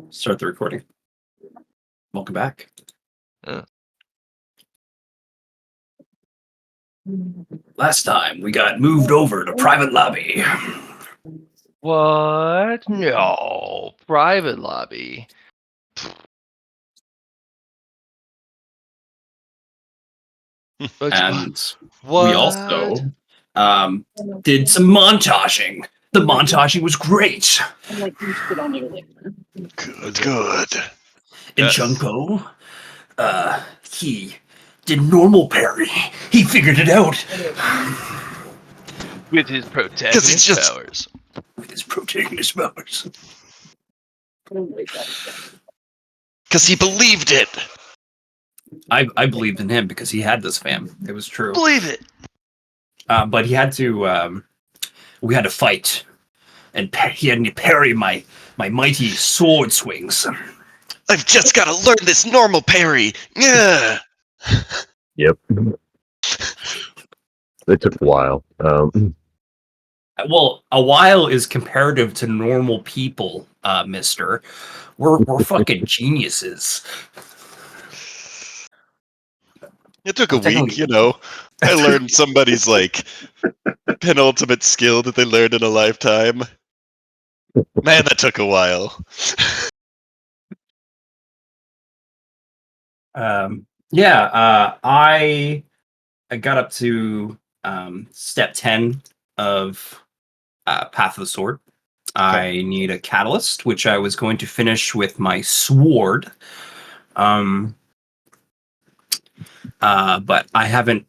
Start the recording. Welcome back. Uh, Last time we got moved over to private lobby. What? No. Private lobby. And What? we also did some montaging. The montaging was great. Good. And Chungpo, he did normal parry. He figured it out With his protagonist powers. with his protagonist powers. Because he believed it. I believed in him because he had this fam. It was true. Believe it. But he had to. We had to fight, and he had to parry my mighty sword swings. I've just got to learn this normal parry. Yeah. Yep. It took a while. Well, a while is comparative to normal people, mister. We're fucking geniuses. It took a week, you know. I learned somebody's penultimate skill that they learned in a lifetime. Man, that took a while. I got up to step 10 of Path of the Sword. Okay. I need a catalyst, which I was going to finish with my sword. But I haven't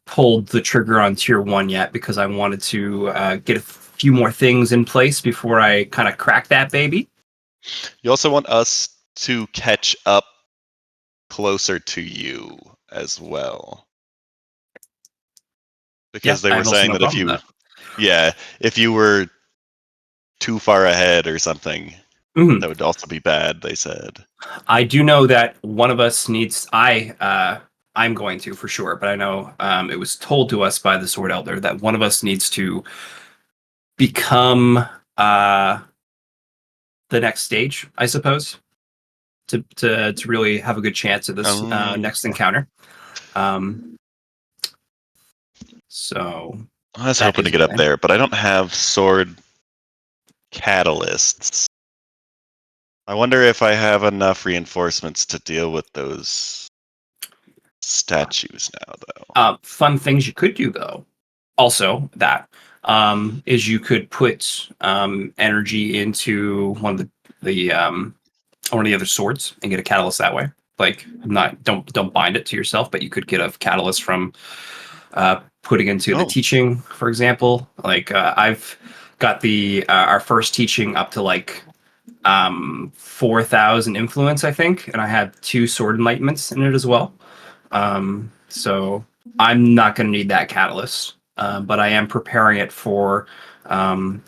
pulled the trigger on tier 1 yet because I wanted to get a few more things in place before I kind of crack that baby. You also want us to catch up closer to you as well. Because they I were have also saying no that problem with if you were too far ahead or something, Mhm. that would also be bad, they said. I do know that one of us needs. I'm going to for sure, but I know it was told to us by the Sword Elder that one of us needs to become the next stage, I suppose, to really have a good chance at this next encounter. So I was that hoping to is get up okay. there, but I don't have sword catalysts. I wonder if I have enough reinforcements to deal with those statues now, though. Fun things you could do though. Also, that is you could put energy into one of the other swords and get a catalyst that way. Like, don't bind it to yourself, but you could get a catalyst from putting into the teaching, for example. Like I've got the our first teaching up to 4,000 influence, I think, and I have 2 sword enlightenments in it as well. So I'm not going to need that catalyst, but I am preparing it for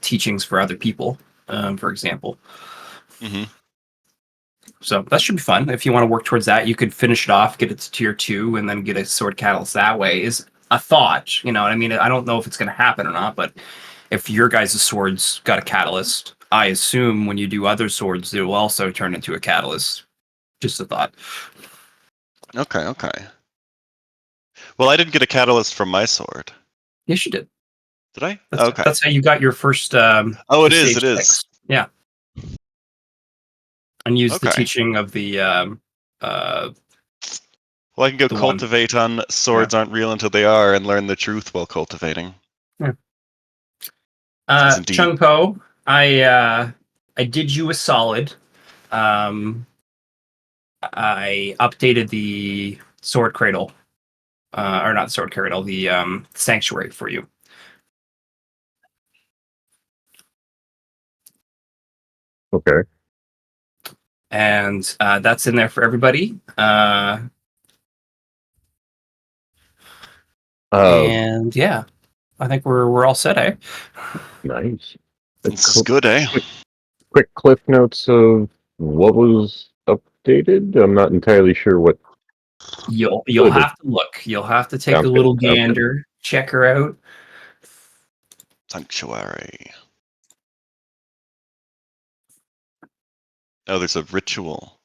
teachings for other people, for example. Mm-hmm. So that should be fun. If you want to work towards that, you could finish it off, get it to tier 2, and then get a sword catalyst that way. Is a thought, you know what I mean? I don't know if it's going to happen or not, but if your guys' swords got a catalyst, I assume when you do other swords, it will also turn into a catalyst. Just a thought. Okay. Well, I didn't get a catalyst from my sword. Yes, you did. Did I? That's how you got your first. It is. Stage 6. Yeah. And use the teaching of the. Well, I can go cultivate on swords aren't real until they are, and learn the truth while cultivating. Yeah. Chungpo, I did you a solid. I updated the sword cradle, or not sword cradle, the sanctuary for you. Okay. And that's in there for everybody. And yeah, I think we're all set, eh? Nice. This is good, eh? Quick cliff notes of what was updated. I'm not entirely sure what. You'll have to look. You'll have to take a little gander, check her out. Sanctuary. Oh, there's a ritual.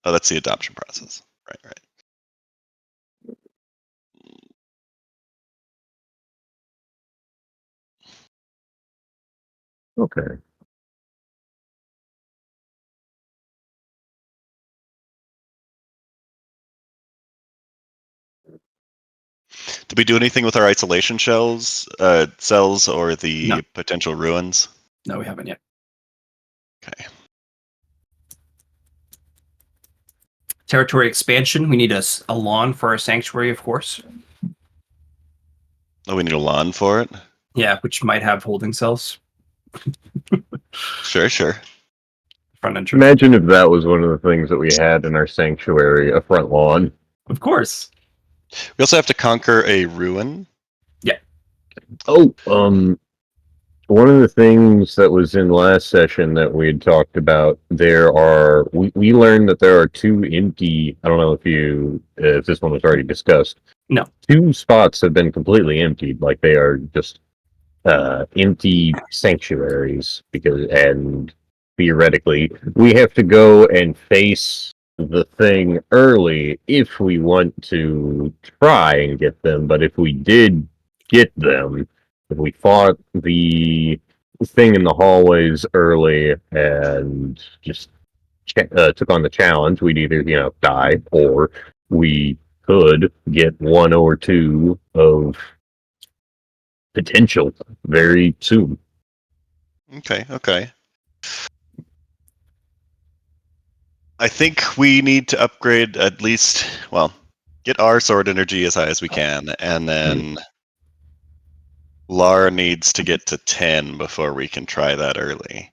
Oh, that's the adoption process. Right. Okay. Did we do anything with our isolation cells, or the No. potential ruins? No, we haven't yet. Okay. Territory expansion. We need a lawn for our sanctuary, of course. Oh, we need a lawn for it? Yeah, which might have holding cells. Sure. Front entrance. Imagine if that was one of the things that we had in our sanctuary, a front lawn. Of course. We also have to conquer a ruin. Oh, one of the things that was in last session that we had talked about, we learned that there are two empty, I don't know if this one was already discussed. No. 2 spots have been completely emptied, like they are just empty sanctuaries, and theoretically we have to go and face the thing early if we want to try and get them, but if we did get them, if we fought the thing in the hallways early and just took on the challenge, we'd either die, or we could get 1 or 2 of potential very soon. Okay. I think we need to upgrade at least, get our sword energy as high as we can, and then Lar needs to get to 10 before we can try that early.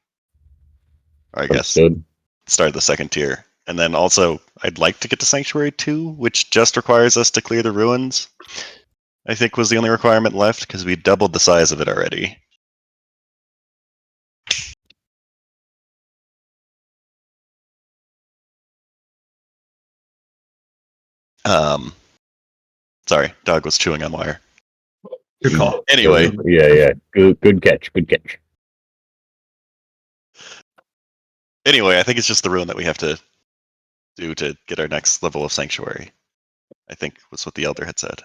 Or I guess Understood. start the second tier. And then also, I'd like to get to Sanctuary 2, which just requires us to clear the ruins. I think was the only requirement left, because we doubled the size of it already. Sorry, dog was chewing on wire. Good call. Anyway, Yeah. Good catch. I think it's just the ruin that we have to do to get our next level of Sanctuary. I think was what the Elder had said.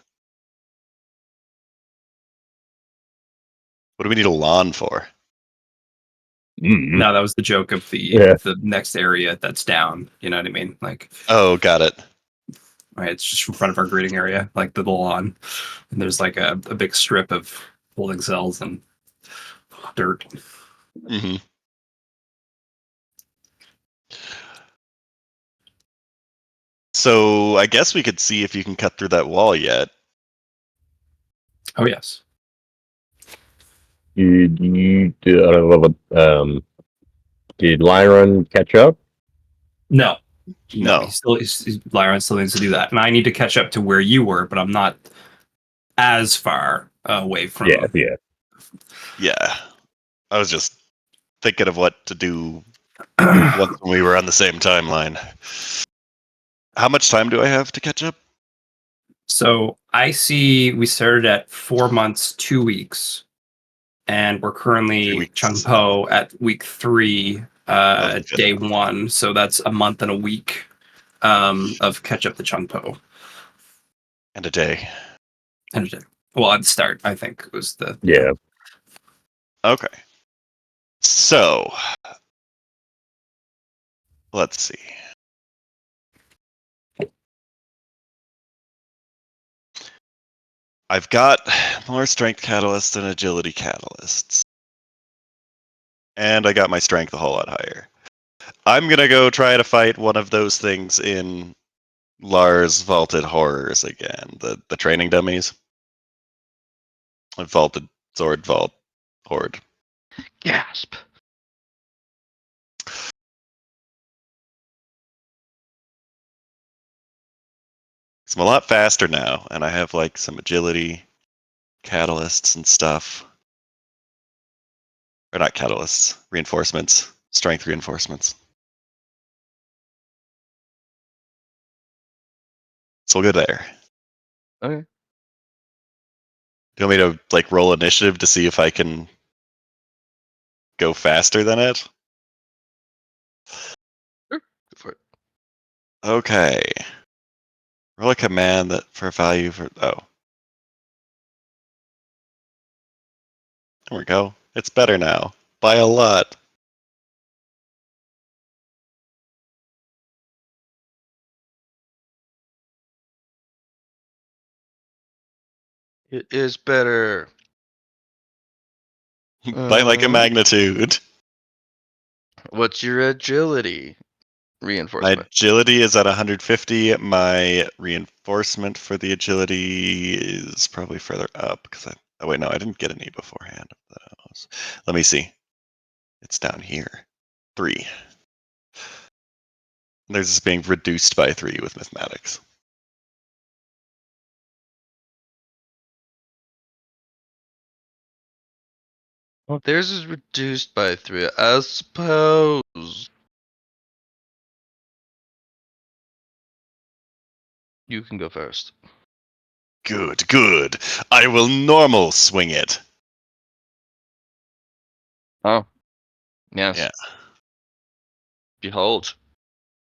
What do we need a lawn for? No, that was the joke of the next area that's down. You know what I mean? Like, Oh, got it. right, it's just in front of our greeting area, like the lawn. And there's like a big strip of holding cells and dirt. Mm-hmm. So I guess we could see if you can cut through that wall yet. Oh yes. Did Lyron catch up? No. No. Lyron still needs to do that, and I need to catch up to where you were, but I'm not as far away from. Yeah. I was just thinking of what to do once when we were on the same timeline. How much time do I have to catch up? So I see we started at 4 months, 2 weeks, and we're 3 currently weeks. Chungpo at week 3, day 1. So that's a month and a week of catch up to Chungpo. And a day. And a day. Well, at the start, I think was the Yeah. Okay. So let's see. I've got more strength catalysts and agility catalysts. And I got my strength a whole lot higher. I'm gonna go try to fight one of those things in Lars Vaulted Horrors again. The training dummies. Vaulted Sword Vault Horde. Gasp. So I'm a lot faster now, and I have like some agility catalysts and stuff. Or not catalysts, reinforcements, strength reinforcements. So we'll go there. Okay. Do you want me to like roll initiative to see if I can go faster than it? Okay. Roll a command that for value for There we go. It's better now. By a lot. It is better. By like a magnitude. What's your agility My reinforcement? agility is at 150. My reinforcement for the agility is probably further up because oh wait, no, I didn't get any beforehand of those. Let me see. It's down here. 3. There's this being reduced by 3 with mathematics. Well, theirs is reduced by 3. I suppose you can go first. Good, good. I will normal swing it. Oh, yes. Yeah. Behold,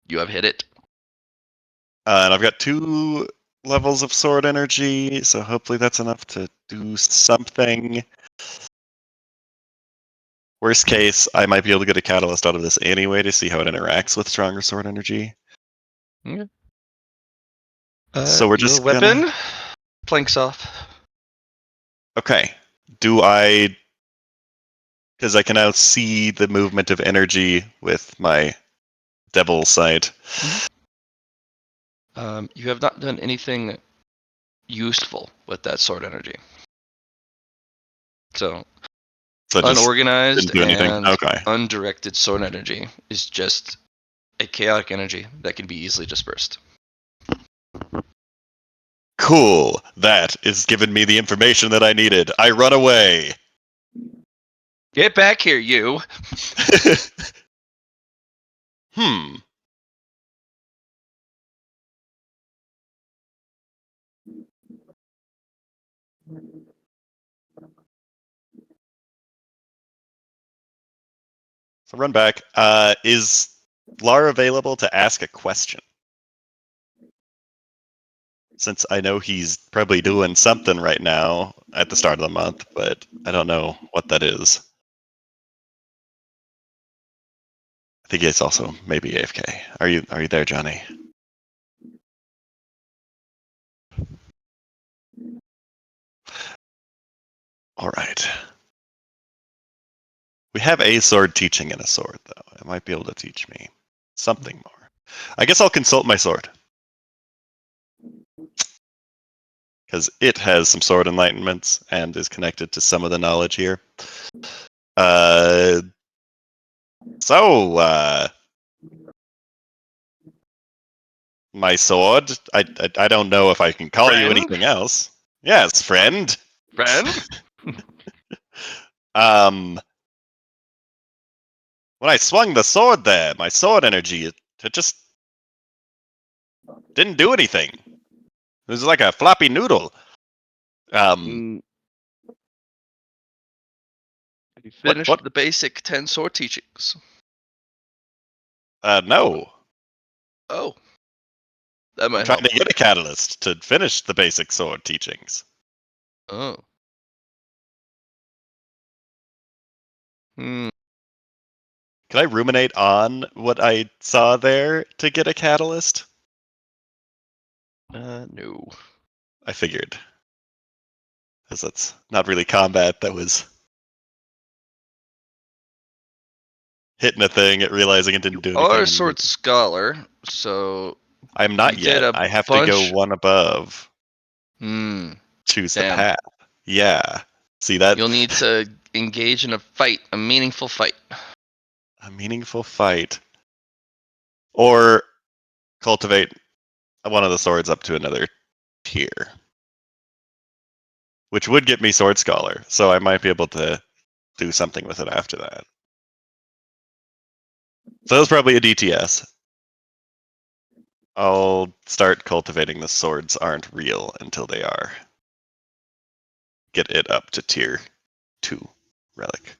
you have hit it. And I've got 2 levels of sword energy, so hopefully that's enough to do something. Worst case, I might be able to get a catalyst out of this anyway to see how it interacts with stronger sword energy. Okay. So we're Your just weapon gonna... planks off. Okay. Do I... Because I can now see the movement of energy with my devil sight. You have not done anything useful with that sword energy. So, So I just unorganized didn't do anything. and Okay. undirected sword energy is just a chaotic energy that can be easily dispersed. Cool. That is giving me the information that I needed. I run away. Get back here, you! Hmm. So run back. Is Lar available to ask a question? Since I know he's probably doing something right now at the start of the month, but I don't know what that is. I think it's also maybe AFK. Are you there, Johnny? All right. We have a sword teaching and a sword, though. It might be able to teach me something more. I guess I'll consult my sword. Because it has some sword enlightenments and is connected to some of the knowledge here. Uh, my sword. I don't know if I can call you Friend? anything else. Yes, friend. Friend? Um, when I swung the sword there, my sword energy, it just didn't do anything. It was like a floppy noodle. Have you finished What? the basic 10 sword teachings? No. Oh, that I'm might trying help. to get a catalyst to finish the basic sword teachings. Oh. Hmm. Can I ruminate on what I saw there to get a catalyst? No. I figured. Because that's not really combat, that was hitting a thing, realizing it didn't do Are anything. a sword scholar, so I'm you not did yet. a I have to go bunch. one above. Hmm. Choose the Damn. path. Yeah. See that? You'll need to engage in a fight, a meaningful fight. A meaningful fight. Or cultivate one of the swords up to another tier. Which would get me Sword Scholar, so I might be able to do something with it after that. So that's probably a DTS. I'll start cultivating the swords aren't real until they are. Get it up to tier 2 relic.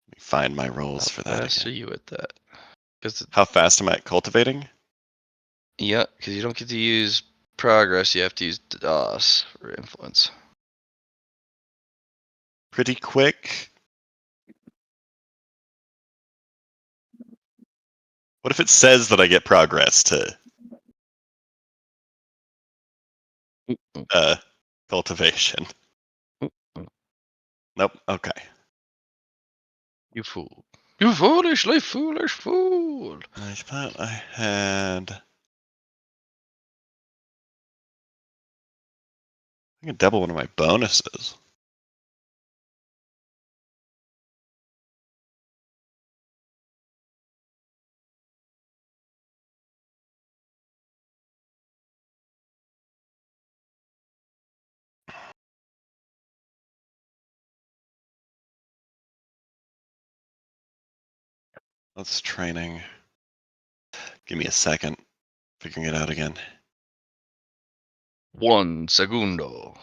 Let me Find my rolls How for that fast are again. you at that? Because How fast am I at cultivating? yeah, because you don't get to use progress. You have to use DOS for influence. Pretty quick. What if it says that I get progress to cultivation? Nope. Okay. You fool! You foolishly foolish fool! I thought I had. I can double one of my bonuses. That's training. Give me a second. Figuring it out again. 1 segundo.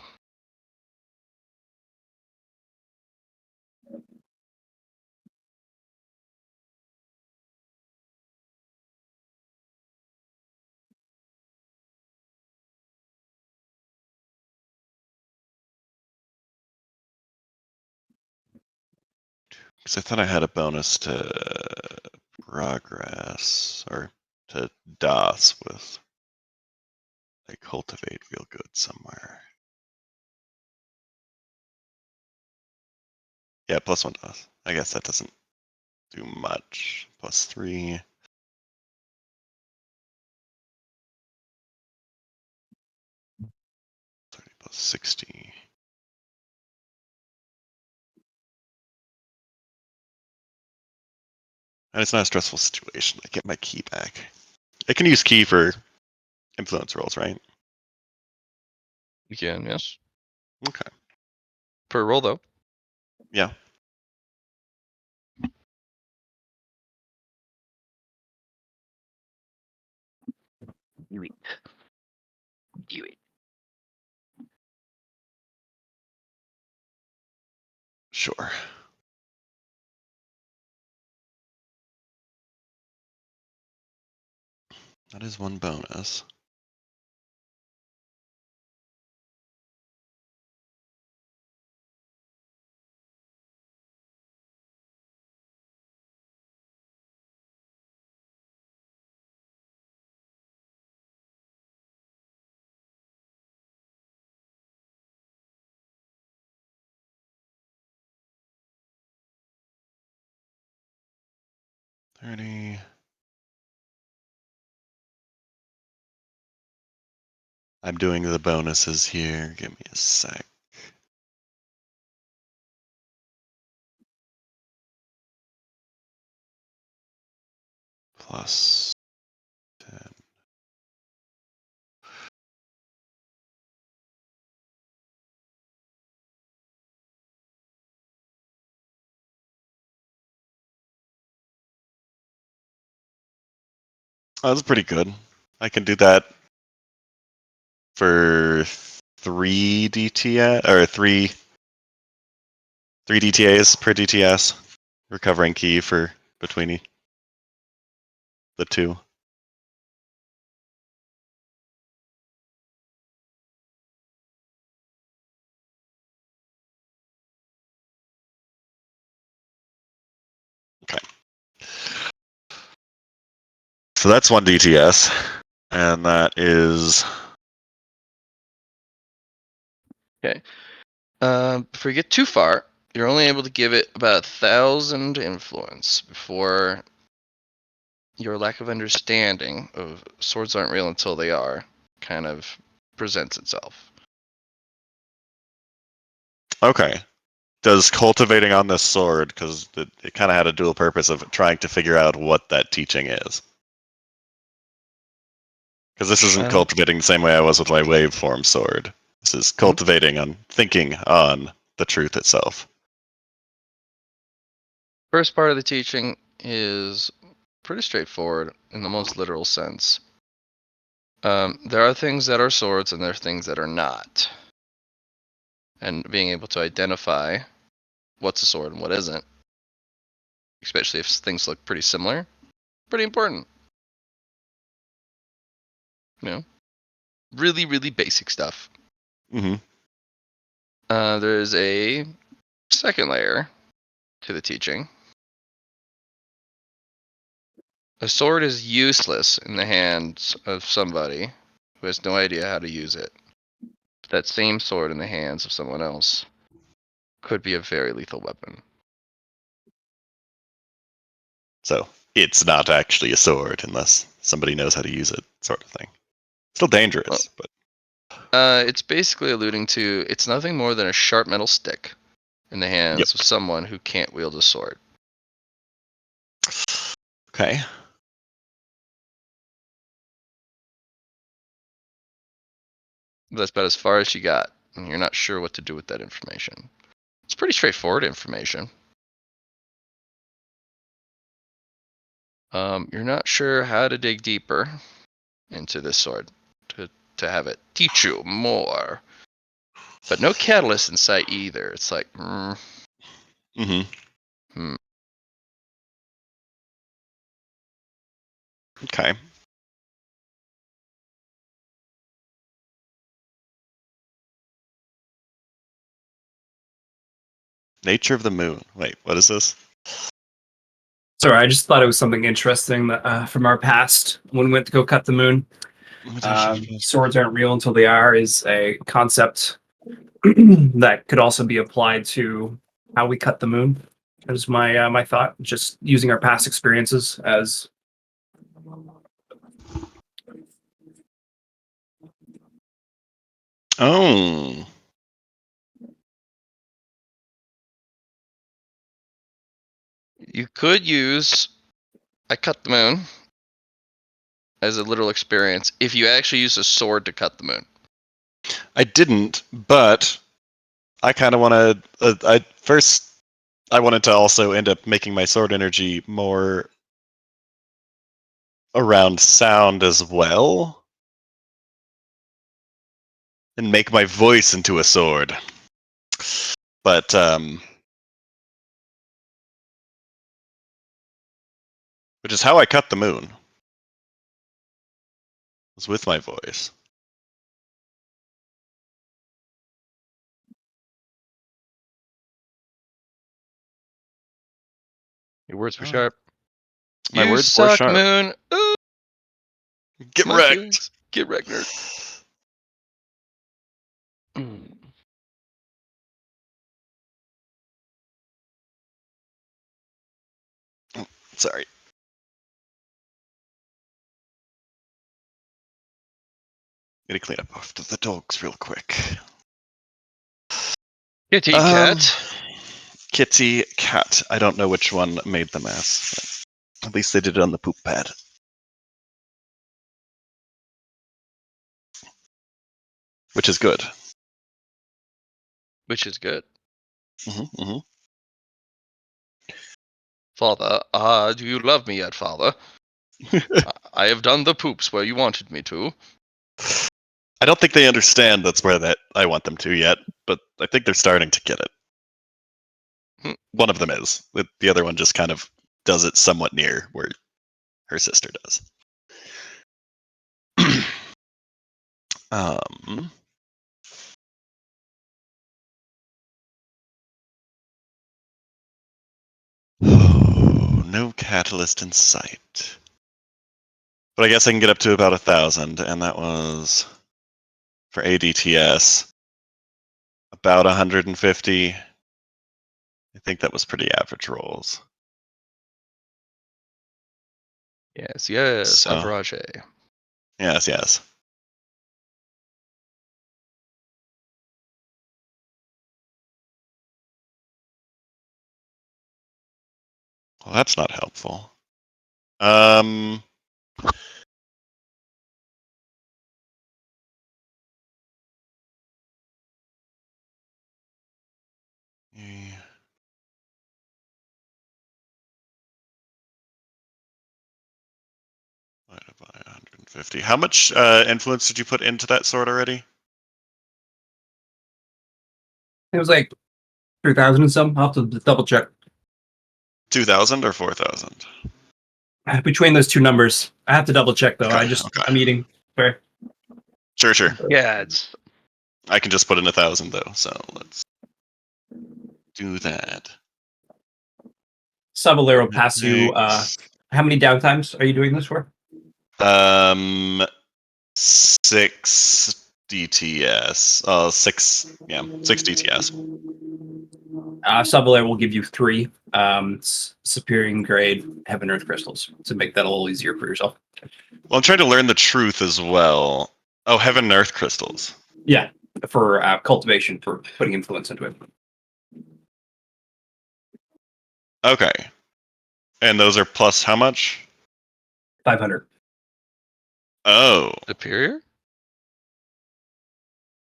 Because I thought I had a bonus to progress or to DOS with like cultivate real good somewhere. Yeah, +1 DOS. I guess that doesn't do much. +3. 30 +60. And it's not a stressful situation. I get my key back. I can use key for influence rolls, right? You can, yes. Okay. Per roll, though. Yeah. Do it. Do it. Sure. That is one bonus. $30. I'm doing the bonuses here. Give me a sec. Plus 10. Oh, that's pretty good. I can do that for 3 DTS or three DTAs per DTS. Recovering key for between the two. Okay. So that's 1 DTS. And that is Okay. Before you get too far, you're only able to give it about 1,000 influence before your lack of understanding of swords aren't real until they are kind of presents itself. okay. Does cultivating on this sword, because it kind of had a dual purpose of trying to figure out what that teaching is. Because this isn't cultivating the same way I was with my waveform sword. This is cultivating on thinking on the truth itself. First part of the teaching is pretty straightforward in the most literal sense. There are things that are swords and there are things that are not. And being able to identify what's a sword and what isn't especially if things look pretty similar. Pretty important. You know, really, really basic stuff. Mm-hmm. There's a second layer to the teaching. A sword is useless in the hands of somebody who has no idea how to use it. That same sword in the hands of someone else could be a very lethal weapon. So it's not actually a sword unless somebody knows how to use it, sort of thing. Still dangerous, but It's basically alluding to it's nothing more than a sharp metal stick in the hands of someone who can't wield a sword. okay. That's about as far as you got, and you're not sure what to do with that information. It's pretty straightforward information. You're not sure how to dig deeper into this sword to have it teach you more. But no catalyst in sight either. It's like, Mm-hmm. Okay. Nature of the moon. Wait, what is this? Sorry, I just thought it was something interesting that, from our past when we went to go cut the moon. Swords aren't real until they are is a concept that could also be applied to how we cut the moon. That was my my thought. Just using our past experiences as Oh. you could use I cut the moon as a literal experience if you actually use a sword to cut the moon. I didn't, but I kind of want to. I wanted to also end up making my sword energy more around sound as well, and make my voice into a sword. But which is how I cut the moon. Was with my voice. Your words were Oh. sharp. My You words were suck, sharp. moon. Ooh, Get my wrecked. feelings. Get wrecked, nerd. Sorry. Gonna clean up after the dogs real quick. Kitty cat. Kitty cat. I don't know which one made the mess. At least they did it on the poop pad. Which is good. Which is good. Mm-hmm, mm-hmm. Father, do you love me yet, father? I have done the poops where you wanted me to. I don't think they understand that's where that I want them to yet, but I think they're starting to get it. One of them is. The other one just kind of does it somewhat near where her sister does. um, no catalyst in sight. But I guess I can get up to about 1,000, and that was for ADTS about 150. I think that was pretty average rolls. Yes, So, average. yes. Well, that's not helpful. Um, yeah. Divided by 150. How much influence did you put into that sword already? it was like 3,000 and some. I'll have to double check. 2,000 or 4,000? Between those two numbers, I have to double check though. Okay, I'm eating. Fair. Sure. Yeah, it's I can just put in 1,000 though, so let's do that. Subalero will pass you. Thanks. How many downtimes are you doing this for? 6 DTS. 6 DTS. Subalero will give you 3 superior grade heaven earth crystals to make that a little easier for yourself. Well, I'm trying to learn the truth as well. Oh, heaven and earth crystals. Yeah, for cultivation, for putting influence into it. Okay. And those are plus how much? 500. Oh. superior.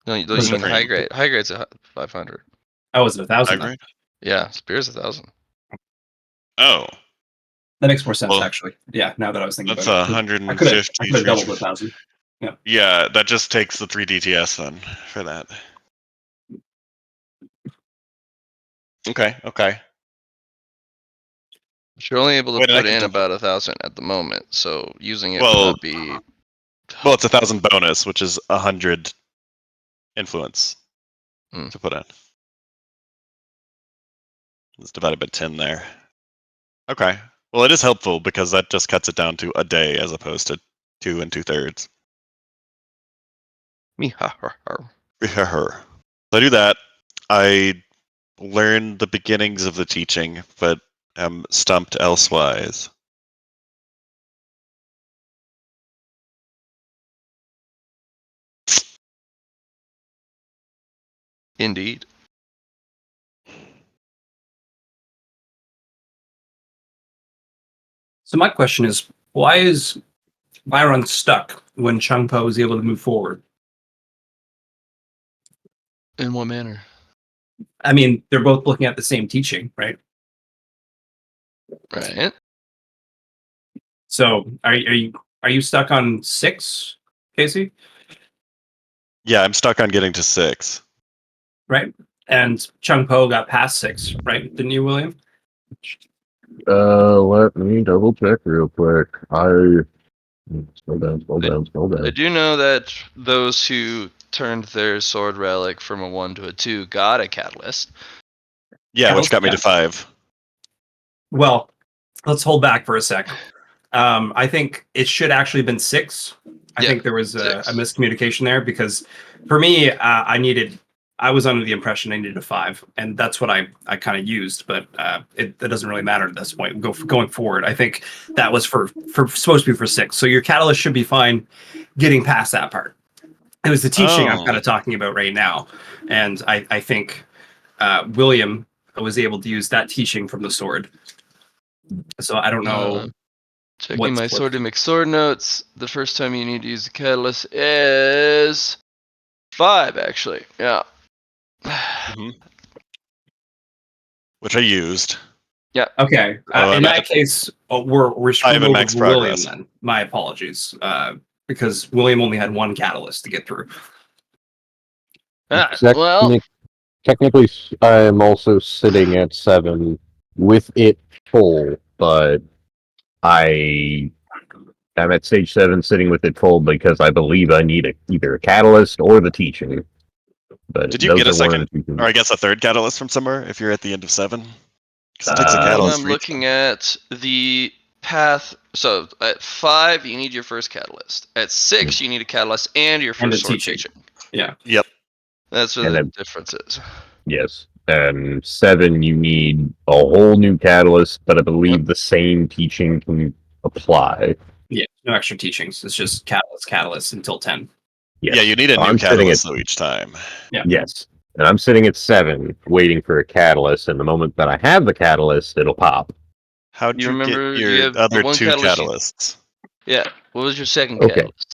No, you Was mean it- high grade. High grade's 500. Oh, was it 1,000? Hybrid? Yeah, superior's 1,000. Oh. That makes more sense, Well, actually. Yeah, now that I was thinking That's about it. 150. I could have doubled 1,000. Yeah, that just takes the 3 DTS then for that. Okay. But you're only able to Wait, and I put can in double- about 1,000 at the moment, so using it Well- would not be. Well, it's 1,000 bonus, which is 100 influence Hmm. to put in. Let's divide it by 10 there. Okay. Well, it is helpful because that just cuts it down to a day as opposed to 2 2/3. So I do that. I learn the beginnings of the teaching, but am stumped elsewise. Indeed. So my question is, why is Byron stuck when Changpo is able to move forward? In what manner? I mean, they're both looking at the same teaching, right? Right. So are you stuck on 6, Casey? Yeah, I'm stuck on getting to 6. Right? And Changpo got past 6, right? Didn't you, William? Let me double check real quick. Scroll down. I do know that those who turned their sword relic from a 1 to a 2 got a catalyst. Yeah, which Catalyst, got me yeah. to 5. Well, let's hold back for a sec. I think it should actually have been 6. I Yeah, think there was a 6. miscommunication there because for me, I was under the impression I needed a 5, and that's what I kind of used. But it doesn't really matter at this point. Going forward, I think that was for supposed to be for 6. So your catalyst should be fine getting past that part. It was the teaching I'm Oh. kind of talking about right now, and I think William was able to use that teaching from the sword. So I don't know. Checking what's my what- sword to make sword notes. The first time you need to use a catalyst is 5, actually. Yeah. Which I used. Okay. Oh, In I'm that at- case, we're I have screwed a over max with William progress. then. My apologies. Because William only had 1 catalyst to get through. Well, Technically, I am also sitting at 7 with it full, but I'm at stage 7 sitting with it full because I believe I need either a catalyst or the teaching. But Did you those get a are one of second, the 2 things. or I guess a third catalyst from somewhere if you're at the end of 7? Because it takes a catalyst I'm for each looking one. at the path. So at 5, you need your first catalyst. At 6, you need a catalyst and your And first a sword teaching. teaching. Yeah. Yep. That's where And the then- difference is. Yes. 7, you need a whole new catalyst, but I believe the same teaching can apply. Yeah. No extra teachings. It's just catalyst until 10. Yes. Yeah, you need a So new I'm sitting catalyst though each time. Yes. And I'm sitting at 7 waiting for a catalyst, and the moment that I have the catalyst, it'll pop. How'd You you remember get you your have the other one 2 catalyst catalysts? Yeah. What was your second Okay. catalyst?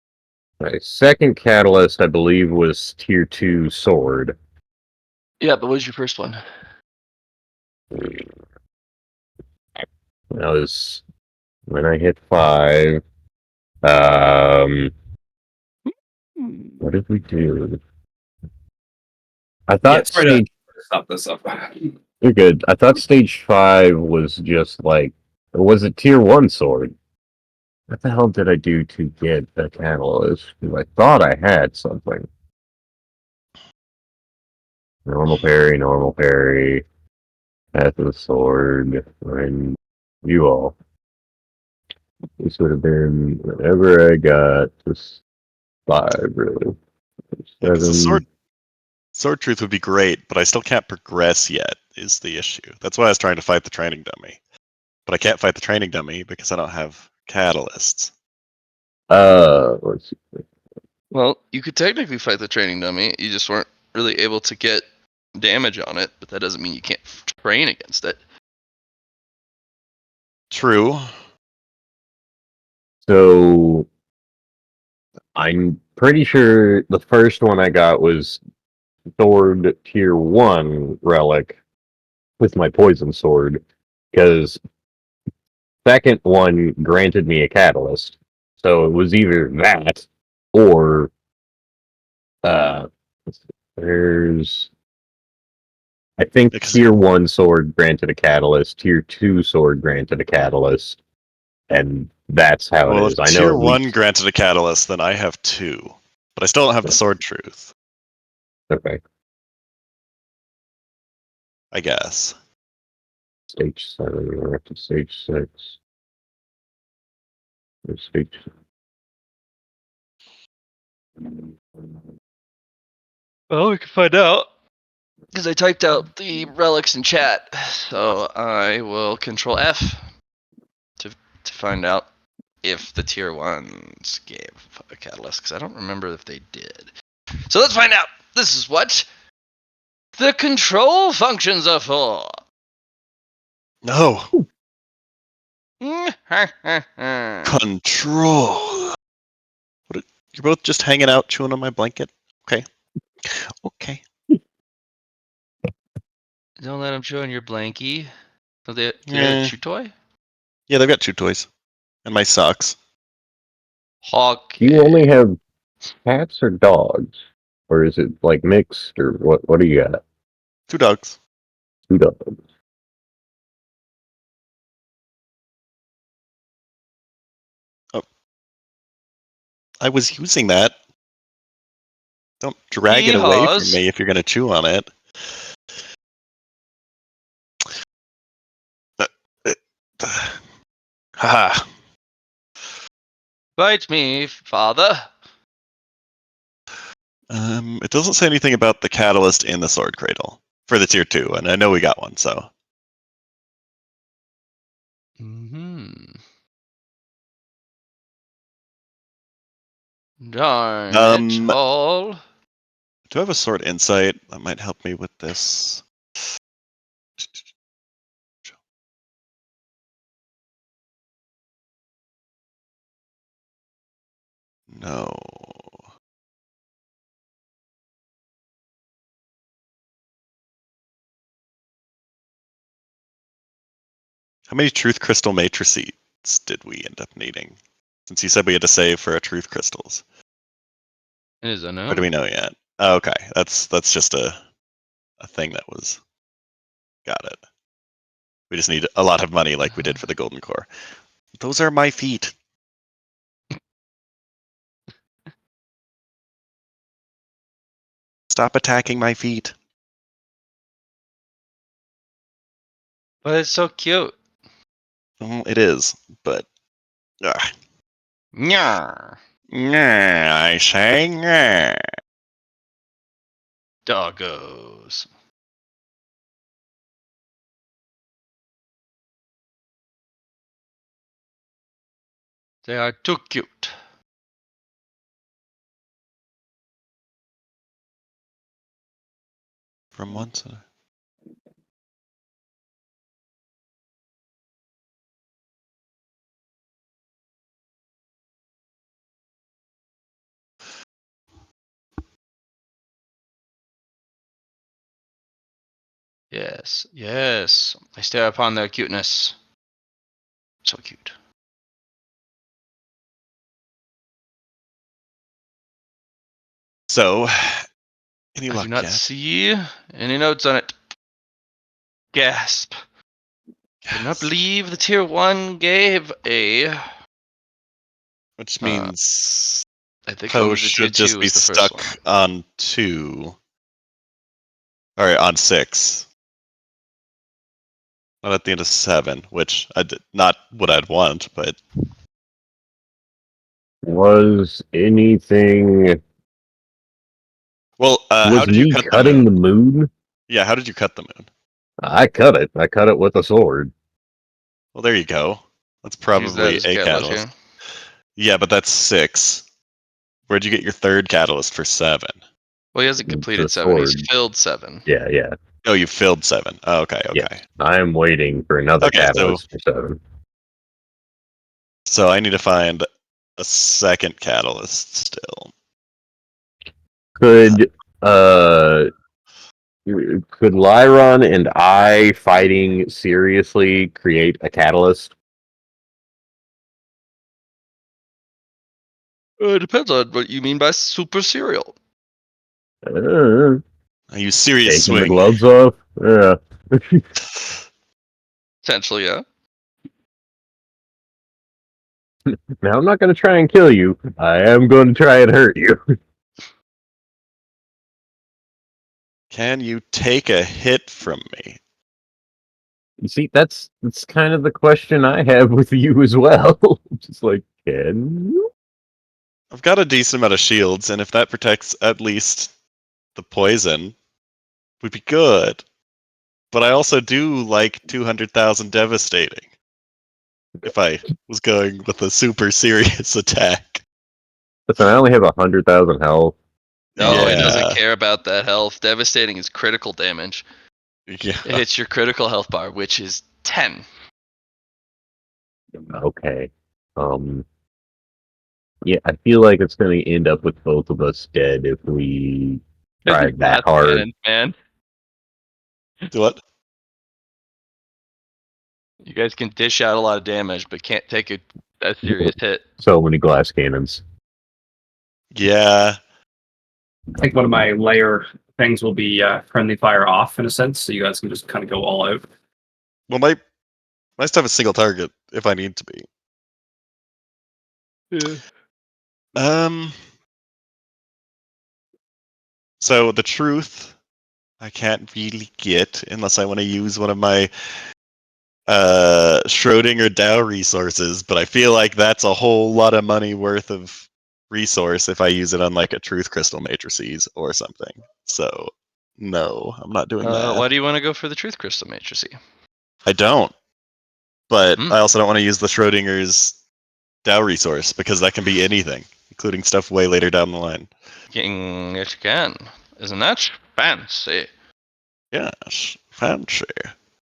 My second catalyst, I believe, was tier 2 sword. Yeah, but what was your first one? That was when I hit 5. What did we do? I Yeah, thought sorry to stage stop this up. You're good. I thought stage 5 was just like, or was it tier 1 sword? What the hell did I do to get the catalyst? 'Cause I thought I had something. Normal parry, path of the sword, and you all. This would have been whenever I got this 5, really. Because the 7. sword truth would be great, but I still can't progress yet. Is the issue? That's why I was trying to fight the training dummy, but I can't fight the training dummy because I don't have catalysts. Let's see. Well, you could technically fight the training dummy. You just weren't really able to get damage on it, but that doesn't mean you can't train against it. True. So I'm pretty sure the first one I got was sword tier 1 relic with my poison sword, because second one granted me a catalyst. So it was either that or uh there's I think Because tier 1 sword granted a catalyst, tier 2 sword granted a catalyst, and that's how it well, is. if I know tier at 1 least. granted a catalyst, then I have 2, but I still don't have the sword truth. Okay. I guess. Stage 7, we're up to stage 6. Or stage. Well, we can find out. Because I typed out the relics in chat, so I will control F to find out if the tier 1s gave a catalyst, because I don't remember if they did. So let's find out. This is what the control functions are for. No. Don't Control. You're both just hanging out, chewing on my blanket? Okay. Okay. let them chew on your blankie. Do they have a Eh. chew toy? Yeah, they've got 2 toys. And my socks. Hawk. Do you only have cats or dogs? Or is it like mixed, or what do you got? 2 dogs. 2 dogs. Oh, I was using that. Don't drag it away from Yeehaws. me if you're going to chew on it. Haha. Bite me, father. It doesn't say anything about the catalyst in the sword cradle for the tier 2, and I know we got one, so. Darn it Um, all. do I have a sword insight that might help me with this? No. How many truth crystal matrices did we end up needing? Since you said we had to save for our truth crystals. It is Or unknown. do we know yet? Oh, okay. That's just a thing that was. Got it. We just need a lot of money like we did for the golden core. Those are my feet. Stop attacking my feet. But it's so cute. Well, it is, but. Ugh. Nyar. Nah, I say nah. Doggos. They are too cute. From one side. Yes, yes. I stare upon their cuteness. So cute. So, any I do luck not yet? see any notes on it. Gasp. Could not believe the tier 1 gave a... Which means I think Poe only the tier should just 2 be is the first one. stuck on 2. Or on 6. Not at the end of 7, which not what I'd want, but Was anything? well, how Was did you me cut the cutting moon? the moon? Yeah, how did you cut the moon? I cut it. I cut it with a sword. Well, there you go. That's Use that probably as a catalyst. Yeah, but that's 6. Where'd you get your third catalyst for 7? Well, he hasn't The completed 7. He's sword. filled 7. Yeah, yeah. Oh, you filled 7. Oh, okay, okay. Yes. I'm waiting for another Okay, catalyst for 7. So I need to find a second catalyst still. Could could Lyron and I fighting seriously create a catalyst? It depends on what you mean by super serial. Uh, I use serious taking the swing. gloves off? Yeah. Potentially, yeah. Now I'm not going to try and kill you. I am going to try and hurt you. Can you take a hit from me? You see, that's kind of the question I have with you as well. Just like, can you? I've got a decent amount of shields, and if that protects at least the poison, we'd be good. But I also do like 200,000 devastating. If I was going with a super serious attack. Listen, I only have 100,000 health. No, he Yeah. doesn't care about that health. Devastating is critical damage. Yeah. It hits your critical health bar, which is 10. Okay. Yeah, I feel like it's going to end up with both of us dead if we try that hard. Cannon, man. Do what? You guys can dish out a lot of damage, but can't take a serious hit. So many glass cannons. Yeah. I think one of my layer things will be friendly fire off in a sense, so you guys can just kind of go all out. Well, my stuff is single target if I need to be. Yeah. So the truth I can't really get unless I want to use one of my Schrodinger Dow resources, but I feel like that's a whole lot of money worth of resource if I use it on like a truth crystal matrices or something. So no, I'm not doing that. Why do you want to go for the truth crystal matrix? I don't. But Hmm. I also don't want to use the Schrodinger's Dow resource because that can be anything, including stuff way later down the line. Yes, you can. Isn't that fancy? Yes, fancy.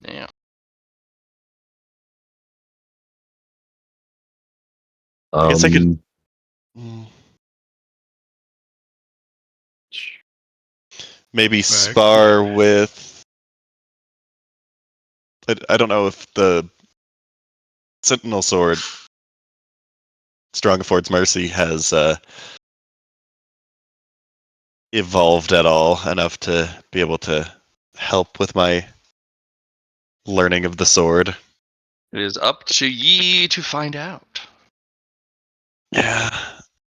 Yeah. I guess I could. Maybe spar with. I don't know if the Sentinel Sword, Strong Affords Mercy, has evolved at all enough to be able to help with my learning of the sword. It is up to ye to find out. Yeah.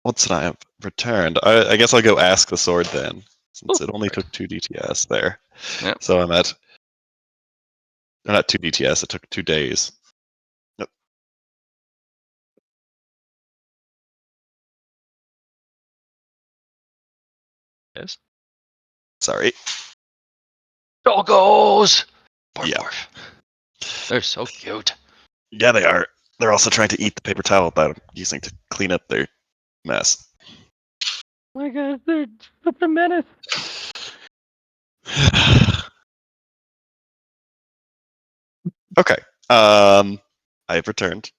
Once I have returned, I guess I'll go ask the sword then, since Ooh, it only right. took 2 DTS there. Yep. So I'm at. Not 2 DTS, it took 2 days. Yep. Yes. Sorry. Doggos! Barf, Yeah. barf. They're so cute. Yeah, they are. They're also trying to eat the paper towel that I'm using to clean up their mess. Oh my god, they're such a menace. Okay. I've returned.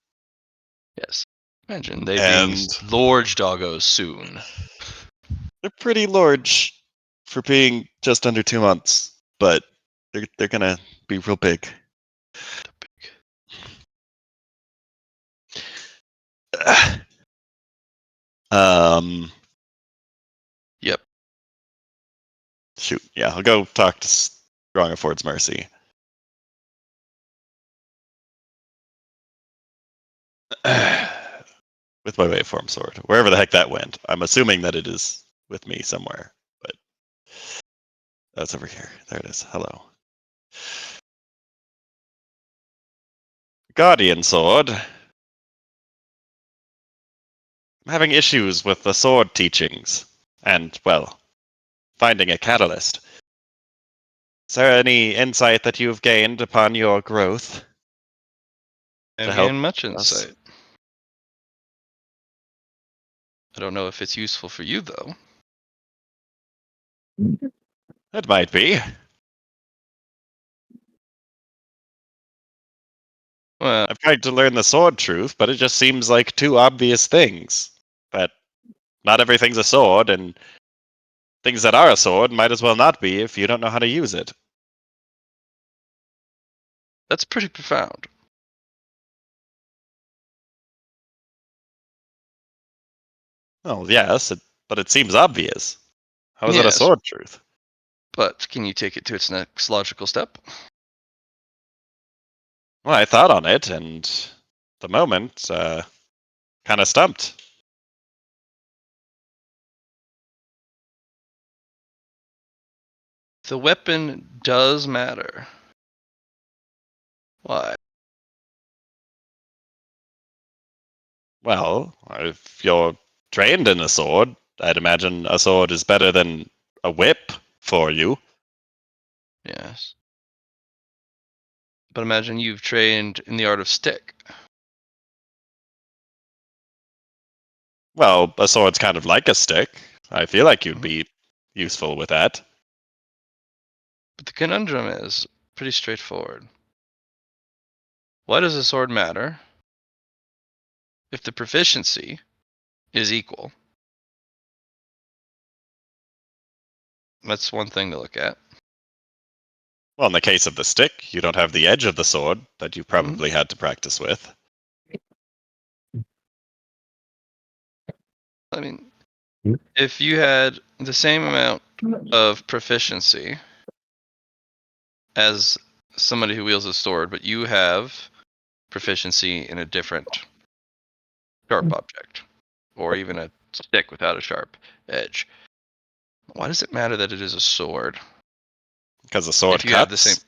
Yes. Imagine they being And large doggos soon. they're pretty large for being just under 2 months, but they're gonna be real big. Yep. Shoot. Yeah, I'll go talk to Strong Affords Mercy. With my waveform sword, wherever the heck that went. I'm assuming that it is with me somewhere, but that's over here. There it is. Hello. Guardian sword. I'm having issues with the sword teachings, and, well, finding a catalyst. Is there any insight that you've gained upon your growth to I've help gained much us? insight. I don't know if it's useful for you, though. It might be. Well, I've tried to learn the sword truth, but it just seems like two obvious things. That not everything's a sword, and things that are a sword might as well not be if you don't know how to use it. that's pretty profound. Well, yes, but it seems obvious. How is it a Yes, sword truth? but can you take it to its next logical step? Well, I thought on it, and the moment, kind of stumped. The weapon does matter. Why? Well, if you're trained in a sword, I'd imagine a sword is better than a whip for you. Yes. But imagine you've trained in the art of stick. Well, a sword's kind of like a stick. I feel like you'd Mhm. be useful with that. But the conundrum is pretty straightforward. Why does a sword matter if the proficiency is equal? That's one thing to look at. Well, in the case of the stick, you don't have the edge of the sword that you Mhm. probably had to practice with. I mean, Hmm? if you had the same amount of proficiency as somebody who wields a sword, but you have proficiency in a different sharp object, or even a stick without a sharp edge, why does it matter that it is a sword? Because the sword If you have the same, cuts?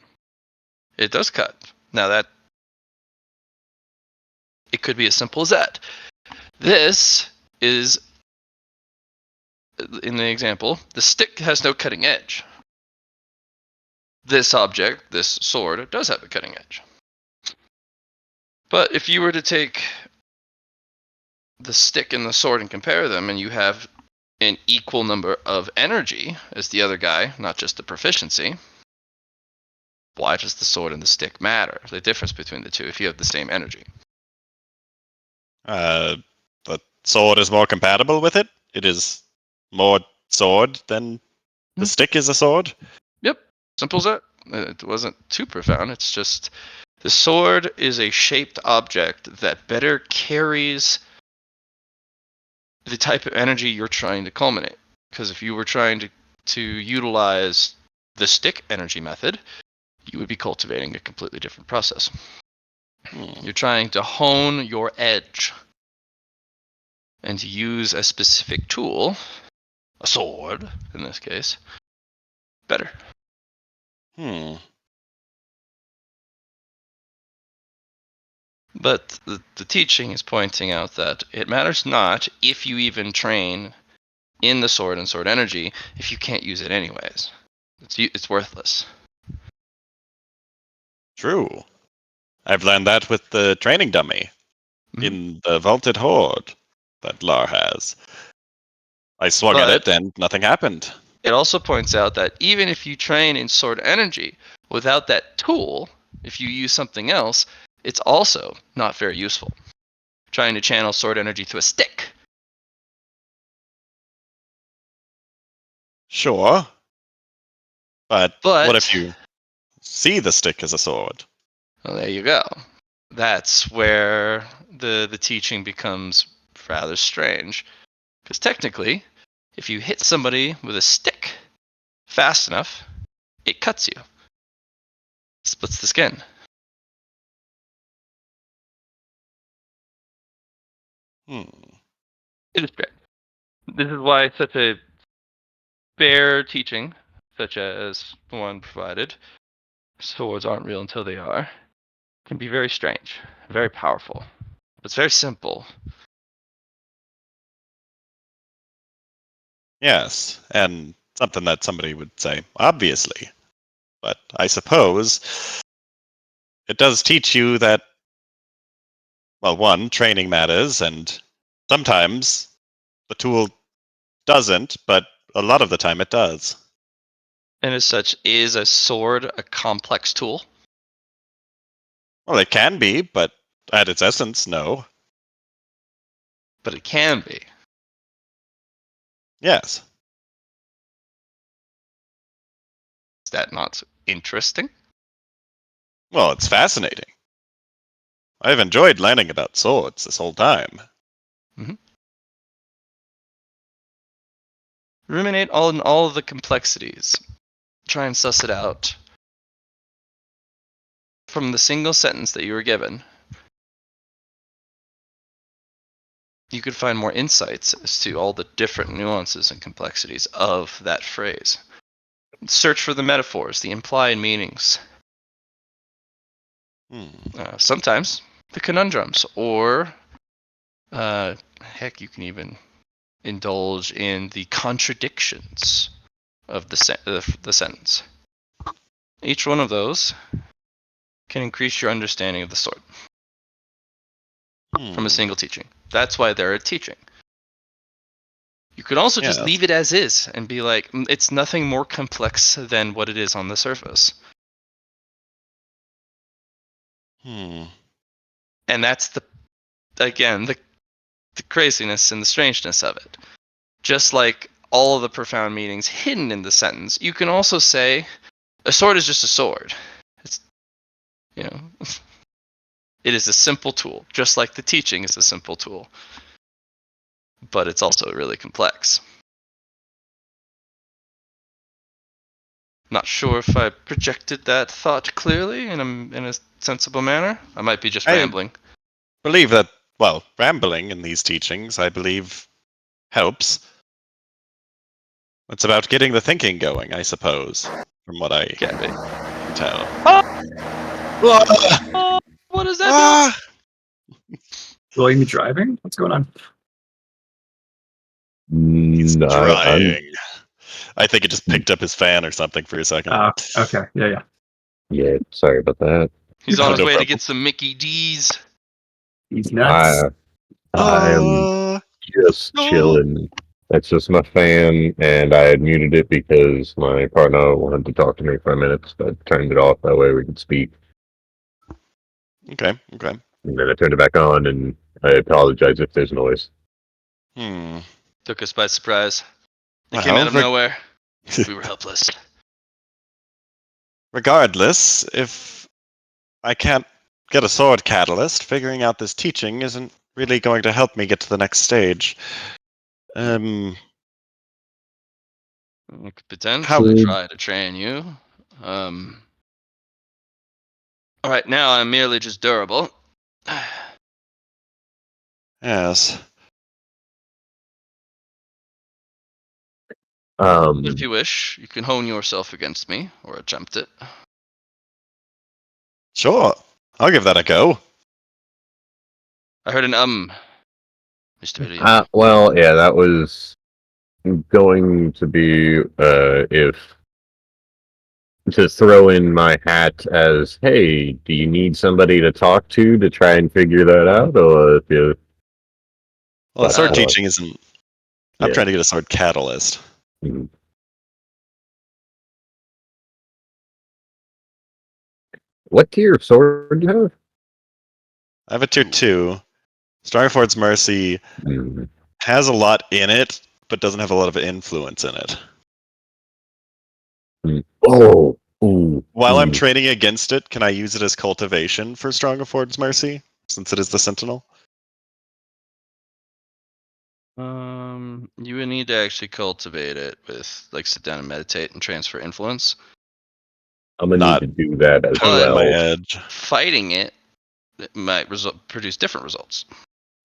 it does cut. Now that it could be as simple as that. This is, in the example, the stick has no cutting edge. This object, this sword, does have a cutting edge. But if you were to take the stick and the sword and compare them, and you have an equal number of energy as the other guy, not just the proficiency, why does the sword and the stick matter? The difference between the two if you have the same energy. Uh, the sword is more compatible with it. It is more sword than the stick is a sword. Yep, simple as that. It wasn't too profound. It's just the sword is a shaped object that better carries the type of energy you're trying to culminate. Because if you were trying to utilize the stick energy method, you would be cultivating a completely different process. You're trying to hone your edge and to use a specific tool, a sword in this case, better. Hmm. But the teaching is pointing out that it matters not if you even train in the sword and sword energy if you can't use it anyways. It's worthless. True. I've learned that with the training dummy in the Vaulted Horde that Lar has. I swung at But it and nothing happened. it also points out that even if you train in sword energy without that tool, if you use something else, it's also not very useful. Trying to channel sword energy through a stick. Sure. But what if But, you see the stick as a sword? well, there you go. That's where the teaching becomes rather strange. Because technically, if you hit somebody with a stick fast enough, it cuts you, splits the skin. Hmm. It is great. This is why such a bare teaching, such as the one provided, swords aren't real until they are, can be very strange, very powerful. It's very simple. Yes, and something that somebody would say, obviously. But I suppose it does teach you that, well, one, training matters, and sometimes the tool doesn't, but a lot of the time it does. And as such, is a sword a complex tool? Well, it can be, but at its essence, no. But it can be. Yes. Is that not interesting? Well, it's fascinating. I've enjoyed learning about swords this whole time. Ruminate on all of the complexities. Try and suss it out. From the single sentence that you were given, you could find more insights as to all the different nuances and complexities of that phrase. Search for the metaphors, the implied meanings. Sometimes the conundrums, or heck, you can even indulge in the contradictions of the sentence. Each one of those can increase your understanding of the sword from a single teaching. That's why they're a teaching. You could also just Yes. leave it as is and be like, it's nothing more complex than what it is on the surface. Hmm. And that's again, the craziness and the strangeness of it. Just like all of the profound meanings hidden in the sentence, you can also say, a sword is just a sword. It's, you know, it is a simple tool, just like the teaching is a simple tool. But it's also really complex. Not sure if I projected that thought clearly in a sensible manner. I might be just rambling. Believe that, well, rambling in these teachings, I believe, helps. It's about getting the thinking going, I suppose, from what I Can be. can tell. Oh, what is that doing? Will you be driving? What's going on? He's I'm trying. I think it just picked up his fan or something for a second. Okay. Yeah. yeah. Sorry about that. He's on his No way to problem. get some Mickey D's. He's nuts. I'm just no. chilling. That's just my fan, and I had muted it because my partner wanted to talk to me for a minute, so I turned it off. That way we could speak. Okay. And then I turned it back on, and I apologize if there's noise. Took us by surprise. It Well, came out of nowhere. We were helpless. Regardless, if I can't get a sword catalyst, figuring out this teaching isn't really going to help me get to the next stage. We could potentially try to train you. Alright, now I'm merely just durable. Yes. But if you wish, you can hone yourself against me, or attempt it. Sure. I'll give that a go. I heard an Mr. William. Well, yeah, that was going to be if to throw in my hat as, hey, do you need somebody to talk to try and figure that out, or if you? Well, But, sword teaching isn't. I'm yeah. trying to get a sword catalyst. Mhm. What tier of sword do you have? I have a tier 2. Strongford's Mercy Mhm. has a lot in it, but doesn't have a lot of influence in it. Oh, ooh, While I'm ooh. training against it, can I use it as cultivation for Strongford's Mercy, since it is the Sentinel? You would need to actually cultivate it with, like, sit down and meditate and transfer influence. I'm gonna Not need to do that as totally on my well. edge. Fighting it might produce different results.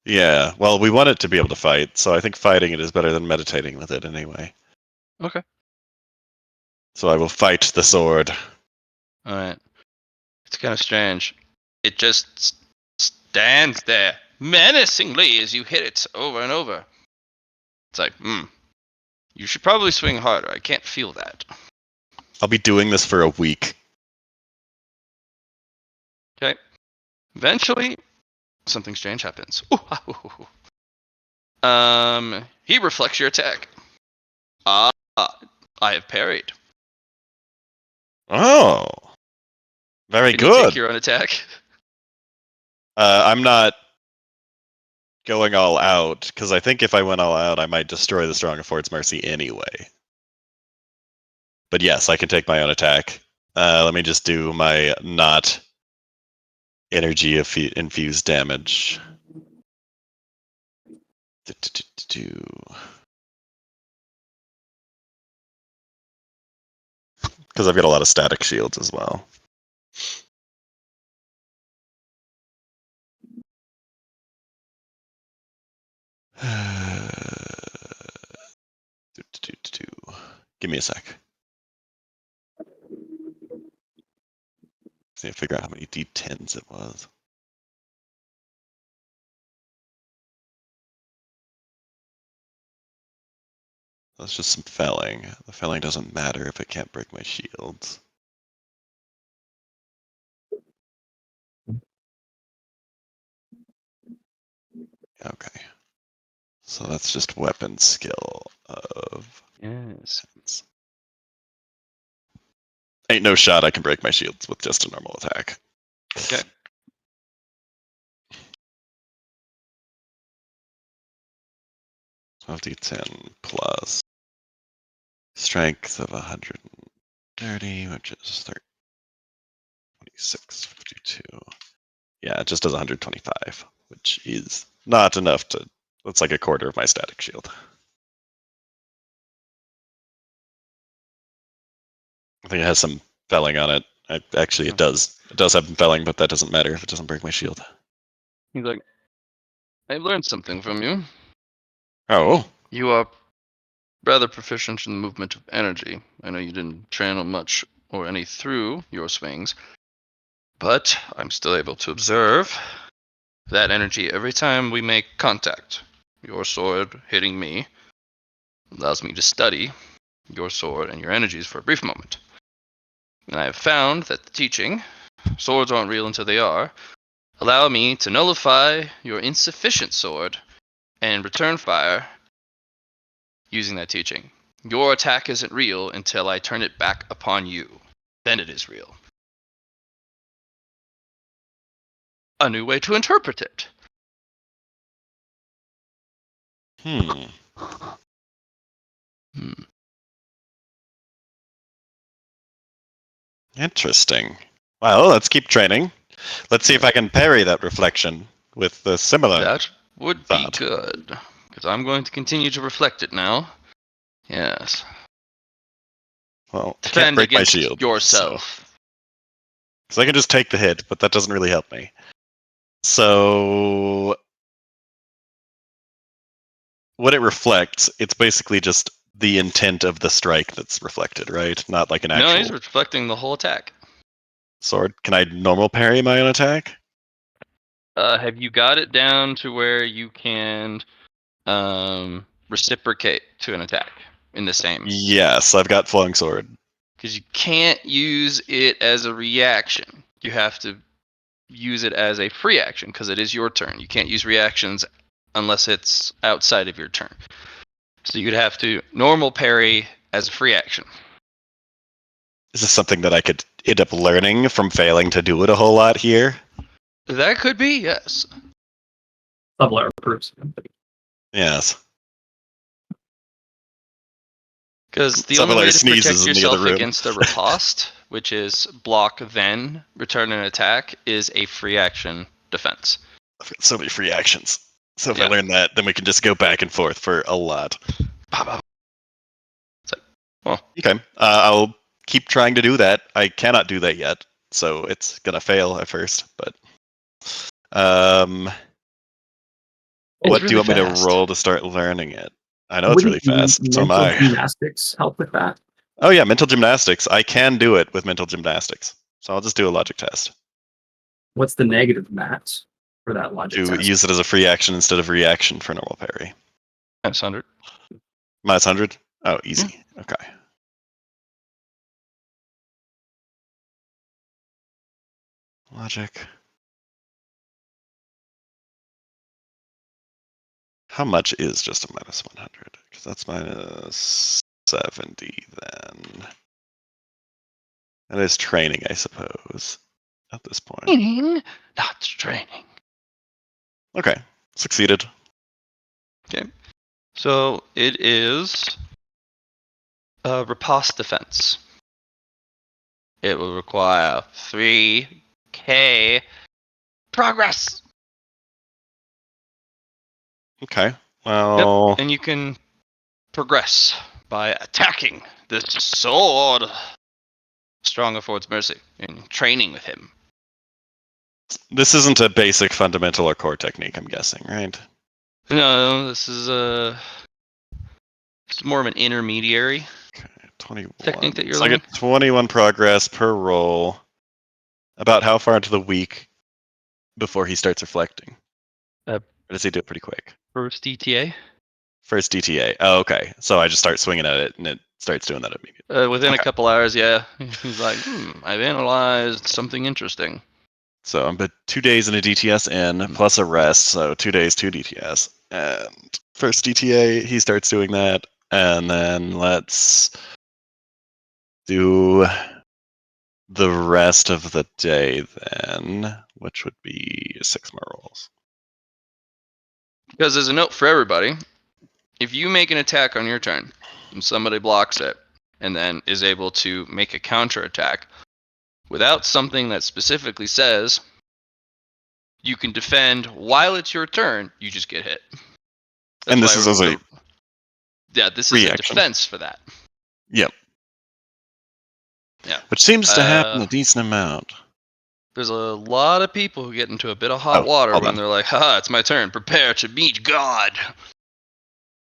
Yeah, well, we want it to be able to fight, so I think fighting it is better than meditating with it anyway. Okay. So I will fight the sword. All right. It's kind of strange. It just stands there menacingly as you hit it over and over. It's like, you should probably swing harder. I can't feel that. I'll be doing this for a week. Okay. Eventually, something strange happens. He reflects your attack. Ah, I have parried. Oh, very Can you take good. your own attack? I'm not going all out, because I think if I went all out, I might destroy the Strong of Ford's Mercy anyway. But yes, I can take my own attack. Let me just do my not energy infused damage. Because I've got a lot of static shields as well. Give me a sec. See, I figure out how many D10s it was. That's just some felling. The felling doesn't matter if it can't break my shields. Okay. So that's just weapon skill of... Yes. Ain't no shot I can break my shields with just a normal attack. Okay. D10 plus strength of 130, which is 26, 52. Yeah, it just does 125, which is not enough to... That's like a quarter of my static shield. I think it has some felling on it. Actually, it does. It does have felling, but that doesn't matter if it doesn't break my shield. He's like, I've learned something from you. Oh, You are rather proficient in the movement of energy. I know you didn't channel much or any through your swings, but I'm still able to observe that energy every time we make contact. Your sword hitting me allows me to study your sword and your energies for a brief moment. And I have found that the teaching, swords aren't real until they are, allow me to nullify your insufficient sword and return fire using that teaching. Your attack isn't real until I turn it back upon you. Then it is real. A new way to interpret it. hmm. Interesting. Well, let's keep training. Let's see if I can parry that reflection with the similar That would be thought. good. Because I'm going to continue to reflect it now. Yes. Well, I can't Defend break my against shield. yourself. So I can just take the hit, but that doesn't really help me. So what it reflects, it's basically just the intent of the strike that's reflected, right? Not like an No, he's actual reflecting the whole attack. sword. Can I normal parry my own attack? Have you got it down to where you can reciprocate to an attack in the same? Yes, I've got flung sword. Because you can't use it as a reaction. You have to use it as a free action because it is your turn. You can't use reactions unless it's outside of your turn. So you'd have to normal parry as a free action. Is this something that I could end up learning from failing to do it a whole lot here? That could be, yes. Subler approves. Yes. Because the only Similar way to sneezes protect in the other yourself room. against a riposte, which is block then return an attack, is a free action defense. I've got so many free actions. So if I Yeah. learn that, then we can just go back and forth for a lot. It's like, well, Okay. I'll keep trying to do that. I cannot do that yet, so it's gonna fail at first. But What do really you want me to fast. roll to start learning it? I know it's Wouldn't really fast. So am mental I. gymnastics help with that? Oh yeah, mental gymnastics. I can do it with mental gymnastics. So I'll just do a logic test. What's the negative max for that logic To test? use it as a free action instead of reaction for normal parry. That's 100. Minus 100? Oh, easy. Okay. Logic. How much is just a minus 100? Because that's minus 70 then. That is training, I suppose, at this point. Training, not training. Okay. Succeeded. Okay. So it is riposte defense. It will require 3k progress. Okay. Well, And you can progress by attacking this sword. Strong affords mercy and training with him. this isn't a basic fundamental or core technique, I'm guessing, right? No, this is more of an intermediary 21. technique that you're So I learning. get 21 progress per roll. About how far into the week before he starts reflecting? Uh, Or does he do it pretty quick? First DTA. First DTA. Oh, okay. So I just start swinging at it, and it starts doing that immediately. Within a Okay. couple hours, yeah. He's like, I've analyzed something interesting. So I'm but 2 days in a DTS in, plus a rest, so 2 days, 2 DTS. And first DTA, he starts doing that. And then let's do the rest of the day then, which would be 6 more rolls. Because there's a note for everybody. If you make an attack on your turn and somebody blocks it and then is able to make a counter attack without something that specifically says you can defend while it's your turn, you just get hit. And this is as a this is a reaction. defense for that. Yep. Yeah. Which seems to happen a decent amount. There's a lot of people who get into a bit of hot Oh, water hold when on. they're like, haha, it's my turn. Prepare to meet God.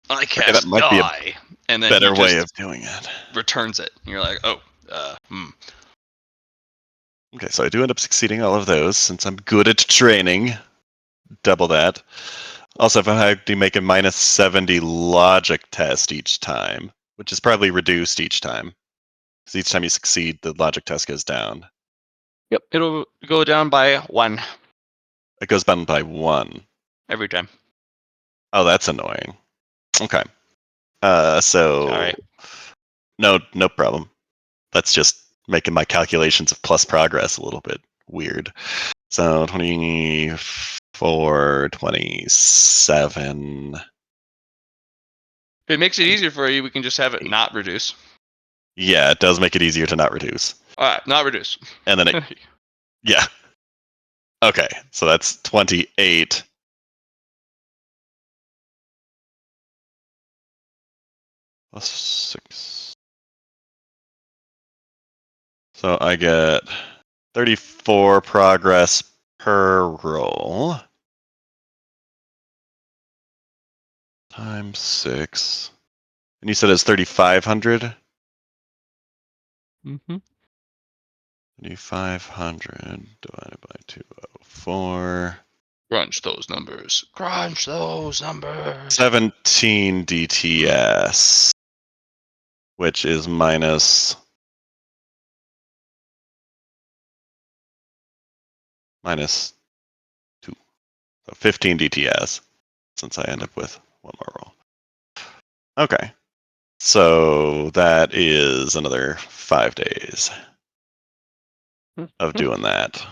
I Okay, cast that might be a die. And then better he way just of doing it. returns it. And you're like, Okay, so I do end up succeeding all of those since I'm good at training. Double that. Also, if I had to make a minus 70 logic test each time, which is probably reduced each time, because each time you succeed, the logic test goes down. Yep. It'll go down by 1 It goes down by 1. every time. Oh, that's annoying. Okay. So Sorry. no problem. That's just making my calculations of plus progress a little bit weird. So 24, 27. If it makes it easier for you, we can just have it not reduce. Yeah, it does make it easier to not reduce. All right, not reduce. And then it, yeah. Okay, so that's 28. Plus 6. So I get 34 progress per roll. Times 6. And you said it's 3,500? Mm-hmm. 3,500 divided by 204. Crunch those numbers. Crunch those numbers. 17 DTS, which is minus 2. So 15 DTS, since I end up with one more roll. Okay. So that is another 5 days of doing that.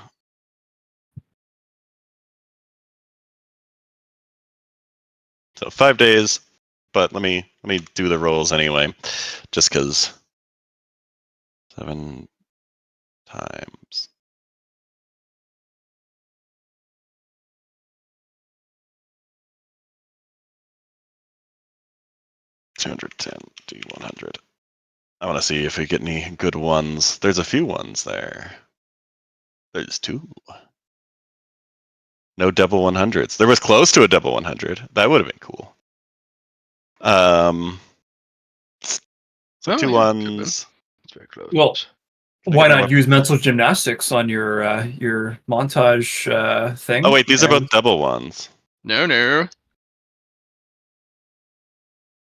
So 5 days, but let me do the rolls anyway, just because 7 times 210 D100. I want to see if we get any good ones. There's a few ones there. There's 2. No double 100s. There was close to a double 100. That would have been cool. So Oh, two yeah, could've been. ones. It's very close. Well, Can I why get not more? use mental gymnastics on your montage thing? Oh wait, these are And both double ones. No.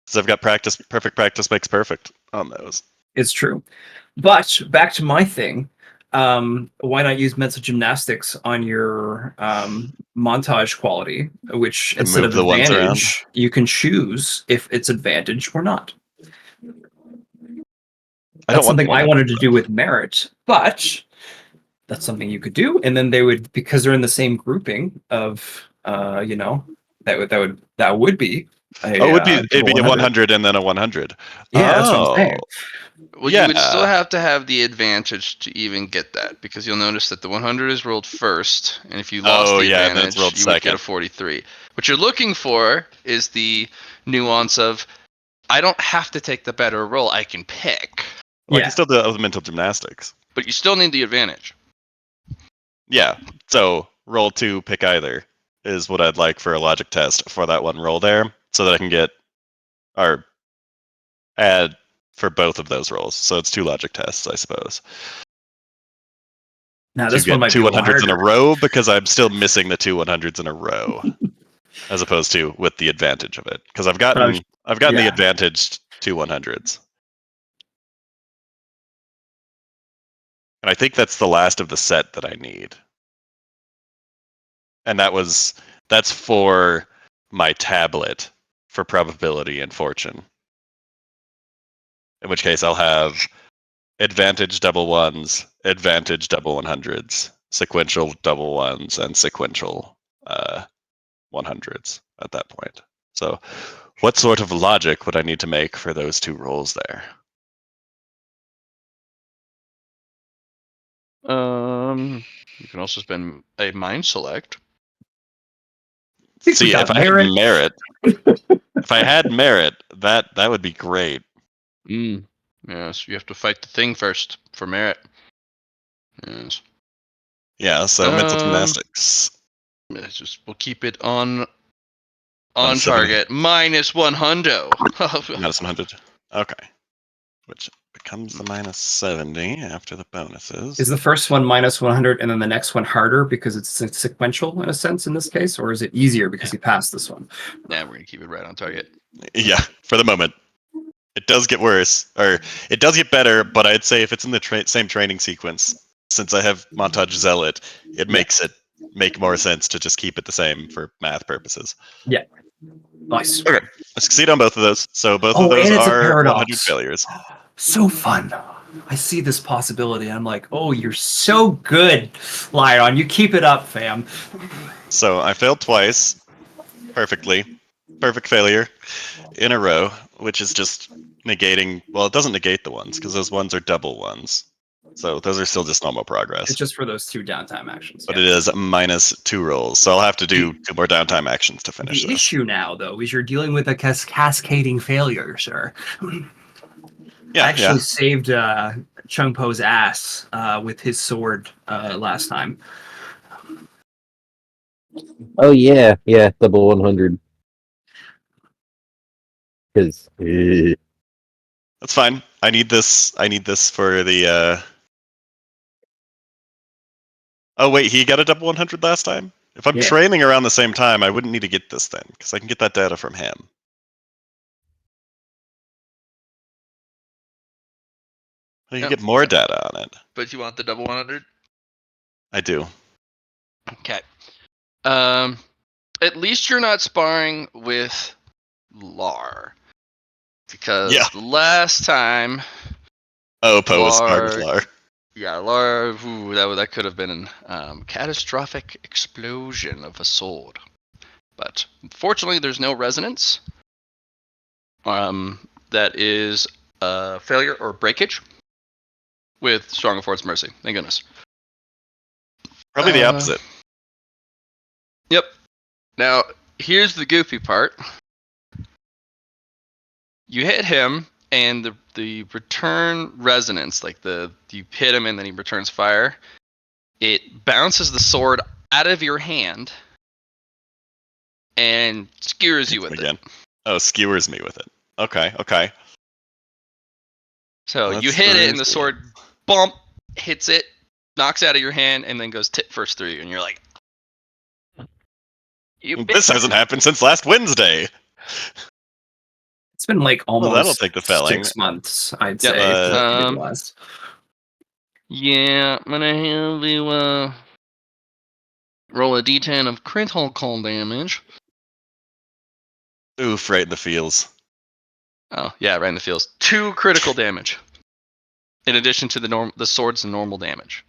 So I've got practice. Perfect practice makes perfect on those. it's true. But back to my thing. Why not use mental gymnastics on your montage quality, which To instead move of the ones around. advantage, you can choose if it's advantage or not. I That's don't want something I 100. wanted to do with merit, but that's something you could do. And then they would, because they're in the same grouping of, that would be Oh, a it'd double be a 100. 100 and then a 100. Yeah, that's what I'm Oh, saying. Well, you would still have to have the advantage to even get that, because you'll notice that the 100 is rolled first, and if you lost Oh, the yeah, and then it's advantage, rolled you would get a second. 43. What you're looking for is the nuance of, I don't have to take the better roll, I can pick. Well, I Yeah. can still do that with mental gymnastics. But you still need the advantage. Yeah. So roll 2, pick either is what I'd like for a logic test for that one roll there, so that I can get or add for both of those rolls. So it's 2 logic tests, I suppose. Now To this one get might be 2 a little 100s in a harder. row, because I'm still missing the 2 100s in a row, as opposed to with the advantage of it, because I've gotten the yeah. advantaged 2 100s. And I think that's the last of the set that I need. And that's for my tablet for probability and fortune. In which case I'll have advantage double ones, advantage double 100s, sequential double ones, and sequential 100s at that point. So what sort of logic would I need to make for those 2 rolls there? You can also spend a mind select. think we See, got if I had merit. merit, that would be great. Yes, you have to fight the thing first for merit. Yes. Yeah, so mental gymnastics. We'll keep it on 170. target. Minus 100. Minus 100. Okay. Which becomes the minus 70 after the bonuses. Is the first one minus 100 and then the next one harder because it's sequential in a sense in this case, or is it easier because you passed this one? Nah, we're gonna keep it right on target. Yeah, for the moment. It does get worse, or it does get better, but I'd say if it's in the same training sequence, since I have Montage Zealot, it makes it make more sense to just keep it the same for math purposes. Yeah. Nice. Okay, I succeed on both of those. So both of Oh, those and it's a are 100 paradox. failures. So fun. I see this possibility. I'm like, oh, you're so good, Lyron. You keep it up, fam. So I failed twice perfectly. Perfect failure in a row, which is just negating. Well, it doesn't negate the ones because those ones are double ones. So those are still just normal progress. It's just for those 2 downtime actions. But it is minus 2 rolls. So I'll have to do 2 more downtime actions to finish The this. issue now, though, is you're dealing with a cascading failure, sir. Yeah, I actually saved Chung Po's ass with his sword last time. Oh yeah, double 100. Because That's fine. I need this for the Oh wait, he got a double 100 last time? If I'm training around the same time, I wouldn't need to get this then, because I can get that data from him. I can get more data on it. But you want the double 100? I do. Okay. At least you're not sparring with Lar. Because last time... Oh, Poe was sparred with Lar. Yeah, Lar, that could have been a catastrophic explosion of a sword. But fortunately, there's no resonance. That is failure or breakage with Strong of Force Mercy. Thank goodness. Probably the opposite. Yep. Now, here's the goofy part. You hit him, and the return resonance, like you hit him and then he returns fire, it bounces the sword out of your hand and skewers you with it. Again. Oh, skewers me with it. Okay. So you Let's hit it, and the first- sword bump hits it, knocks out of your hand, and then goes tit first through you, and you're like, "You This hasn't happened since last Wednesday. It's been like almost that'll take the felling. 6 months, I'd Yep. say. For that to be Um, the last. Yeah, I'm gonna have you roll a d10 of critical damage. Oof, right in the feels. Oh yeah, right in the feels. 2 critical damage, in addition to the sword's normal damage.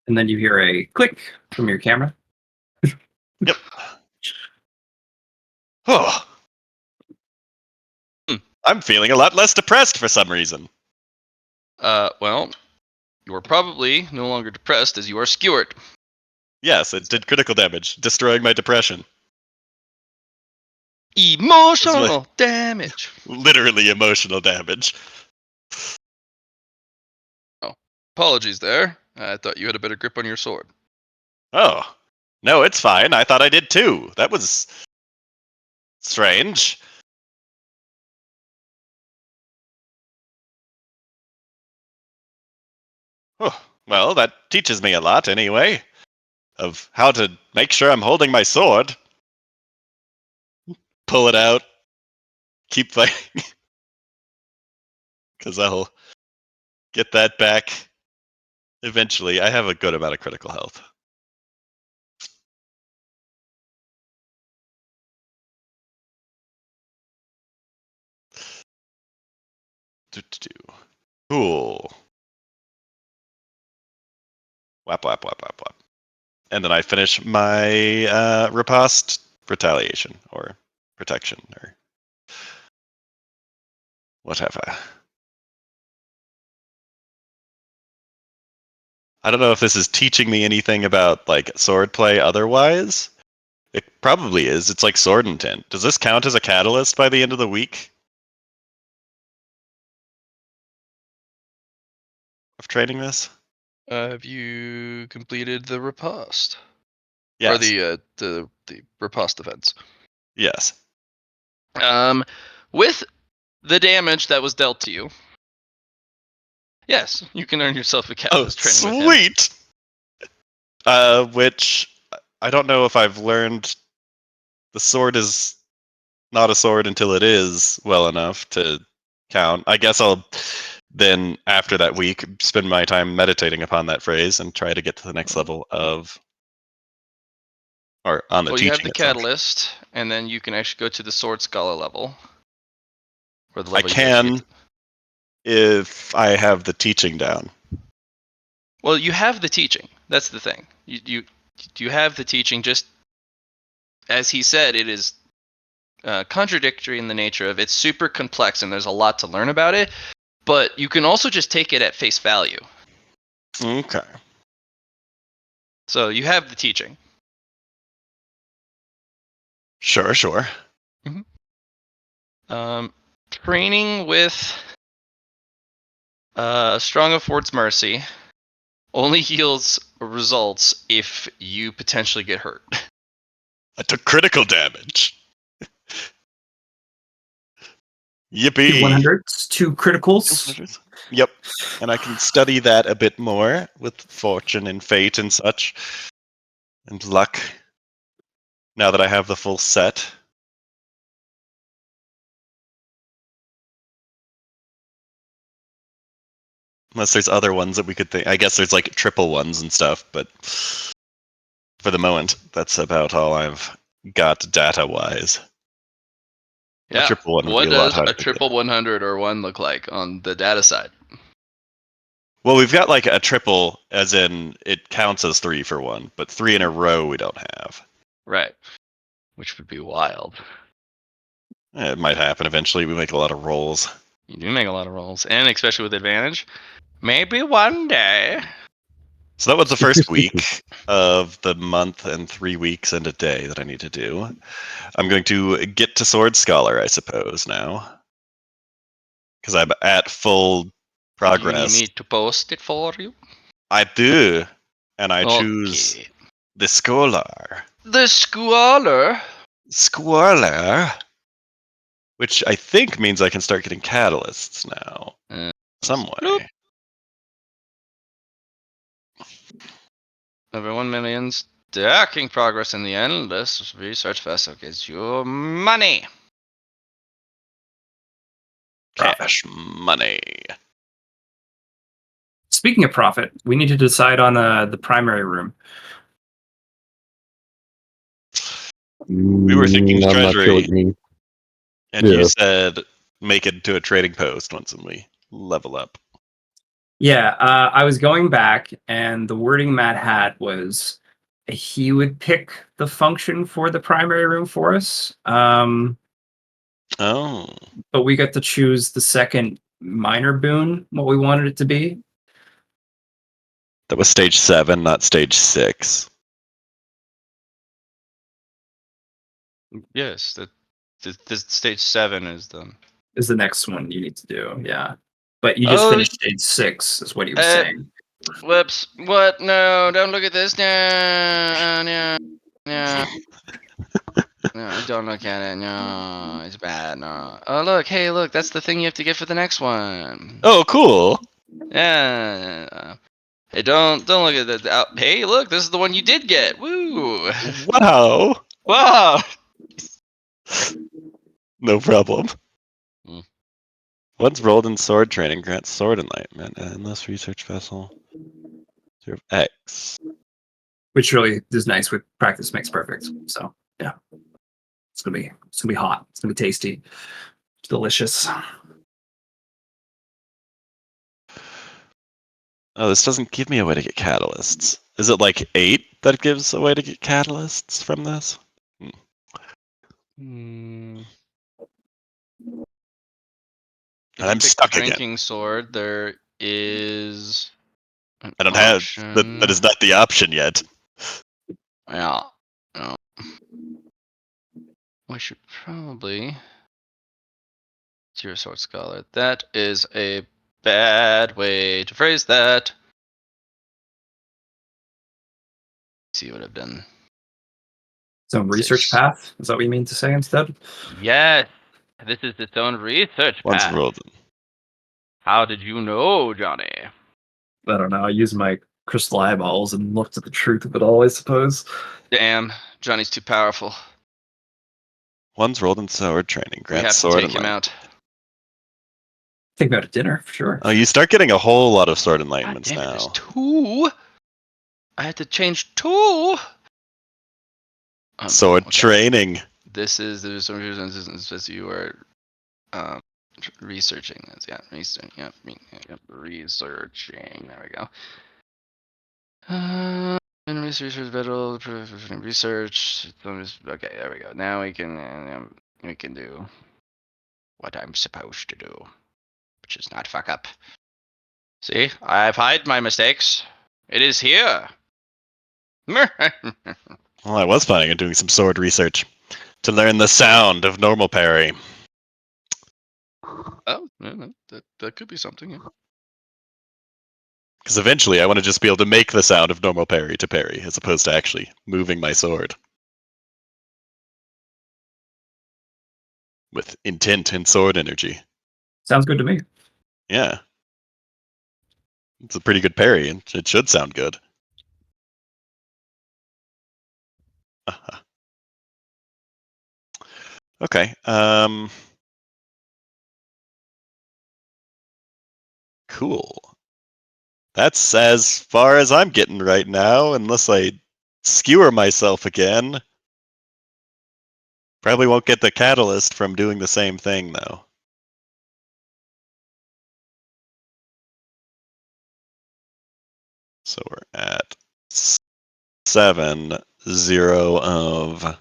And then you hear a click from your camera. Yep. Oh. Hmm. I'm feeling a lot less depressed for some reason. Well, you are probably no longer depressed as you are skewered. Yes, it did critical damage, destroying my depression. Emotional damage. Literally emotional damage. Oh, apologies there. I thought you had a better grip on your sword. Oh. No, it's fine. I thought I did too. That was strange. Oh, well, that teaches me a lot anyway. Of how to make sure I'm holding my sword. Pull it out. Keep fighting. Because I'll get that back eventually. I have a good amount of critical health. Cool. Whap, whap, whap, whap, whap. And then I finish my riposte retaliation or protection or whatever. I don't know if this is teaching me anything about like swordplay otherwise. It probably is. It's like sword intent. Does this count as a catalyst by the end of the week of training this? Have you completed the riposte? Yes. Or the riposte events? Yes. With the damage that was dealt to you, yes, you can earn yourself a Oh, catalyst training with him. sweet. Which I don't know if I've learned. The sword is not a sword until it is well enough to count. I guess I'll then, after that week, spend my time meditating upon that phrase and try to get to the next level of, or on the Well, teaching you have the itself. catalyst, and then you can actually go to the sword scholar level. Or the I level can if I have the teaching down. Well, you have the teaching. That's the thing. You have the teaching. Just as he said, it is contradictory in the nature of it's super complex and there's a lot to learn about it. But you can also just take it at face value. Okay. So you have the teaching. Sure. Training with Strong of Ford's Mercy only yields results if you potentially get hurt. I took critical damage. Yippee. 100s, 2 criticals. Yep. And I can study that a bit more with fortune and fate and such. And luck. Now that I have the full set. Unless there's other ones that we could think. I guess there's like triple ones and stuff, but for the moment, that's about all I've got data wise. Yeah. A triple one would What be a lot does harder a to triple 100 or 1 look like on the data side? Well, we've got like a triple, as in it counts as 3 for 1, but 3 in a row we don't have. Right. Which would be wild. It might happen eventually. We make a lot of rolls. You do make a lot of rolls, and especially with advantage. Maybe one day. So that was the first week of the month and 3 weeks and a day that I need to do. I'm going to get to Sword Scholar, I suppose, now. Because I'm at full progress. Do you need me to post it for you? I do. And I choose Okay. the Scholar. The scholar. Squaller. Which I think means I can start getting catalysts now. Some way. Bloop. Over 1 million stacking progress in the endless research vessel gives you money. Cash money. Speaking of profit, we need to decide on the primary room. We were thinking I'm not sure treasury. what you mean. And you Yeah. said make it to a trading post once we level up. Yeah, I was going back, and the wording Matt had was he would pick the function for the primary room for us, Oh. but we got to choose the second minor boon, what we wanted it to be. That was stage 7, not stage 6. Yes, this stage 7 is the. Is the next one you need to do, yeah. But you just Oh, finished stage 6, is what he was saying. Whoops! What? No! Don't look at this! No! No! No! No! Don't look at it! No! It's bad! No! Oh look! Hey, look! That's the thing you have to get for the next one. Oh, cool. Yeah. Hey, don't look at that. Hey, look! This is the one you did get. Woo! Wow. Wow! No problem. Hmm. Once rolled in sword training grants sword enlightenment and endless research vessel. 0x. Which really is nice with practice makes perfect. So yeah. It's gonna be hot. It's gonna be tasty. It's delicious. Oh, this doesn't give me a way to get catalysts. Is it like 8 that gives a way to get catalysts from this? Hmm. If And you I'm pick stuck again. drinking sword, there is an I don't have option. that is not the option yet. Yeah. No. We should probably Zero Sword Scholar. That is a bad way to phrase that. See what I've done. Some research Six. path. Is that what you mean to say instead? Yes, this is its own research Once path. rolled. How did you know, Johnny? I don't know. I used my crystal eyeballs and looked at the truth of it all, I suppose. Damn, Johnny's too powerful. One's rolled in sword training. We Grant have to sword take him enlightenment. out. Take me out to dinner for sure. Oh, you start getting a whole lot of sword God enlightenments damn it, there's now. 2. I had to change 2. Sword Okay. training. There's some reasons as you are researching this. Yeah, researching. Researching. There we go. And research is better. Research. Okay, there we go. Now we can do what I'm supposed to do, which is not fuck up. See, I've hide my mistakes. It is here. Well, I was planning on doing some sword research to learn the sound of normal parry. Oh, that could be something. Yeah. Because eventually I want to just be able to make the sound of normal parry to parry, as opposed to actually moving my sword. With intent and sword energy. Sounds good to me. Yeah. It's a pretty good parry, and it should sound good. Okay. Cool. That's as far as I'm getting right now, unless I skewer myself again. Probably won't get the catalyst from doing the same thing, though. So we're at 7, 0 of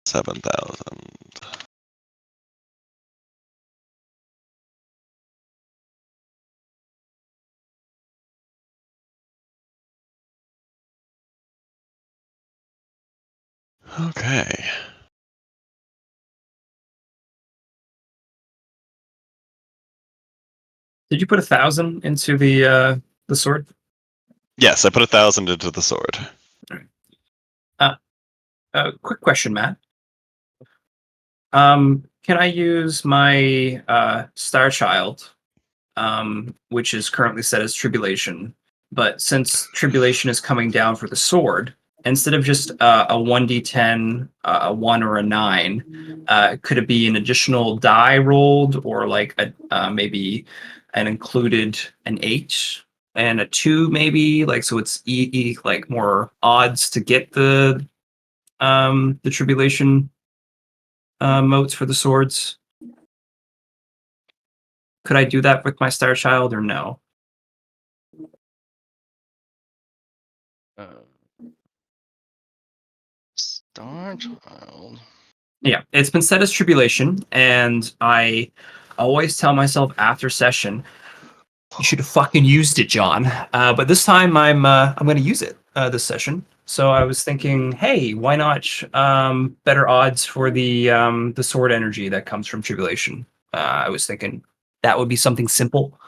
7,000. Okay. Did you put 1,000 into the sword? Yes, I put 1,000 into the sword. Quick question, Matt. Can I use my Star Child, which is currently set as Tribulation, but since Tribulation is coming down for the sword, instead of just a 1d10, a 1 or a 9, could it be an additional die rolled, or like maybe an included an 8 and a 2 maybe, like, so it's like more odds to get the Tribulation motes for the swords? Could I do that with my Star Child or no? Uh, Star Child. Yeah, it's been set as Tribulation, and I always tell myself after session, you should have fucking used it, John. But this time I'm going to use it this session. So I was thinking, hey, why not better odds for the sword energy that comes from Tribulation? I was thinking that would be something simple.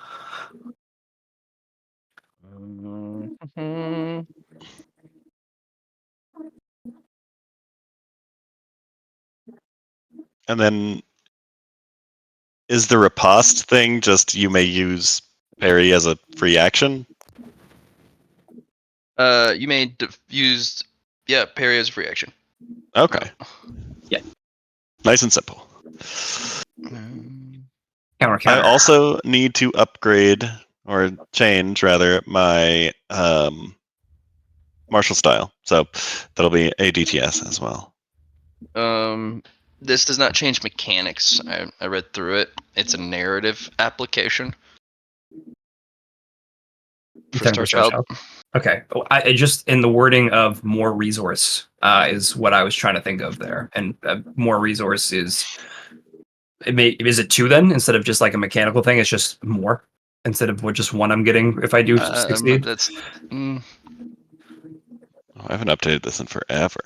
Mhm. And then is the riposte thing just you may use parry as a free action? You may use parry as a free action. Okay. Yeah. Nice and simple. Counter, I counter. also need to upgrade or change rather my martial style. So that'll be a DTS as well. This does not change mechanics. I read through it. It's a narrative application for Talking Star about Star Child. Child. Okay. Oh, I just in the wording of more resource is what I was trying to think of there, and more resource is is it 2 then instead of just like a mechanical thing? It's just more instead of what just 1 I'm getting if I do succeed. That's Oh, I haven't updated this in forever.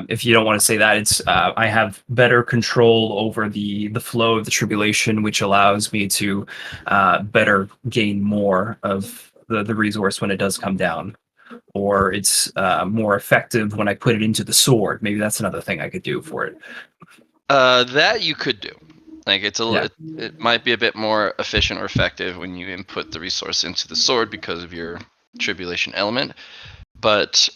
If you don't want to say that, it's I have better control over the flow of the tribulation, which allows me to better gain more of the resource when it does come down, or it's more effective when I put it into the sword. Maybe that's another thing I could do for it. that you could do. Like Yeah. it might be a bit more efficient or effective when you input the resource into the sword because of your tribulation element. But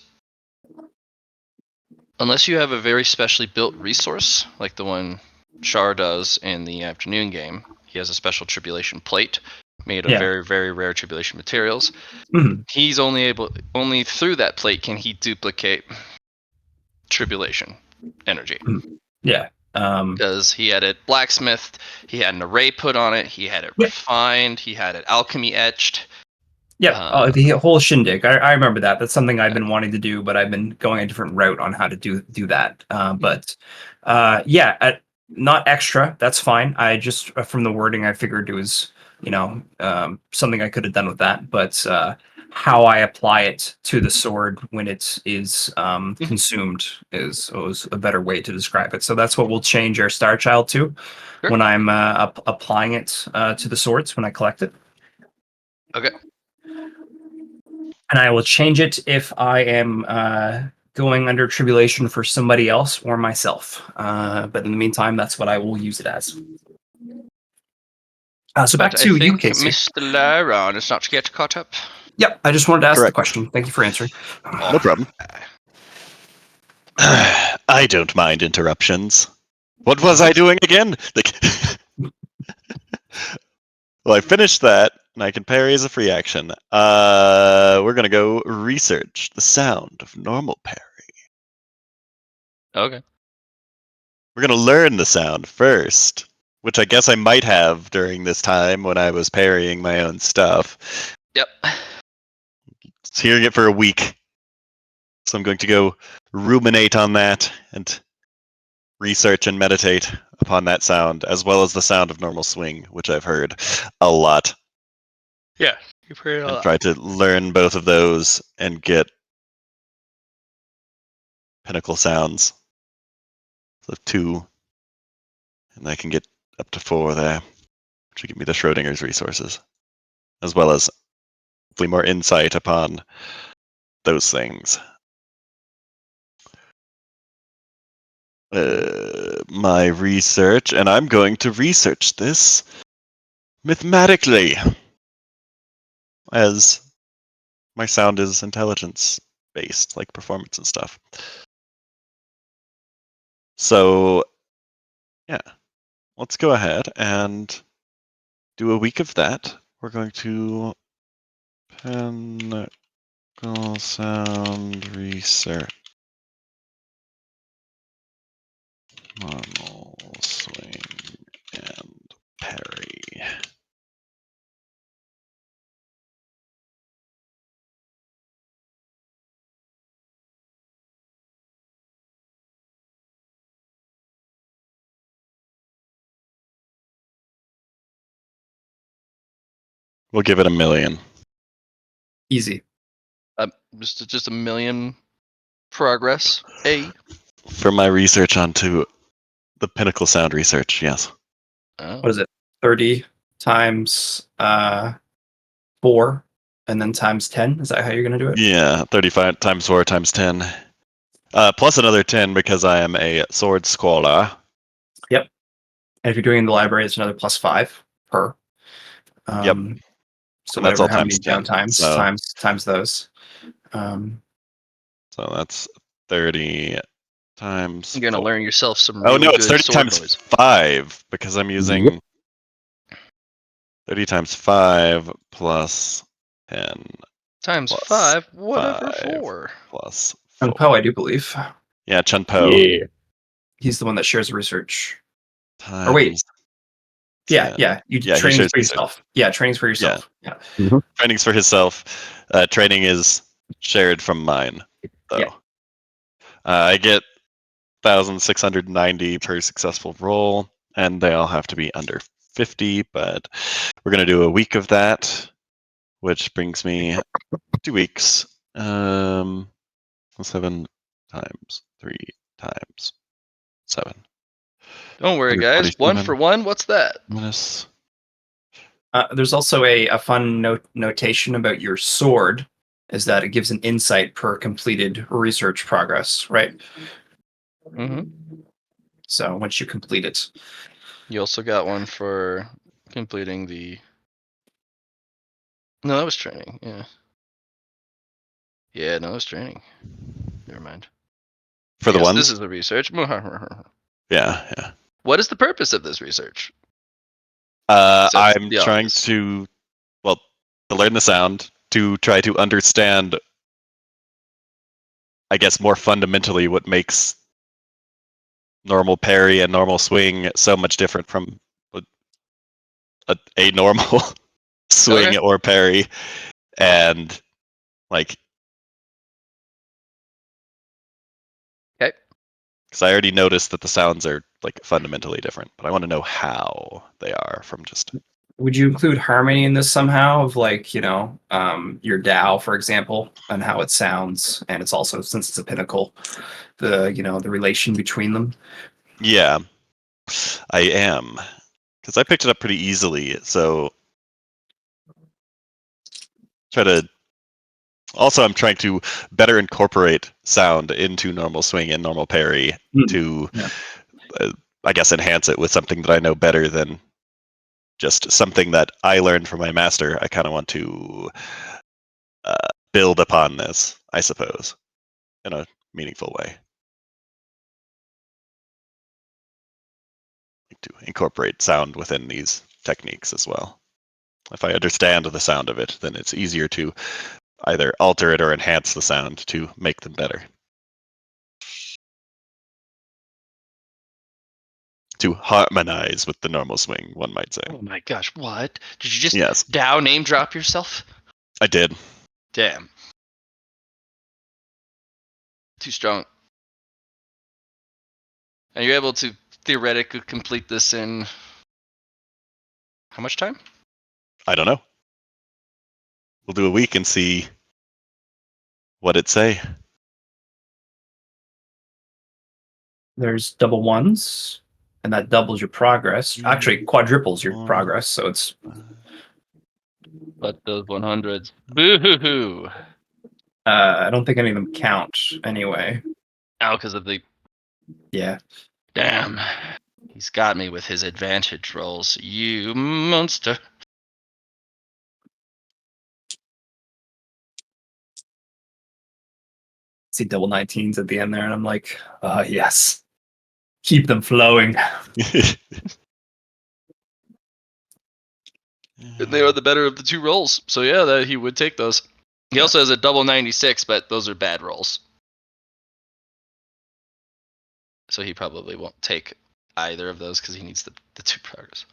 unless you have a very specially built resource, like the one Char does in the afternoon game, he has a special tribulation plate made of Yeah. very, very rare tribulation materials. Mhm. He's only through that plate can he duplicate tribulation energy. Yeah. Because he had it blacksmithed, he had an array put on it, he had it Yeah. refined, he had it alchemy etched. Yeah, the whole shindig. I remember that. That's something I've been wanting to do, but I've been going a different route on how to do that. But yeah, not extra. That's fine. I just from the wording, I figured it was something I could have done with that. But how I apply it to the sword when it is consumed is a better way to describe it. So that's what we'll change our Star Child to Sure. when I'm applying it to the swords when I collect it. Okay. And I will change it if I am going under tribulation for somebody else or myself. But in the meantime, that's what I will use it as. So back But I to you, think Casey. Mr. Laron is not yet caught up. Yep, I just wanted to ask the Correct. question. Thank you for answering. No problem. I don't mind interruptions. What was I doing again? Well, I finished that, and I can parry as a free action. We're gonna go research the sound of normal parry. Okay. We're gonna learn the sound first, which I guess I might have during this time when I was parrying my own stuff. Yep. It's hearing it for a week, so I'm going to go ruminate on that and research and meditate upon that sound, as well as the sound of normal swing, which I've heard a lot. Yeah. You've heard a And lot. try to learn both of those and get pinnacle sounds. So 2, and I can get up to 4 there, which will give me the Schrodinger's resources, as well as hopefully more insight upon those things. My research, and I'm going to research this mathematically, as my sound is intelligence based, like performance and stuff. So, yeah, let's go ahead and do a week of that. We're going to pinnacle sound research. Normal swing and parry. We'll give it 1 million. Easy. Just a million progress. For my research onto the pinnacle sound research, yes. Oh. What is it? 30 times 4, and then times 10. Is that how you're gonna do it? Yeah, 35 times 4 times 10. Plus another 10 because I am a sword scholar. Yep. And if you're doing it in the library, it's another +5 per. Yep. So And that's whatever, all how many times 10. downtimes So, times those. so that's 30 times. You're gonna 4. learn yourself some Oh real no, it's good 30 sword times noise. 5 because I'm using Yep. 30 times 5 plus 10 Times plus 5, whatever 5 for. plus And 4. Poe, I do believe. Yeah, Chun Po. Yeah. He's the one that shares research. Times Or wait. 10. Yeah. You Yeah, he training's shares for research. yourself. Yeah, training's for yourself. Yeah. Training's for himself. Training is shared from mine, though. Yeah. I get 1,690 per successful roll, and they all have to be under 50, but we're going to do a week of that, which brings me 2 weeks. 7 times 3 times 7. Don't worry, guys. 1 for 1. What's that? Minus. There's also a fun notation about your sword, is that it gives an insight per completed research progress, right? Mm-hmm. So once you complete it. You also got one for completing the. No, that was training. Yeah. Yeah, no, that was training. Never mind. For the Yes, ones? this is the research. Yeah. What is the purpose of this research? Besides I'm the trying obvious. to learn the sound, to try to understand, I guess, more fundamentally what makes normal parry and normal swing so much different from a normal swing Okay. or parry, and like, Okay. because I already noticed that the sounds are like fundamentally different, but I want to know how they are from just. Would you include harmony in this somehow, of like, your DAO, for example, and how it sounds, and it's also, since it's a pinnacle, the relation between them? Yeah, I am, because I picked it up pretty easily. So try to. Also, I'm trying to better incorporate sound into normal swing and normal parry to, Yeah. I guess, enhance it with something that I know better than just something that I learned from my master. I kind of want to build upon this, I suppose, in a meaningful way. To incorporate sound within these techniques as well. If I understand the sound of it, then it's easier to either alter it or enhance the sound to make them better. To harmonize with the normal swing, one might say. Oh my gosh, what? Did you just Yes, DAO name drop yourself? I did. Damn. Too strong. And you're able to theoretically complete this in how much time? I don't know. We'll do a week and see what it say. There's double ones, and that doubles your progress. Actually, quadruples your progress. So it's But those 100s. Boo-hoo-hoo. I don't think any of them count anyway. Oh, because of the... Yeah. Damn. He's got me with his advantage rolls. You monster. See double 19s at the end there, and I'm like, yes. Keep them flowing. They are the better of the two rolls. So yeah, that he would take those. He also has a double 96, but those are bad rolls. So he probably won't take either of those because he needs the 2 progress.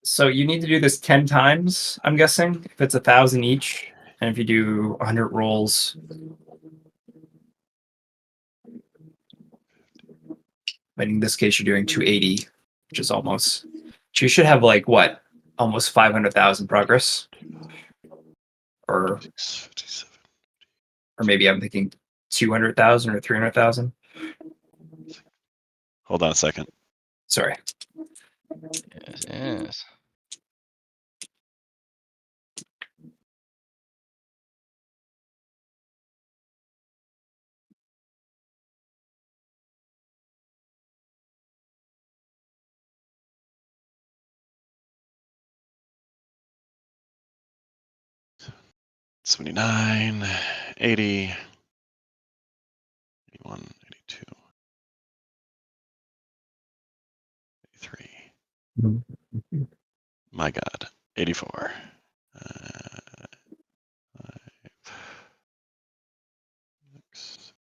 So you need to do this 10 times, I'm guessing, if it's 1,000 each. And if you do 100 rolls, but in this case, you're doing 280, which is almost. You should have like what, almost 500,000 progress, or maybe I'm thinking 200,000 or 300,000. Hold on a second. Sorry. Yes. 79, 80, 81, 82, 83. My God, 84. 6.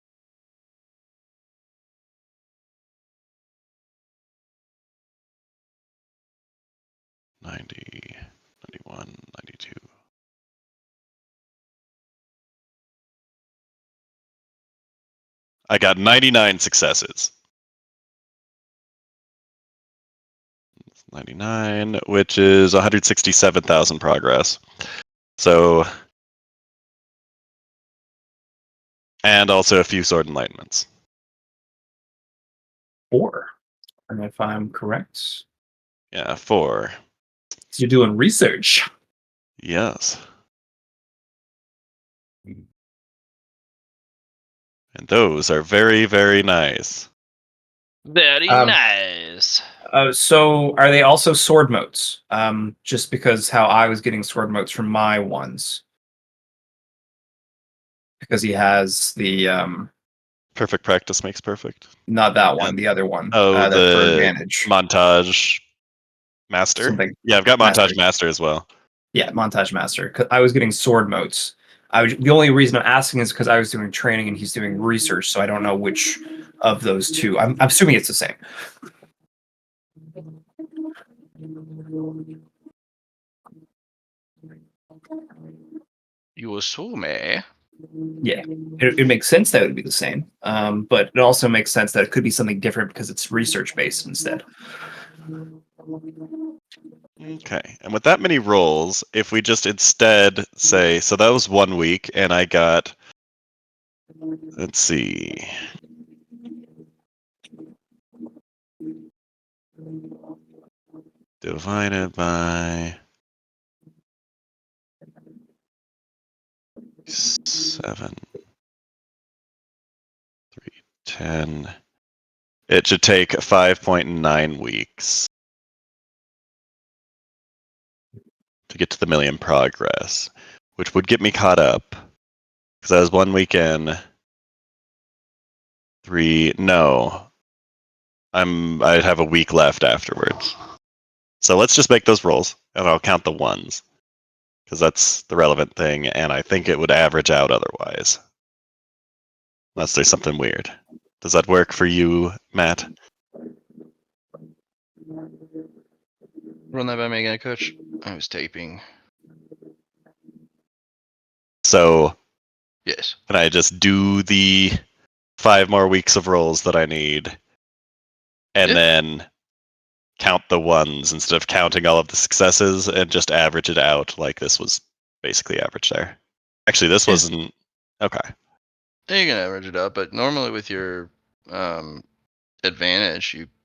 90, 91, 92. I got 99 successes. 99, which is 167,000 progress. So, and also a few sword enlightenments. 4. And if I'm correct, Yeah, 4. so you're doing research. Yes. And those are very, very nice. Very nice. So are they also sword motes? Just because how I was getting sword motes from my ones. Because he has the Perfect practice makes perfect. not that one, the other one. Oh, That's for the advantage. montage master. Something. Yeah, I've got Master. montage master as well. Yeah, montage master. 'Cause I was getting sword motes. The only reason I'm asking is because I was doing training and he's doing research, so I don't know which of those two. I'm assuming it's the same. You assume, eh? Yeah, it makes sense that it would be the same, but it also makes sense that it could be something different because it's research based instead. Okay, and with that many rolls, if we just instead say, so that was 1 week, and I got, let's see, divided by 7, 3, 10. It should take 5.9 weeks to get to the million progress, which would get me caught up. Because that was 1 weekend. 3, no. I'd have a week left afterwards. So let's just make those rolls, and I'll count the ones. Because that's the relevant thing, and I think it would average out otherwise. Unless there's something weird. Does that work for you, Matt? Run that by me again, coach. I was taping. So, Yes. can I just do the 5 more weeks of rolls that I need, and then count the ones instead of counting all of the successes and just average it out like this was basically average there? Actually, this wasn't... Okay. You can average it out, but normally with your advantage, you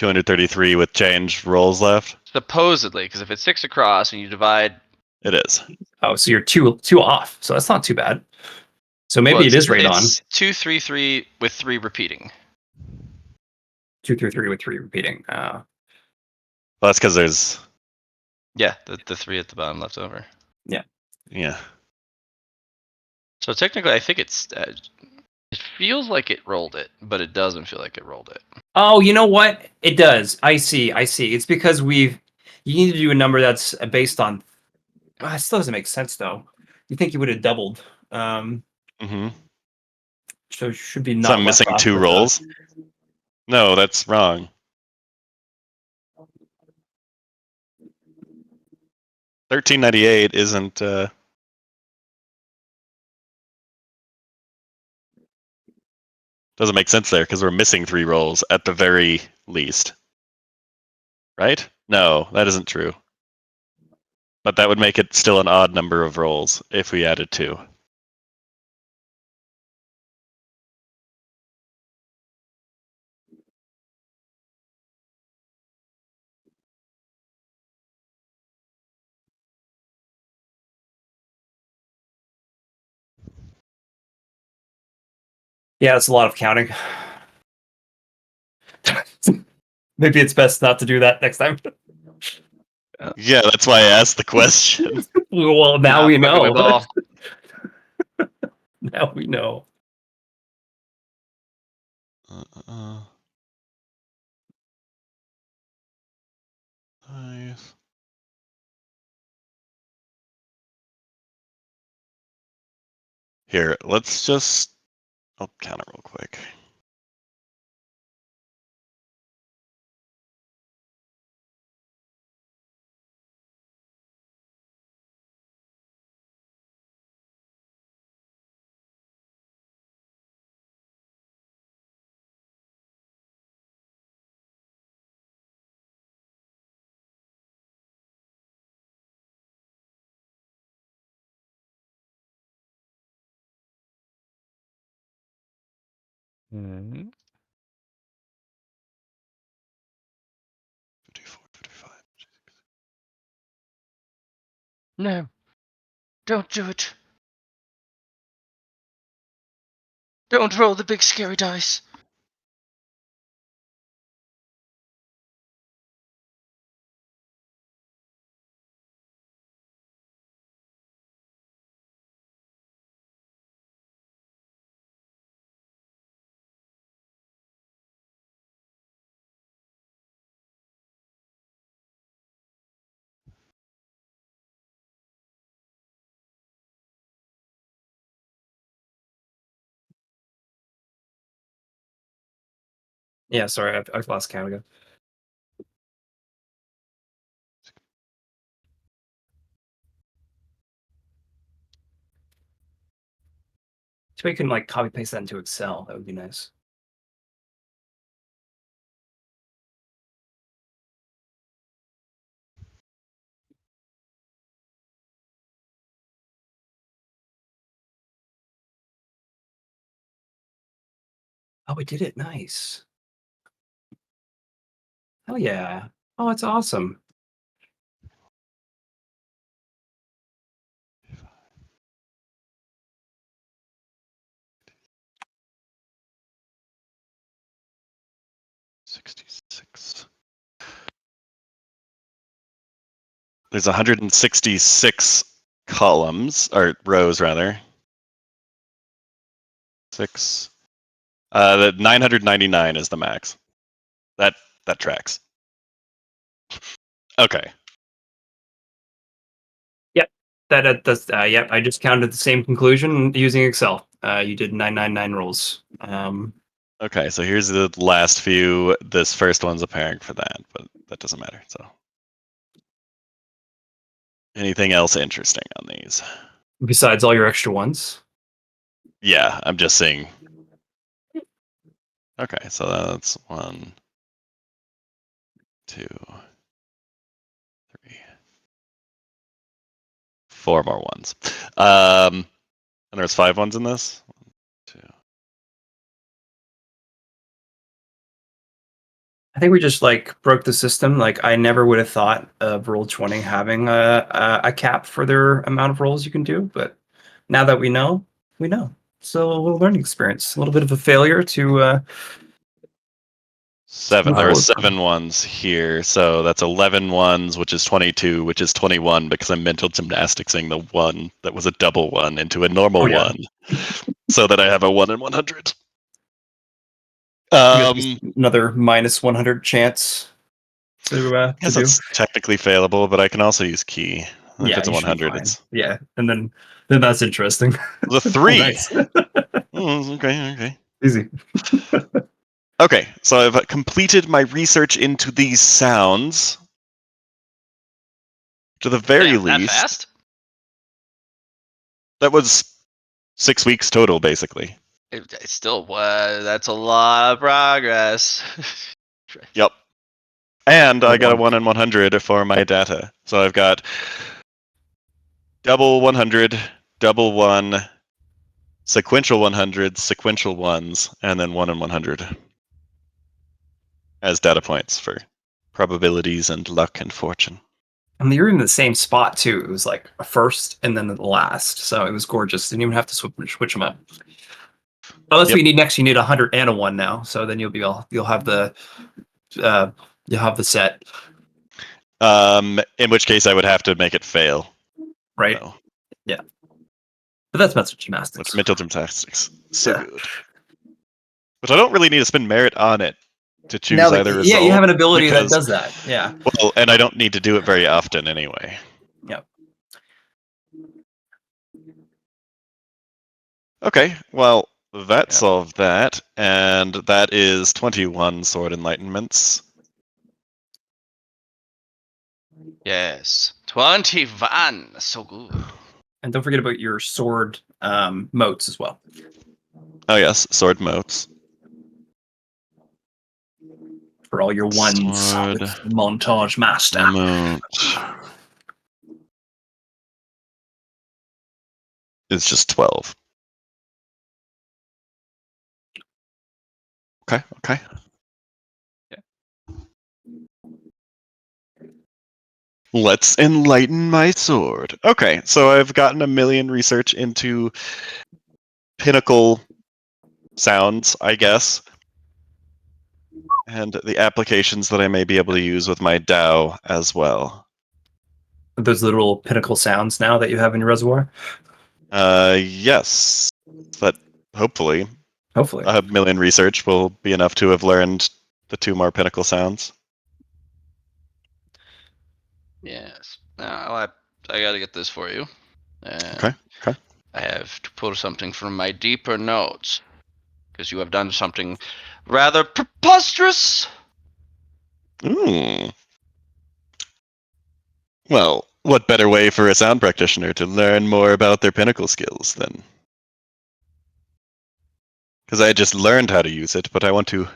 233 with change rolls left. Supposedly, because if it's 6 across and you divide, It is. Oh, so you're two off. So that's not too bad. So maybe well, it is right on. It's 233 with 3 repeating. 2 through 3 with 3 repeating. Well, that's because there's. Yeah, the 3 at the bottom left over. Yeah. So technically, I think it feels like it rolled it, but it doesn't feel like it rolled it. Oh, you know what? It does. I see. It's because you need to do a number that's based on. It still doesn't make sense though. You think you would have doubled. Mm-hmm. So it should be So not I'm left missing off 2 with rolls. No, that's wrong. 1398 isn't. Doesn't make sense there because we're missing 3 rolls at the very least. Right? No, that isn't true. But that would make it still an odd number of rolls if we added 2. Yeah, it's a lot of counting. Maybe it's best not to do that next time. Yeah, that's why I asked the question. Well, now Not we fucking know. with all. Now we know. Nice. Here, let's just. I'll count it real quick. Mm-hmm. 54, 55. No, don't do it. Don't roll the big scary dice. Yeah, sorry, I've lost count again. So we can like copy paste that into Excel. That would be nice. Oh, we did it. Nice. Hell yeah. Oh, it's awesome. $66. There's 166 columns, or rows rather. 6. The 999 is the max. That tracks. Okay. Yep. That's yep. I just counted the same conclusion using Excel. You did 999 rolls. Okay, so here's the last few. This first one's a pairing for that, but that doesn't matter. So, anything else interesting on these? Besides all your extra ones. Yeah, I'm just seeing. Okay, so that's 1, 2, 3, 4 more ones. And there's 5 ones in this. 1, 2. I think we just like broke the system. Like I never would have thought of Roll20 having a cap for their amount of rolls you can do, but now that we know, we know. So a little learning experience, a little bit of a failure to 7. move There are forward. 7 ones here, so that's 11 ones, which is 22, which is 21 because I'm mental gymnasticsing the one that was a double one into a normal Oh, yeah. one, so that I have a 1 in 100. I guess another minus 100 chance to I guess do. that's technically failable, but I can also use key. If Yeah, it's a you should be 100, fine. it's Yeah, and then that's interesting. the Oh, 3. nice. Okay. Easy. Okay, so I've completed my research into these sounds. To the very Damn, that least, fast? that was 6 weeks total, basically. It's still, that's a lot of progress. Yep. And I got a Wow. 1 in 100 for my data. So I've got double 100, double 1, sequential 100, sequential 1s, and then 1 in 100 as data points for probabilities and luck and fortune. And you're in the same spot too. It was like a first and then the last, so it was gorgeous. Didn't even have to switch them up. Oh, that's what you need next. You need 100 and a 1 now. So then you'll have the set, In which case I would have to make it fail. right? So, Yeah. But that's mental which gymnastics. mental gymnastics. So Yeah. good. But I don't really need to spend merit on it to choose Now, either yeah, result. you have an ability that because, does that. Yeah. well, and I don't need to do it very often anyway. Yep. Okay, well, that Yeah. solved that, and that is 21 sword enlightenments. Yes. 21. So good. And don't forget about your sword motes as well. Oh yes, sword motes. For all your ones Sword with montage master. mote. It's just 12. Okay. Let's enlighten my sword. Okay, so I've gotten a million research into pinnacle sounds, I guess, and the applications that I may be able to use with my Dao as well. Those little pinnacle sounds now that you have in your reservoir. Yes, but hopefully Hopefully. a million research will be enough to have learned the 2 more pinnacle sounds. Yes. Now I gotta get this for you. Okay. I have to pull something from my deeper notes because you have done something rather preposterous. Ooh. Well, what better way for a sound practitioner to learn more about their pinnacle skills than? Because I just learned how to use it, but I want to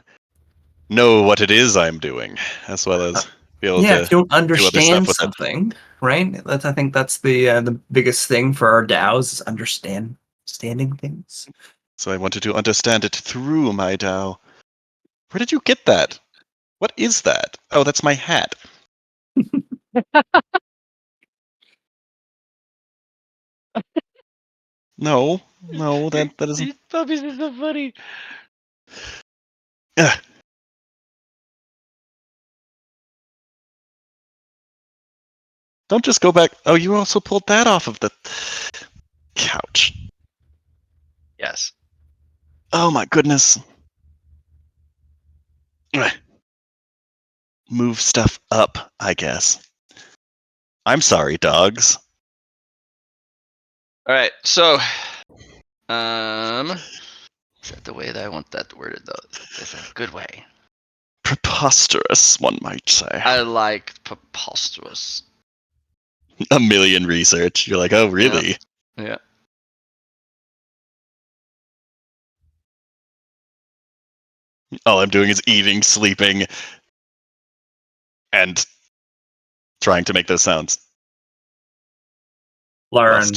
know what it is I'm doing, as well as be able Yeah, to if you don't do other stuff understand with it. something, right? I think that's the biggest thing for our DAOs is understanding things. So I wanted to understand it through my Dao. Where did you get that? What is that? Oh, that's my hat. No, that isn't. These puppies are so funny. Ugh. Don't just go back. Oh, you also pulled that off of the couch. Yes. Oh my goodness. Ugh. Move stuff up, I guess. I'm sorry, dogs. All right. So, is that the way that I want that worded though? Is that a good way? Preposterous, one might say. I like preposterous. A million research. You're like, oh, really? Yeah. All I'm doing is eating, sleeping, and trying to make those sounds. Lauren,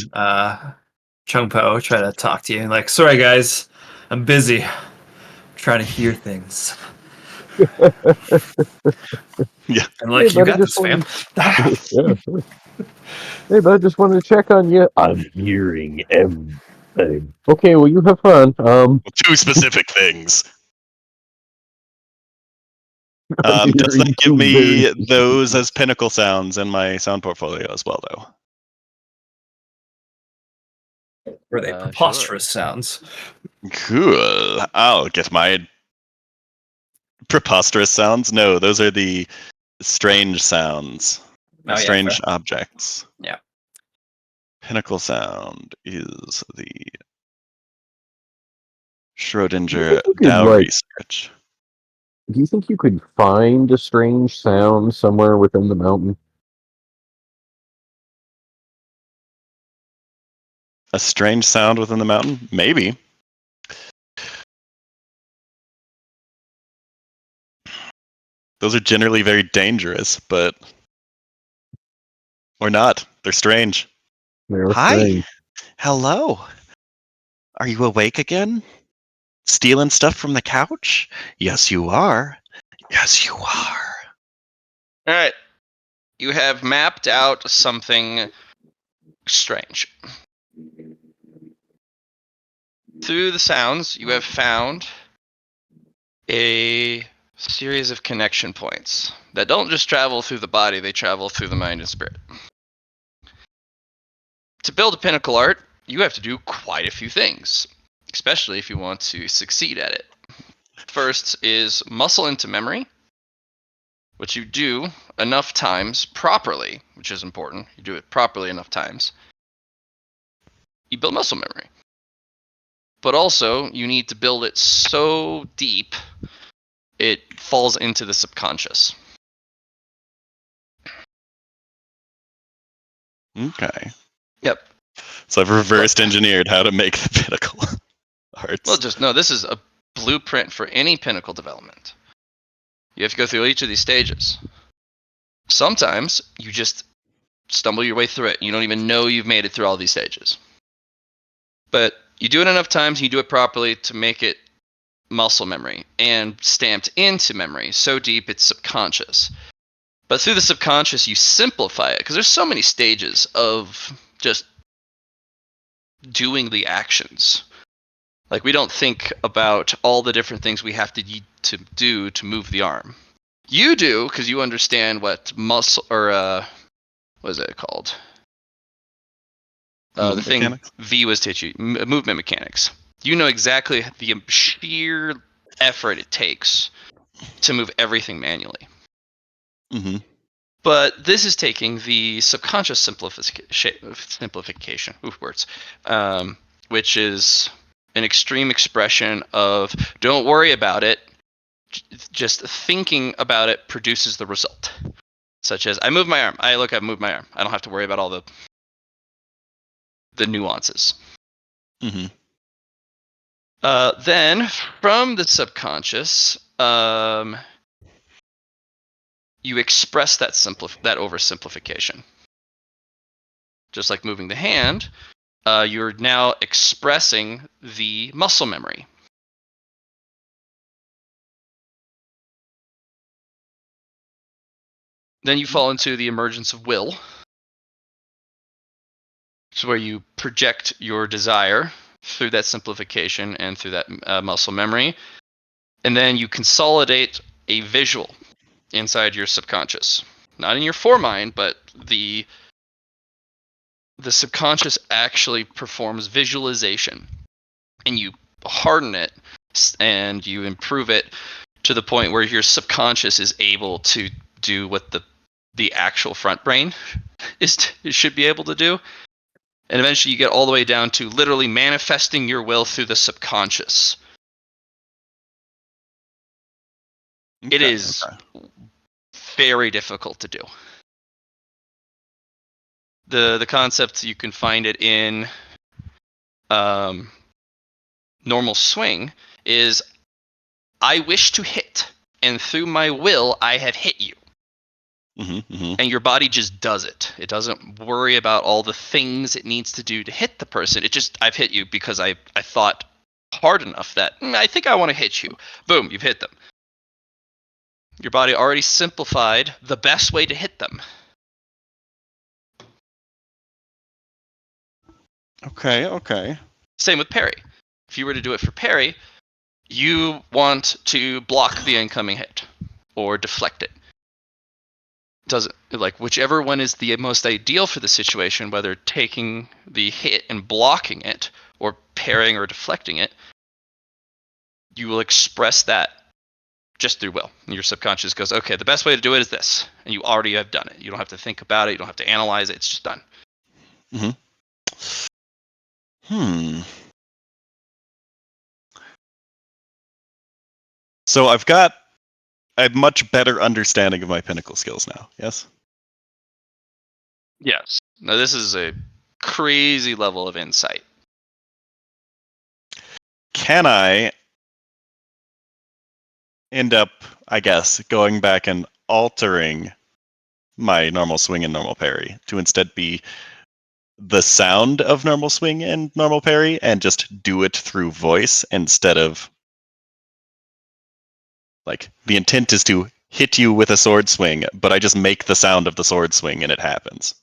Chung Po try to talk to you. Like, sorry guys, I'm busy. I'm trying to hear things. And like, Hey, you buddy, got just this, fam. wanted. Yeah, sure. Hey, bud, just wanted to check on you. I'm hearing everything. Okay, well, you have fun. Two specific things. I'm Does hearing that give two very me those specific. as pinnacle sounds in my sound portfolio as well, though? Were they Sure. preposterous sounds? Cool. I'll get my preposterous sounds. No, those are the strange sounds. Oh, yeah, Strange fair. objects. Yeah. Pinnacle sound is the Do you Schrodinger think you could Dow like? research. Do you think you could find a strange sound somewhere within the mountain? A strange sound within the mountain? Maybe. Those are generally very dangerous, but or not. They're strange. They're Hi. strange. Hello. Are you awake again? Stealing stuff from the couch? Yes, you are. Yes, you are. All right. You have mapped out something strange. Through the sounds, you have found a series of connection points that don't just travel through the body, they travel through the mind and spirit. To build a pinnacle art, you have to do quite a few things, especially if you want to succeed at it. First is muscle into memory, which you do enough times properly, which is important. You do it properly enough times. You build muscle memory. But also, you need to build it so deep it falls into the subconscious. Okay. Yep. So I've reversed engineered how to make the pinnacle arts. Well, just no, this is a blueprint for any pinnacle development. You have to go through each of these stages. Sometimes you just stumble your way through it. You don't even know you've made it through all these stages. But you do it enough times, you do it properly to make it muscle memory and stamped into memory so deep it's subconscious. But through the subconscious, you simplify it because there's so many stages of just doing the actions. Like, we don't think about all the different things we have to do to move the arm. You do because you understand what muscle or what is it called? The thing Mechanics? V was teaching you, movement mechanics. You know exactly the sheer effort it takes to move everything manually. Mm-hmm. But this is taking the subconscious simplification, words, which is an extreme expression of don't worry about it. Just thinking about it produces the result. Such as I move my arm. I move my arm. I don't have to worry about all the nuances. Mm-hmm. Then from the subconscious, you express that oversimplification. Just like moving the hand, you're now expressing the muscle memory. Then you fall into the emergence of will, which is where you project your desire through that simplification and through that muscle memory. And then you consolidate a visual inside your subconscious. Not in your foremind, but the subconscious actually performs visualization. And you harden it and you improve it to the point where your subconscious is able to do what the actual front brain should be able to do. And eventually you get all the way down to literally manifesting your will through the subconscious. It is very difficult to do. The concept, you can find it in normal swing, is I wish to hit, and through my will I have hit you. Mm-hmm, mm-hmm. And your body just does it. It doesn't worry about all the things it needs to do to hit the person. It just, I've hit you because I thought hard enough that I think I want to hit you. Boom, you've hit them. Your body already simplified the best way to hit them. Okay. Same with parry. If you were to do it for parry, you want to block the incoming hit or deflect it. Doesn't like whichever one is the most ideal for the situation, whether taking the hit and blocking it or parrying or deflecting it, you will express that just through will. And your subconscious goes, okay, the best way to do it is this, and you already have done it. You don't have to think about it. You don't have to analyze it. It's just done. So I've got a much better understanding of my pinnacle skills now. Yes. Yes. Now this is a crazy level of insight. Can I end up, I guess, going back and altering my normal swing and normal parry to instead be the sound of normal swing and normal parry and just do it through voice instead of like the intent is to hit you with a sword swing, but I just make the sound of the sword swing and it happens.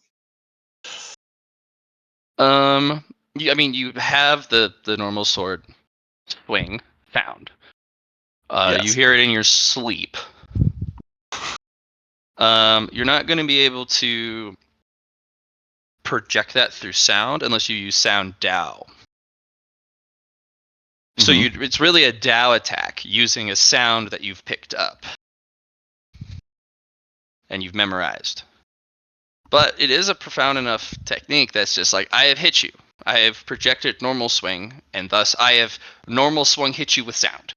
You have the normal sword swing sound. Yes. You hear it in your sleep. You're not going to be able to project that through sound unless you use sound DAO. So it's really a DAO attack using a sound that you've picked up and you've memorized. But it is a profound enough technique that's just like, I have hit you. I have projected normal swing, and thus I have normal swing hit you with sound.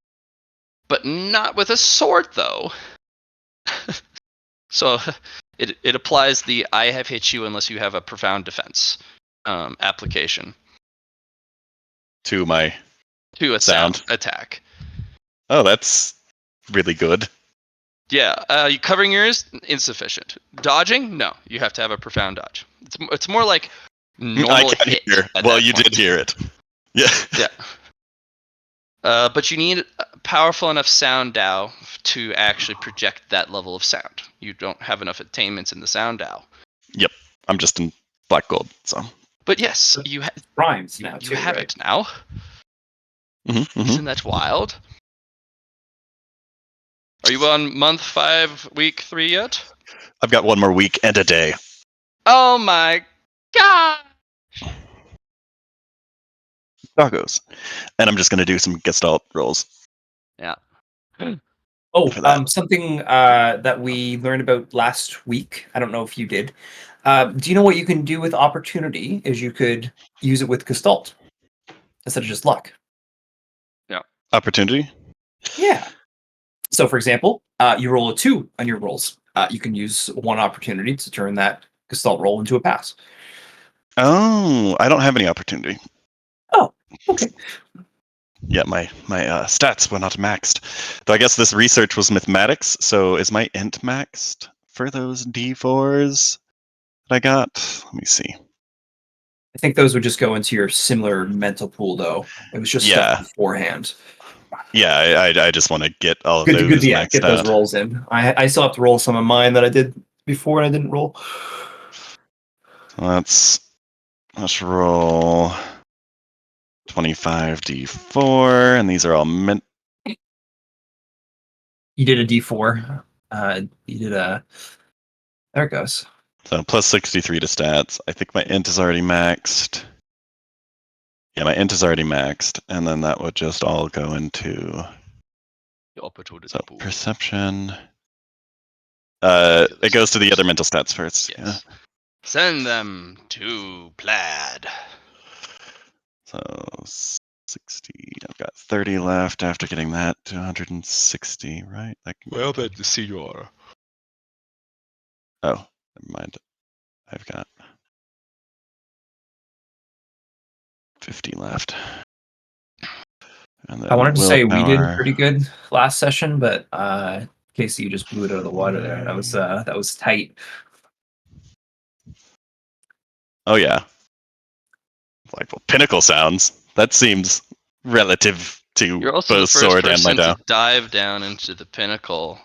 But not with a sword, though. So it applies the I have hit you unless you have a profound defense application To my to a sound attack. Oh, that's really good. Yeah, you covering your ears, insufficient. Dodging, no, you have to have a profound dodge. It's more like normal I can't hit. hear. At Well, that you point. did hear it. Yeah. Yeah. But you need powerful enough sound DAO to actually project that level of sound. You don't have enough attainments in the sound DAO. Yep. I'm just in black gold, so. But yes, Rhymes now you too, have right? it now. Isn't that wild? Are you on month 5, week 3 yet? I've got one more week and a day. Oh my god! Doggos. And I'm just going to do some Gestalt rolls. Yeah. Oh, For that. something that we learned about last week. I don't know if you did. Do you know what you can do with opportunity? Is you could use it with Gestalt instead of just luck. Yeah. Opportunity? Yeah. So, for example, you roll a 2 on your rolls. You can use one opportunity to turn that Gestalt roll into a pass. Oh, I don't have any opportunity. Oh, okay. Yeah, my stats were not maxed. Though I guess this research was mathematics, so is my int maxed for those D4s that I got? Let me see. I think those would just go into your similar mental pool, though. It was just stuff beforehand. Yeah, I just want to get all of Good, those yeah, maxed get those out. rolls in. I still have to roll some of mine that I did before and I didn't roll. Let's roll 25d4, and these are all mint. You did a D4. You did a. There it goes. So plus 63 to stats. I think my int is already maxed. Yeah, my int is already maxed, and then that would just all go into perception. It goes to the other mental stats first. Yes. Yeah. Send them to Plaid. So 60. I've got 30 left after getting that to 160, right? Well, then the senior. Oh, never mind. I've got 50 left. And then I wanted to say we did willpower. pretty good last session, but Casey, you just blew it out of the water there. That was tight. Oh yeah. Like, well, pinnacle sounds. That seems relative to You're also the both first sword and my person to DAO. dive down into the pinnacle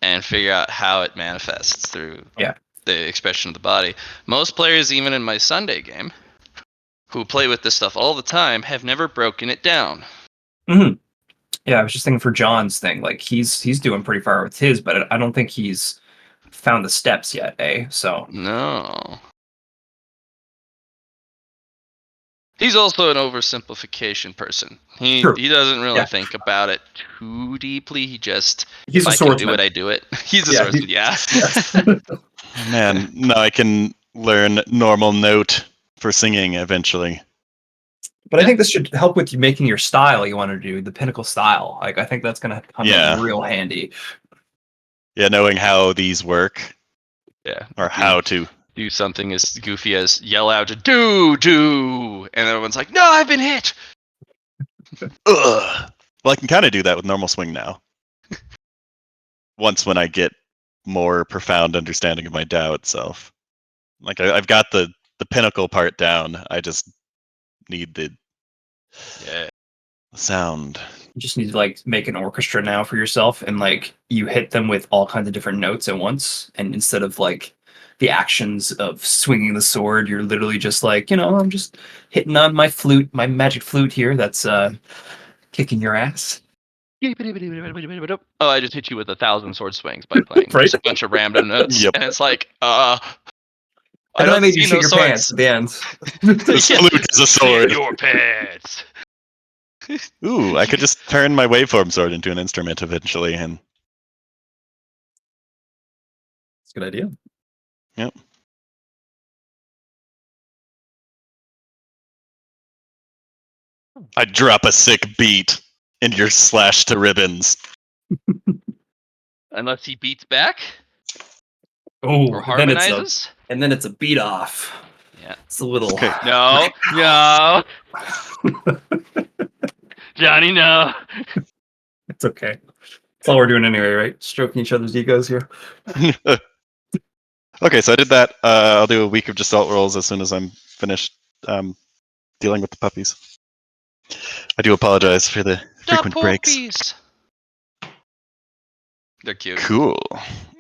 and figure out how it manifests through Yeah. the expression of the body. Most players, even in my Sunday game, who play with this stuff all the time, have never broken it down. Hmm. Yeah, I was just thinking for John's thing, like he's doing pretty far with his, but I don't think he's found the steps yet, eh? So No. He's also an oversimplification person. He true. doesn't really Yeah. think about it too deeply. He just, He's if a I can do swordsman. it, I do it. He's a Yeah, swordsman, yeah. Yes. Oh, man, now I can learn normal note for singing eventually. But I Yeah. think this should help with you making your style you want to do, the pinnacle style. Like I think that's gonna come Yeah. in real handy. Yeah, knowing how these work Yeah. or how to. Do something as goofy as yell out, do, and everyone's like, no, I've been hit. Ugh. Well, I can kind of do that with normal swing now. Once when I get more profound understanding of my Tao itself. Like I've got the pinnacle part down. I just need the Yeah. sound. You just need to like make an orchestra now for yourself, and like you hit them with all kinds of different notes at once. And instead of like the actions of swinging the sword, you're literally just like, I'm just hitting on my flute, my magic flute here. That's kicking your ass, Oh, I just hit you with 1,000 sword swings by playing right? just a bunch of random notes, Yep. and it's like, And I then I don't made you see shit no your pants swords. at the end. This Yeah. flute is a sword. Shit your pants. Ooh, I could just turn my waveform sword into an instrument eventually, and It's a good idea. yep. I'd drop a sick beat, and you're slashed to ribbons. Unless he beats back Oh, or then it's harmonizes. a beat off. Yeah. It's a little. Okay. No. Johnny, no. It's okay. That's all we're doing anyway, right? Stroking each other's egos here. Okay, so I did that. I'll do a week of just alt rolls as soon as I'm finished dealing with the puppies. I do apologize for the frequent breaks. puppies. They're cute. Cool.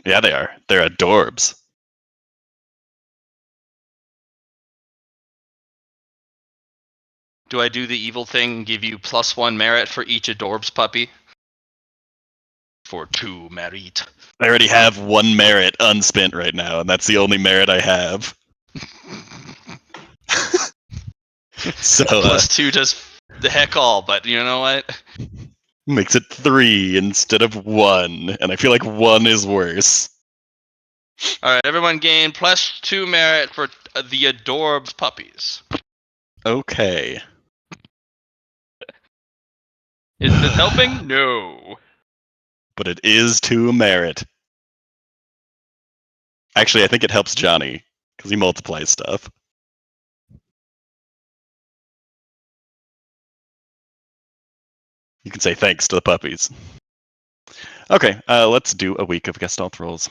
Yeah, they are. They're adorbs. Do I do the evil thing and give you +1 merit for each adorbs puppy? For 2 merit. I already have 1 merit unspent right now, and that's the only merit I have. So +2 does the heck all, but you know what? makes it 3 instead of 1, and I feel like 1 is worse. All right, everyone gain +2 merit for the adorbs puppies. Okay. Is this helping? No. But it is 2 merit. Actually, I think it helps Johnny, because he multiplies stuff. You can say thanks to the puppies. Okay, let's do a week of Gestalt rolls.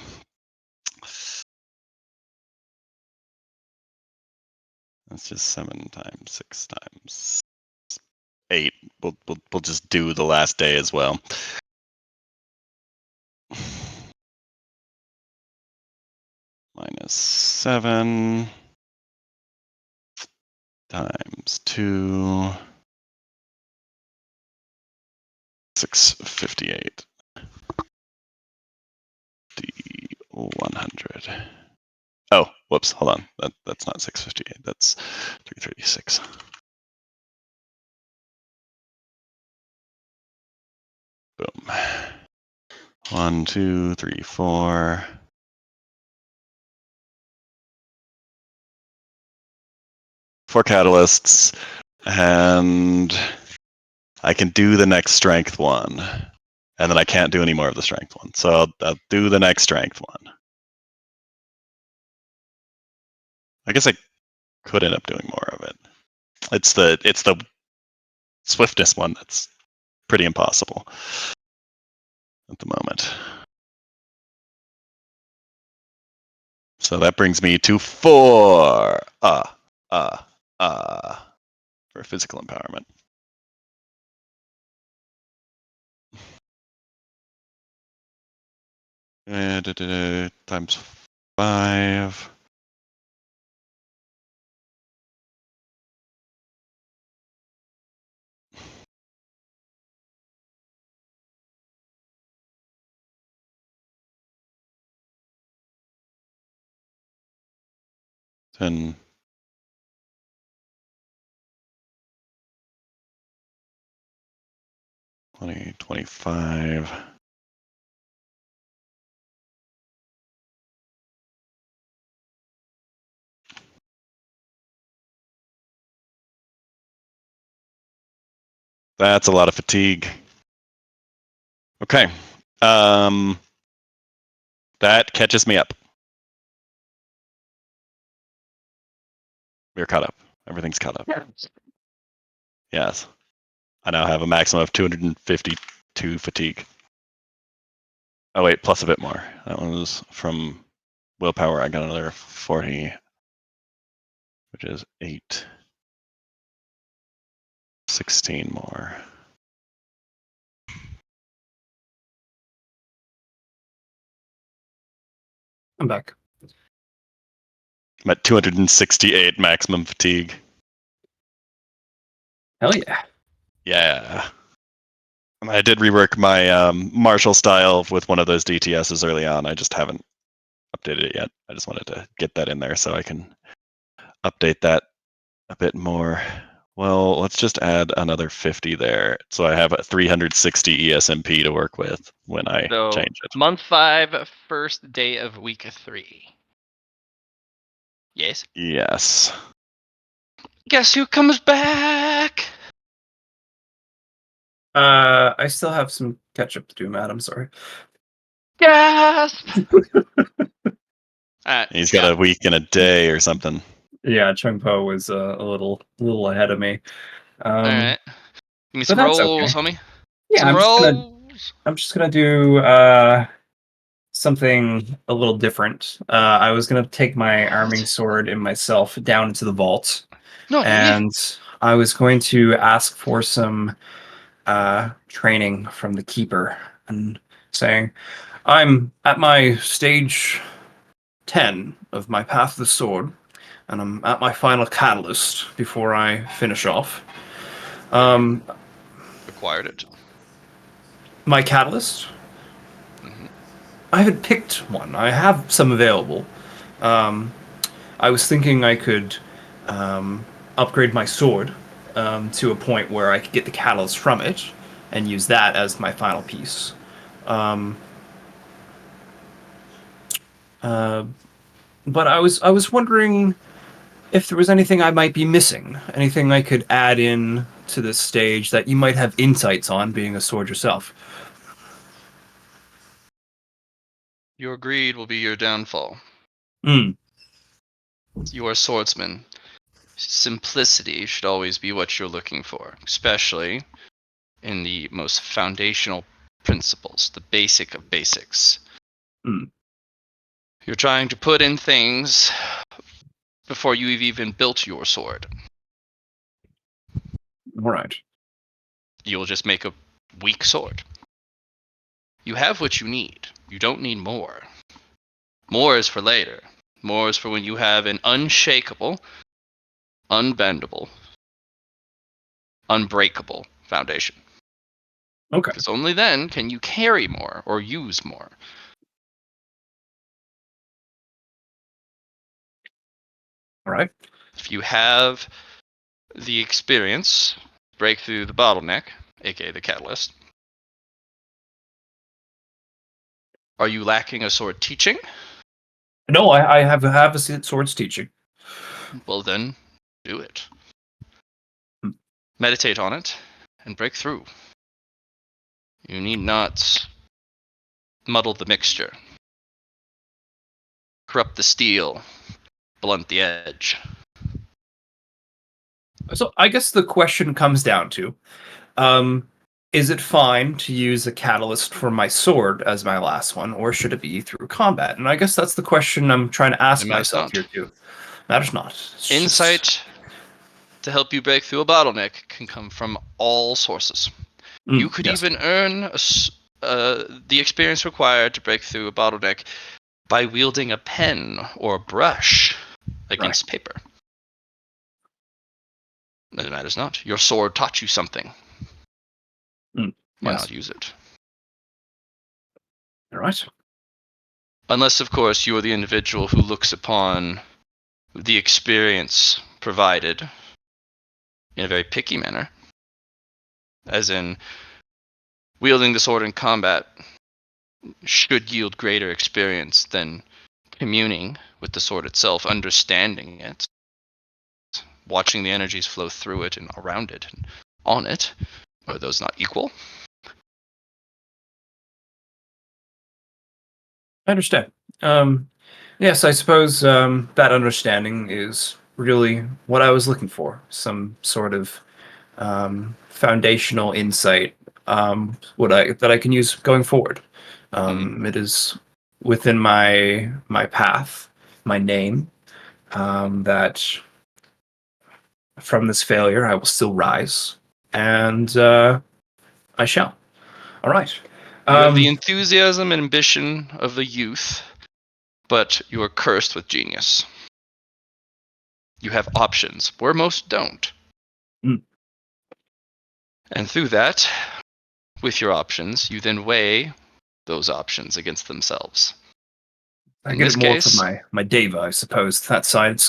That's just 7 times 6 times 8. We'll just do the last day as well. -7 times 2. 658. D100. Oh, whoops, hold on. That's not 658. That's 336. Boom. 1, 2, 3, 4. 4 catalysts, and I can do the next strength one, and then I can't do any more of the strength one. So I'll do the next strength one. I guess I could end up doing more of it. It's the swiftness one that's pretty impossible at the moment. So that brings me to 4. For physical empowerment. times 5. Then 20, 25. That's a lot of fatigue. Okay. That catches me up. We're caught up. Everything's caught up. Yes. I now have a maximum of 252 fatigue. Oh wait, plus a bit more. That one was from willpower. I got another 40, which is 8. 16 more. I'm back. I'm at 268 maximum fatigue. Hell yeah. Yeah. I did rework my martial style with one of those DTSs early on. I just haven't updated it yet. I just wanted to get that in there so I can update that a bit more. Well, let's just add another 50 there. So I have a 360 ESMP to work with when I So change it. month 5, first day of week 3. Yes. Yes. Guess who comes back? I still have some catch up to do, Matt. I'm sorry. Gasp! Alright. He's got a week and a day or something. Yeah, Chung Po was a little ahead of me. Alright. Give me but some that's rolls, okay. homie. Yeah, Some rolls. I'm just gonna do something a little different. I was gonna take my arming sword and myself down into the vault, No, yeah. and I was going to ask for some training from the keeper and saying, "I'm at my stage 10 of my path of the sword, and I'm at my final catalyst before I finish off. Um, Acquired it. my catalyst? Mhm. I haven't picked one. I have some available. I was thinking I could upgrade my sword to a point where I could get the catalyst from it and use that as my final piece. Um, but I was wondering if there was anything I might be missing, anything I could add in to this stage that you might have insights on, being a sword yourself. Your greed will be your downfall. Hmm. You are a swordsman. Simplicity should always be what you're looking for, especially in the most foundational principles, the basic of basics. Hmm. You're trying to put in things before you've even built your sword. All right. You'll just make a weak sword. You have what you need. You don't need more. More is for later. More is for when you have an unshakable, unbendable, unbreakable foundation. Okay. Because only then can you carry more or use more. All right. If you have the experience, break through the bottleneck, aka the catalyst. Are you lacking a sword teaching? No, I have a swords teaching. Well then, do it. Hmm. Meditate on it and break through. You need not muddle the mixture. Corrupt the steel, blunt the edge. So I guess the question comes down to, um, is it fine to use a catalyst for my sword as my last one, or should it be through combat? And I guess that's the question I'm trying to ask It matters myself not. here too. Matters not. It's just- Insight to help you break through a bottleneck can come from all sources. You could yes. even earn the experience required to break through a bottleneck by wielding a pen or brush against paper. It matters not. Your sword taught you something. Why Yes. not use it? All right. Unless, of course, you are the individual who looks upon the experience provided in a very picky manner. As in, wielding the sword in combat should yield greater experience than communing with the sword itself, understanding it, watching the energies flow through it and around it and on it. Are those not equal? I understand. Yes, I suppose that understanding is really what I was looking for. Some sort of foundational insight that I can use going forward. It is within my path, my name, that from this failure I will still rise, and I shall. All right. You have the enthusiasm and ambition of the youth, but you are cursed with genius. You have options, where most don't. Mm. And through that, with your options, you then weigh those options against themselves. I In get this it more case, from my Deva, I suppose. That side's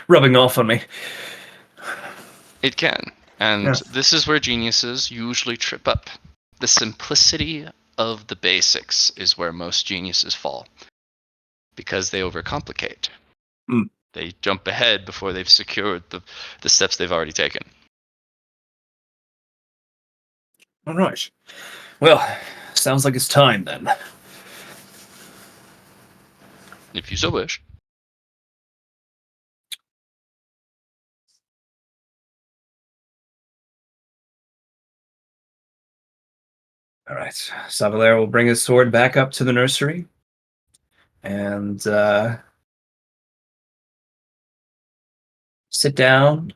rubbing off on me. it can. And Yes. this is where geniuses usually trip up. The simplicity of the basics is where most geniuses fall, because they overcomplicate. Mm. They jump ahead before they've secured the steps they've already taken. All right. Well, sounds like it's time then. If you so wish. All right. Savalair will bring his sword back up to the nursery and sit down.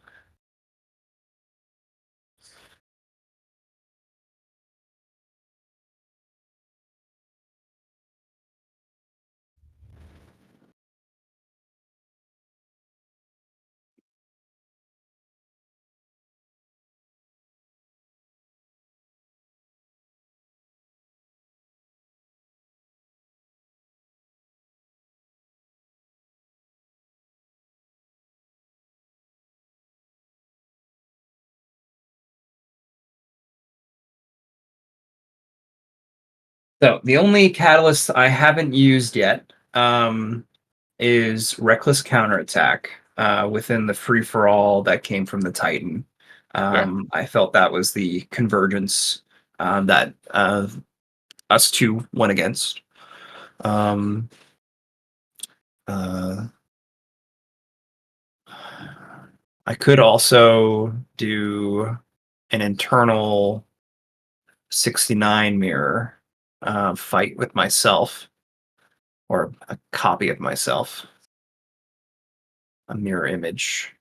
So the only catalyst I haven't used yet is Reckless Counterattack within the free for all that came from the Titan. I felt that was the convergence that us two went against. Um, uh, I could also do an internal 69 mirror fight with myself, or a copy of myself, a mirror image.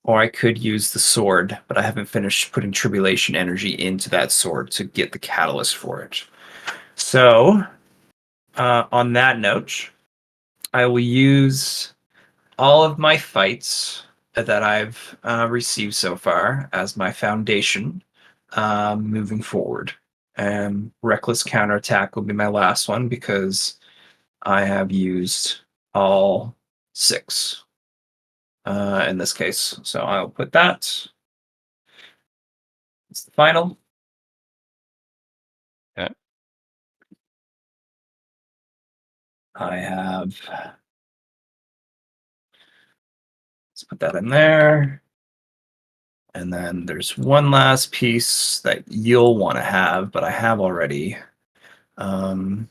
Or I could use the sword, but I haven't finished putting tribulation energy into that sword to get the catalyst for it. So, on that note, I will use all of my fights that I've received so far as my foundation moving forward. And Reckless Counterattack will be my last one because I have used all 6 in this case. So I'll put that. It's the final. Okay. I have. Let's put that in there. And then there's one last piece that you'll want to have, but I have already. Um,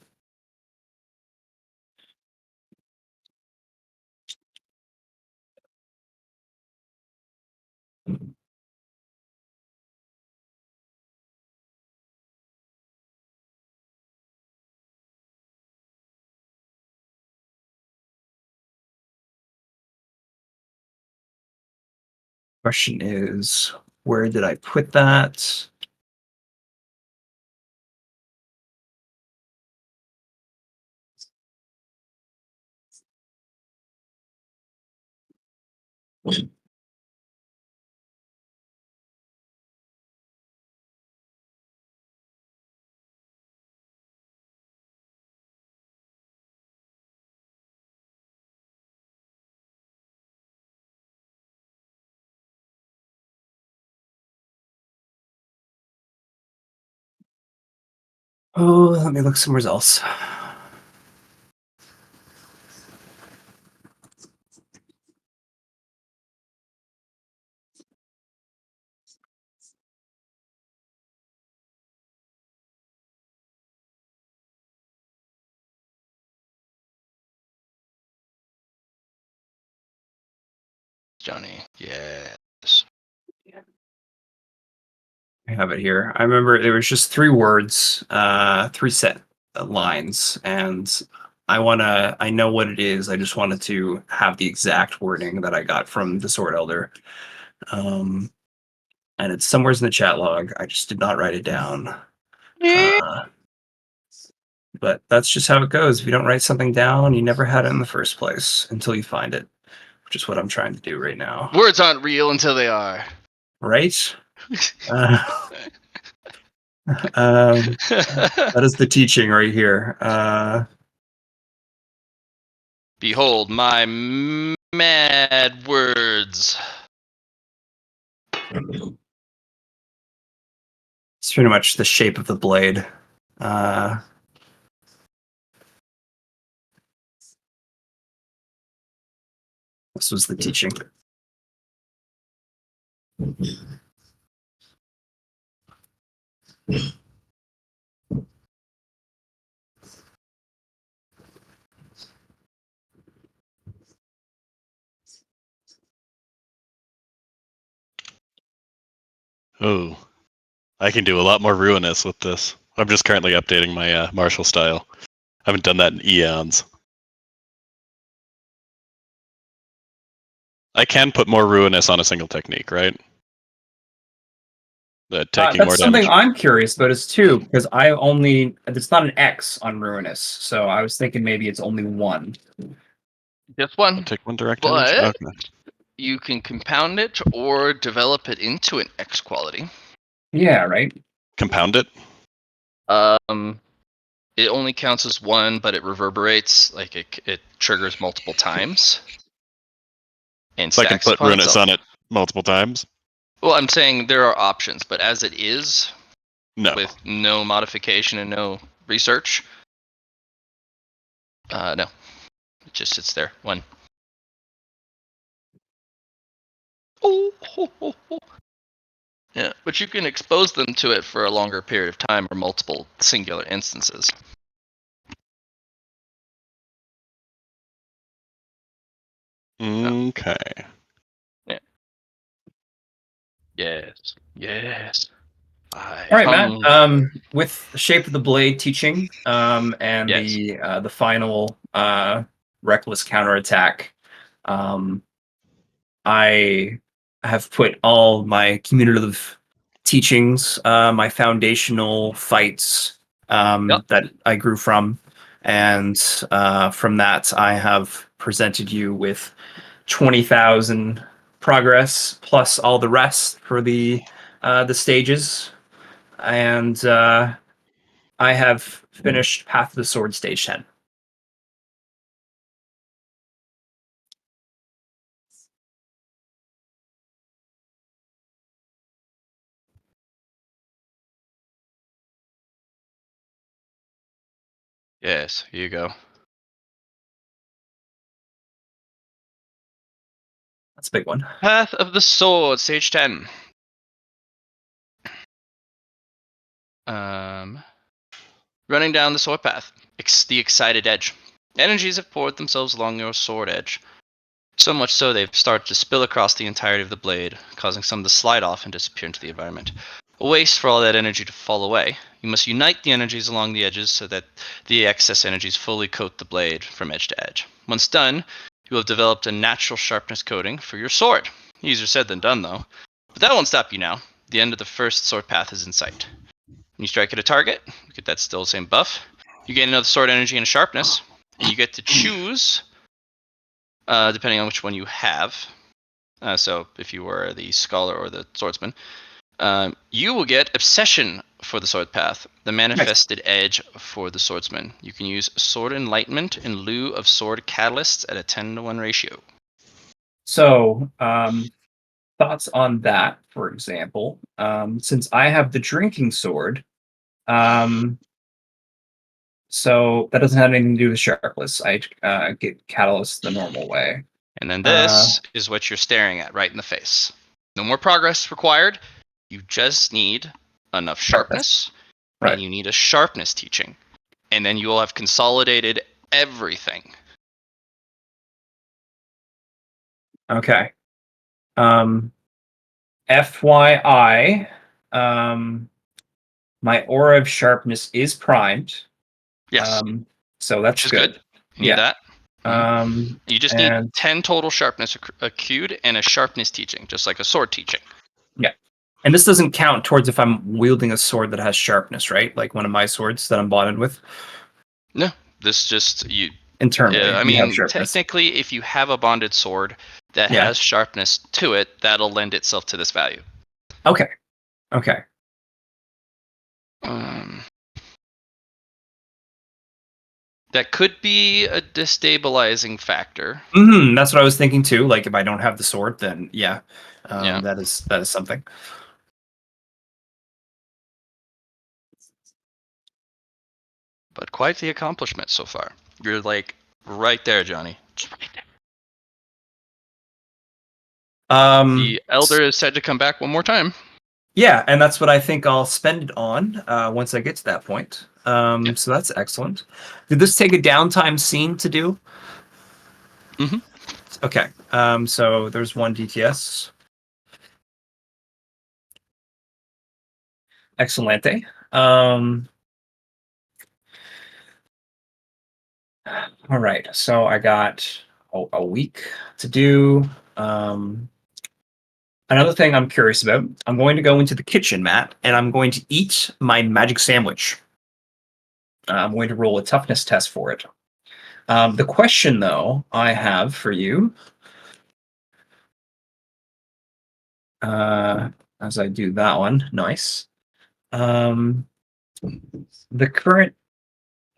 question is, where did I put that? Oh, let me look somewhere else. Johnny. Yes. I have it here. I remember there was just 3 words, 3 set lines, and I know what it is. I just wanted to have the exact wording that I got from the Sword Elder. Um, and it's somewhere in the chat log. I just did not write it down. But that's just how it goes. If you don't write something down, you never had it in the first place until you find it, which is what I'm trying to do right now. Words aren't real until they are. Right? That is the teaching right here. Behold my mad words. It's pretty much the shape of the blade. Uh, this was the teaching. Oh, I can do a lot more ruinous with this. I'm just currently updating my martial style. I haven't done that in eons. I can put more ruinous on a single technique, right? Taking more That's something damage. I'm curious about is too, because it's not an X on Ruinous, so I was thinking maybe it's only 1. Just I'll one. take 1 direct damage. But Okay. you can compound it or develop it into an X quality. Yeah, right? Compound it. It only counts as 1, but it reverberates, like it triggers multiple times and So I can stacks put upon ruinous itself. on it multiple times. Well, I'm saying there are options, but as it is, No. with no modification and no research, no, it just sits there. 1. Oh. Yeah, but you can expose them to it for a longer period of time or multiple singular instances. Okay. Yeah. Yes. All right, Matt. With the shape of the blade teaching, and Yes. the final reckless counterattack, I have put all my cumulative teachings, my foundational fights Yep. that I grew from, and from that I have presented you with 20,000 progress plus all the rest for the stages, and I have finished Path of the Sword Stage 10. Yes, here you go. That's a big one. Path of the Sword, stage 10. Running down the sword path, the excited edge. Energies have poured themselves along your sword edge. So much so they've started to spill across the entirety of the blade, causing some to slide off and disappear into the environment. A waste for all that energy to fall away. You must unite the energies along the edges so that the excess energies fully coat the blade from edge to edge. Once done, you will have developed a natural sharpness coating for your sword. Easier said than done, though. But that won't stop you now. The end of the first sword path is in sight. When you strike at a target, you get that still same buff. You gain another sword energy and a sharpness, and you get to choose, depending on which one you have, So if you were the scholar or the swordsman, you will get obsession for the sword path, the manifested edge for the swordsman. You can use sword enlightenment in lieu of sword catalysts at a 10-to-1 ratio. So, thoughts on that, for example. Since I have the drinking sword, so that doesn't have anything to do with sharpless. I get catalyst the normal way. And then this is what you're staring at right in the face. No more progress required. You just need enough sharpness, Right. and you need a sharpness teaching. And then you will have consolidated everything. Okay. FYI, my aura of sharpness is primed. Yes, So that's which is good. good. You need that. You just need And 10 total sharpness accrued and a sharpness teaching, just like a sword teaching. yeah. And this doesn't count towards if I'm wielding a sword that has sharpness, right? Like one of my swords that I'm bonded with. No, this just you. Internally, I we have mean, sharpness. technically, if you have a bonded sword that Yeah. has sharpness to it, that'll lend itself to this value. Okay. Okay. That could be a destabilizing factor. That's what I was thinking too. Like if I don't have the sword, then yeah. That is something. But quite the accomplishment so far. You're like right there, Johnny. Just right there. The elder is said to come back one more time. Yeah, and that's what I think I'll spend it on once I get to that point. Yeah. So that's excellent. Did this take a downtime scene to do? Mhm. Okay. So there's one DTS. Excelente. All right. So I got a week to do. Another thing I'm curious about, I'm going to go into the kitchen, Matt, and I'm going to eat my magic sandwich. I'm going to roll a toughness test for it. The question, though, I have for you, as I do that one, nice. The current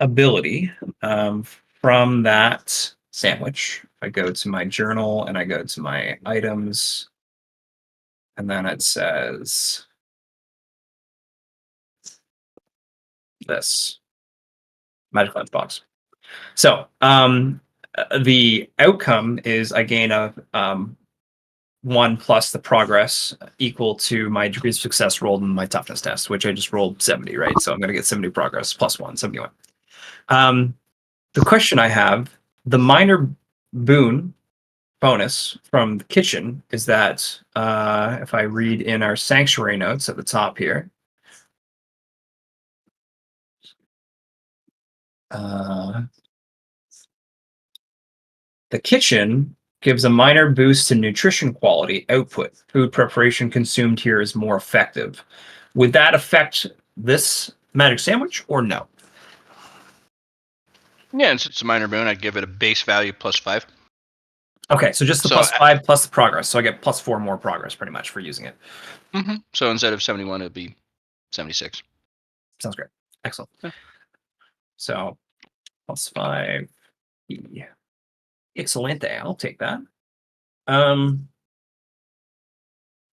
ability from that sandwich, I go to my journal and I go to my items, and then it says this magic lunchbox. So the outcome is I gain a 1 plus the progress equal to my degree of success rolled in my toughness test, which I just rolled 70, right? So I'm going to get 70 progress plus 1, 71. The question I have, the minor boon bonus from the kitchen is that if I read in our sanctuary notes at the top here, the kitchen gives a minor boost to nutrition quality output. Food preparation consumed here is more effective. Would that affect this magic sandwich or no? Yeah, it's a minor boon. I'd give it a base value +5. Okay, so just the +5 plus the progress. So I get +4 more progress pretty much for using it. Mm-hmm. So instead of 71, it'd be 76. Sounds great. Excellent. Yeah. So +5. Excelente. I'll take that. All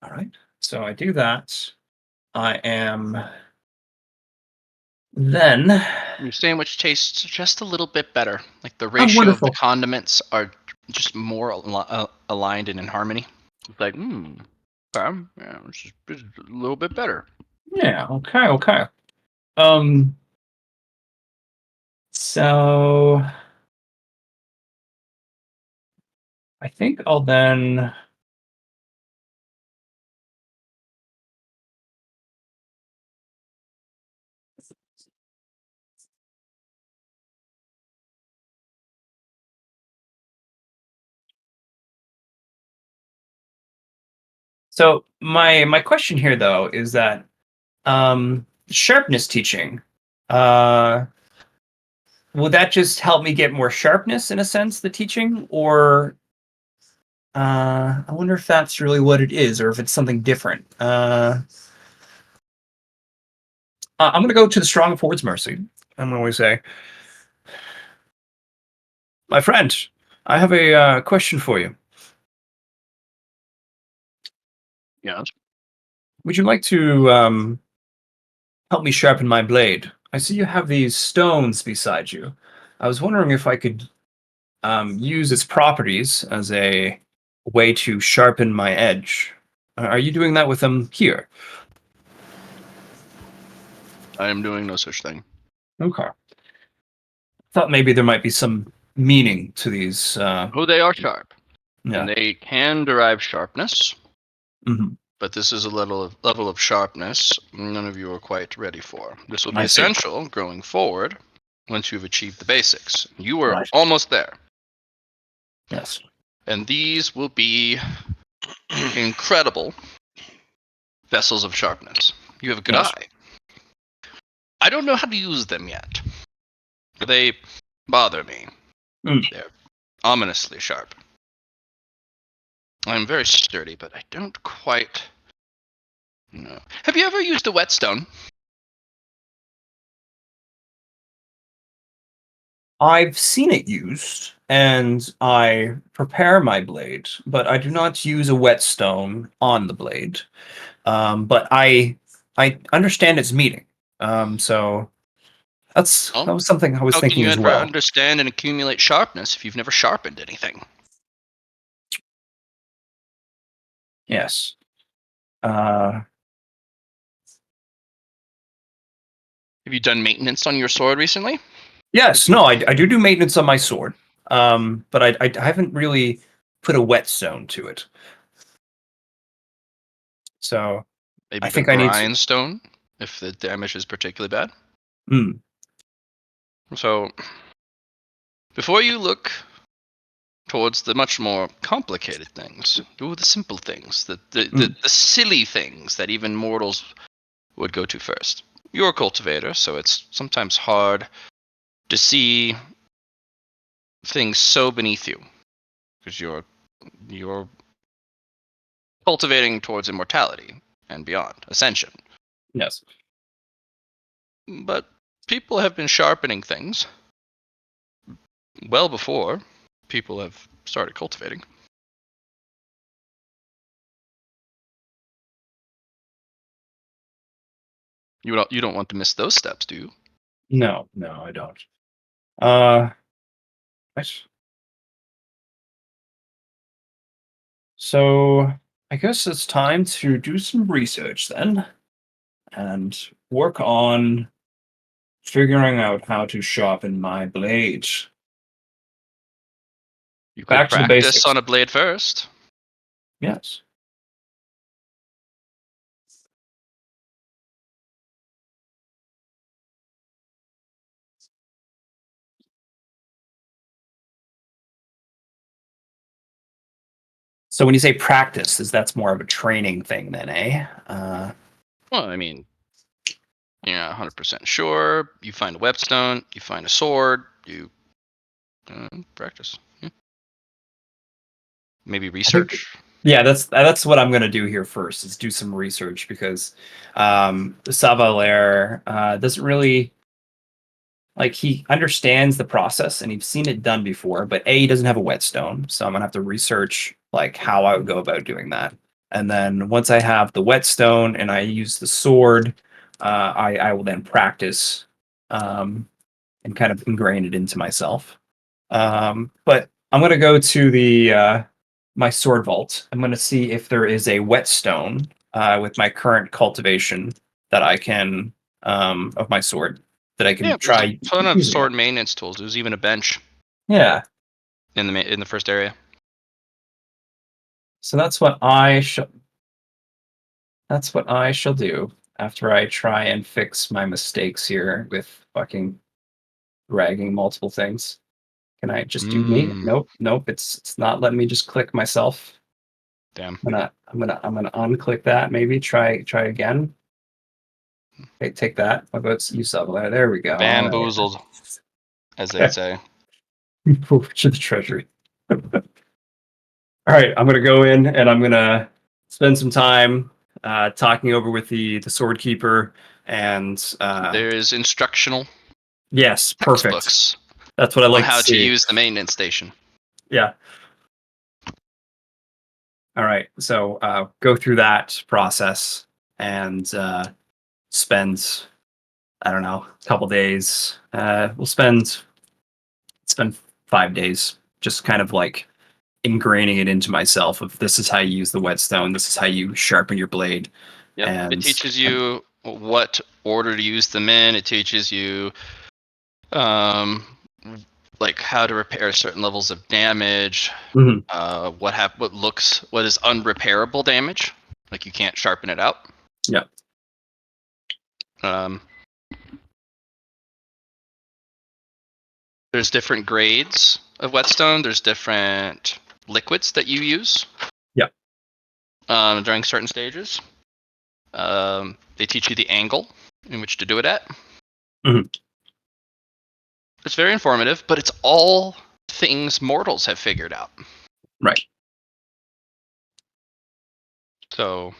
right. So I do that. I am then. Your sandwich tastes just a little bit better. Like the ratio of the Wonderful. condiments are just more aligned and in harmony. It's like, yeah, it's just a little bit better. Yeah. Okay. So I think I'll then. So my question here though is that sharpness teaching, will that just help me get more sharpness in a sense, the teaching, or I wonder if that's really what it is, or if it's something different. I'm going to go to the strong of Hord's mercy. I'm going to say, my friend, I have a question for you. Yes. Would you like to help me sharpen my blade? I see you have these stones beside you. I was wondering if I could use its properties as a way to sharpen my edge. Are you doing that with them here? I am doing no such thing. Okay. Thought maybe there might be some meaning to these. Oh, they are sharp, Yeah. and they can derive sharpness. Hmm. But this is a level of sharpness none of you are quite ready for. This will be I see. essential going forward once you've achieved the basics. You are Right. almost there. Yes. And these will be incredible vessels of sharpness. You have a good Yes. eye. I don't know how to use them yet. They bother me. Mm. They're ominously sharp. I'm very sturdy, but I don't quite know. Have you ever used a whetstone? I've seen it used, and I prepare my blade, but I do not use a whetstone on the blade. But I understand its meaning. So that Well, was something I was how can thinking you as ever well. understand and accumulate sharpness if you've never sharpened anything? Yes. Uh, Have you done maintenance on your sword recently? yes. No, I do maintenance on my sword. But I haven't really put a whetstone to it. So Maybe I even a think I need to. grindstone if the damage is particularly bad. Mm, So, before you look towards the much more complicated things, do the simple things, the silly things that even mortals would go to first. You're a cultivator, so it's sometimes hard to see things so beneath you because you're cultivating towards immortality and beyond, ascension. yes. But people have been sharpening things well before people have started cultivating. You don't want to miss those steps, do you? No, no, I don't. Uh, nice. So I guess it's time to do some research then, and work on figuring out how to sharpen my blade. You could Back to the practice basics. on a blade first. Yes. So when you say practice, that's more of a training thing then, eh? Well, I mean, you're not 100% sure. You find a whetstone, you find a sword, you practice. Yeah. Maybe I think, research. yeah, that's what I'm gonna do here first is do some research because Savalair doesn't really like he understands the process and he's seen it done before, but A, he doesn't have a whetstone, so I'm gonna have to research like how I would go about doing that. And then once I have the whetstone and I use the sword, I will then practice and kind of ingrain it into myself. But I'm gonna go to the my sword vault. I'm gonna see if there is a whetstone with my current cultivation that I can of my sword that I can Yeah, there's a try ton of using it. sword maintenance tools. There's even a bench Yeah. in the first area. So that's what I shall do after I try and fix my mistakes here with fucking dragging multiple things. Can I just do me? Nope, nope. It's not letting me just click myself. Damn. I'm gonna unclick that. Maybe try again. Okay, take that. I'll go to use Subway. There we go. All right. Bamboozled, as they'd say. Over to the treasury. All right, I'm gonna go in and I'm gonna spend some time talking over with the sword keeper and There's instructional yes, perfect. textbooks That's what I on like to how to see. use the maintenance station. Yeah. All right, so go through that process and spend I don't know a couple days. We'll spend 5 days just kind of like ingraining it into myself of this is how you use the whetstone, this is how you sharpen your blade. Yep. And It teaches you what order to use them in. It teaches you um, like how to repair certain levels of damage. Mhm. What is unrepairable damage, like you can't sharpen it out. Yeah. Um, there's different grades of whetstone. There's different liquids that you use. Yeah. During certain stages. They teach you the angle in which to do it at. Mhm. It's very informative, but it's all things mortals have figured out. Right. So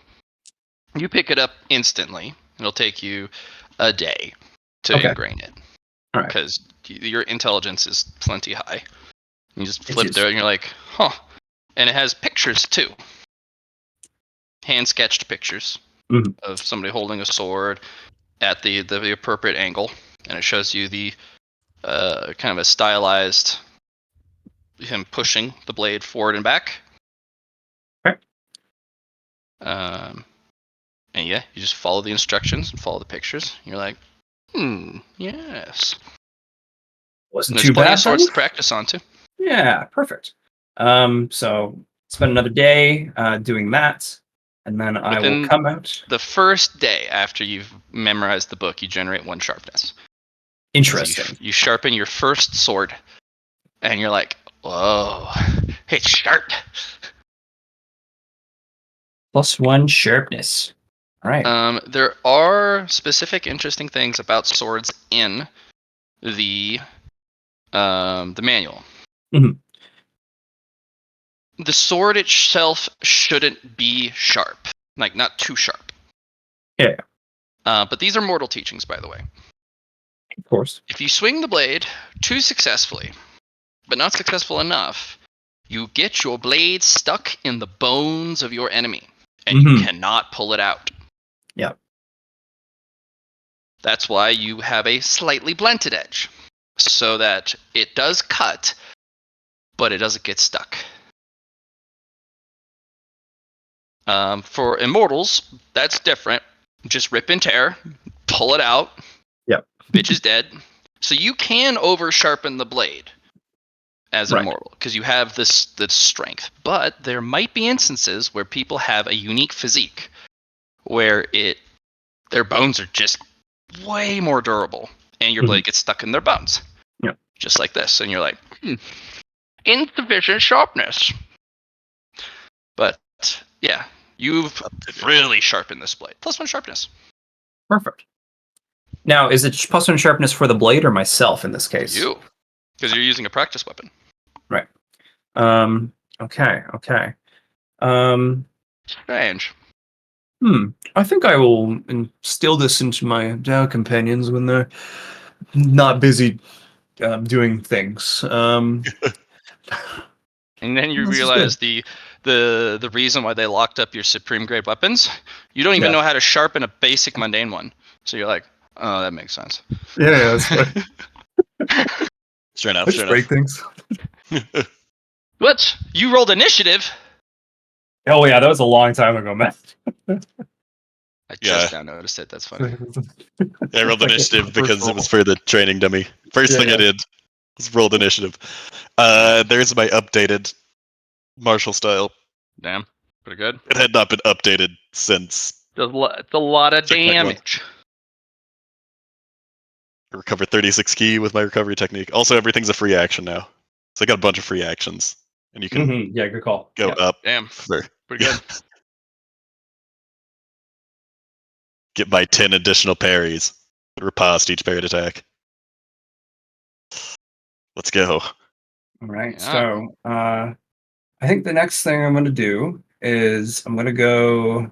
you pick it up instantly. It'll take you a day to Okay. ingrain it. All right. Because your intelligence is plenty high. You just It flip is. through it and you're like, huh. And it has pictures too. Hand sketched pictures Mhm. of somebody holding a sword at the appropriate angle. And it shows you the kind of a stylized him pushing the blade forward and back. Okay. And yeah, you just follow the instructions and follow the pictures. You're like, yes. Wasn't And there's too plenty bad of swords then. to practice on too. Yeah, perfect. So spend another day doing that, and then I will Within come out. the first day after you've memorized the book, you generate 1 sharpness. So Interesting. you sharpen your first sword, and you're like, whoa, it's sharp. +1 sharpness. All right. There are specific interesting things about swords in the manual. Mhm. The sword itself shouldn't be sharp, like not too sharp. Yeah, But these are mortal teachings, by the way. of course. If you swing the blade too successfully, but not successful enough, you get your blade stuck in the bones of your enemy, and you Mhm. cannot pull it out. Yeah. That's why you have a slightly blunted edge, so that it does cut, but it doesn't get stuck. For immortals, that's different. Just rip and tear, pull it out. Yep. Bitch is dead. So you can over sharpen the blade as an Right. immortal because you have this strength. But there might be instances where people have a unique physique where their bones are just way more durable, and your blade gets stuck in their bones. Yeah. Just like this, and you're like, insufficient sharpness. But yeah, you've really sharpened this blade. +1 sharpness. Perfect. Now, is it +1 sharpness for the blade or myself in this case? You, because you're using a practice weapon. Right. Okay. Okay. Strange. I think I will instill this into my DAO companions when they're not busy doing things. And then you This is realize good. the reason why they locked up your supreme grade weapons. You don't even Yeah. know how to sharpen a basic mundane one. So you're like, oh, that makes sense. Yeah, that's right. Sure enough, I sure just break things. enough. What? You rolled initiative? Oh yeah, that was a long time ago, man. I Yeah. just now noticed it. That's funny. I rolled Like, initiative first because it was roll. for the training dummy. First Yeah, thing I yeah. did was rolled initiative. There's my updated martial style. Damn. Pretty good. It had not been updated since It's a lot of Checkmate one. damage. I recovered 36 key with my recovery technique. Also, everything's a free action now. So I got a bunch of free actions. And you can Yeah, good call. go Yeah. up Damn. for Pretty good. get my 10 additional parries. Riposte each parried attack. Let's go. All right. Yeah. So I think the next thing I'm going to do is I'm going to go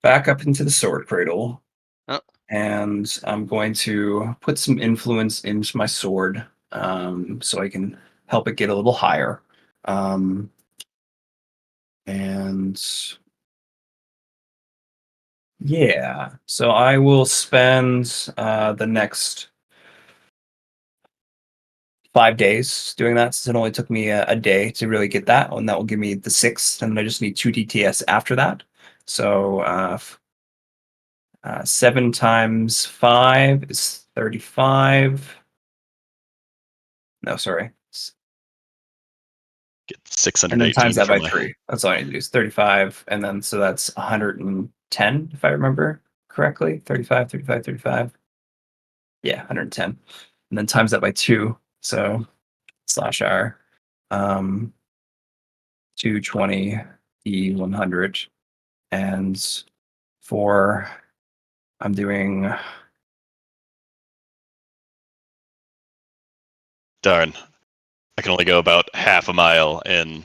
back up into the sword cradle, Oh. and I'm going to put some influence into my sword, so I can help it get a little higher. And yeah, so I will spend the next 5 days doing that, since it only took me a day to really get that, and that will give me the 6th, and I just need 2 DTS after that. So 7 times 5 is 35. No, sorry. Get And then times 618 that for by my. 3. That's all I need to do is 35. And then so that's 110, if I remember correctly. 35, 35, 35. Yeah, 110. And then times that by 2. So slash R. 220 E100. And for I'm doing Darn. I can only go about half a mile in,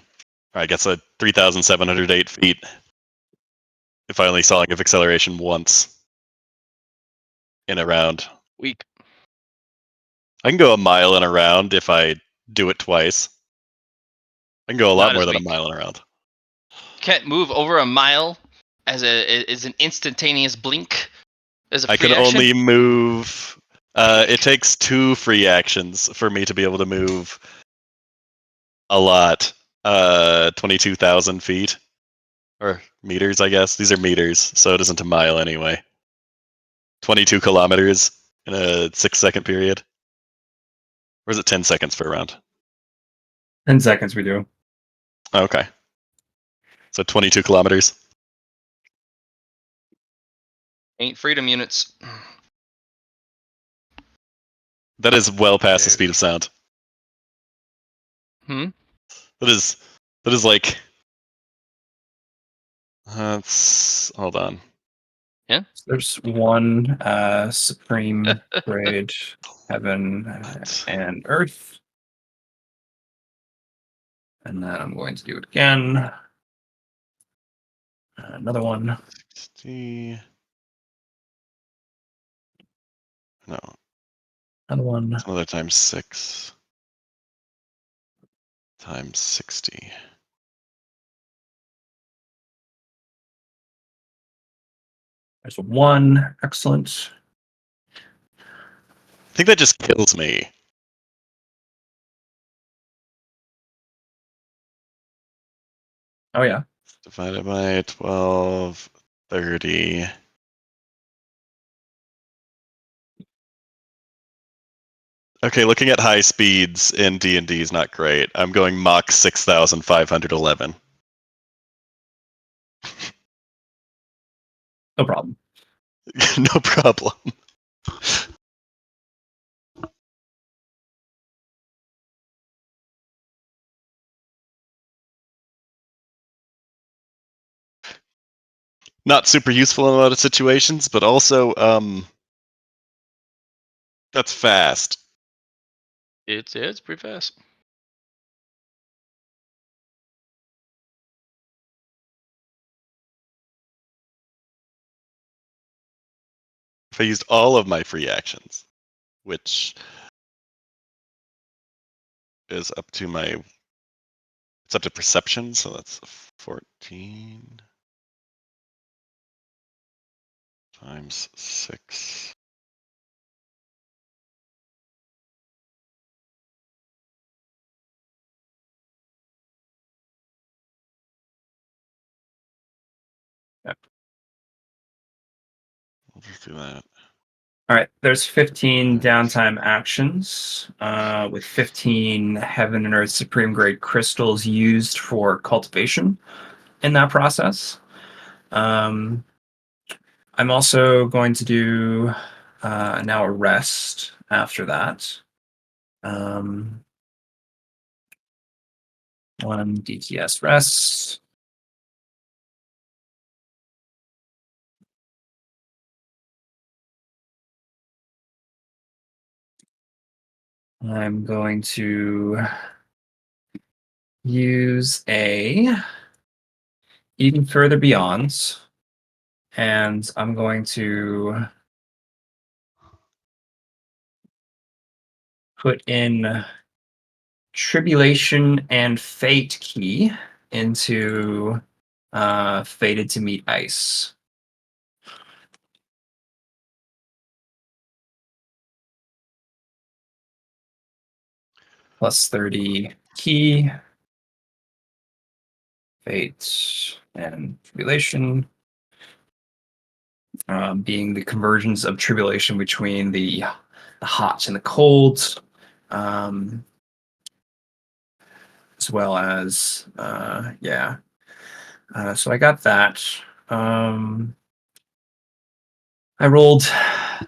I guess, 3,708 feet. If I only saw give acceleration once in a round. Weak. I can go a mile in a round if I do it twice. I can go a lot Not more as than a weak. mile in a round. Can't move over a mile as an instantaneous blink as a I free can action. only move. It takes 2 free actions for me to be able to move a lot. 22,000 feet. Or meters, I guess. These are meters, so it isn't a mile anyway. 22 kilometers in a 6-second period. Or is it 10 seconds per round? 10 seconds we do. Okay. So 22 kilometers. Ain't freedom units. That is well past the Dude. speed of sound. Hmm. That is like. Hold on. Yeah. So there's one supreme grade heaven and earth. And then I'm going to do it again. Another one. 60. No, Another one. it's another times 6 times 60. There's one. Excellent. I think that just kills me. Oh, yeah. Divided by 12, 30. Okay, looking at high speeds in D&D is not great. I'm going Mach 6,511. No problem. No problem. Not super useful in a lot of situations, but also that's fast. It's pretty fast. If I used all of my free actions, which is up to my, it's up to perception, so that's 14 times 6. Yep. We'll just do that. All right. There's 15 downtime actions with 15 heaven and earth supreme grade crystals used for cultivation in that process. I'm also going to do now a rest after that. 1 DTS rest. I'm going to use a even further beyond, and I'm going to put in Tribulation and Fate key into Fated to Meet Ice. Plus 30 key, Fate, and Tribulation. Being the conversions of tribulation between the hot and the cold, as well as yeah. So I got that. I rolled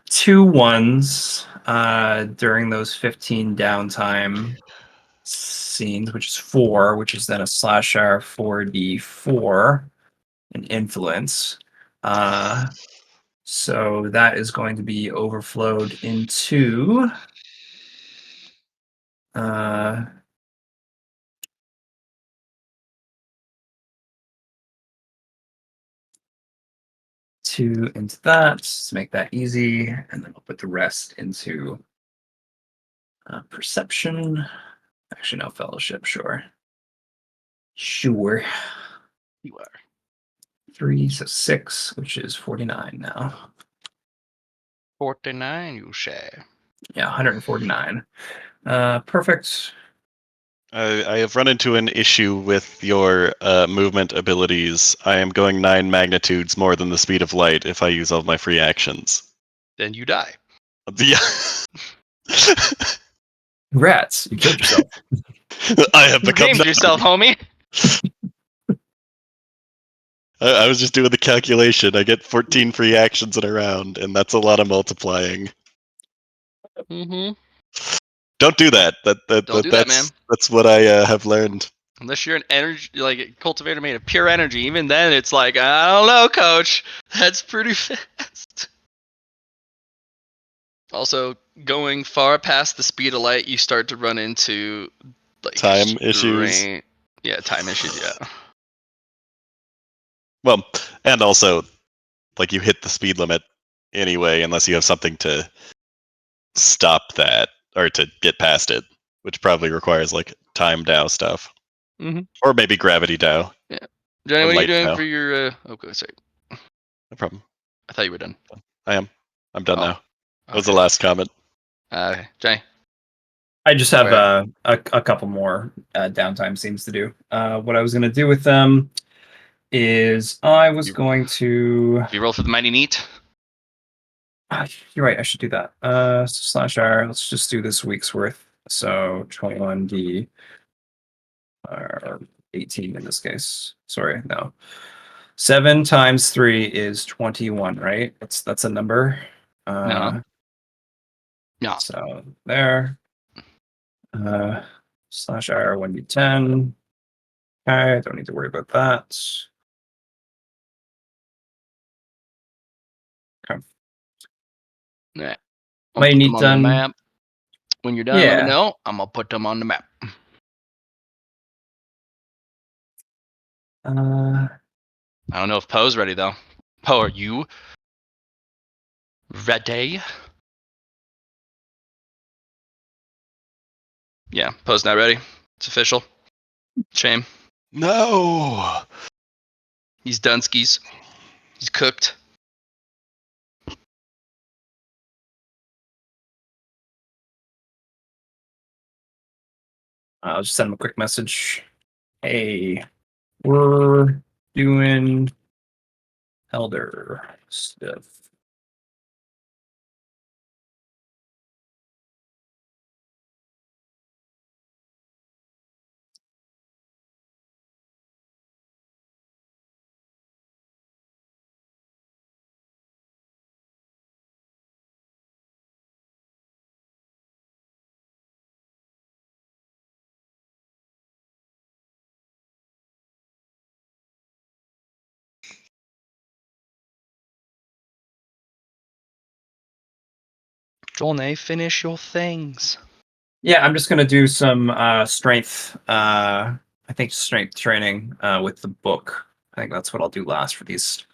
2 ones during those 15 downtime scenes, which is 4, which is then a /R 4d4 an influence. So that is going to be overflowed into 2 into that to make that easy, and then I'll put the rest into perception. Actually, no, fellowship, sure. Sure. You are. 3, so 6, which is 49 now. 49, you say. Yeah, 149. Perfect. I have run into an issue with your movement abilities. I am going 9 magnitudes more than the speed of light if I use all my free actions. Then you die. Yeah. Congrats, you killed yourself. I have You become. redeemed yourself, homie. I was just doing the calculation. I get 14 free actions in a round, and that's a lot of multiplying. Mm-hmm. Don't do that. Don't do that, man. That's what I have learned. Unless you're an energy, like a cultivator made of pure energy, even then it's like, I don't know, coach. That's pretty fast. Also, going far past the speed of light, you start to run into like Time issues. Yeah, time issues. Yeah. Well, and also, like you hit the speed limit anyway, unless you have something to stop that or to get past it, which probably requires like time Dow stuff, or maybe gravity Dow. Yeah. Johnny, Or what are you light doing Dow. for your? Okay, sorry. No problem. I thought you were done. I am. I'm done Oh, now. That was the okay. last comment. Johnny. I just have Where? a couple more downtime scenes to do. What I was going to do with them is I was going to. Do you roll for the mighty neat? You're right. I should do that. /R. Let's just do this week's worth. So 21d, or 18 in this case. Sorry, no. 7 times 3 is 21, right? That's a number. No. Yeah. So there. /R 1d10. Okay, don't need to worry about that. Okay. Yeah. Might I'll put need them on the done. map. When you're done, let me Yeah. know. I'm gonna put them on the map. Uh, I don't know if Poe's ready though. Poe, are you ready? Yeah, Poe's not ready. It's official. Shame. No. He's done skis. He's cooked. I'll just send him a quick message. Hey, we're doing Elder stuff. Johnny, finish your things. Yeah, I'm just gonna do some strength I think strength training with the book. I think that's what I'll do last for these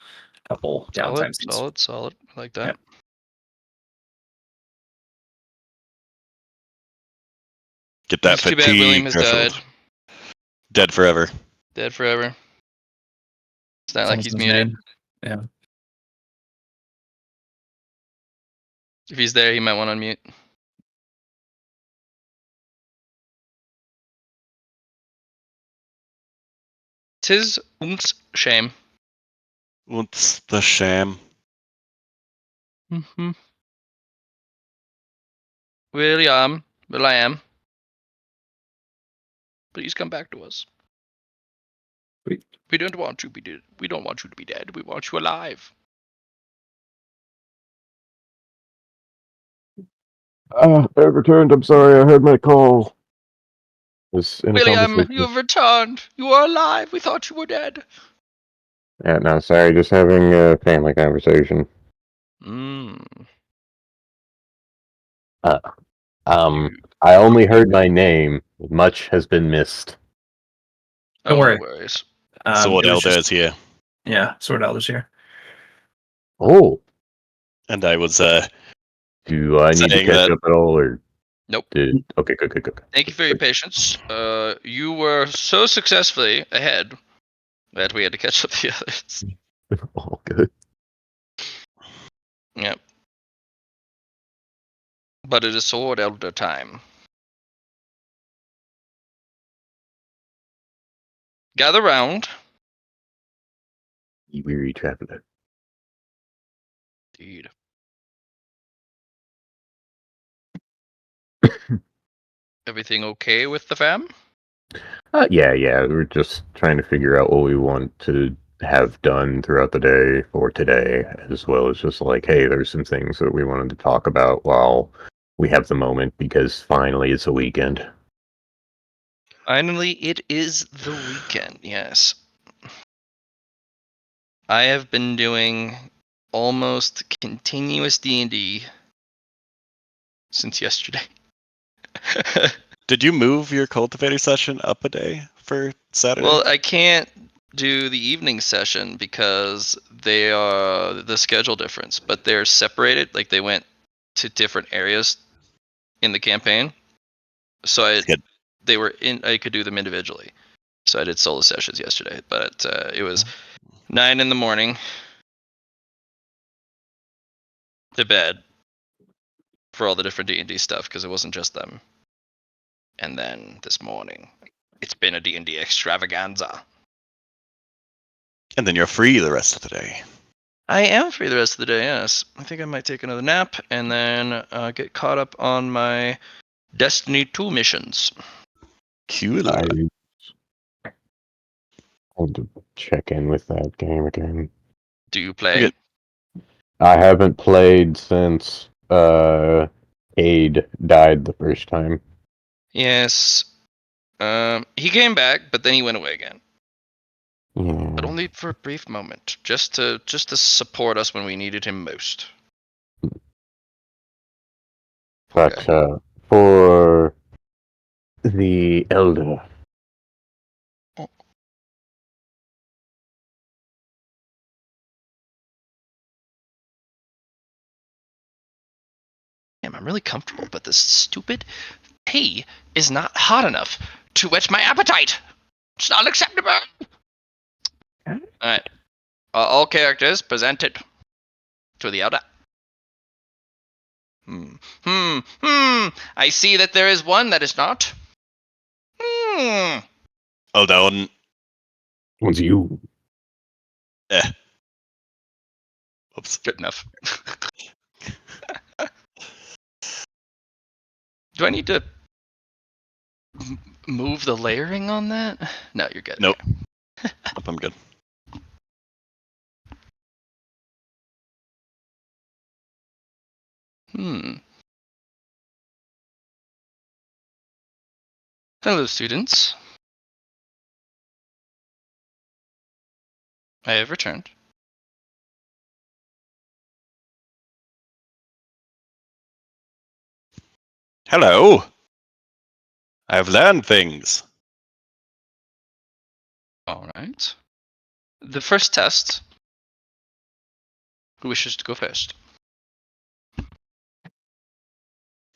couple downtime scenes. Solid. I like that. Yeah. Get that It's too bad William fatigue has threshold. died. Dead forever. Dead forever. It's not like Someone's he's his muted. name. Yeah. If he's there, he might want to unmute. Tis shame. What's the sham? Mm-hmm. William, please come back to us. Sweet. We don't want you to be dead. We don't want you to be dead. We want you alive. I've returned. I'm sorry. I heard my call. Was in a William, conversation. you have returned. You are alive. We thought you were dead. Yeah, no, sorry. Just having a family conversation. Mm. Uh, I only heard my name. Much has been missed. Don't Oh, worry. no worries. Sword It was Elder just is here. yeah, Sword Elder's here. Oh, And I was do I need to saying catch that up at all, or Nope. okay, good. Thank you for your patience. You were so successfully ahead that we had to catch up the others. All good. Yep. But it is Sword Elder time. Gather round. You weary traveler. Indeed. Everything okay with the fam? Yeah. We're just trying to figure out what we want to have done throughout the day for today, as well as just like, hey, there's some things that we wanted to talk about while we have the moment, because finally it's a weekend. Finally, it is the weekend, yes. I have been doing almost continuous D&D since yesterday. did you move your cultivator session up a day for Saturday? Well, I can't do the evening session because they are the schedule difference, but they're separated. Like they went to different areas in the campaign, so Good. they were in. I could do them individually. So I did solo sessions yesterday, but it was 9 in the morning to bed for all the different D&D stuff because it wasn't just them. And then this morning, it's been a D&D extravaganza. And then you're free the rest of the day. I am free the rest of the day, yes. I think I might take another nap and then get caught up on my Destiny 2 missions. Cool. I want to check in with that game again. Do you play? Okay. I haven't played since Cade died the first time. Yes. He came back, but then he went away again. Yeah. But only for a brief moment, just to support us when we needed him most. Poor But guy. for the Elder, Damn, I'm really comfortable, but this stupid tea is not hot enough to whet my appetite. It's not acceptable. All right. All characters presented to the Elder. I see that there is one that is not. Hold on. was you. Oops. Good enough. Do I need to move the layering on that? No, you're good. Nope. Okay. Nope, I'm good. Hello, students. I have returned. Hello. I've learned things. All right. The first test. Who wishes to go first?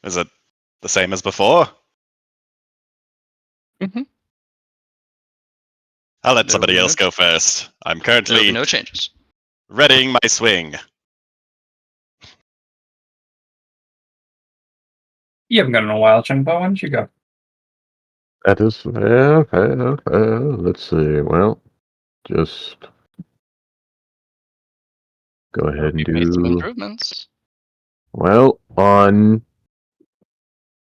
Is it the same as before? Mm-hmm. I'll let There somebody will be else go first. I'm There will be currently no changes. readying my swing. You haven't gone in a while, Chungpo. Why don't you go? That is okay. Let's see. Well, just go ahead and You've made some do improvements. well on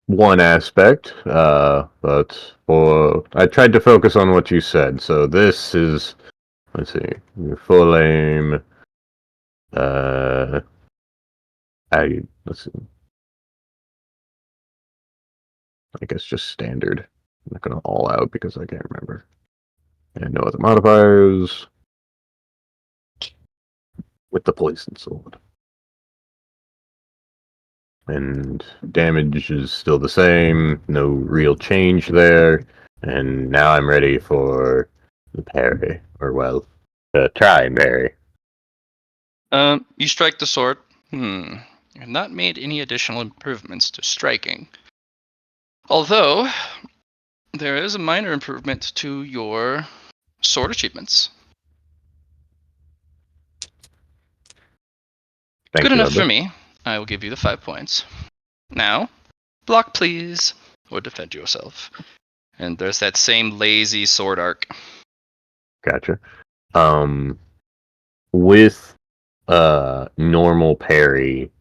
one aspect. But for I tried to focus on what you said. So this is let's see, your full aim. Uh, let's see. I guess just standard. I'm not gonna all out because I can't remember. And no other modifiers with the poison sword. And damage is still the same, no real change there. And now I'm ready for the parry, or well, try and parry. You strike the sword. You have not made any additional improvements to striking. Although, there is a minor improvement to your sword achievements. Thank Good you, enough for Edward. me. I will give you the 5 points. Now, block please, or defend yourself. And there's that same lazy sword arc. Gotcha. With normal parry,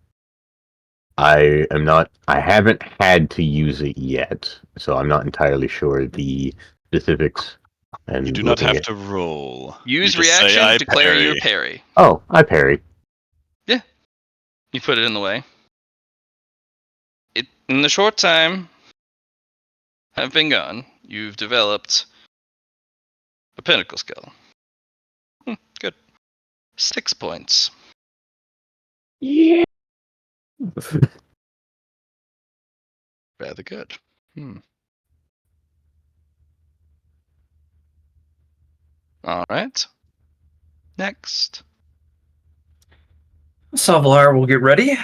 I am not. I haven't had to use it yet, so I'm not entirely sure the specifics. And You do not looking have at to roll. You Use just say, reaction, I declare your parry. parry. I parry. You put it in the way. In the short time have been gone, you've developed a pinnacle skill. Good. 6 points. Yeah. Rather good. All right. Next. Salvalar will get ready.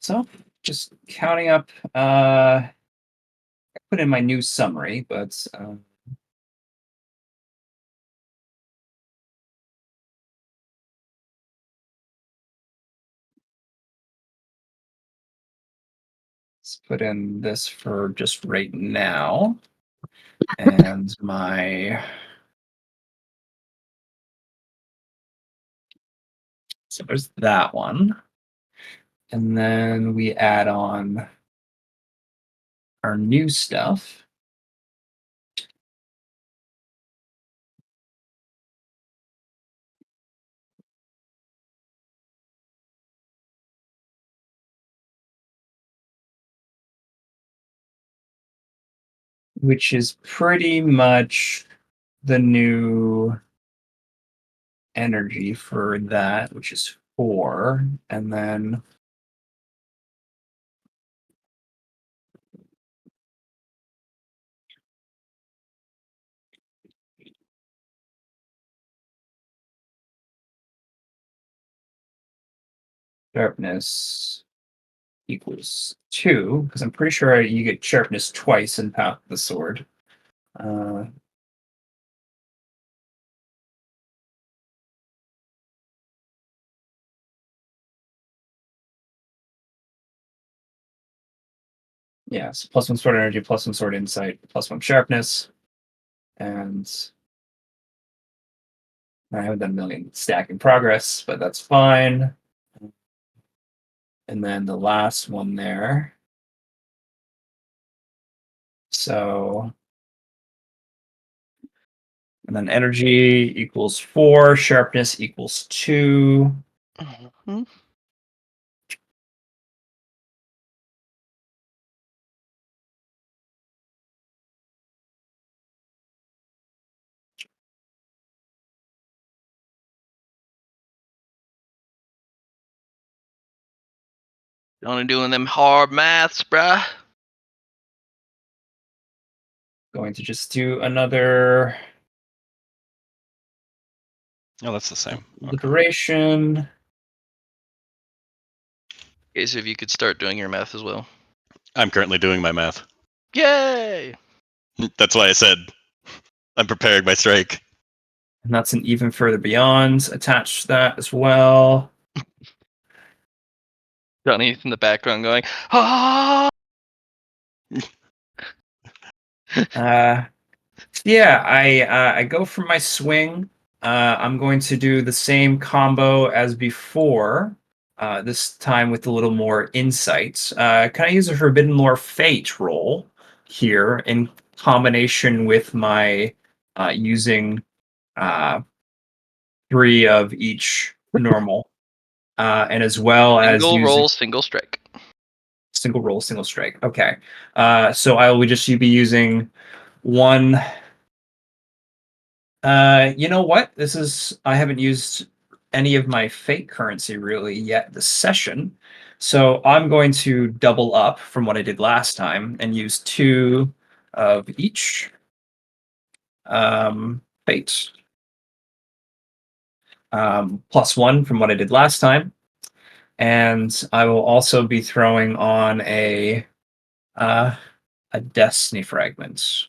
So, just counting up. I put in my new summary, but let's put in this for just right now, and my. So there's that one. And then we add on our new stuff. Which is pretty much the new energy for that, which is 4. And then sharpness equals 2, because I'm pretty sure you get sharpness twice in Path of the Sword. Yeah, so +1 sword energy, +1 sword insight, +1 sharpness. And I haven't done a million stack in progress, but that's fine. And then the last one there. So, and then energy equals 4, sharpness equals 2. Mm-hmm. Only doing them hard maths, bruh. going to just do another Oh, that's the same. Okay. liberation. Okay, so if you could start doing your math as well. I'm currently doing my math. Yay! That's why I said I'm preparing my strike. And that's an even further beyond. Attach that as well. Johnny in the background going, ah! Yeah, I go for my swing. I'm going to do the same combo as before. This time with a little more insight. Can I use a Forbidden Lore Fate roll here in combination with my using 3 of each normal, and as well as Single using roll, single strike. single roll, single strike. Okay, so I will just be using one. You know what? I haven't used any of my fake currency really yet this session. So I'm going to double up from what I did last time and use 2 of each fate. +1 from what I did last time. And I will also be throwing on a destiny fragment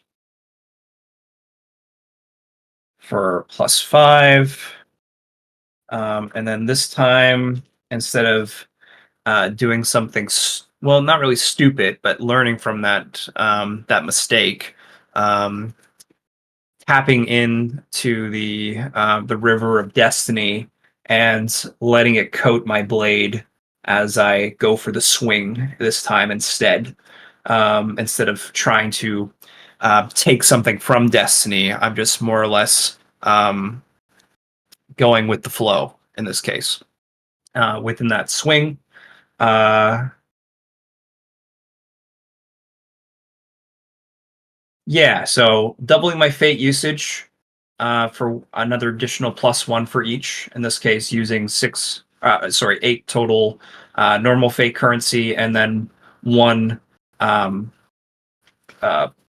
for +5. And then this time, instead of doing something, well, not really stupid, but learning from that mistake, um, tapping into the river of destiny and letting it coat my blade as I go for the swing this time instead of trying to take something from destiny. I'm just more or less going with the flow in this case. Within that swing, yeah, so doubling my fate usage for another additional +1 for each. In this case, using 8 total normal fate currency, and then 1 um,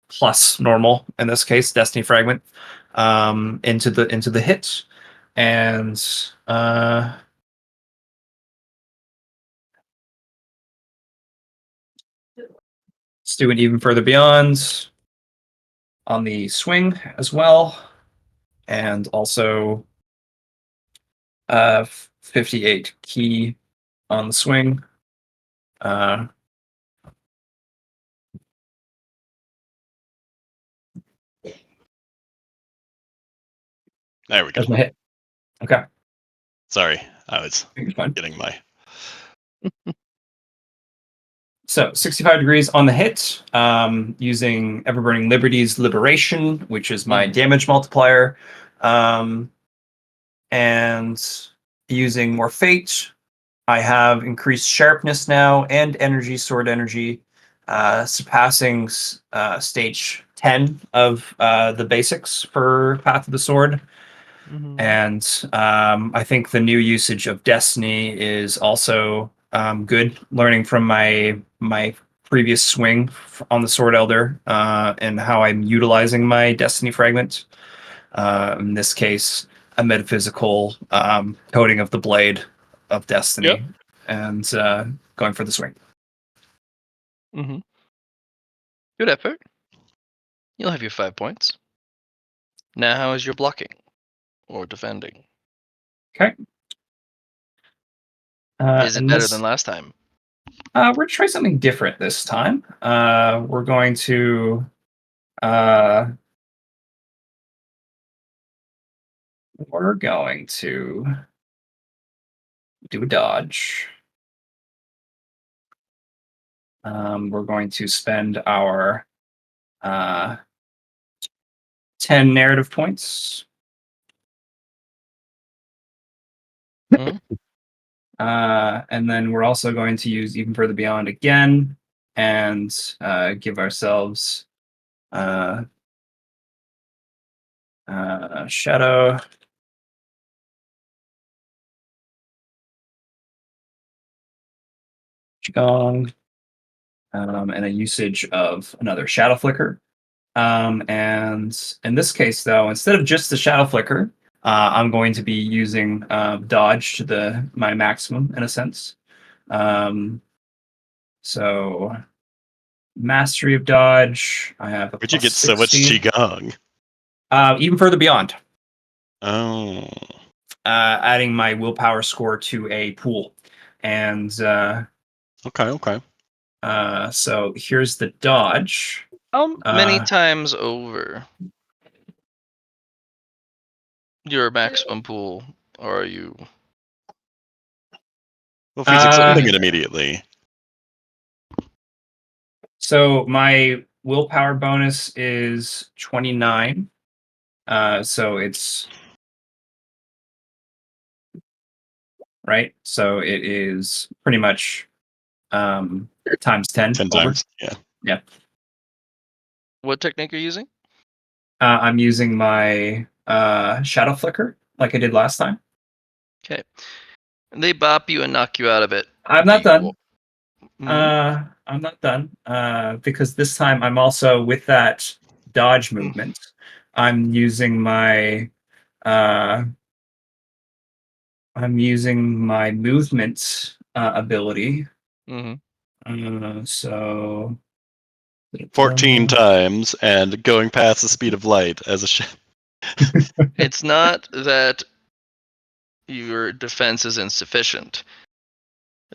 plus normal. In this case, destiny fragment into the hit, and let's do an even further beyond on the swing as well, and also 58 key on the swing. Uh, There we go. that's my hit. Okay, Sorry, I was you're fine. getting my. So 65 degrees on the hit, using Everburning Liberty's Liberation, which is my damage multiplier, and using more fate. I have increased sharpness now and energy, sword energy, surpassing stage 10 of the basics for Path of the Sword. And I think the new usage of Destiny is also good. Learning from my previous swing on the Sword Elder and how I'm utilizing my Destiny fragment. In this case, a metaphysical coating of the blade of Destiny, Yep. and going for the swing. Mm-hmm. Good effort. You'll have your 5 points. Now, how is your blocking or defending? Okay. Is it And better this, than last time? we're going to try something different this time. We're going to do a dodge. We're going to spend our 10 narrative points. Mhm. And then we're also going to use Even Further Beyond again and give ourselves Shadow. Qigong. And a usage of another Shadow Flicker. And in this case, though, instead of just the shadow flicker, I'm going to be using dodge to my maximum in a sense. So mastery of dodge, I have a Where'd you plus get so much 60. qigong? Even further beyond, Oh, adding my willpower score to a pool, and okay. so here's the dodge. How many Uh, times over your maximum pool are you? Well, if he's extending Uh, it immediately, so my willpower bonus is 29. So it's right. So it is pretty much times 10 10 over. times. Yeah. Yeah. What technique are you using? I'm using my shadow flicker like I did last time. Okay. They bop you and knock you out of it. I'm Do not you? done. Mhm. I'm not done. Because this time I'm also with that dodge movement. I'm using my uh movement ability. Mhm. So 14 times and going past the speed of light as a It's not that your defense is insufficient.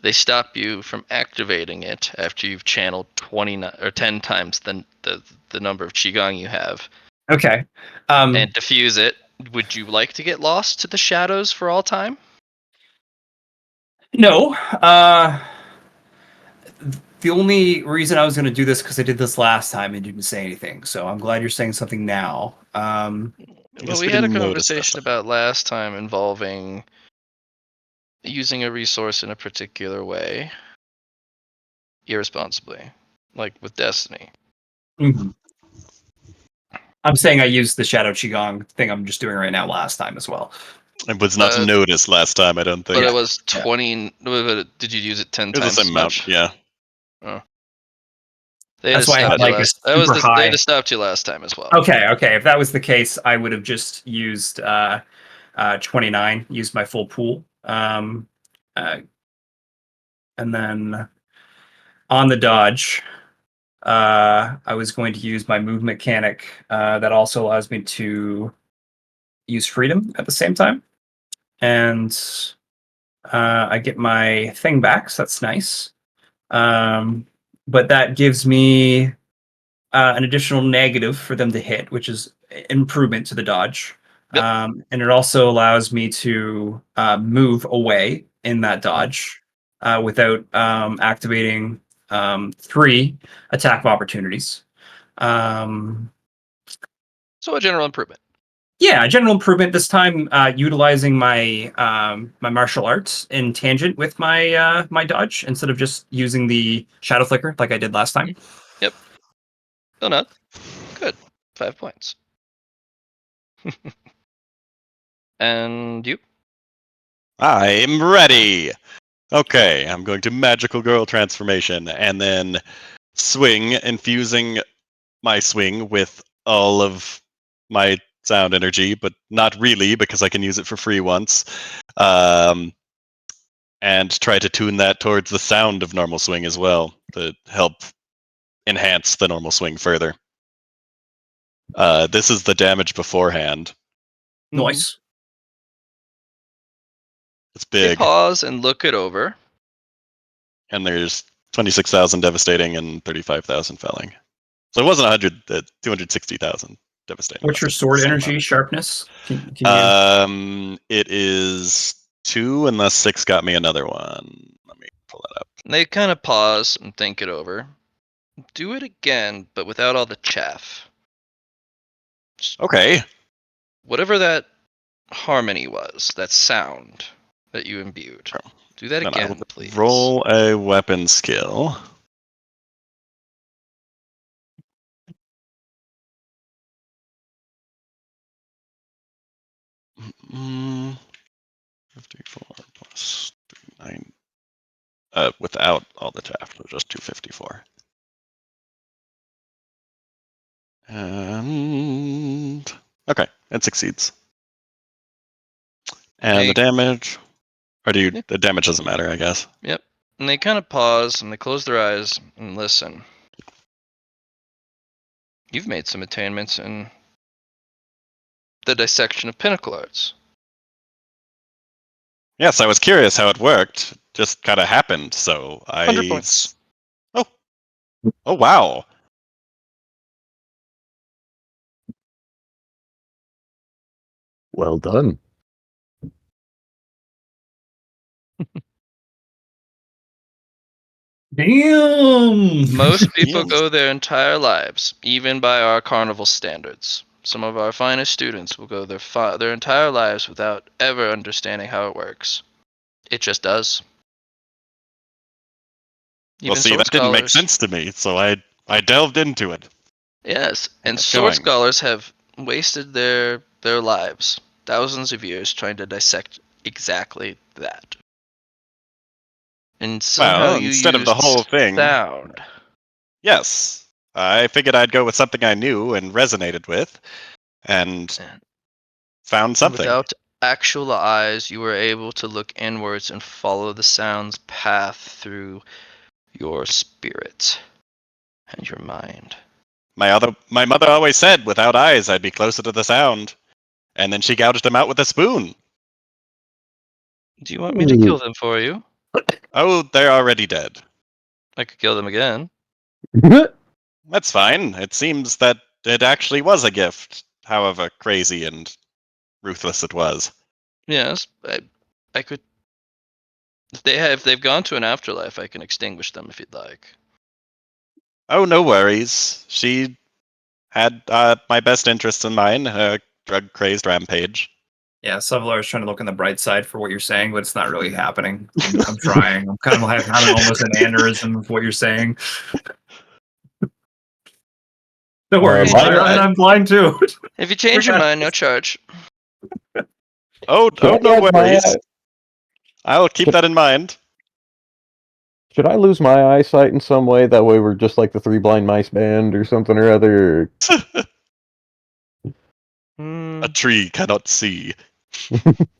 They stop you from activating it after you've channeled 29 or 10 times the number of qigong you have okay. and diffuse it. Would you like to get lost to the shadows for all time? No. The only reason I was going to do this because I did this last time and didn't say anything. So I'm glad you're saying something now. I Well, guess we we had a didn't notice last conversation time. about last time involving using a resource in a particular way irresponsibly, like with Destiny. mhm. I'm saying I used the Shadow Qigong thing I'm just doing right now last time as well. It was not Uh, noticed last time, I don't but think. it was Yeah. 20. Did you use it 10 It was the times same as amount, much? yeah. Oh. They had to That's why I stop had you like a last. super They had high. to stop you last time as well. Okay. If that was the case, I would have just used 29, used my full pool. Uh, and then on the dodge, I was going to use my move mechanic that also allows me to use freedom at the same time. And I get my thing back, so that's nice. But that gives me an additional negative for them to hit, which is improvement to the dodge. Yep. And it also allows me to move away in that dodge without activating 3 attack of opportunities. So a general improvement. Yeah, general improvement. This time, utilizing my martial arts in tangent with my dodge instead of just using the shadow flicker like I did last time. Yep. No, not good. 5 points. And you? I'm ready! Okay, I'm going to magical girl transformation and then swing, infusing my swing with all of my sound energy, but not really because I can use it for free once. And try to tune that towards the sound of normal swing as well to help enhance the normal swing further. This is the damage beforehand. Nice. It's They big, pause and look it over. and there's 26,000 devastating and 35,000 felling. So it wasn't 100, 260,000 devastating What's last your time. sword Same energy amount. sharpness? Can you? It is 2 unless 6 got me another one. Let me pull that up. They kind of pause and think it over. Do it again, but without all the chaff. Okay. Whatever that harmony was, that sound that you imbued. Do that Then I will again, please. roll a weapon skill. Mm, 54 plus 9. Without all the chaff, so just 254. And okay, it succeeds. And the They- damage, or do you? Yeah. The damage doesn't matter, I guess. Yep. And they kind of pause and they close their eyes and listen. You've made some attainments in the dissection of pinnacle arts. Yes, I was curious how it worked. Just kind of happened, so 100 points. Oh, oh wow! Well done. Damn. Most people Yes. go their entire lives, even by our carnival standards. Some of our finest students will go their entire lives without ever understanding how it works. It just does. Well, Even see, sword that didn't make scholars. sense to me, so I delved into it. Yes, and Kept sword going. scholars have wasted their lives, thousands of years, trying to dissect exactly that. And somehow Well, you instead of the used whole thing, sound. yes, I figured I'd go with something I knew and resonated with, and found And something. without actual eyes, you were able to look inwards and follow the sound's path through your spirit and your mind. My mother always said, without eyes, I'd be closer to the sound, and then she gouged them out with a spoon. Do you want me to kill them for you? Oh, they're already dead. I could kill them again. That's fine. It seems that it actually was a gift, however crazy and ruthless it was. Yes, I could. If they've gone to an afterlife, I can extinguish them if you'd like. Oh, no worries. She had my best interests in mind, her drug-crazed rampage. Yeah, Sevlar is trying to look on the bright side for what you're saying, but it's not really happening. I'm trying. I'm kind of having almost an aneurysm of what you're saying. Don't worry, Change your mind. I'm blind too. If you change your mind, no charge. Oh, Should no I add my worries. I'll keep that in mind. should I lose my eyesight in some way? That way we're just like the Three Blind Mice band or something or other. A tree cannot see.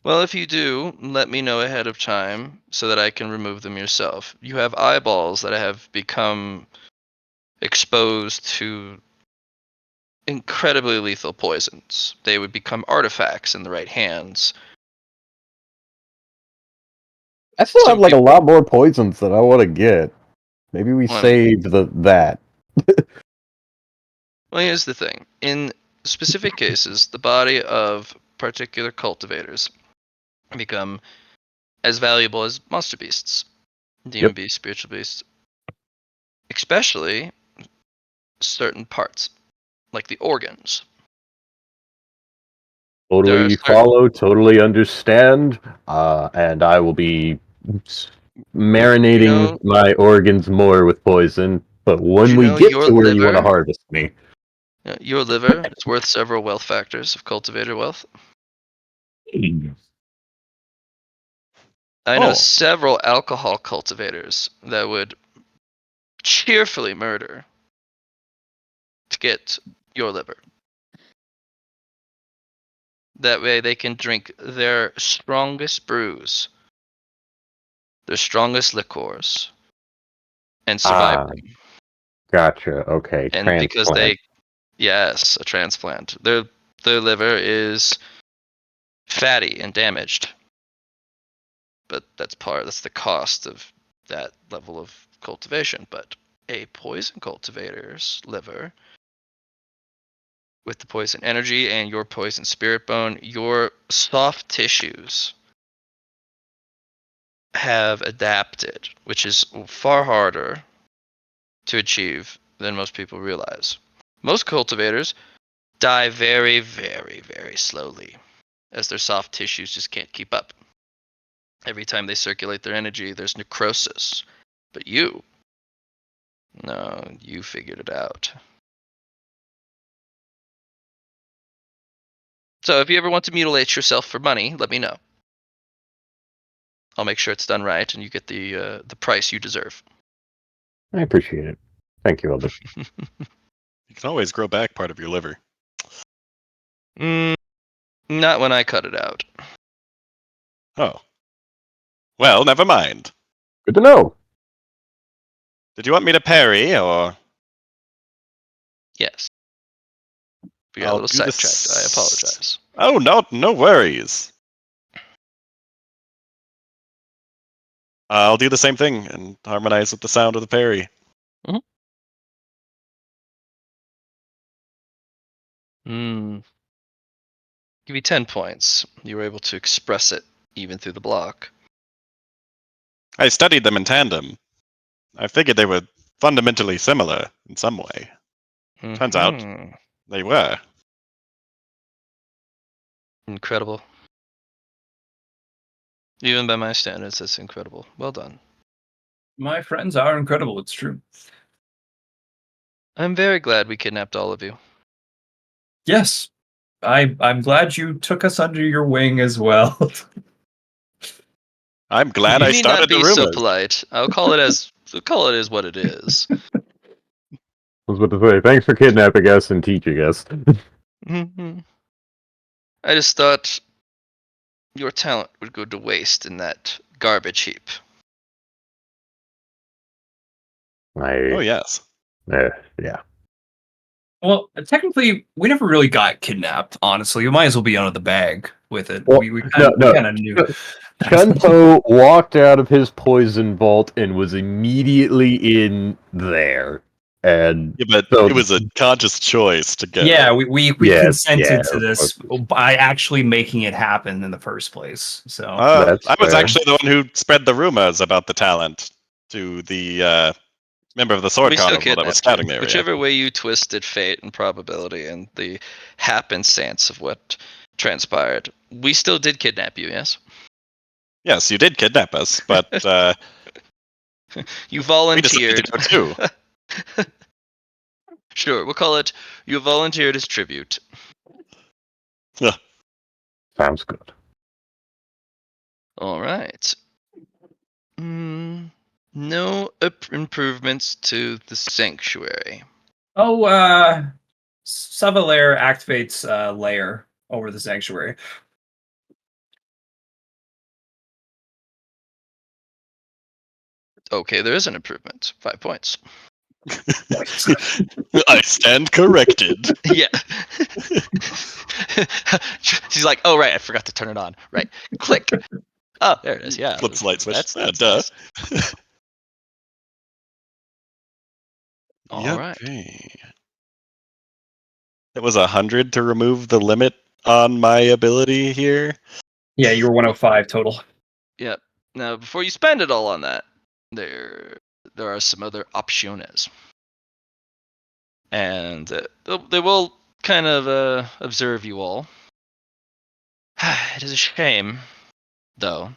Well, if you do, let me know ahead of time so that I can remove them yourself. You have eyeballs that have become exposed to incredibly lethal poisons. They would become artifacts in the right hands. I still have Some like a people, lot more poisons that I want to get. Maybe we Well, I mean- saved that. well, here's the thing. In specific cases, the body of particular cultivators become as valuable as monster beasts, demon beasts, spiritual beasts, especially certain parts, like the organs. There are Totally certain follow, totally understand, and I will be marinating my organs more with poison. But when we get your to where you want to liver. harvest me, Your liver is worth several wealth factors of cultivator wealth. I know Oh, several alcohol cultivators that would cheerfully murder to get your liver. That way they can drink their strongest brews, their strongest liqueurs, and survive ah, them. gotcha. Okay, And because transplant. yes, a transplant. Their liver is fatty and damaged. But that's the cost of that level of cultivation. But a poison cultivator's liver, with the poison energy and your poison spirit bone, your soft tissues have adapted, which is far harder to achieve than most people realize. Most cultivators die very, very, very slowly, as their soft tissues just can't keep up. Every time they circulate their energy, there's necrosis. But no, you figured it out. So if you ever want to mutilate yourself for money, let me know. I'll make sure it's done right, and you get the price you deserve. I appreciate it. Thank you, Elder. You can always grow back part of your liver. Not when I cut it out. Oh. Well, never mind. Good to know. Did you want me to parry, or Yes. We got a I'll little do sidetracked. I apologize. Oh, no worries. I'll do the same thing and harmonize with the sound of the parry. Give you 10 points. You were able to express it even through the block. I studied them in tandem. I figured they were fundamentally similar in some way. Turns out Mhm. they were. Incredible. Even by my standards, that's incredible. Well done. My friends are incredible. It's true. I'm very glad we kidnapped all of you. Yes, I'm glad you took us under your wing as well. I'm glad You I need not started the be so rumors. polite. I'll call it as what it is. I was about to say, thanks for kidnapping us and teaching us. Mhm. I just thought your talent would go to waste in that garbage heap. Oh, yes. Yeah. Well, technically, we never really got kidnapped. Honestly, we might as well be out of the bag with it. Well, We no, kind of knew. Shunpo walked out of his poison vault and was immediately in there. And Yeah, but so, it was a conscious choice to go. Yeah, we Yes, consented yeah, to this by actually making it happen in the first place. So That's I was fair. actually the one who spread the rumors about the talent to the member of the Sword We still Carnival that was kidnapped you. scouting the area. Whichever way you twisted fate and probability and the happenstance of what transpired, we still did kidnap you, yes? Yes, you did kidnap us, but You we decided volunteered. to go too. Sure, we'll call it you volunteered as tribute. Sounds good. All right. No improvements to the sanctuary. Savalair activates layer over the sanctuary. Okay, there is an improvement. 5 points. I stand corrected. Yeah. She's like, oh, right, I forgot to turn it on. Right. Click. Oh, there it is. Yeah. Flips the light switch. That's Duh. nice. All right. Yuppie. It was 100 to remove the limit on my ability here. Yeah, you were 105 total. Yep. Now, before you spend it all on that, there are some other opciones. And they will kind of observe you all. It is a shame, though.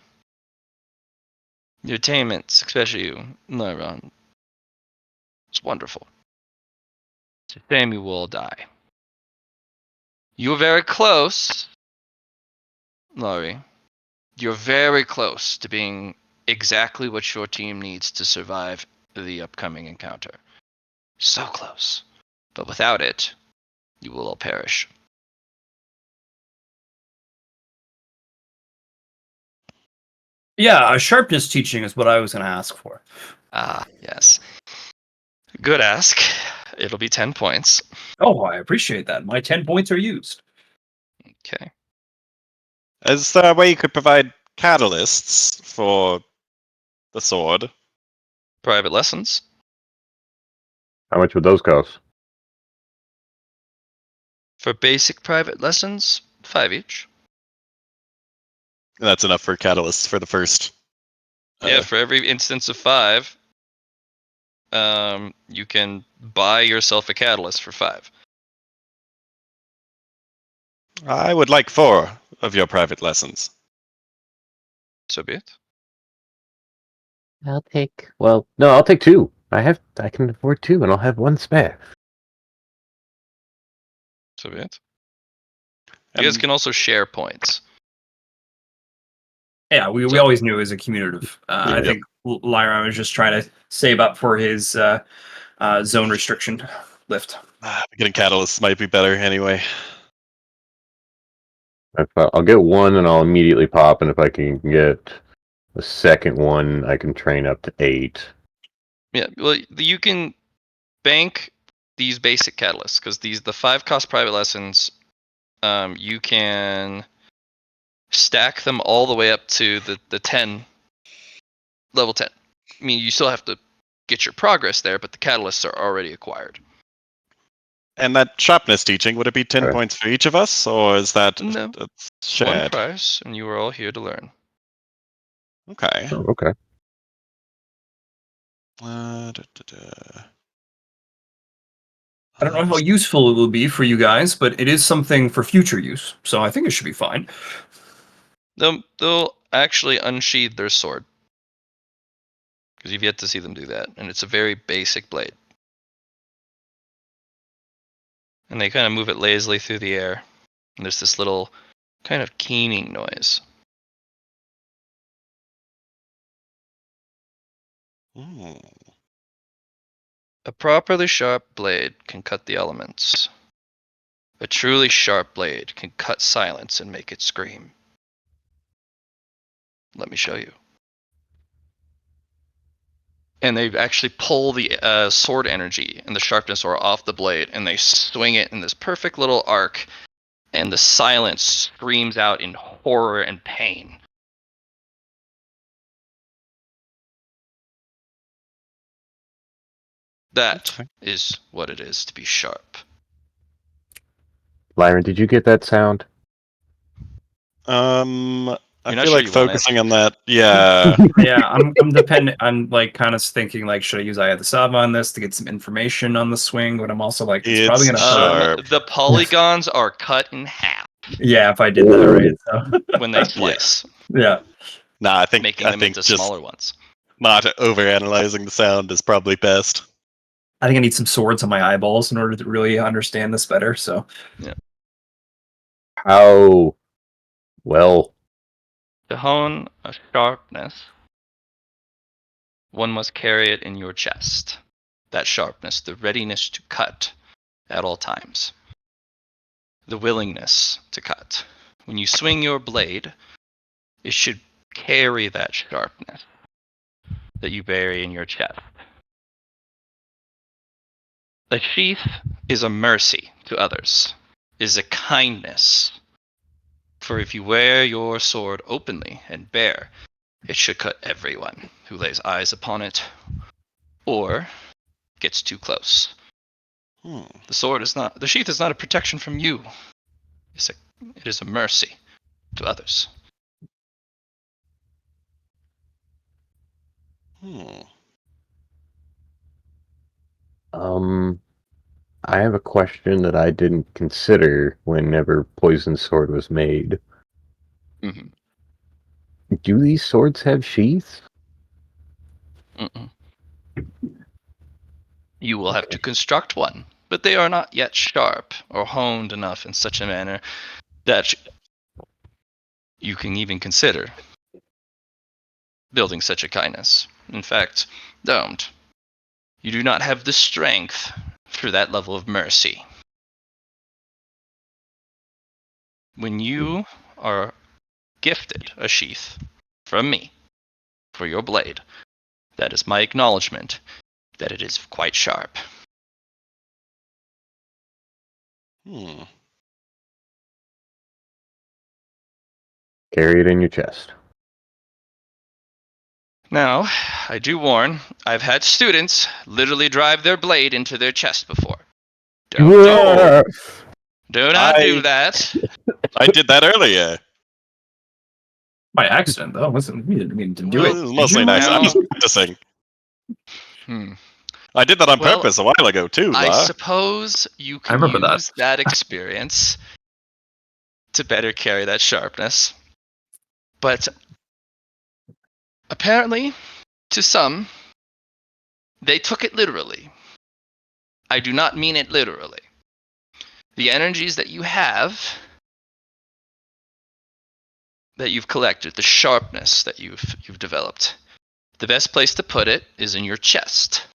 Your attainments, especially you, Lyron, it's wonderful. It's a shame you will all die. You were very close, Laurie. You're very close to being exactly what your team needs to survive the upcoming encounter. So close. But without it, you will all perish. Yeah, a sharpness teaching is what I was going to ask for. Ah, yes. Good ask. It'll be 10 points. Oh, I appreciate that. My 10 points are used. Okay. Is there a way you could provide catalysts for the sword? Private lessons. How much would those cost? For basic private lessons, 5 each. That's enough for catalysts for the first. Yeah, for every instance of 5, you can buy yourself a catalyst for 5. I would like 4 of your private lessons. So be it. I'll take 2. I can afford 2 and I'll have 1 spare. So be it. You guys can also share points. Yeah, we So- always knew it was a commutative. I think Lyra was just trying to save up for his zone restriction lift. Getting catalysts might be better anyway. I'll get one and I'll immediately pop, and if I can get the second one, I can train up to 8. Yeah, well, you can bank these basic catalysts because the 5-cost private lessons, you can stack them all the way up to the 10, level 10. I mean, you still have to get your progress there, but the catalysts are already acquired. And that sharpness teaching, would it be 10 Okay. points for each of us, or is that No. shared? One price, and you are all here to learn. Okay. Oh, okay. I don't know how useful it will be for you guys, but it is something for future use, so I think it should be fine. They'll actually unsheathe their sword because you've yet to see them do that, and it's a very basic blade. And they kind of move it lazily through the air, and there's this little kind of keening noise. Ooh. A properly sharp blade can cut the elements. A truly sharp blade can cut silence and make it scream. Let me show you. And they actually pull the sword energy and the sharpness aura off the blade, and they swing it in this perfect little arc, and the silence screams out in horror and pain. That is what it is to be sharp. Lyron, did you get that sound? I You're not feel sure like you want it. focusing on that. Yeah. Yeah, I'm dependent. I'm like kind of thinking like, should I use Ayathisava on this to get some information on the swing? But I'm also like, it's probably It's gonna hurt. sharp. The polygons are cut in half Yeah, if I did that right. So when they slice, yeah, Nah, I making them think into just smaller ones. not overanalyzing the sound is probably best. I think I need some swords on my eyeballs in order to really understand this better. So How well? To hone a sharpness, one must carry it in your chest. That sharpness, the readiness to cut at all times. The willingness to cut. When you swing your blade, it should carry that sharpness that you bury in your chest. A sheath is a mercy to others, is a kindness. For if you wear your sword openly and bare, it should cut everyone who lays eyes upon it or gets too close. The sheath is not a protection from you. It is a mercy to others. I have a question that I didn't consider whenever Poison Sword was made. Mm-hmm. Do these swords have sheaths? Mm-mm. You will have to construct one, but they are not yet sharp or honed enough in such a manner that you can even consider building such a kindness. In fact, don't. You do not have the strength for that level of mercy. When you are gifted a sheath from me for your blade, that is my acknowledgement that it is quite sharp. Carry it in your chest. Now, I do warn, I've had students literally drive their blade into their chest before. Do not do that. I did that earlier. by accident though. Wasn't we didn't mean to do Well, it. it was Did mostly you? nice. I'm No. just practicing. Hmm. I did that on Well, purpose a while ago too, I La. suppose you I can remember use that experience to better carry that sharpness. But apparently, to some, they took it literally. I do not mean it literally. The energies that you have, that you've collected, the sharpness that you've developed, the best place to put it is in your chest.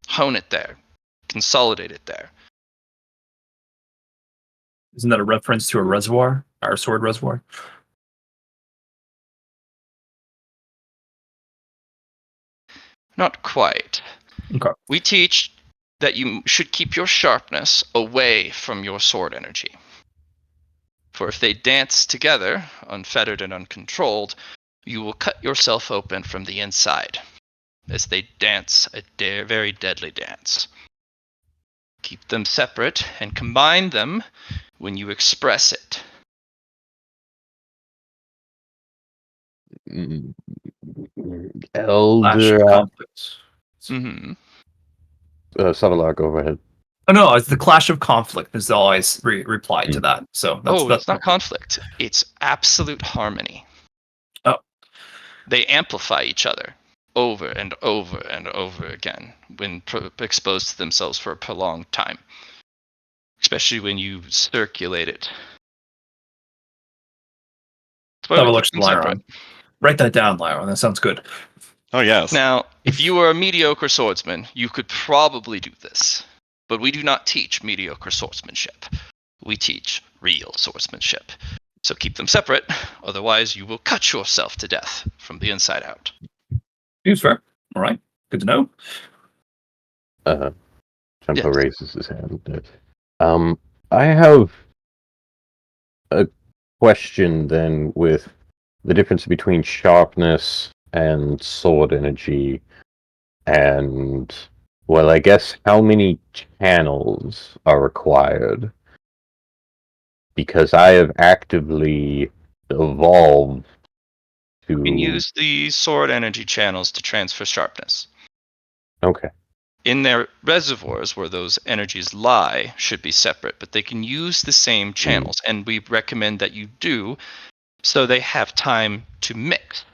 Hone it there. Consolidate it there. Isn't that a reference to a reservoir? Our sword reservoir? Not quite. Okay. We teach that you should keep your sharpness away from your sword energy. For if they dance together, unfettered and uncontrolled, you will cut yourself open from the inside, as they dance a very deadly dance. Keep them separate and combine them when you express it. Clash Elder of conflicts. Mm-hmm. Savalar, go ahead. Oh no, it's the clash of conflict is always replied to that. So that's It's not conflict. It's absolute harmony. Oh. They amplify each other over and over and over again when exposed to themselves for a prolonged time. Especially when you circulate it. That's why we keep them separate. Write that down, Lyra. That sounds good. Oh yes. Now, if you were a mediocre swordsman, you could probably do this. But we do not teach mediocre swordsmanship. We teach real swordsmanship. So keep them separate, otherwise you will cut yourself to death from the inside out. Seems fair. All right. Good to know. Tempo raises his hand. I have a question then with the difference between sharpness and sword energy, and well, I guess how many channels are required? Because I have actively evolved to. You can use the sword energy channels to transfer sharpness. Okay. In their reservoirs where those energies lie should be separate, but they can use the same channels, and we recommend that you do so they have time to mix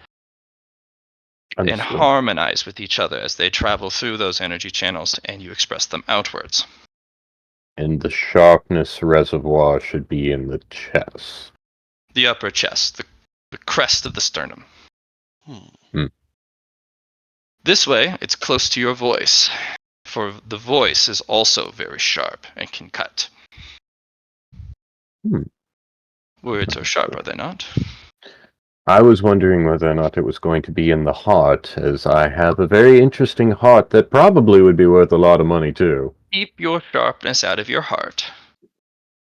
and harmonize with each other as they travel through those energy channels and you express them outwards. And the sharpness reservoir should be in the chest. The upper chest, the crest of the sternum. This way, it's close to your voice, for the voice is also very sharp and can cut. Words are sharp, are they not? I was wondering whether or not it was going to be in the heart, as I have a very interesting heart that probably would be worth a lot of money too. Keep your sharpness out of your heart.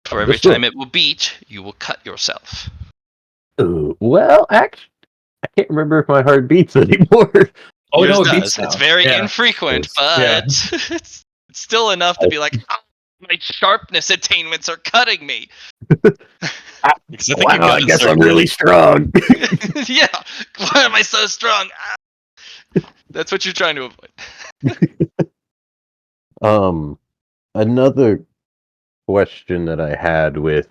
For every Understood. time it will beat, you will cut yourself. Well, actually, I can't remember if my heart beats anymore. Oh Yours no, it does. beats now. It's very Yeah. infrequent, It's- but it's still enough to be like, "Ah, my sharpness attainments are cutting me." Because I think you've Wow, I gotten guess I'm certain- really strong. Yeah. Why am I so strong? Ah. That's what you're trying to avoid. Another question that I had with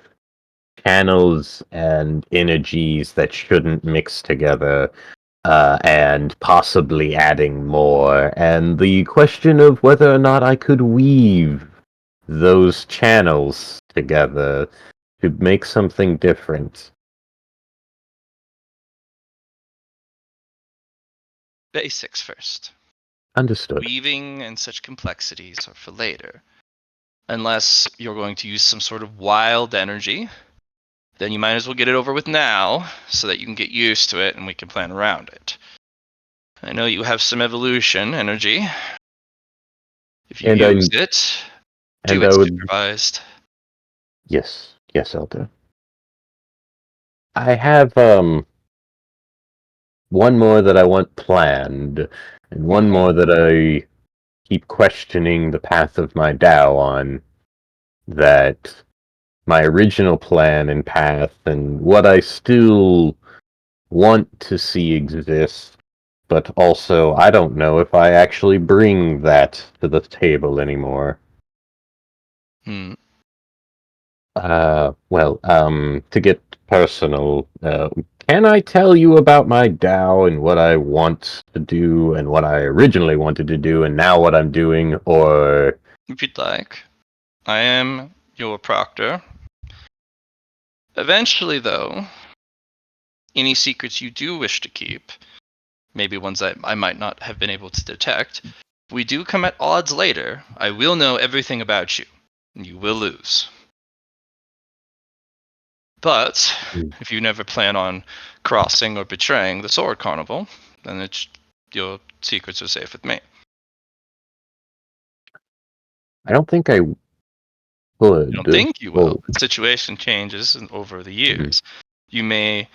channels and energies that shouldn't mix together, and possibly adding more, and the question of whether or not I could weave those channels together to make something different. Basics first. Understood. Weaving and such complexities are for later. Unless you're going to use some sort of wild energy, then you might as well get it over with now so that you can get used to it and we can plan around it. I know you have some evolution energy. If you use it, do it supervised. Yes, Elder. I have one more that I want planned, and one more that I keep questioning the path of my Tao on. That my original plan and path, and what I still want to see exist, but also I don't know if I actually bring that to the table anymore. To get personal, can I tell you about my Tao and what I want to do and what I originally wanted to do and now what I'm doing, or... If you'd like. I am your proctor. Eventually, though, any secrets you do wish to keep, maybe ones that I might not have been able to detect, if we do come at odds later, I will know everything about you, and you will lose. But Mm. if you never plan on crossing or betraying the Sword Carnival, then your secrets are safe with me. I don't think I would. I don't think you will. Well, The situation changes over the Mhm. years. You may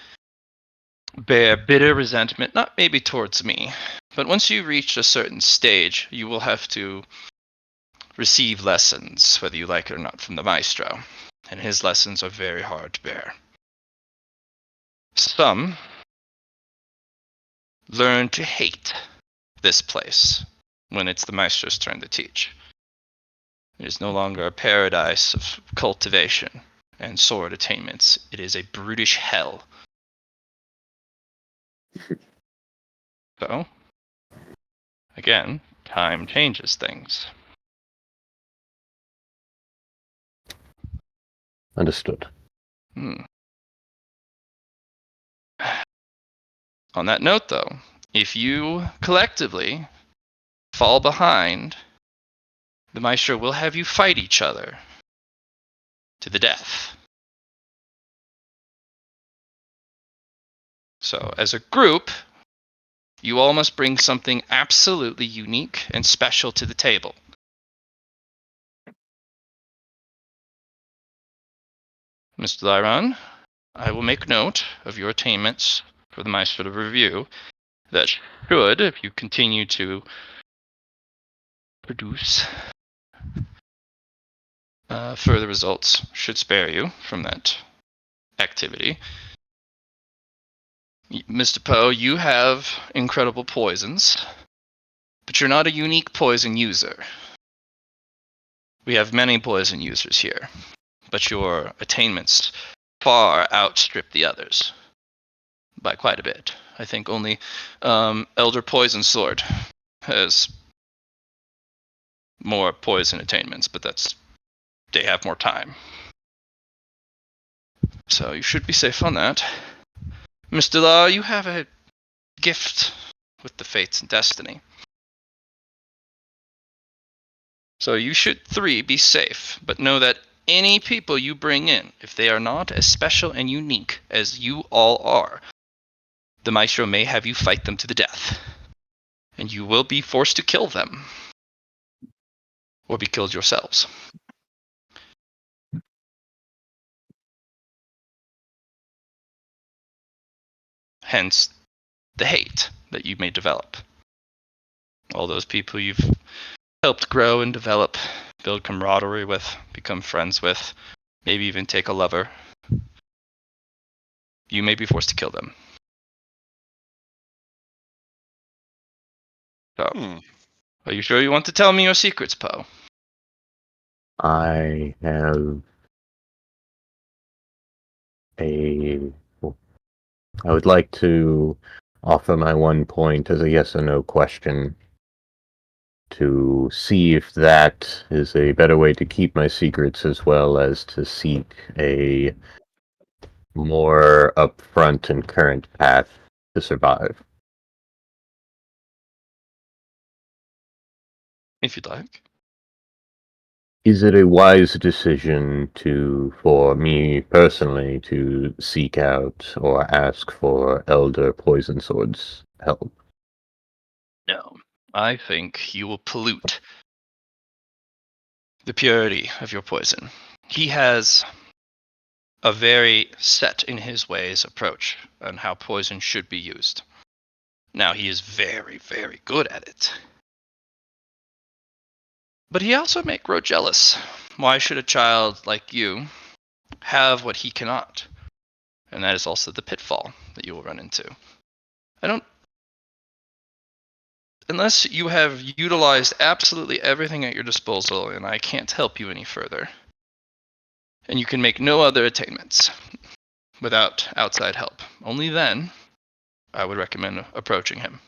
bear bitter resentment, not maybe towards me, but once you reach a certain stage, you will have to receive lessons, whether you like it or not, from the Maestro. And his lessons are very hard to bear. Some learn to hate this place when it's the Maestro's turn to teach. It is no longer a paradise of cultivation and sword attainments. It is a brutish hell. So, again, time changes things. understood. Hmm. On that note, though, if you collectively fall behind, the Maestro will have you fight each other to the death. So, as a group, you all must bring something absolutely unique and special to the table. Mr. Lyron, I will make note of your attainments for the Maestro to review. That should, if you continue to produce further results, should spare you from that activity. Mr. Poe, you have incredible poisons, but you're not a unique poison user. We have many poison users here, but your attainments far outstrip the others by quite a bit. I think only Elder Poison Sword has more poison attainments, but they have more time. So you should be safe on that. Mr. Law, you have a gift with the fates and destiny. So you should, 3, be safe, but know that any people you bring in, if they are not as special and unique as you all are, the Maestro may have you fight them to the death. And you will be forced to kill them. Or be killed yourselves. Hence, the hate that you may develop. All those people you've helped grow and develop, build camaraderie with, become friends with, maybe even take a lover. You may be forced to kill them. So, are you sure you want to tell me your secrets, Poe? I have a. I would like to offer my one point as a yes or no question to see if that is a better way to keep my secrets as well as to seek a more upfront and current path to survive. If you'd like. Is it a wise decision for me personally to seek out or ask for Elder Poison Sword's help? No. I think you will pollute the purity of your poison. He has a very set in his ways approach on how poison should be used. Now, he is very, very good at it. But he also may grow jealous. Why should a child like you have what he cannot? And that is also the pitfall that you will run into. Unless you have utilized absolutely everything at your disposal, and I can't help you any further, and you can make no other attainments without outside help, only then I would recommend approaching him.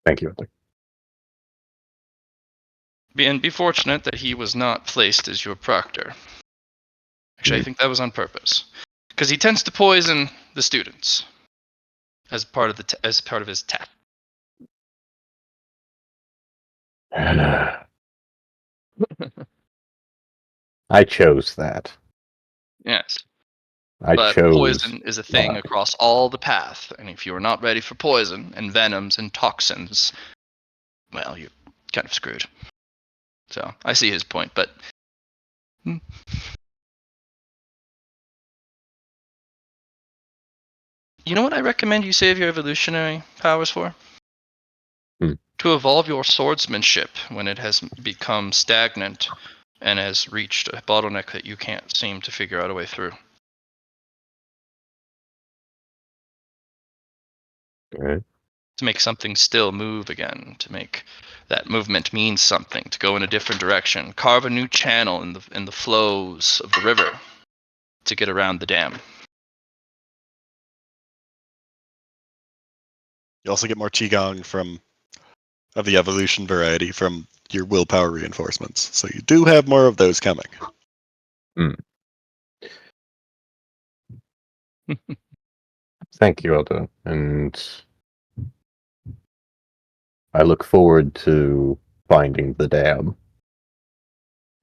Thank you. And be fortunate that he was not placed as your proctor. Actually, I think that was on purpose, because he tends to poison the students as part of his test. I chose that. Yes. I But chose. poison is a thing not. across all the path, and if you are not ready for poison and venoms and toxins, well, you're kind of screwed. So I see his point, but you know what I recommend you save your evolutionary powers for? To evolve your swordsmanship when it has become stagnant and has reached a bottleneck that you can't seem to figure out a way through. Okay. To make something still move again, to make that movement mean something, to go in a different direction, carve a new channel in the flows of the river to get around the dam. You also get more qigong of the evolution variety from your willpower reinforcements. So you do have more of those coming. Thank you, Elda. And I look forward to finding the dam.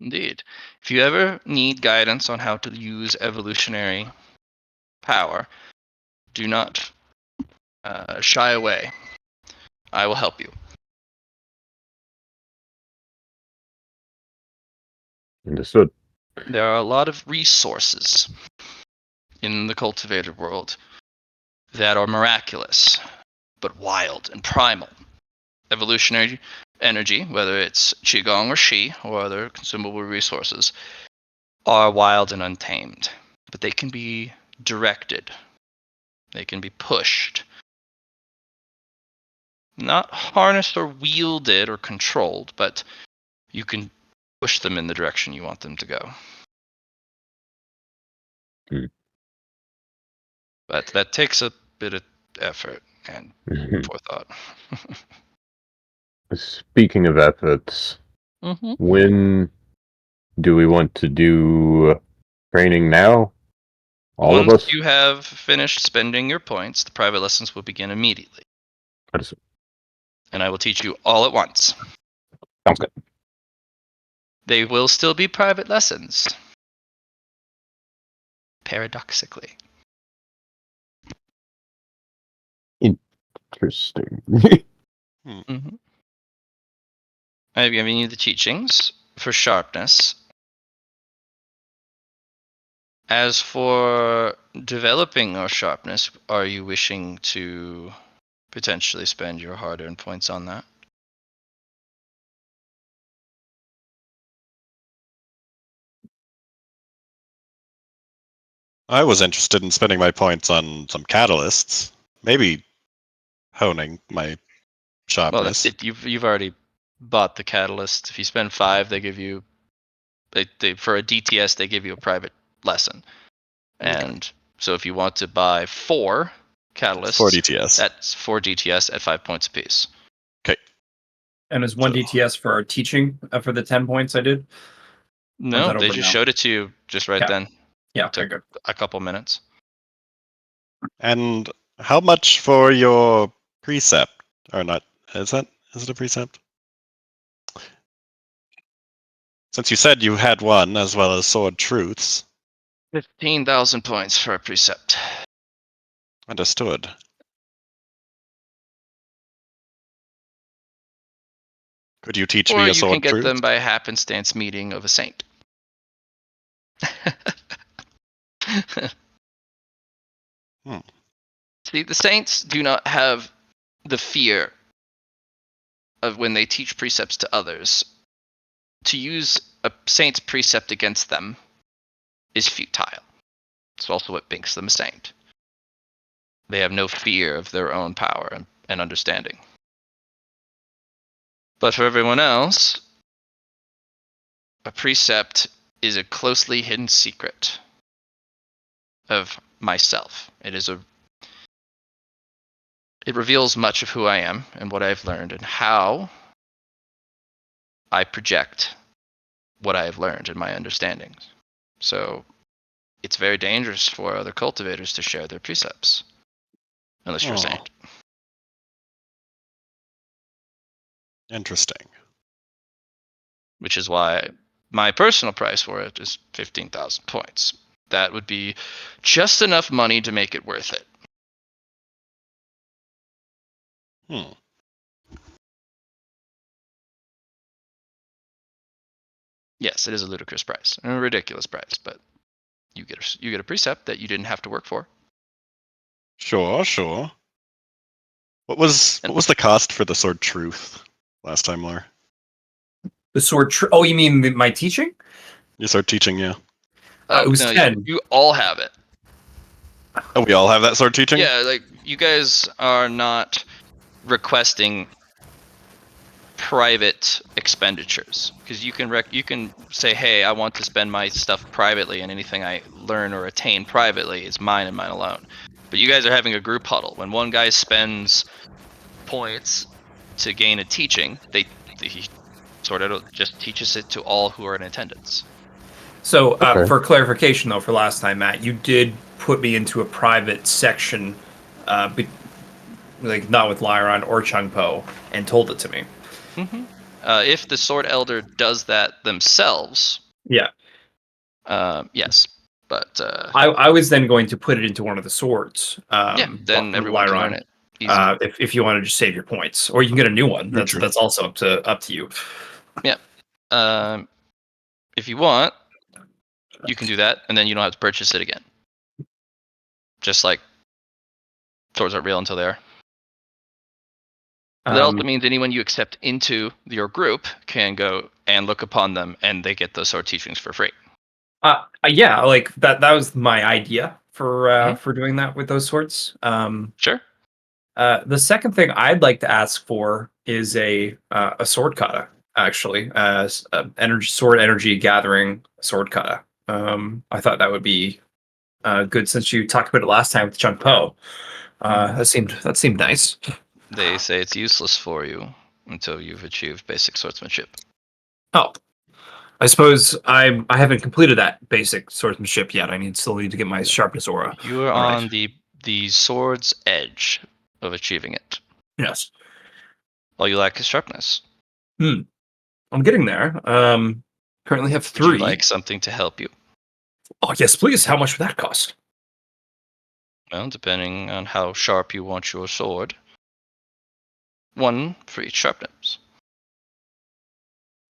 Indeed. If you ever need guidance on how to use evolutionary power, do not shy away. I will help you. Understood. There are a lot of resources in the cultivated world that are miraculous, but wild and primal. Evolutionary energy, whether it's qigong or shi or other consumable resources, are wild and untamed, but they can be directed. They can be pushed. Not harnessed or wielded or controlled, but you can push them in the direction you want them to go. But that takes a bit of effort and forethought. Speaking of efforts, Mm-hmm. when do we want to do training now? All of Once us? you have finished spending your points, the private lessons will begin immediately. Understood. And I will teach you all at once. Sounds good. They will still be private lessons. Paradoxically. Interesting. Mm-hmm. I've given you the teachings for sharpness. As for developing our sharpness, are you wishing to potentially spend your hard-earned points on that? I was interested in spending my points on some catalysts, maybe honing my Well, sharpness. you've already bought the catalyst. If you spend 5, they give you for a DTS they give you a private lesson. And so if you want to buy 4 catalysts, 4 DTS. that's 4 DTS at 5 points apiece. Okay. And is one So- DTS for our teaching for the 10 points I did? No, that they over just now? showed it to you just right Yeah. then. Yeah, It very took good. a couple minutes. And how much for your precept? Or not? Is it a precept? Since you said you had one as well as sword truths. 15,000 points for a precept. Understood. Could you teach Or me a you can sword get truth? them by a happenstance meeting of a saint. See, the saints do not have the fear of when they teach precepts to others. To use a saint's precept against them is futile. It's also what makes them a saint. They have no fear of their own power and understanding. But for everyone else, a precept is a closely hidden secret of myself. It reveals much of who I am and what I've learned and how I project what I have learned and my understandings. So it's very dangerous for other cultivators to share their precepts, unless you're a saint. Interesting. Which is why my personal price for it is 15,000 points. That would be just enough money to make it worth it. Hmm. Yes, it is a ludicrous price, and a ridiculous price, but you get a precept that you didn't have to work for. Sure, sure. What was the cost for the sword truth last time, Laura? The sword. Oh, you mean my teaching? You start teaching, yeah. It was No, 10. you all have it. Oh, we all have that sword teaching? Yeah, like you guys are not requesting private expenditures because you can say, hey, I want to spend my stuff privately, and anything I learn or attain privately is mine and mine alone. But you guys are having a group huddle. When one guy spends points to gain a teaching, he sort of just teaches it to all who are in attendance. So, Okay. for clarification, though, for last time, Matt, you did put me into a private section, like not with Lyron or Chungpo, and told it to me. Mm-hmm. If the Sword Elder does that themselves, Yeah. yes. But I was then going to put it into one of the swords. then with everyone can learn Lyron, it easily. if you want to just save your points, or you can get a new one. True, true. That's also up to you. If you want, you can do that, and then you don't have to purchase it again. Just like swords aren't real until they are. That also means anyone you accept into your group can go and look upon them, and they get those sword teachings for free. Yeah, like that was my idea Mhm. for doing that with those swords. Sure. The second thing I'd like to ask for is a sword kata, actually, energy gathering sword kata. I thought that would be good since you talked about it last time with Chun Po. That seemed nice. They say it's useless for you until you've achieved basic swordsmanship. Oh, I suppose I haven't completed that basic swordsmanship yet. I still need to get my sharpness aura. You are All right. on the sword's edge of achieving it. Yes. All you lack is sharpness. I'm getting there. Currently have Would you 3. like something to help you? Oh, yes, please. How much would that cost? Well, depending on how sharp you want your sword. 1 for each sharpness.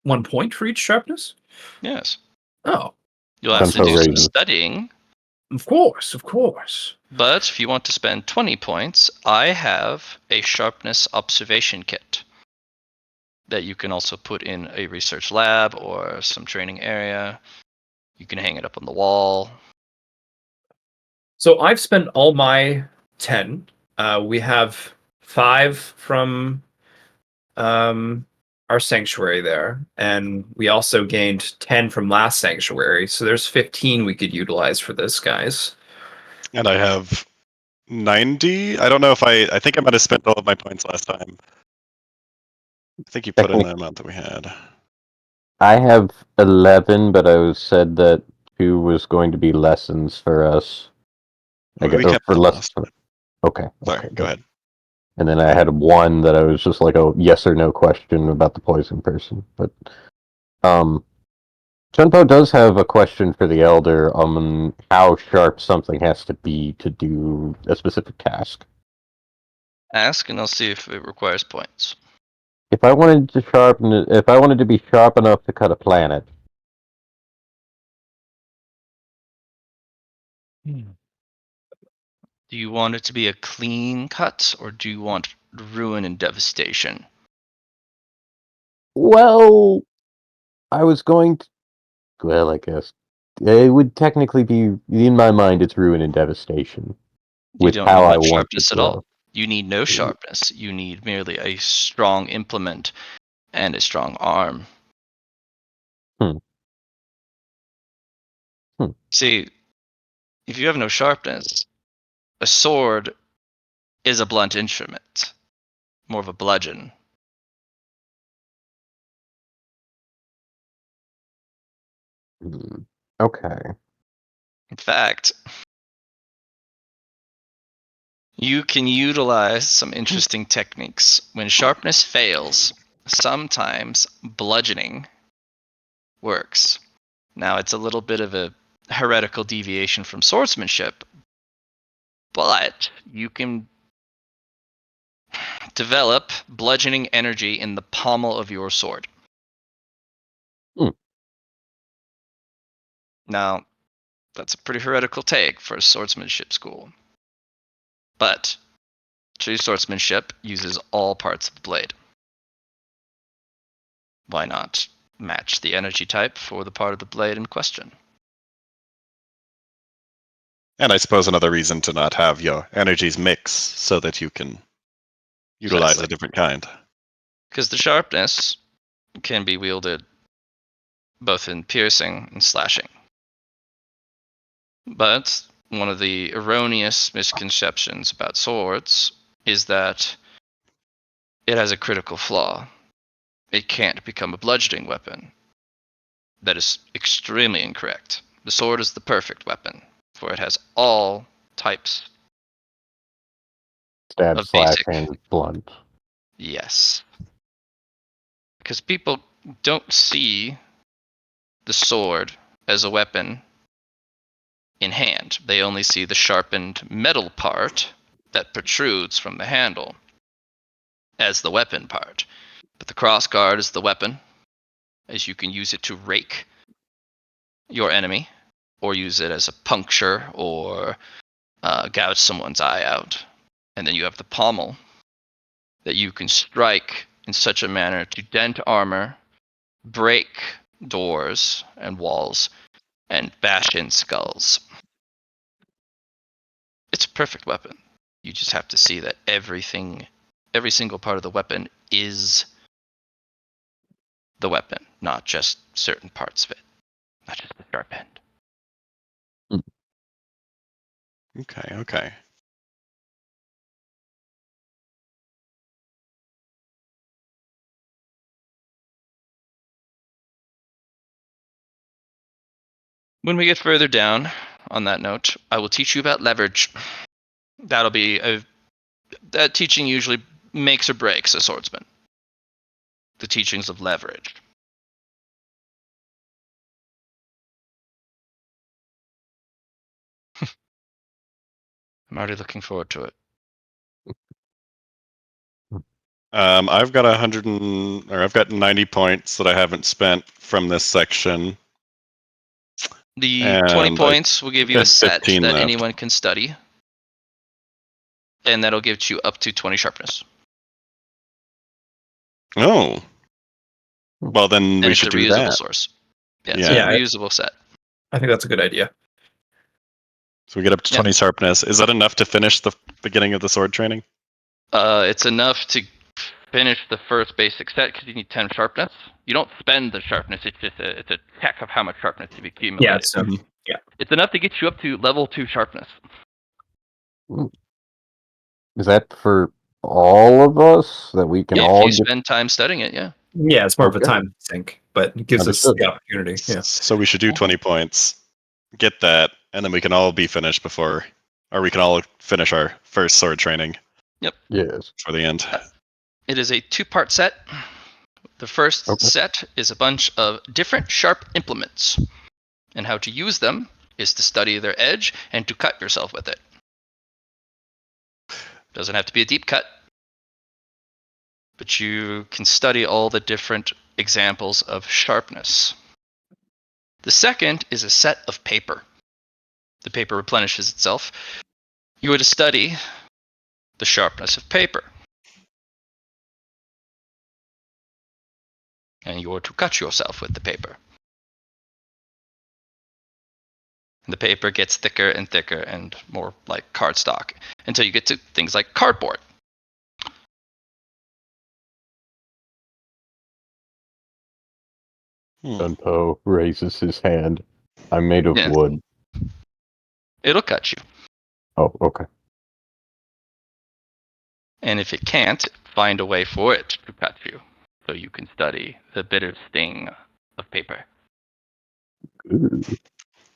1 point for each sharpness? Yes. Oh, You'll have to Tempo do some rating. studying, of course, of course. but if you want to spend 20 points, I have a sharpness observation kit that you can also put in a research lab or some training area. You can hang it up on the wall. So I've spent all my 10. We have 5 from our sanctuary there, and we also gained 10 from last sanctuary. So there's 15 we could utilize for this, guys. And I have 90. I don't know if I think I might have spent all of my points last time. I think you put in the amount that we had. I have 11, but I was said that 2 was going to be lessons for us. We Or kept for them lessons. last. Okay. Sorry, Okay. go ahead. And then I had 1 that I was just like a yes or no question about the poison person. But Chunpo does have a question for the elder on how sharp something has to be to do a specific task. Ask and I'll see if it requires points. If I wanted to be sharp enough to cut a planet, Do you want it to be a clean cut, or do you want ruin and devastation? well, I was going to. Well, I guess it would technically be in my mind. It's ruin and devastation You with don't how need I much want it sharpness to at all. go. You need no sharpness. You need merely a strong implement and a strong arm. Hmm. Hmm. See, if you have no sharpness, a sword is a blunt instrument, more of a bludgeon. Okay. In fact, you can utilize some interesting techniques. When sharpness fails, sometimes bludgeoning works. Now, it's a little bit of a heretical deviation from swordsmanship, but you can develop bludgeoning energy in the pommel of your sword. Now, that's a pretty heretical take for a swordsmanship school. But true swordsmanship uses all parts of the blade. Why not match the energy type for the part of the blade in question? And I suppose another reason to not have your energies mix so that you can utilize Precisely. a different kind. Because the sharpness can be wielded both in piercing and slashing. But one of the erroneous misconceptions about swords is that it has a critical flaw. It can't become a bludgeoning weapon. That is extremely incorrect. The sword is the perfect weapon, for it has all types Stab, of slash, basic. and blunt. Yes. Because people don't see the sword as a weapon in hand. They only see the sharpened metal part that protrudes from the handle as the weapon part. But the crossguard is the weapon, as you can use it to rake your enemy, or use it as a puncture, or gouge someone's eye out. And then you have the pommel that you can strike in such a manner to dent armor, break doors and walls, and bash in skulls. It's a perfect weapon. You just have to see that every single part of the weapon is the weapon, not just certain parts of it, not just the sharp end. Okay. When we get further down on that note, I will teach you about leverage. That'll be that teaching usually makes or breaks a swordsman. The teachings of leverage. I'm already looking forward to it. I've got I've got 90 points that I haven't spent from this section. The 20 And points will give you a have set 15 that left. anyone can study, and that'll give you up to 20 sharpness. Oh. Well, then And we it's should a do reusable that. source. Yeah, it's Yeah. a reusable set. I think that's a good idea. So we get up to Yeah. 20 sharpness. Is that enough to finish the beginning of the sword training? It's enough to finish the first basic set because you need 10 sharpness. You don't spend the sharpness. It's just it's a check of how much sharpness you've accumulated. Yeah, so It's enough to get you up to level 2 sharpness. Is that for all of us that we can If all you get? spend time studying it, yeah. yeah, it's more of a Okay. time sink, but it gives us Understood. the opportunity. Yeah. So we should do 20 points, get that, and then we can all be finished before, or we can all finish our first sword training Yes. for the end. It is a 2-part set. The first set is a bunch of different sharp implements, and how to use them is to study their edge and to cut yourself with it. Doesn't have to be a deep cut, but you can study all the different examples of sharpness. The second is a set of paper. The paper replenishes itself. You are to study the sharpness of paper. And you are to cut yourself with the paper. And the paper gets thicker and thicker and more like cardstock until you get to things like cardboard. Dunpo raises his hand. I'm made of Yeah. wood. It'll cut you. Oh, okay. And if it can't, find a way for it to cut you so you can study the bitter sting of paper. Ooh.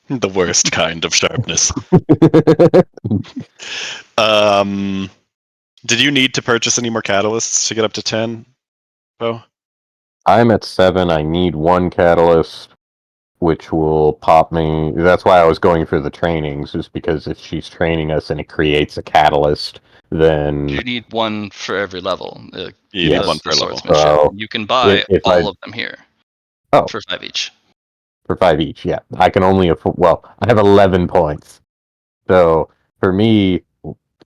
The worst kind of sharpness. Did you need to purchase any more catalysts to get up to 10, Bo? I'm at 7. I need 1 catalyst. which will pop me. That's why I was going for the trainings, is because if she's training us and it creates a catalyst, then You need one for every level. You Yes. need one The per level. swordsmanship. So, You can buy if all I- of them here. Oh. For 5 each. for 5 each. Yeah, I can only afford. Well, I have 11 points, so for me,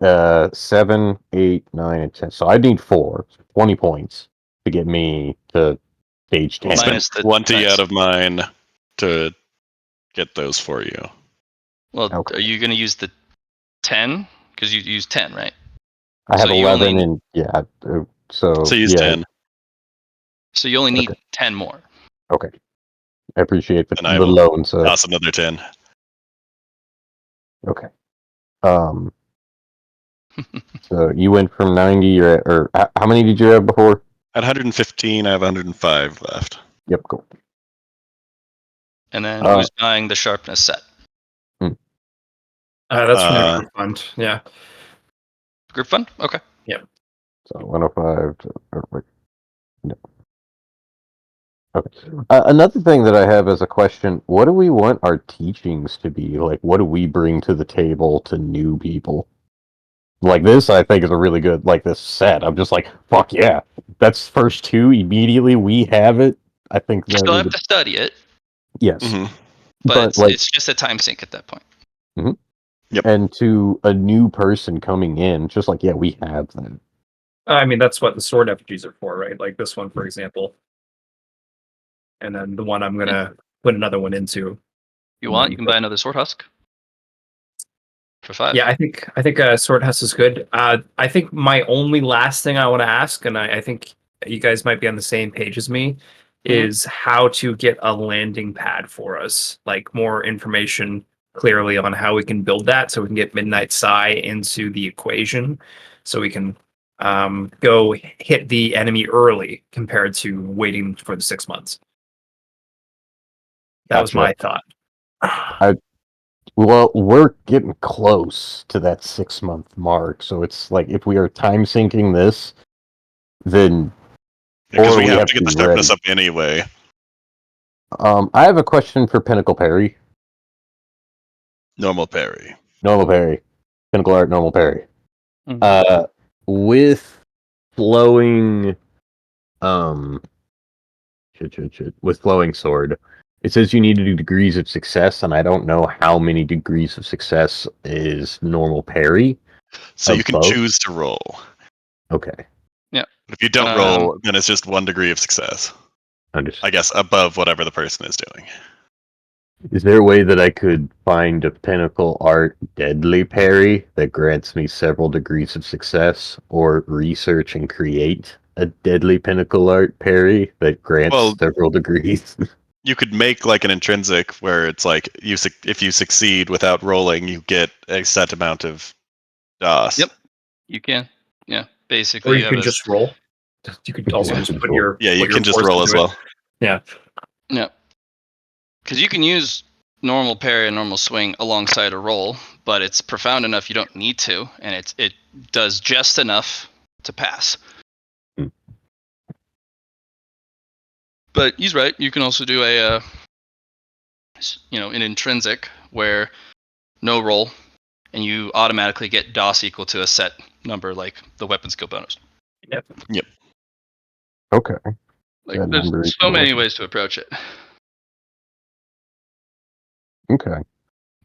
7, 8, 9, and 10. So I need 20 points to get me to stage 10. I'll spend Minus the 20 nice. out of mine to get those for you. Well, Okay. are you going to use the 10? Because you use 10, right? I have so you 11, only- and yeah, so So use yeah, 10, So you only need Okay. 10 more. okay. I appreciate the and I the will loan. So toss another 10. okay. So you went from 90, or how many did you have before? At 115, I have 105 left. Yep, cool. And then Uh, who's buying the sharpness set? That's from the Uh, group fund. Yeah. Group fund? Okay. So 105. No. Okay. Another thing that I have as a question: what do we want our teachings to be like? What do we bring to the table to new people? Like this, I think is a really good this set. I'm just like, fuck yeah, that's first two immediately. We have it. I think You that still would have to study it, yes, mhm. but but it's just a time sink at that point. and to a new person coming in, just like yeah, we have that. I mean, that's what the sword effigies are for, right? Like this one, for example. And then the one I'm going to put another one into. You want? You can buy another sword husk for 5. Yeah, I think Sword House is good. I think my only last thing I want to ask, and I think you guys might be on the same page as me, is how to get a landing pad for us. Like more information clearly on how we can build that, so we can get Midnight Sigh into the equation, so we can go hit the enemy early compared to waiting for the 6 months. That was my thought. Well, we're getting close to that 6 month mark, so it's like if we are time syncing this, then Because or we we have have to to get be the sharpness ready. up anyway. I have a question for Pinnacle Parry. Normal parry. Normal parry. Pinnacle art, normal parry. Mhm. With flowing with flowing sword, it says you need to do degrees of success, and I don't know how many degrees of success is normal parry. So you Of can both? choose to roll. Okay. But if you don't roll, then it's just 1 degree of success. Understood. I guess above whatever the person is doing. Is there a way that I could find a Pinnacle Art Deadly Parry that grants me several degrees of success, or research and create a Deadly Pinnacle Art Parry that grants Well- several degrees? You could make like an intrinsic where it's like if you succeed without rolling, you get a set amount of DOS. Yep. You can. Yeah. Basically, Or you you have can a just roll. You could also Yeah. just put your Yeah, you put your can just force roll into as it. well. Yeah. Yeah. Because you can use normal parry and normal swing alongside a roll, but it's profound enough you don't need to, and it does just enough to pass. Hmm. But he's right. You can also do an intrinsic where no roll, and you automatically get DOS equal to a set number, like the weapon skill bonus. Okay. Like That there's number is so many low. ways to approach it. Okay.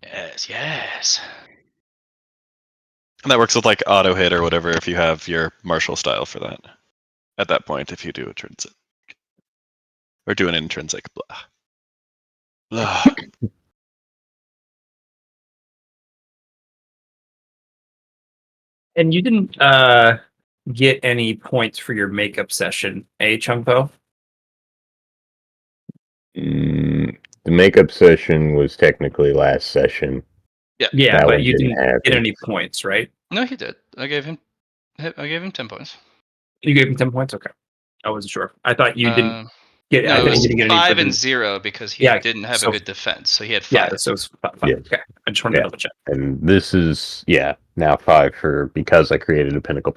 Yes. And that works with like auto hit or whatever if you have your martial style for that. At that point, if you do intrinsic. Or do an intrinsic. Blah. Blah. And you didn't get any points for your makeup session, eh, Chungpo? The makeup session was technically last session. Yeah, That but one you didn't didn't happen. get any points, right? No, he did. I gave him 10 points. You gave him 10 points? Okay. I wasn't sure. I thought you didn't get No, I it thought was you didn't get any 5 for and the, 0 because he Yeah, didn't have so- a good defense, so he had 5. Yeah, so it's fine. Yeah. Okay. I just wanted to double check. And this is now 5 for because I created a Pinnacle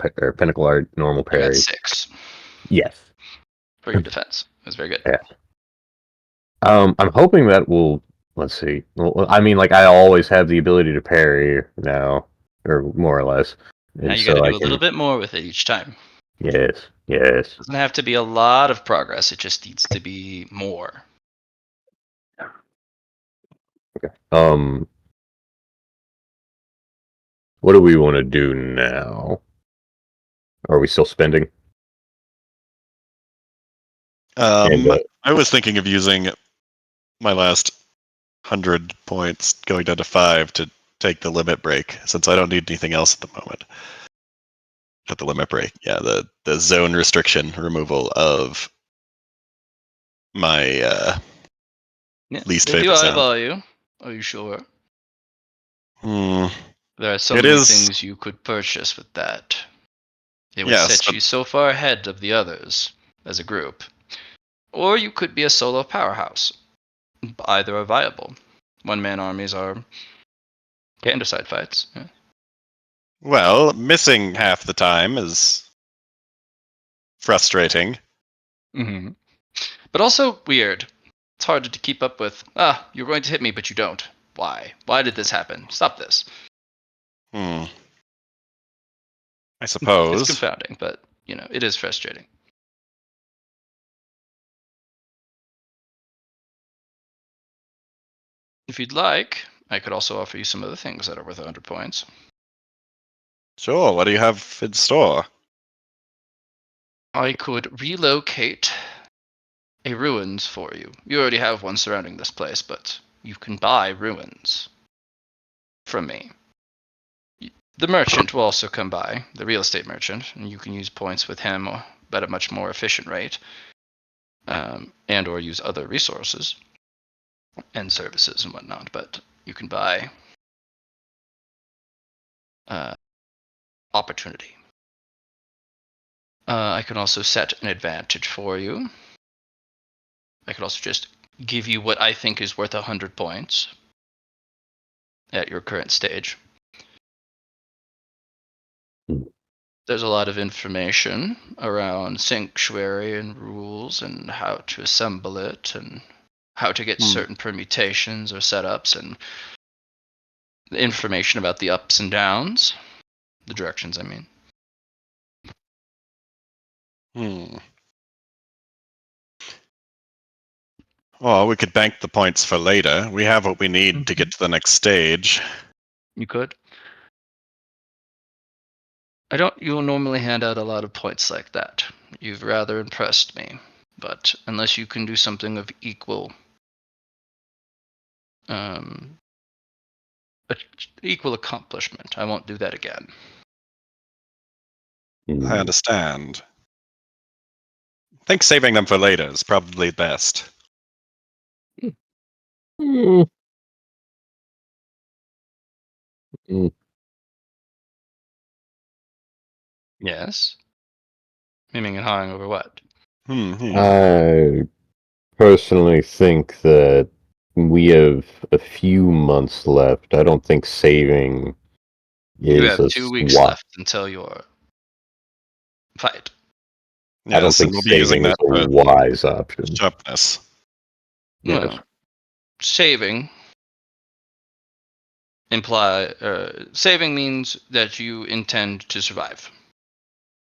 Art normal You got parry. 6 Yes. for your defense. That's very good. Yeah. I'm hoping that will. Let's see. Well, I mean, like I always have the ability to parry now, or more or less, Now and you got to so I do a little can. bit more with it each time. Yes, yes. Doesn't have to be a lot of progress. It just needs to be more. Okay. What do we want to do now? Are we still spending? And I was thinking of using my last 100 points going down to 5 to take the limit break, since I don't need anything else at the moment. Not the limit break, yeah, the zone restriction removal of my Yeah, least they do favorite sound. eyeball you. Are you sure? Hmm. There are so It many is- things you could purchase with that. It would Yes, set but you so far ahead of the others as a group. Or you could be a solo powerhouse. Either are viable. One-man armies can decide fights. Yeah. well, missing half the time is frustrating. Mm-hmm. But also weird. It's hard to keep up with. You're going to hit me, but you don't. Why? Why did this happen? Stop this. I It's suppose. confounding, but it is frustrating. If you'd like, I could also offer you some other things that are worth 100 points. Sure, what do you have in store? I could relocate a ruins for you. You already have one surrounding this place, but you can buy ruins from me. The merchant will also come by, the real estate merchant, and you can use points with him, but at a much more efficient rate, and or use other resources and services and whatnot. But you can buy opportunity. I can also set an advantage for you. I could also just give you what I think is worth 100 points at your current stage. There's a lot of information around sanctuary and rules and how to assemble it and how to get certain permutations or setups and the information about the ups and downs, the directions, I mean. Well, we could bank the points for later. We have what we need to get to the next stage. You could. You'll normally hand out a lot of points like that. You've rather impressed me. But unless you can do something of equal accomplishment, I won't do that again. I understand. I think saving them for later is probably best. Mm. Mm. Yes? Memeing and hawing over what? I personally think that we have a few months left. I don't think saving You is have a 2 weeks swap. left until your fight. I don't Yes, and think we'll be using saving is that a for wise option. sharpness. Yes. Well, saving saving means that you intend to survive.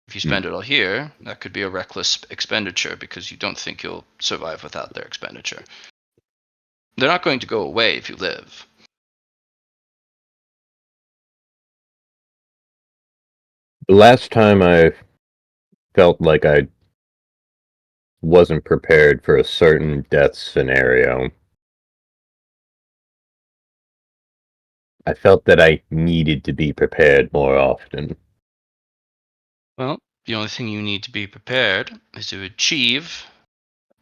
If you spend it all here, that could be a reckless expenditure because you don't think you'll survive without their expenditure. They're not going to go away if you live. The last time I felt like I wasn't prepared for a certain death scenario, I felt that I needed to be prepared more often. Well, the only thing you need to be prepared is to achieve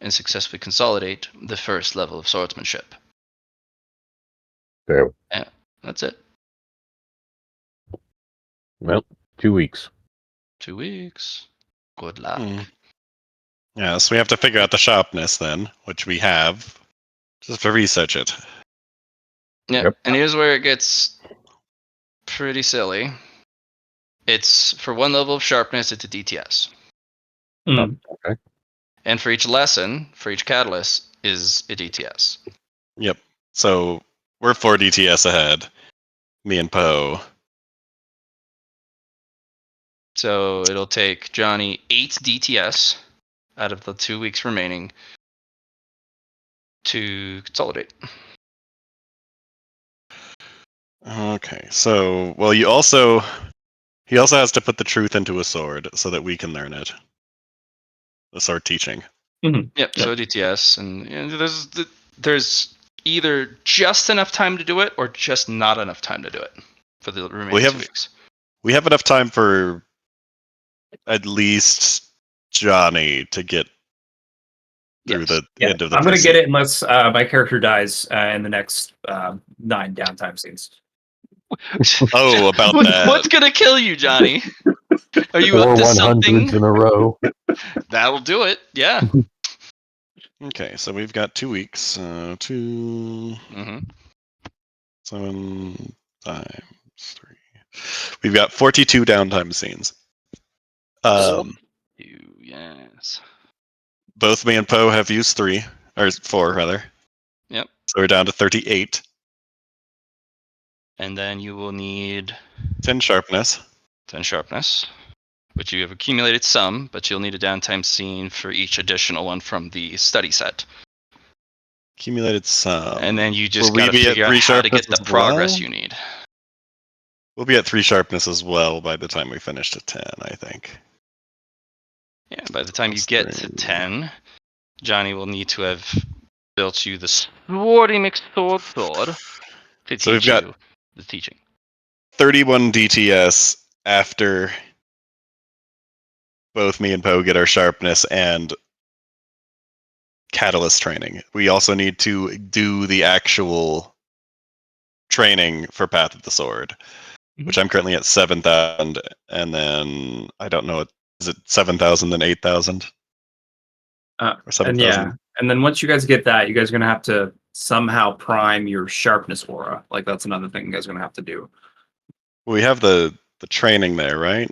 and successfully consolidate the first level of swordsmanship. So, Yeah, that's it. well, 2 weeks. 2 weeks. Good luck. Yes, we have to figure out the sharpness then, which we have. Just to research it. Yeah, Yep. and here's where it gets pretty silly. It's for 1 level of sharpness, it's a DTS. Mm. Okay. And for each lesson, for each catalyst, is a DTS. Yep. So we're 4 DTS ahead. Me and Poe. So it'll take Johnny 8 DTS out of the 2 weeks remaining to consolidate. Okay. So, well, he also has to put the truth into a sword so that we can learn it. The sword teaching. Yep. So DTS, and there's either just enough time to do it or just not enough time to do it for the remaining 2 weeks. We have enough time for at least Johnny to get through the end of the I'm going to first get it unless my character dies in the next 9 downtime scenes. Oh, about that. What's gonna kill you, Johnny? Are you 4 up to 100s something? in a row. That'll do it. Yeah. Okay, so we've got 2 weeks. 2 Mm-hmm. 7 times 3. We've got 42 downtime scenes. Yes. Both me and Poe have used 3, or 4 rather. Yep. So we're down to 38. And then you will need 10 sharpness. 10 sharpness, which you have accumulated some, but you'll need a downtime scene for each additional one from the study set. Accumulated some. And then you just Will we gotta be at figure out 3 how to get sharpness the as progress well? you need. We'll be at 3 sharpness as well by the time we finish to 10, I think. Yeah, by the time you Plus get to 3. 10, Johnny will need to have built you the swordy mixed sword to So we've teach got you the teaching. 31 DTS after both me and Poe get our sharpness and catalyst training. We also need to do the actual training for Path of the Sword, which I'm currently at 7,000, and then I don't know, is it 7,000 then 8,000? Or And 7,000? and then once you guys get that, you guys are going to have to somehow prime your sharpness aura. Like that's another thing you guys are going to have to do. We have the training there, right?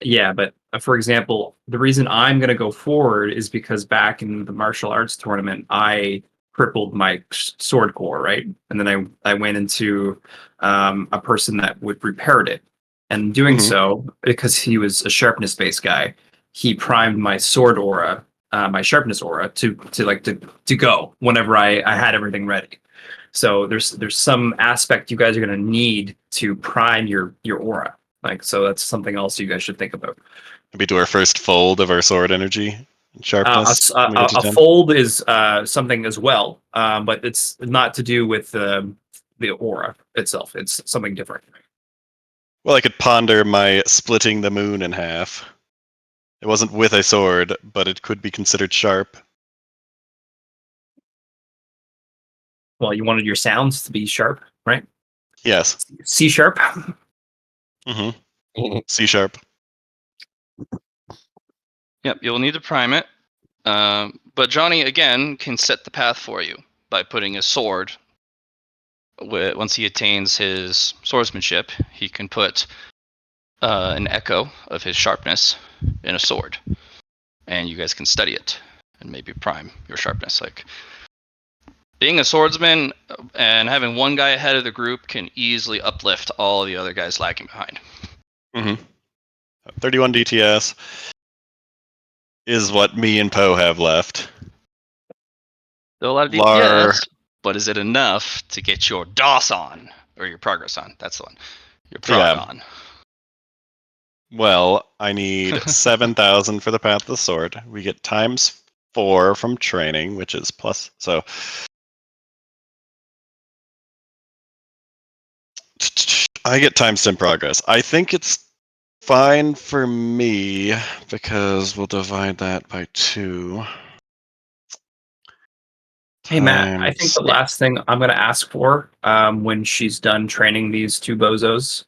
Yeah, but for example, the reason I'm going to go forward is because back in the martial arts tournament, I crippled my sword core, right? And then I went into a person that would repaired it. And doing so, because he was a sharpness based guy, he primed my sword aura, my sharpness aura to go whenever I had everything ready. So there's some aspect you guys are going to need to prime your aura. Like, so that's something else you guys should think about. Maybe do our first fold of our sword energy and sharpness. when we get to A 10. fold is something as well, but it's not to do with the aura itself. It's something different. Well, I could ponder my splitting the moon in half. It wasn't with a sword, but it could be considered sharp. Well, you wanted your sounds to be sharp, right? Yes. C sharp. Mm-hmm. C sharp. Yep, you'll need to prime it. But Johnny, again, can set the path for you by putting a sword. Once he attains his swordsmanship, he can put an echo of his sharpness in a sword. And you guys can study it and maybe prime your sharpness. Like, being a swordsman and having one guy ahead of the group can easily uplift all the other guys lagging behind. Mm-hmm. 31 DTS is what me and Poe have left. Still a lot of DPS, but is it enough to get your DOS on? Or your progress on? That's the one. Your prog on. Well, I need 7,000 for the Path of the Sword. We get times 4 from training, which is plus. So I get times 10 progress. I think it's fine for me because we'll divide that by 2. Hey Matt, I think the last thing I'm going to ask for when she's done training these two bozos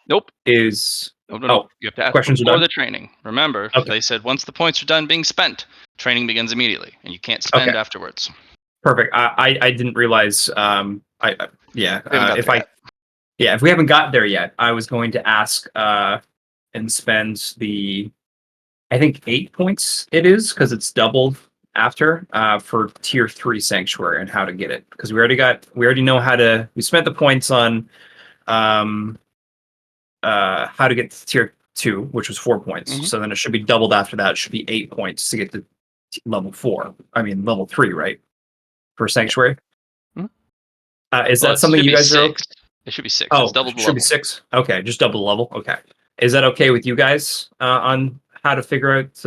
Nope. is No. You have to ask questions are before done? the training. Remember, Okay. they said once the points are done being spent, training begins immediately, and you can't spend afterwards. Perfect. I didn't realize. We haven't got there yet. If we haven't got there yet, I was going to ask and spend I think 8 points it is because it's doubled after for tier 3 sanctuary and how to get it, because we already know we spent the points on how to get to tier 2, which was 4 points. Mhm. So then it should be doubled after that. It should be 8 points to get to level 4. I mean level 3, right? For sanctuary. Mhm. Is Well, that it something should you be guys are? 6. It should be 6. It's Oh, double it the should be level. 6. Okay, just double the level. Okay, is that okay with you guys on how to figure out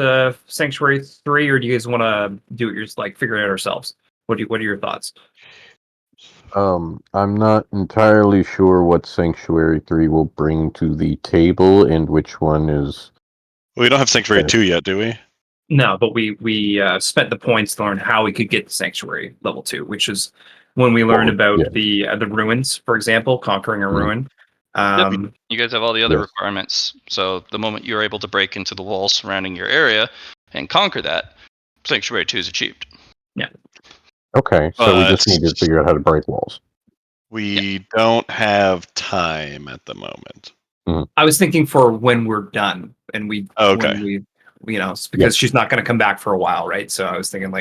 sanctuary 3, or do you guys want to do it figure it out ourselves? What are your thoughts? I'm not entirely sure what Sanctuary 3 will bring to the table and which one is. We don't have Sanctuary 2 yet, do we? No, but we spent the points to learn how we could get to sanctuary level 2, which is when we learned about the ruins, for example, conquering a ruin. You guys have all the other Yes. requirements. So the moment you're able to break into the walls surrounding your area and conquer that, Sanctuary 2 is achieved. Okay, so we But just need to figure out how to break walls. we don't have time at the moment. I was thinking for when we're done and Okay. when we because she's not going to come back for a while, right? So I was thinking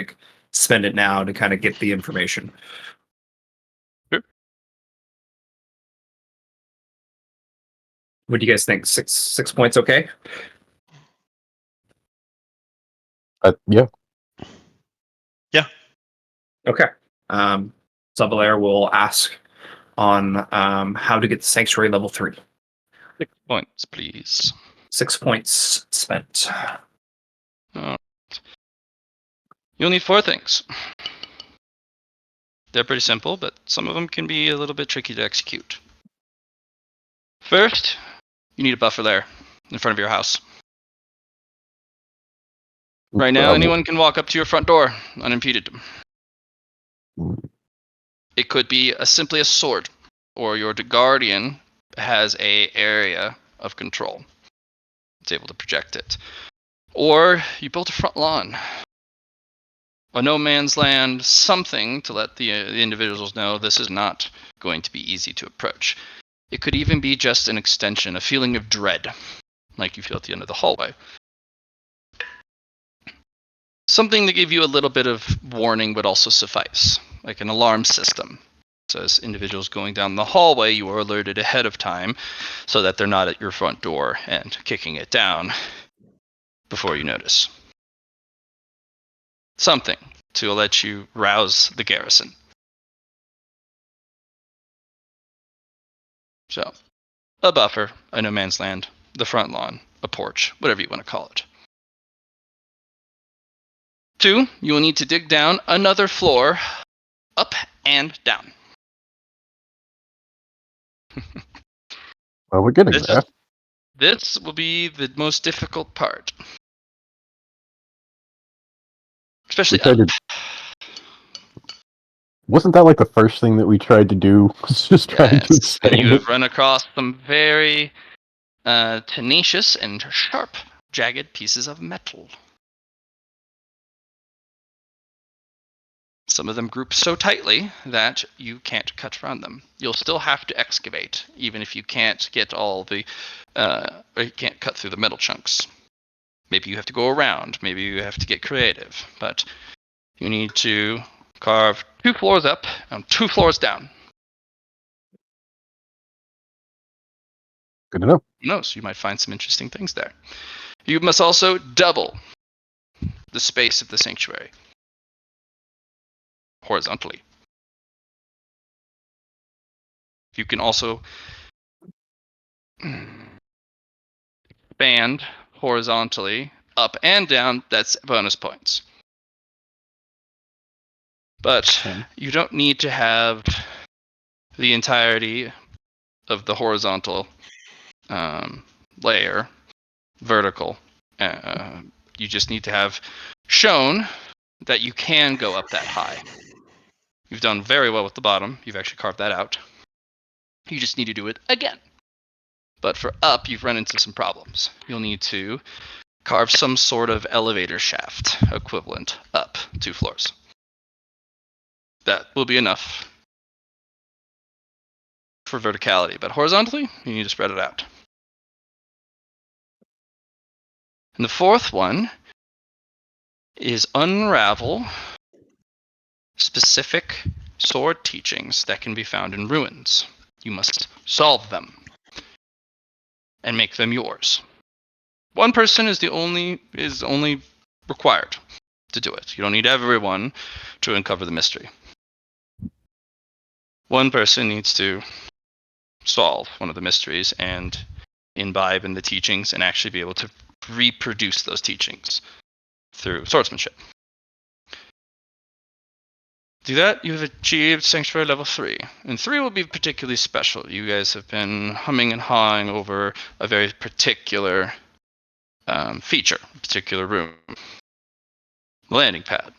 spend it now to kind of get the information. Sure. What do you guys think? 6 points, okay? Yeah. Okay. Sabalair will ask on how to get to sanctuary level 3. 6 points, please. 6 points spent. You'll need 4 things. They're pretty simple, but some of them can be a little bit tricky to execute. First, you need a buffer layer in front of your house. Right now, anyone can walk up to your front door unimpeded. It could be simply a sword, or your guardian has a area of control. It's able to project it. Or you built a front lawn, a no man's land, something to let the individuals know this is not going to be easy to approach. It could even be just an extension, a feeling of dread, like you feel at the end of the hallway. Something to give you a little bit of warning would also suffice, like an alarm system. So as individuals going down the hallway, you are alerted ahead of time so that they're not at your front door and kicking it down before you notice. Something to let you rouse the garrison. So, a buffer, a no man's land, the front lawn, a porch, whatever you want to call it. 2, you will need to dig down another floor, up and down. Well, we're getting there. This will be the most difficult part. Especially up. Wasn't that like the first thing that we tried to do? Was just trying to Yes, expand and you have it? run across some very tenacious and sharp, jagged pieces of metal. Some of them group so tightly that you can't cut around them. You'll still have to excavate, even if you can't get all the, or you can't cut through the metal chunks. Maybe you have to go around. Maybe you have to get creative. But you need to carve 2 floors up and 2 floors down. Good to know. Who knows? You might find some interesting things there. You must also double the space of the sanctuary horizontally. You can also expand horizontally up and down. That's bonus points. But you don't need to have the entirety of the horizontal layer vertical. You just need to have shown that you can go up that high. You've done very well with the bottom. You've actually carved that out. You just need to do it again. But for up, you've run into some problems. You'll need to carve some sort of elevator shaft equivalent up 2 floors. That will be enough for verticality, but horizontally, you need to spread it out. And the fourth one is unravel specific sword teachings that can be found in ruins. You must solve them and make them yours. One person is only required to do it. You don't need everyone to uncover the mystery. One person needs to solve one of the mysteries and imbibe in the teachings and actually be able to reproduce those teachings through swordsmanship. Do that, you have achieved Sanctuary Level 3. And 3 will be particularly special. You guys have been humming and hawing over a very particular feature, a particular room. The landing pad.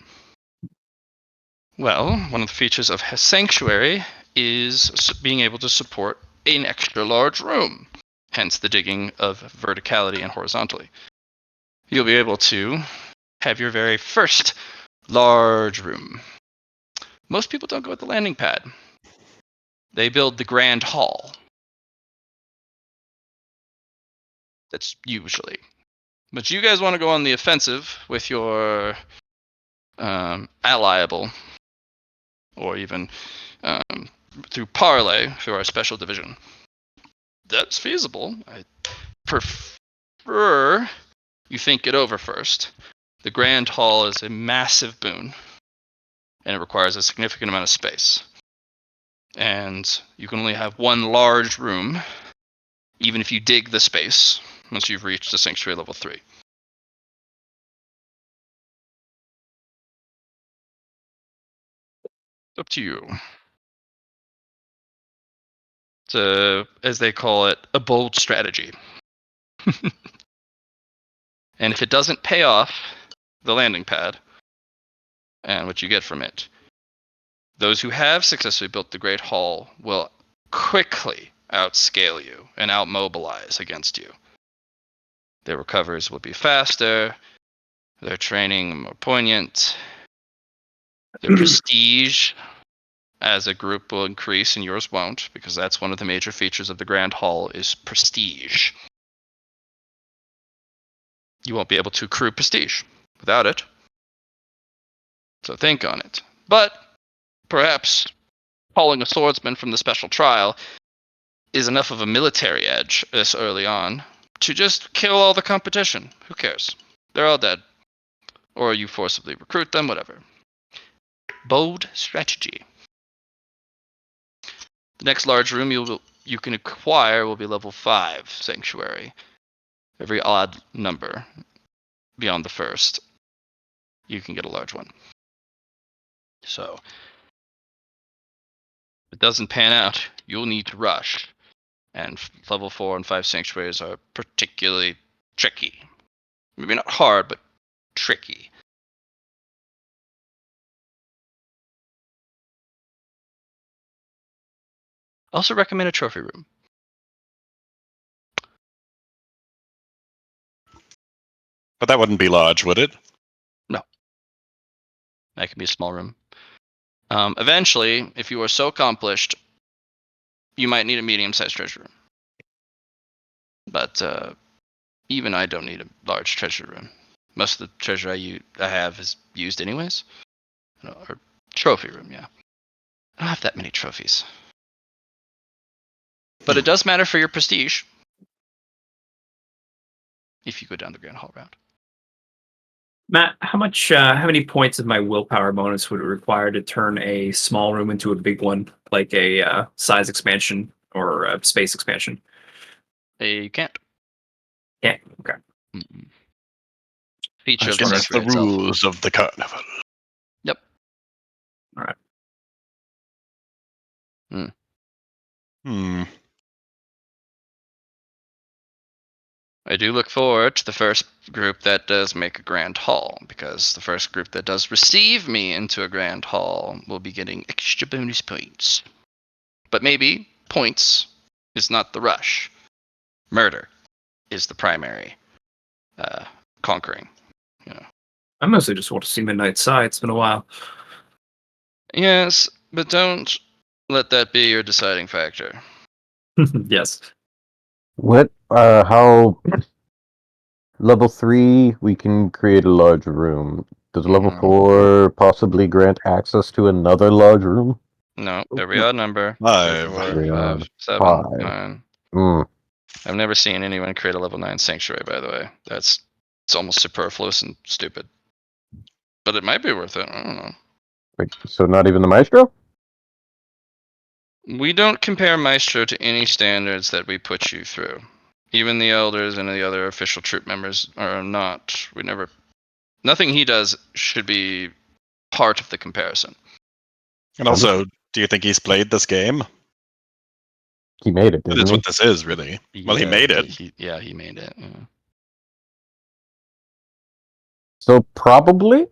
Well, one of the features of Sanctuary is being able to support an extra large room, hence the digging of verticality and horizontally. You'll be able to have your very first large room. Most people don't go with the landing pad. They build the grand hall. That's usually. But you guys want to go on the offensive with your allyable, or even through parlay through our special division. That's feasible. I prefer you think it over first. The grand hall is a massive boon, and it requires a significant amount of space. And you can only have one large room, even if you dig the space, once you've reached the Sanctuary Level 3. Up to you. It's as they call it, a bold strategy. And if it doesn't pay off the landing pad and what you get from it, those who have successfully built the Great Hall will quickly outscale you and outmobilize against you. Their recoveries will be faster, their training more poignant, their prestige as a group will increase and yours won't, because that's one of the major features of the Grand Hall is prestige. You won't be able to accrue prestige without it. So think on it. But perhaps calling a swordsman from the special trial is enough of a military edge this early on to just kill all the competition. Who cares? They're all dead. Or you forcibly recruit them, whatever. Bold strategy. The next large room you can acquire will be level 5 Sanctuary. Every odd number beyond the first, you can get a large one. So, if it doesn't pan out, you'll need to rush. And level 4 and 5 Sanctuaries are particularly tricky. Maybe not hard, but tricky. Also recommend a trophy room. But that wouldn't be large, would it? No. That can be a small room. Eventually, if you are so accomplished, you might need a medium-sized treasure room. But even I don't need a large treasure room. Most of the treasure I have is used anyways. Or trophy room, yeah. I don't have that many trophies. But it does matter for your prestige. If you go down the Grand Hall route. Matt, how many points of my willpower bonus would it require to turn a small room into a big one, like a size expansion or a space expansion? You can't. Yeah. Okay. Mm-mm. Feature of Against the Sanctuary itself. rules of the carnival. Yep. All right. I do look forward to the first group that does make a Grand Hall, because the first group that does receive me into a Grand Hall will be getting extra bonus points. But maybe points is not the rush. Murder is the primary conquering. You know. I mostly just want to see Midnight Side. It's been a while. Yes, but don't let that be your deciding factor. Yes. What? How? Level 3, we can create a large room. Does level Mhm. 4 possibly grant access to another large room? No, every odd number. 5. 4, Every 5, odd 7, 5. 9. Mm. I've never seen anyone create a level 9 sanctuary, by the way. It's almost superfluous and stupid. But it might be worth it. I don't know. Wait, so not even the Maestro? We don't compare Maestro to any standards that we put you through. Even the elders and the other official troop members are not. We never. Nothing he does should be part of the comparison. And also, do you think he's played this game? He made it, That didn't is he? what this is, really. Well, he made it. He made it. Yeah. So probably?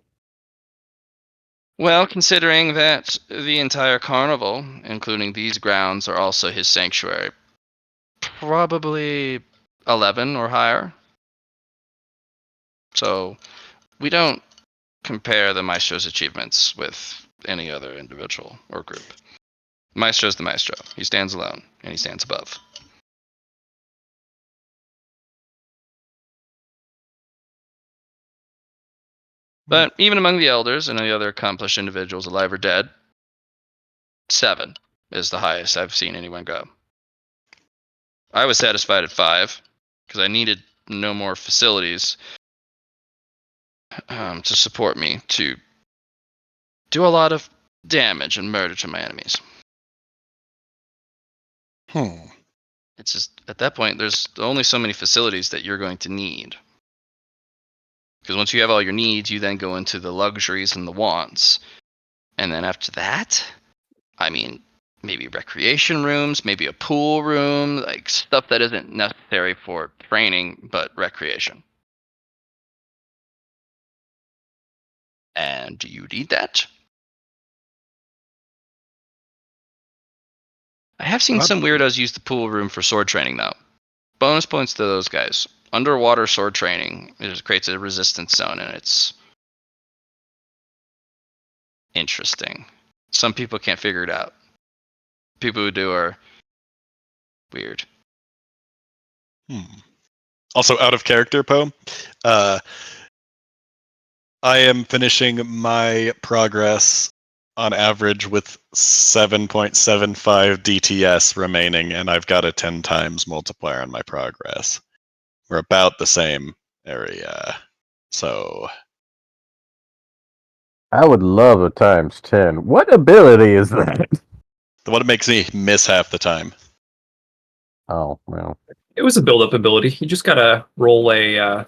Well, considering that the entire carnival, including these grounds, are also his sanctuary, probably 11 or higher. So we don't compare the Maestro's achievements with any other individual or group. Maestro's the Maestro. He stands alone, and he stands above. But even among the elders and any other accomplished individuals, alive or dead, 7 is the highest I've seen anyone go. I was satisfied at 5 because I needed no more facilities to support me to do a lot of damage and murder to my enemies. It's just at that point, there's only so many facilities that you're going to need. Because once you have all your needs, you then go into the luxuries and the wants. And then after that, I mean, maybe recreation rooms, maybe a pool room, like stuff that isn't necessary for training, but recreation. And do you need that? I have seen some weirdos use the pool room for sword training, though. Bonus points to those guys. Underwater sword training, it just creates a resistance zone, and it's interesting. Some people can't figure it out. People who do are weird. Also, out of character, Poe. I am finishing my progress on average with 7.75 DTS remaining, and I've got a 10 times multiplier on my progress. We're about the same area. So, I would love a times 10. What ability is that? the one that makes me miss half the time. Oh, well. It was a build-up ability. You just gotta roll a. Yeah,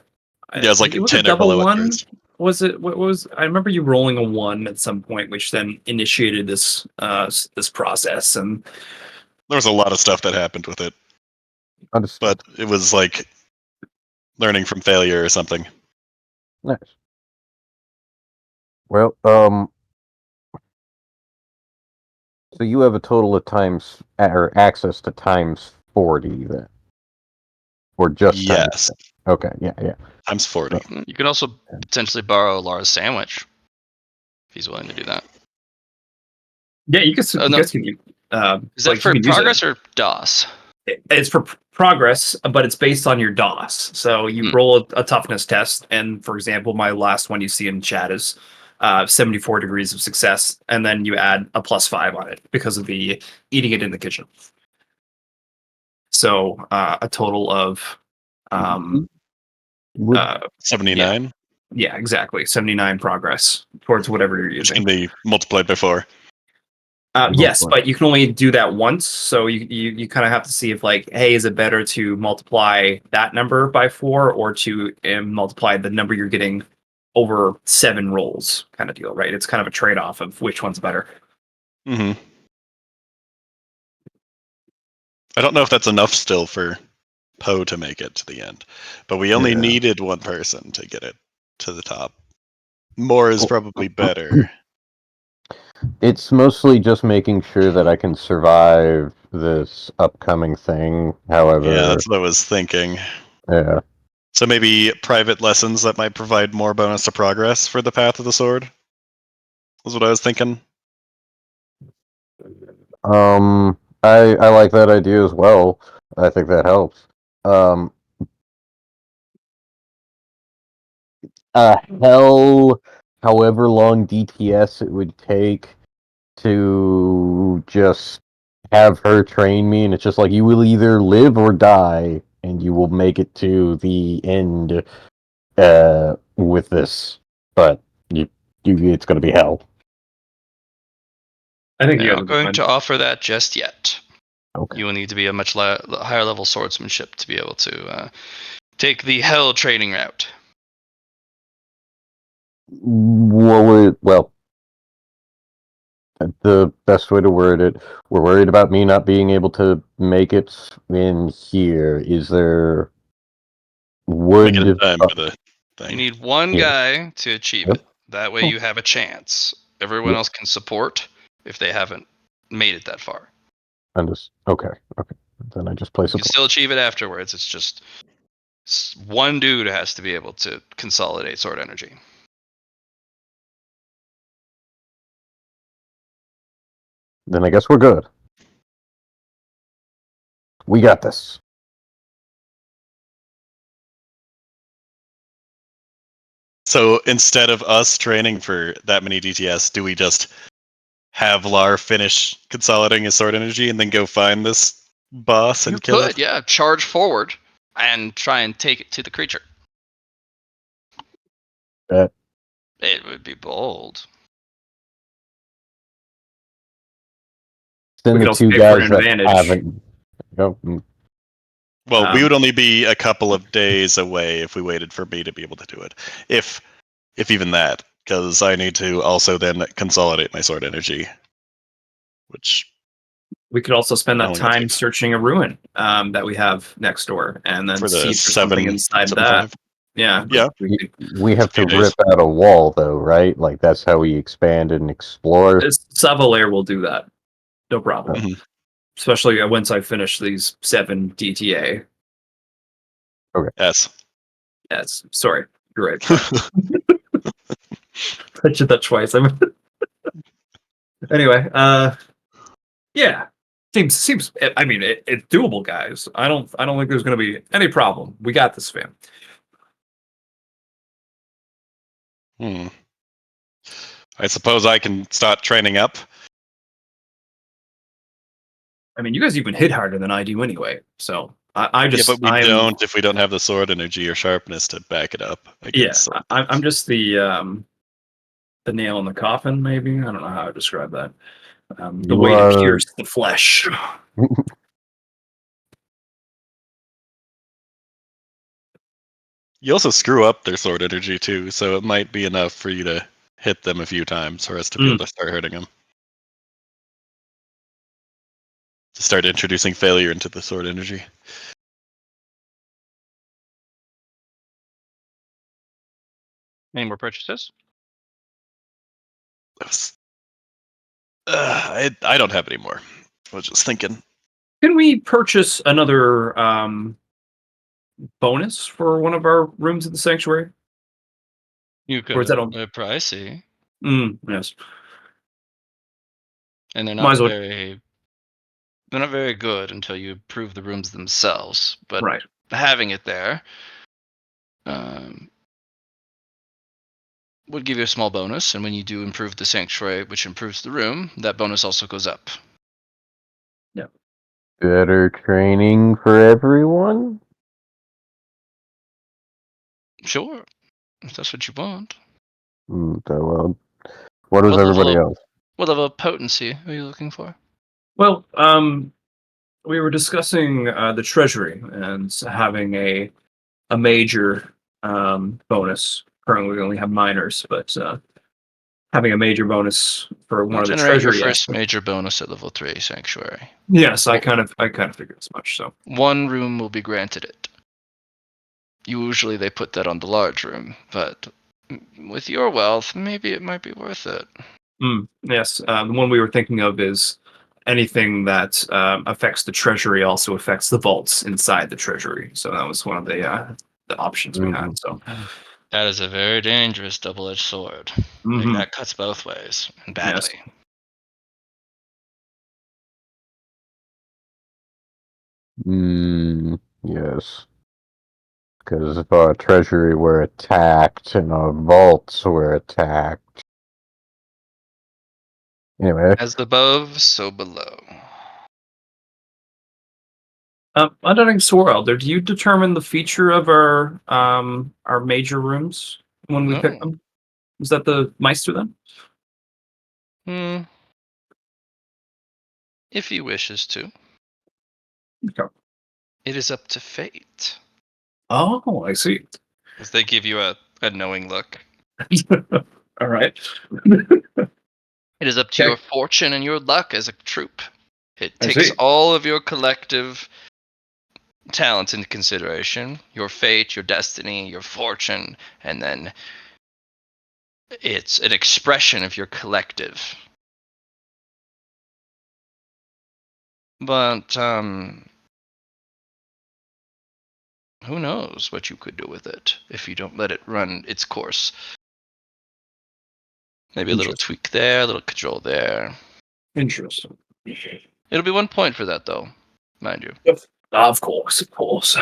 it's like it was 10 a or double below at one. first. Was it? What was? I remember you rolling a 1 at some point, which then initiated this this process. And There was a lot of stuff that happened with it, Understood. but it was like learning from failure or something. Nice. Well, so you have a total of times, or access to times 40 then? Or just Yes, times? Okay, yeah. times 40. You can also potentially borrow Lara's sandwich if he's willing to do that. yeah, you can. Oh, You no. guys can. Is that Like, for you can use it. progress or DOS? It's for progress, but it's based on your DOS. So you roll a toughness test, and for example, my last one you see in chat is 74 degrees of success, and then you add a +5 on it because of the eating it in the kitchen. So a total of 79, yeah, exactly 79 progress towards whatever you're which using. can be multiplied by 4. Yes, but you can only do that once, so you kind of have to see if, like, hey, is it better to multiply that number by 4 or to multiply the number you're getting over 7 rolls, kind of deal, right? It's kind of a trade-off of which one's better. I don't know if that's enough still for Poe to make it to the end, but we only needed one person to get it to the top. More is probably better. It's mostly just making sure that I can survive this upcoming thing. However, Yeah, that's what I was thinking. yeah. So maybe private lessons that might provide more bonus to progress for the Path of the Sword was what I was thinking. I like that idea as well. I think that helps. Hell however long DTS it would take to just have her train me, and it's just like you will either live or die, and you will make it to the end with this. But it's going to be hell. I think They're you guys not will be going fine. to offer that just yet. Okay. You will need to be a much higher level swordsmanship to be able to take the hell training route. Well, the best way to word it, we're worried about me not being able to make it in here. Is there Make it in would time for the thing. You need one Yes. guy to achieve Yep. it. That way you have a chance. Everyone Yep. else can support if they haven't made it that far. Okay. Then I just place You a can still achieve it afterwards. It's just one dude has to be able to consolidate sword energy. Then I guess we're good. We got this. So instead of us training for that many DTS, do we just have Lar finish consolidating his sword energy and then go find this boss You and kill could, it? yeah, charge forward and try and take it to the creature. Bet. It would be bold. Then We the could also two pay for an guys that advantage. haven't. Well, we Um, would only be a couple of days away if we waited for me to be able to do it. If even that, because I need to also then consolidate my sword energy, which We could also spend that only gonna time take searching a ruin that we have next door, and then for see the if there's something inside that. 7.5. Yeah, Yeah. We have Few to days. rip out a wall, though, right? Like that's how we expand and explore. Savalair will do that. No problem. Mhm. Especially once I finish these 7 DTA. Yes. Yes, sorry, you're right. I did that twice. Anyway, yeah, seems. I mean, it's doable, guys. I don't think there's going to be any problem. We got this, fam. Hmm. I suppose I can start training up. I mean, you guys even hit harder than I do anyway. So I Yeah, just but we I'm don't if we don't have the sword energy or sharpness to back it up against sword I'm things. just the nail in the coffin. Maybe I don't know how to describe that. The You way to are. pierce the flesh. You also screw up their sword energy too, so it might be enough for you to hit them a few times for us to be able to start hurting them. To start introducing failure into the sword energy. Any more purchases? I don't have any more. I was just thinking. Can we purchase another bonus for one of our rooms at the sanctuary? You Or could. is that on? They're pricey, Yes. and they're Might not as well. very. They're not very good until you improve the rooms themselves. But Right. having it there um, would give you a small bonus, and when you do improve the sanctuary, which improves the room, that bonus also goes up. Better training for everyone? Sure, if that's what you want. Well, what was What everybody level? else? What level of potency are you looking for? Well, we were discussing the treasury and having a major bonus. Currently, we only have minors, but having a major bonus for one I'll of the generate your treasury first aspects. major bonus at level 3 sanctuary. Yes, I kind of figured as much. So One room will be granted it. Usually they put that on the large room, but with your wealth, maybe it might be worth it. yes, the one we were thinking of is anything that affects the treasury also affects the vaults inside the treasury. So that was one of the options we had. So That is a very dangerous double-edged sword. mhm, That cuts both ways, and yes. badly. Yes. Because if our treasury were attacked and our vaults were attacked. Anyway, As above, so below. Unending Sword Elder, do you determine the feature of our major rooms when we pick No. them? Is that the Meister then? If he wishes to. Okay. It is up to fate. Oh, I see. As they give you a knowing look. All right. It is up to Okay. your fortune and your luck as a troop. It I takes see. all of your collective talents into consideration, your fate, your destiny, your fortune, and then it's an expression of your collective. But who knows what you could do with it if you don't let it run its course. Maybe a little tweak there, a little control there. Interesting. It'll be 1 point for that, though, mind you. Of course, of course.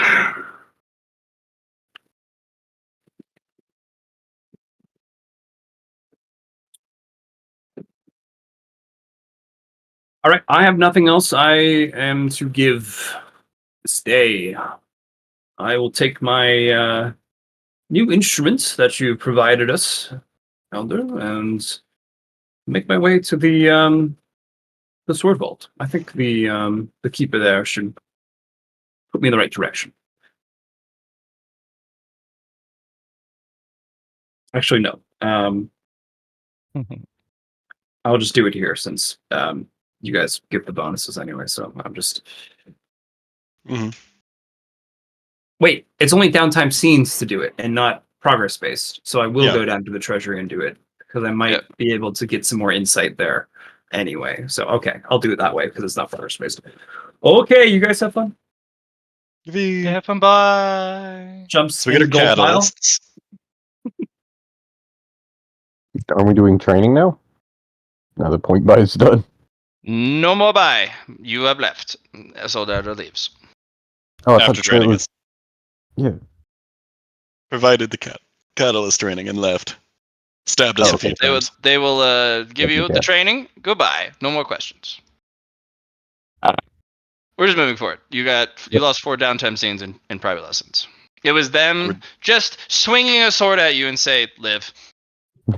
All right, I have nothing else I am to give this day. I will take my new instruments that you provided us, Elder, and make my way to the sword vault. I think the keeper there should put me in the right direction. Actually, no. I'll just do it here since you guys give the bonuses anyway. So I'm just wait. It's only downtime scenes to do it, and not progress based. So I will go down to the treasury and do it because I might be able to get some more insight there anyway. So okay, I'll do it that way because it's not progress based. Okay, you guys have fun. Have fun, bye. Jumps So we in get the our gold pile. catalysts. are we doing training now? Now the point buy is done. No more bye. You have left. Soldado leaves. Oh, I After thought it training was. us. Yeah. Provided the catalyst training and left. Stabbed us a few times. They will give you the Yeah. training. Goodbye. No more questions. Ah. We're just moving forward. You lost 4 downtime scenes in private lessons. It was them just swinging a sword at you and say, "Live."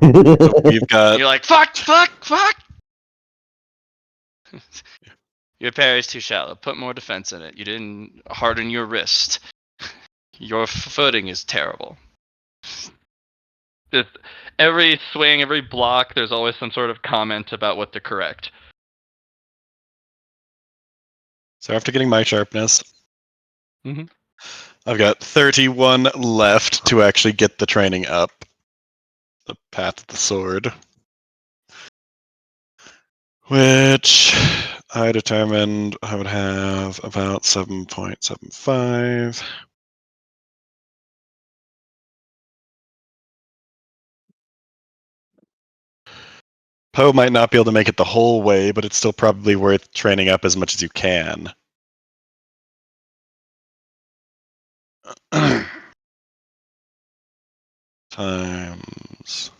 So we've got You're like, "Fuck, fuck, fuck." Your parry's too shallow. Put more defense in it. You didn't harden your wrist. Your footing is terrible. Just every swing, every block, there's always some sort of comment about what to correct. so after getting my sharpness, Mhm. I've got 31 left to actually get the training up. The Path of the Sword. Which I determined I would have about 7.75. Poe might not be able to make it the whole way, but it's still probably worth training up as much as you can. Times.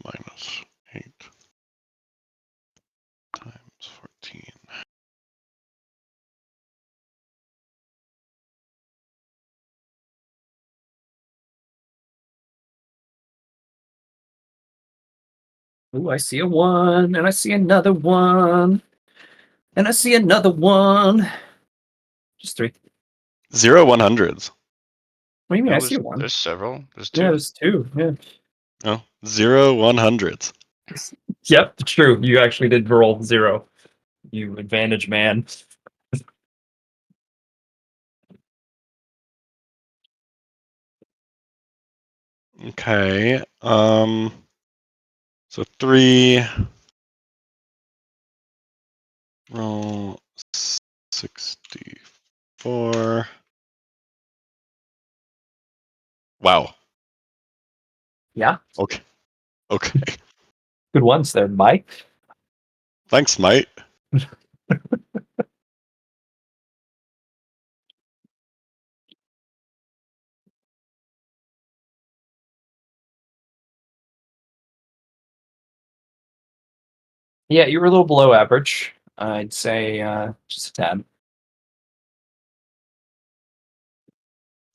Minus 8 times 14. Ooh, I see a 1, and I see another 1, and I see another 1. Just 3. 0 100s. What do you mean? No, I see a 1. there's several. There's 2. Yeah, there's 2. Yeah. Oh, 0 100s. Yep, true. You actually did roll 0. You advantage man. Okay. So 3. Roll 64. 4. Wow. Yeah, Okay. Okay. good ones there, Mike. Thanks, mate. Yeah, you were a little below average. I'd say just a tad.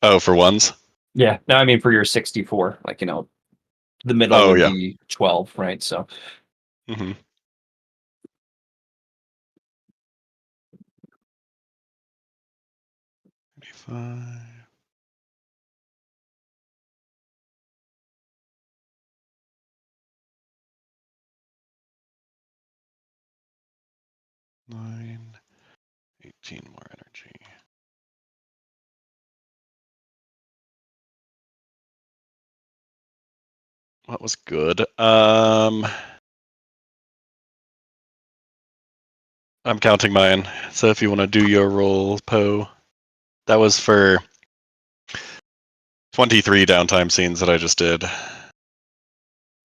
Oh, for ones? Yeah, no, I mean for your 64, like the middle Oh, would yeah. be 12, right? So Mm-hmm. 85. Nine. 18 more energy. What was good? I'm counting mine. So if you want to do your roll, Poe, that was for 23 downtime scenes that I just did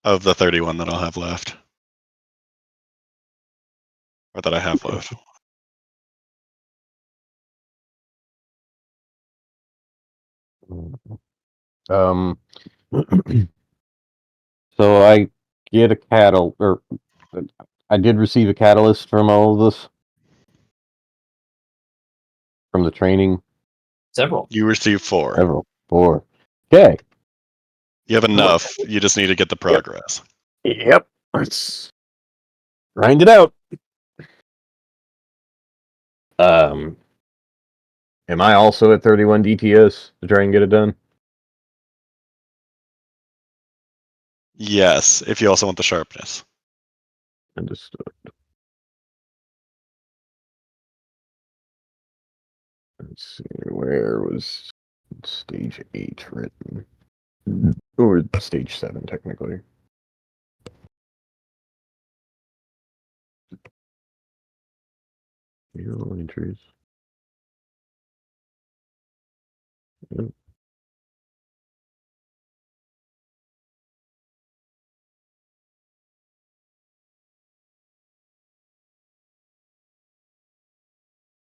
of the 31 that I'll have left. Or that I have left. Um, so I get a or I did receive a catalyst from all of this, from the training. several. You receive 4. Several. 4. Okay. You have enough. You just need to get the progress. Yep. Let's grind it out. Am I also at 31 DTS to try and get it done? Yes, if you also want the sharpness. Understood. Let's see, where was stage 8 written? Or stage 7, technically. Journal entries. Yep.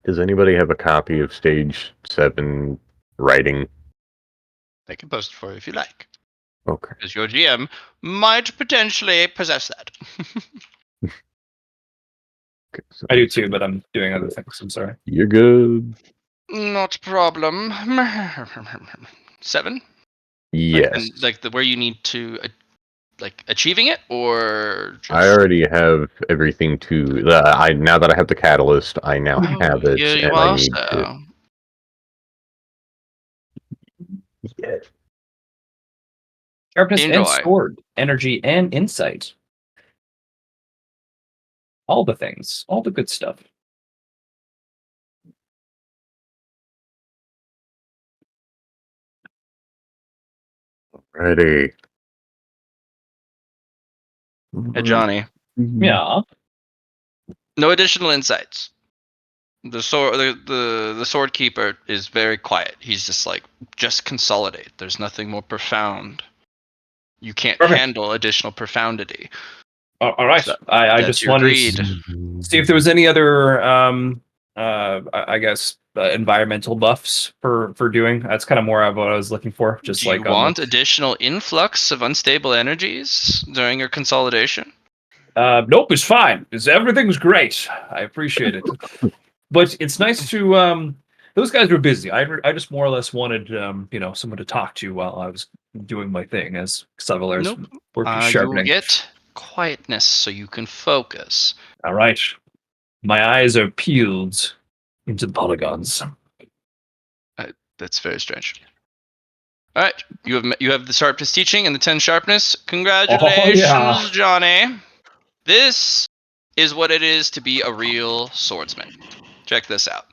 Does anybody have a copy of stage 7 writing? I can post it for you if you like. Okay. Because your GM might potentially possess that. Okay, so I do too, but I'm doing other things. I'm sorry. you're good. Not a problem. 7? Yes. And like where you need to like achieving it, or just I already have everything to. I now that I have the catalyst, I now have it, here you and I are, need to. sir. Yeah. Sharpness and Enjoy. sword, energy and insight. All the things, all the good stuff. Ready. Hey, Johnny. Yeah. No additional insights. The sword, the sword keeper is very quiet. He's just like, just consolidate. There's nothing more profound. You can't Perfect. handle additional profundity. All right. So, I that's just your wanted greed. to see if there was any other, I guess, environmental buffs for doing. That's kind of more of what I was looking for. Just Do you like on want additional influx of unstable energies during your consolidation? nope, it's fine. Everything's great. I appreciate it. But it's nice to those guys were busy. I just more or less wanted someone to talk to while I was doing my thing as Xavilar's Nope. work is You will sharpening. get quietness so you can focus. All right. My eyes are peeled into the polygons. That's very strange. All right, you have the sharpness teaching and the 10 sharpness. Congratulations, Johnny. This is what it is to be a real swordsman. Check this out.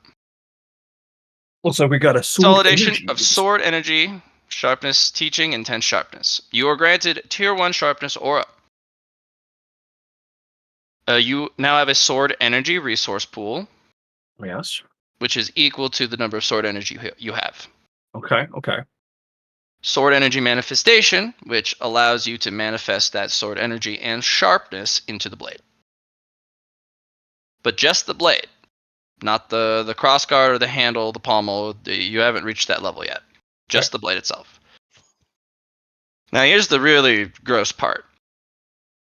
Also, we got a sword Consolidation energy. of sword energy, sharpness teaching, and 10 sharpness. You are granted tier 1 sharpness aura. You now have a sword energy resource pool. Yes. which is equal to the number of sword energy you have. Okay. Okay. Sword energy manifestation, which allows you to manifest that sword energy and sharpness into the blade. But just the blade, not the crossguard or the handle, the pommel. You haven't reached that level yet. Just the blade itself. Now here's the really gross part.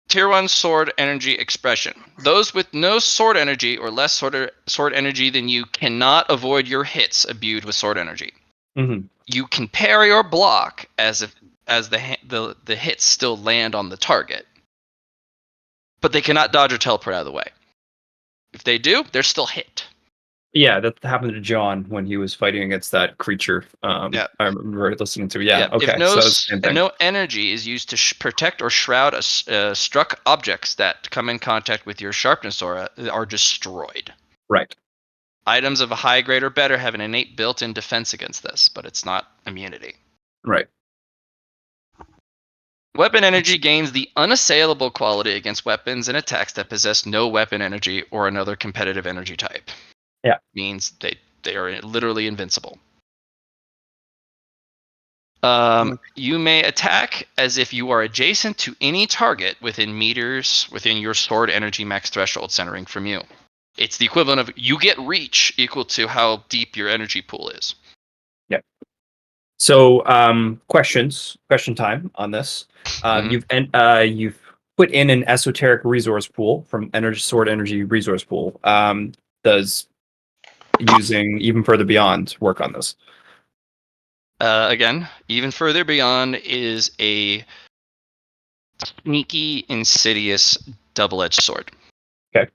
Tier 1 sword energy expression. Those with no sword energy or less sword energy than you cannot avoid your hits imbued with sword energy. Mm-hmm. You can parry or block as the hits still land on the target, but they cannot dodge or teleport out of the way. If they do, they're still hit. Yeah, that happened to John when he was fighting against that creature. Yeah. I remember listening to. Yeah. Yeah. Okay. If no, So that's the same thing. no energy is used to protect or shroud struck objects that come in contact with your sharpness aura are destroyed. Right. Items of a high grade or better have an innate built-in defense against this, but it's not immunity. Right. Weapon energy gains the unassailable quality against weapons and attacks that possess no weapon energy or another competitive energy type. Yeah. Means they are literally invincible. You may attack as if you are adjacent to any target within meters within your sword energy max threshold centering from you. It's the equivalent of you get reach equal to how deep your energy pool is. Yeah. So, question time on this. You've put in an esoteric resource pool from sword energy resource pool. Does using even further beyond work on this? Again, even further beyond is a sneaky, insidious, double-edged sword. Okay.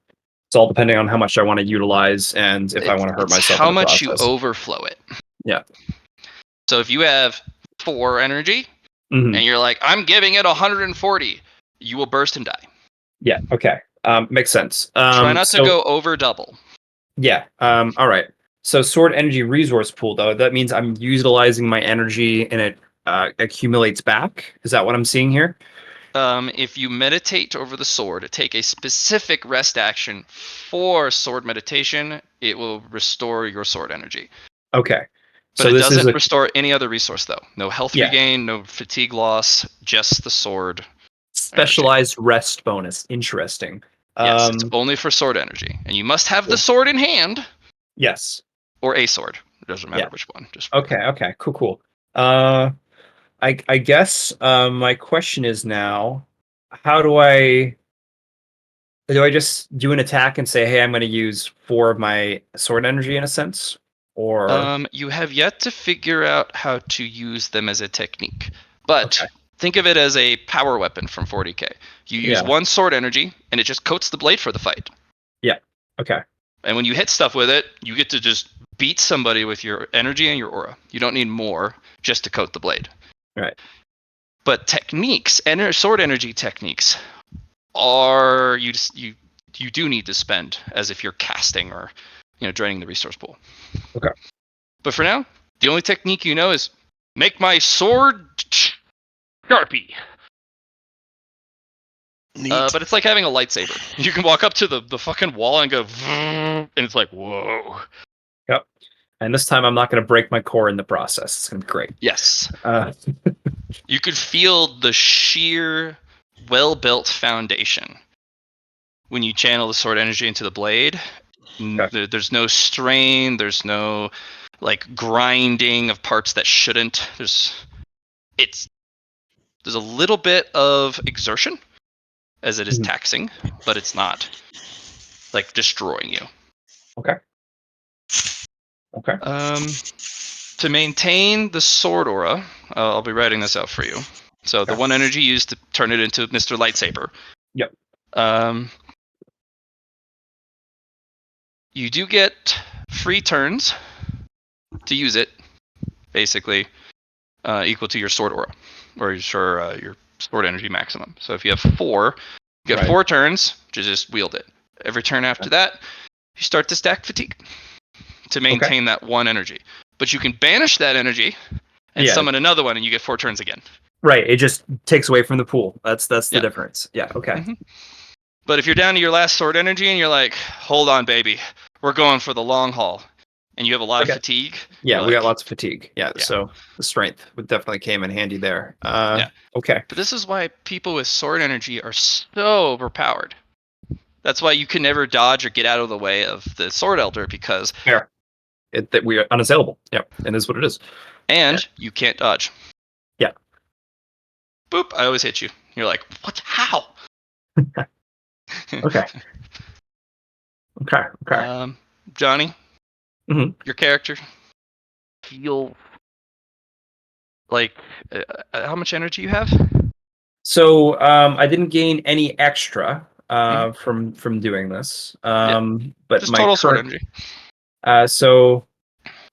It's all depending on how much I want to utilize and if I want to hurt It's myself how in the much you process. overflow it. Yeah. So if you have 4 energy Mhm. and you're like, I'm giving it 140, you will burst and die. Yeah. Okay. Makes sense. Try not to go over double. Yeah. All right. So sword energy resource pool, though, that means I'm utilizing my energy and it accumulates back. Is that what I'm seeing here? If you meditate over the sword, take a specific rest action for sword meditation, it will restore your sword energy. Okay. But So it this is doesn't restore any other resource, though. No health Yeah. regain, no fatigue loss, just the sword. Specialized rest bonus. Interesting. Yes, it's only for sword energy. And you must have the sword in hand Yes. or a sword. It doesn't matter Yeah. which one. Just Okay. Cool. I guess my question is now, how do I just do an attack and say, hey, I'm going to use 4 of my sword energy in a sense? Or you have yet to figure out how to use them as a technique. But Okay. think of it as a power weapon from 40k. You use Yeah. 1 sword energy, and it just coats the blade for the fight. Yeah. Okay. And when you hit stuff with it, you get to just beat somebody with your energy and your aura. You don't need more just to coat the blade. Right. But techniques, sword energy techniques, are you do need to spend as if you're casting or draining the resource pool. Okay. But for now, the only technique you know is make my sword sharpie. But it's like having a lightsaber. You can walk up to the fucking wall and go, and it's like, whoa. Yep. And this time I'm not going to break my core in the process. It's going to be great. Yes. Uh, You could feel the sheer, well-built foundation when you channel the sword energy into the blade. Okay. There's no strain. There's no like grinding of parts that shouldn't. There's a little bit of exertion as it is Mhm. taxing, but it's not like destroying you. Okay. To maintain the sword aura, I'll be writing this out for you. So the Okay. 1 energy used to turn it into Mr. Lightsaber. Yep. You do get free turns to use it, basically equal to your sword aura, or your sword energy maximum. So if you have 4, you get 4 turns to just wield it. Every turn after that, you start to stack fatigue to maintain that 1 energy. But you can banish that energy and summon another one, and you get 4 turns again. Right. It just takes away from the pool. That's the difference. Yeah. Okay. Mm-hmm. But if you're down to your last sword energy and you're like, hold on, baby, we're going for the long haul, and you have a lot Okay. of fatigue. Yeah, you're we got like- lots of fatigue. Yeah, Yeah. so the strength would definitely came in handy there. Yeah. Okay. But this is why people with sword energy are so overpowered. That's why you can never dodge or get out of the way of the sword elder, because Fair. That we are unassailable. Yep, and is what it is. and you can't dodge. Yeah. Boop! I always hit you. You're like, what? How? Okay. Okay. Johnny, Mhm. your character feel like how much energy you have? So I didn't gain any extra from doing this. But Just my total sword current energy. so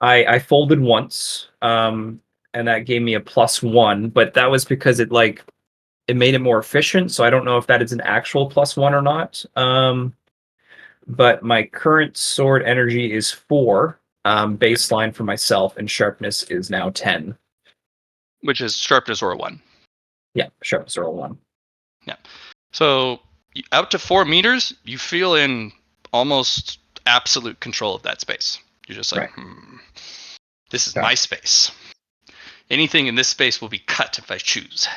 I folded once, and that gave me a +1, but that was because it made it more efficient. So I don't know if that is an actual +1 or not. But my current sword energy is 4, baseline for myself, and sharpness is now 10. Which is sharpness or a 1. Yeah, sharpness roll 1. So out to 4 meters, you feel in almost absolute control of that space. You're just like, Right. this is Yeah. my space. Anything in this space will be cut if I choose.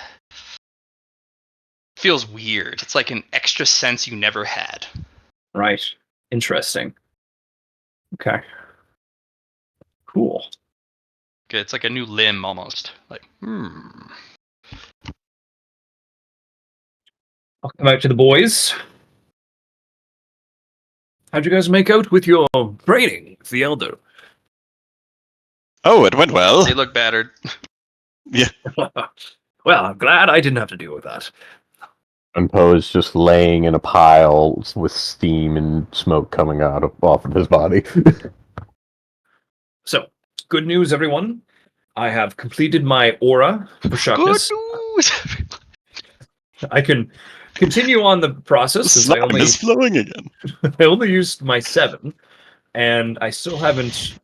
Feels weird. It's like an extra sense you never had. Right. Interesting. Okay. Cool. Okay, it's like a new limb almost. Like, I'll come out to the boys. How'd you guys make out with your training with the elder? Oh, it went well. They look battered. Well, I'm glad I didn't have to deal with that. And Poe's just laying in a pile with steam and smoke coming off of his body. So, good news, everyone. I have completed my aura for Good sharpness. news! I can continue on the The process since slime is flowing again. I only used my 7, and I still haven't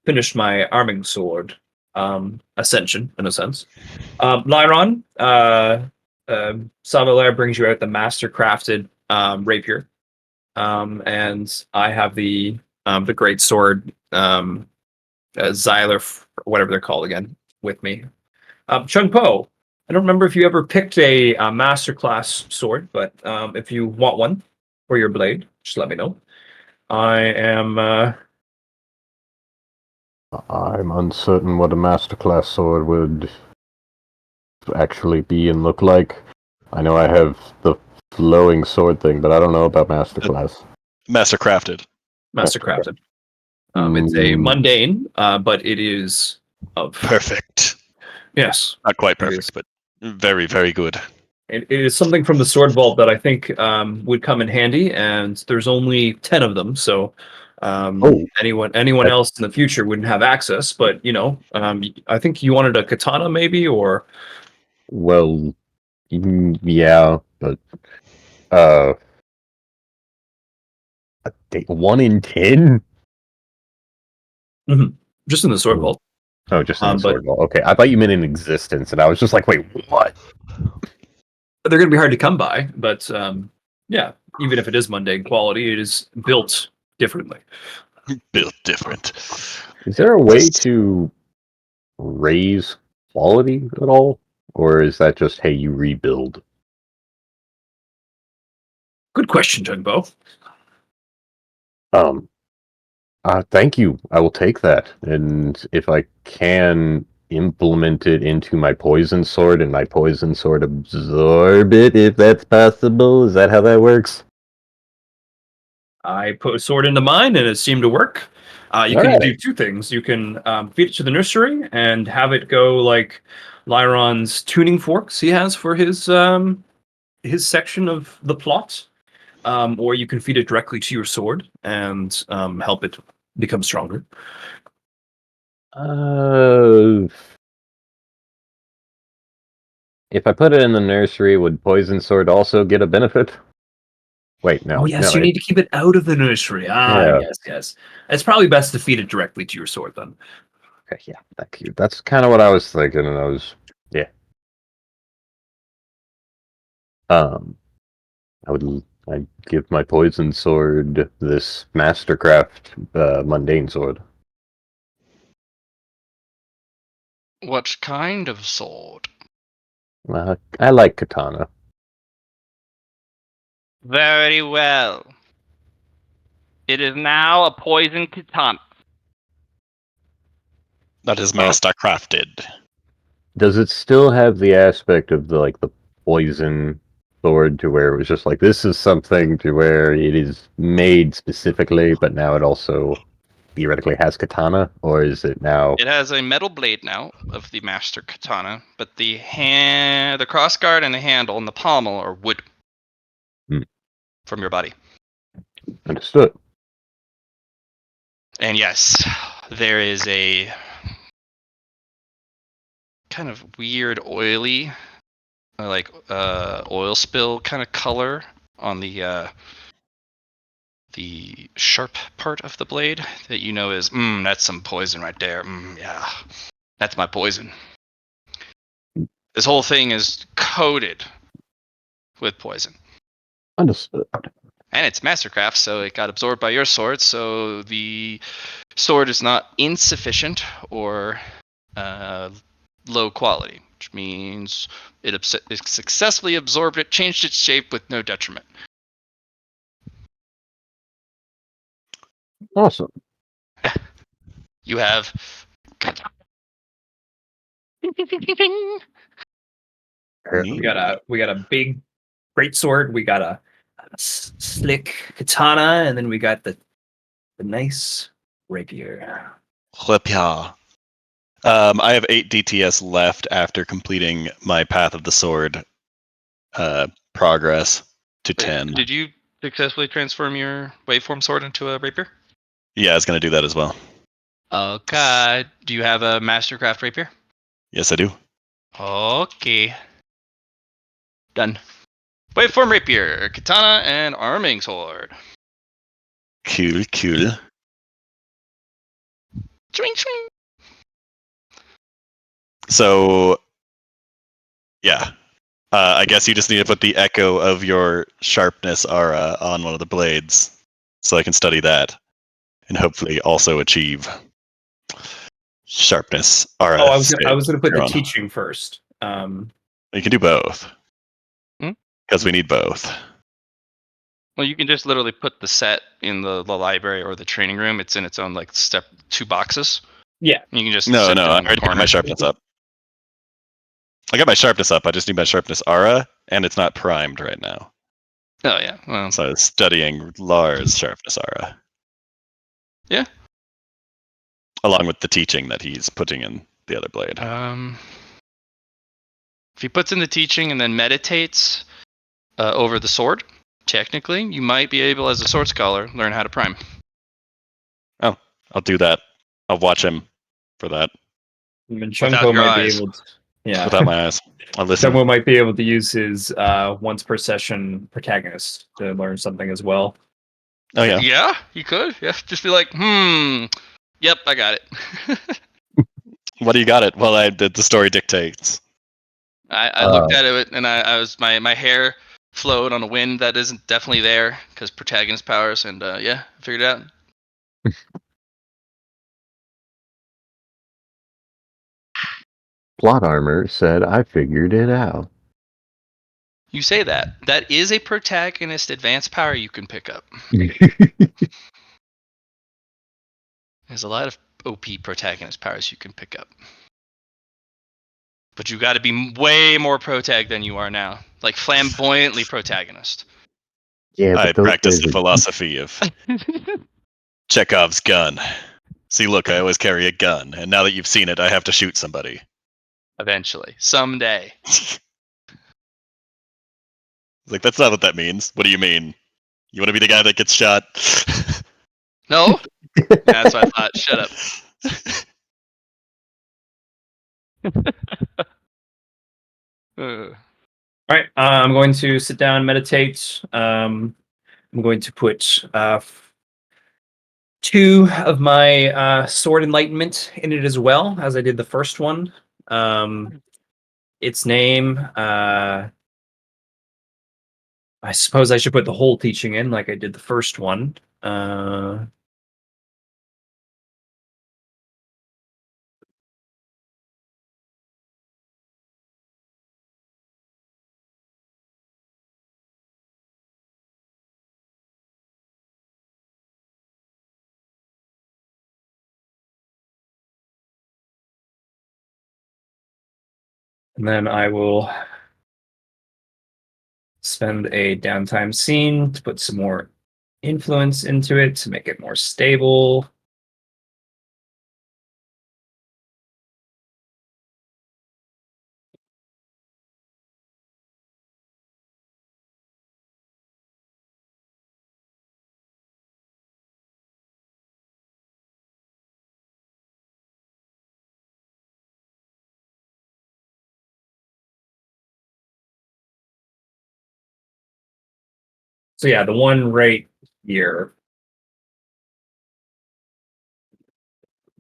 finished my arming sword ascension, in a sense. Lyron, Savalair brings you out the master crafted rapier, and I have the great sword, Xyler, whatever they're called again, with me. Chung Po, I don't remember if you ever picked a masterclass sword, but if you want one for your blade, just let me know. I am. I'm uncertain what a masterclass sword would actually be and look like. I know I have the flowing sword thing, but I don't know about masterclass. Master crafted. Mastercrafted. It's a mundane, but it is of Perfect. yes. Not quite It is. perfect, but very, very good. It is something from the sword vault that I think would come in handy, and there's only 10 of them, so anyone else in the future wouldn't have access. But I think you wanted a katana, maybe, or Well, yeah, but uh, 1 in 10? just in the sword vault. Oh, just in the But sword vault. Okay, I thought you meant in existence, and I was just like, wait, what? they're going to be hard to come by. But yeah, even if it is mundane quality, it is built differently. Built different. Is there a way to raise quality at all? Or is that just, hey, you rebuild? Good question, Jungbo. Thank you. I will take that. And if I can implement it into my poison sword and my poison sword absorb it, if that's possible, is that how that works? I put a sword into mine, and it seemed to work. You All can right. do 2 things. You can feed it to the nursery and have it go like Lyron's tuning forks he has for his section of the plot, or you can feed it directly to your sword and help it become stronger. If I put it in the nursery, would poison sword also get a benefit? Wait, no. Oh yes, no, you need to keep it out of the nursery. Yeah. Yes. It's probably best to feed it directly to your sword then. Okay, yeah, thank you. That's kind of what I was thinking, and yeah. I would I give my poison sword this mastercraft mundane sword. What kind of sword? I like katana. Very well. It is now a poison katana. That is master crafted. Does it still have the aspect of the poison sword to where it was just like this is something to where it is made specifically, but now it also theoretically has katana, or is it now? It has a metal blade now of the master katana, but the crossguard and the handle and the pommel are wood from your body. Understood. And yes, there is a kind of weird oily, oil spill kind of color on the sharp part of the blade that you know is that's some poison right there. Yeah, that's my poison. This whole thing is coated with poison. Understood. And it's Mastercraft, so it got absorbed by your sword, so the sword is not insufficient or low quality, which means it successfully absorbed it, changed its shape with no detriment. Awesome. You have We got a big great sword. We got a slick katana, and then we got the nice rapier. Rapier. I have 8 DTS left after completing my Path of the Sword progress to 10. Did you successfully transform your waveform sword into a rapier? Yeah, I was going to do that as well. Okay. Do you have a Mastercraft rapier? Yes, I do. Okay. Done. Waveform rapier, katana, and arming sword. Cool, cool. Swing, swing. So, yeah. I guess you just need to put the echo of your sharpness aura on one of the blades so I can study that and hopefully also achieve sharpness aura. Oh, I was gonna put the on. teaching first. You can do both because we need both. Well, you can just literally put the set in the library or the training room. It's in its own step 2 boxes. Yeah. You can just No, sit I in the already got corner. my sharpness up. I got my sharpness up. I just need my sharpness aura, and it's not primed right now. Oh yeah. Well, So I was studying Lars' sharpness aura. Yeah. Along with the teaching that he's putting in the other blade. If he puts in the teaching and then meditates over the sword, technically, you might be able, as a sword scholar, learn how to prime. Oh, I'll do that. I'll watch him for that. And Without Chunko your might eyes. be able to. Yeah. Without my eyes. I'll listen. Chunko might be able to use his once per session protagonist to learn something as well. Oh, yeah. Yeah, you could. Yeah, just be like, yep, I got it. What do you got it? Well, the story dictates. I looked at it and I was my hair flowed on a wind that isn't definitely there because protagonist powers, and yeah, I figured it out. Plot armor said, "I figured it out." You say that. That is a protagonist advanced power you can pick up. There's a lot of OP protagonist powers you can pick up. But you got to be way more protag than you are now. Like flamboyantly protagonist. Yeah, I but those practice guys the are- philosophy of Chekhov's gun. See, look, I always carry a gun, and now that you've seen it, I have to shoot somebody. Eventually. Someday. Like, that's not what that means. What do you mean? You want to be the guy that gets shot? No? Yeah, that's what I thought. Shut up. All right. I'm going to sit down and meditate. I'm going to put 2 of my sword enlightenment in it as well, as I did the first one. Its name I suppose I should put the whole teaching in like I did the first one. And then I will spend a downtime scene to put some more influence into it to make it more stable. So yeah, the one right here.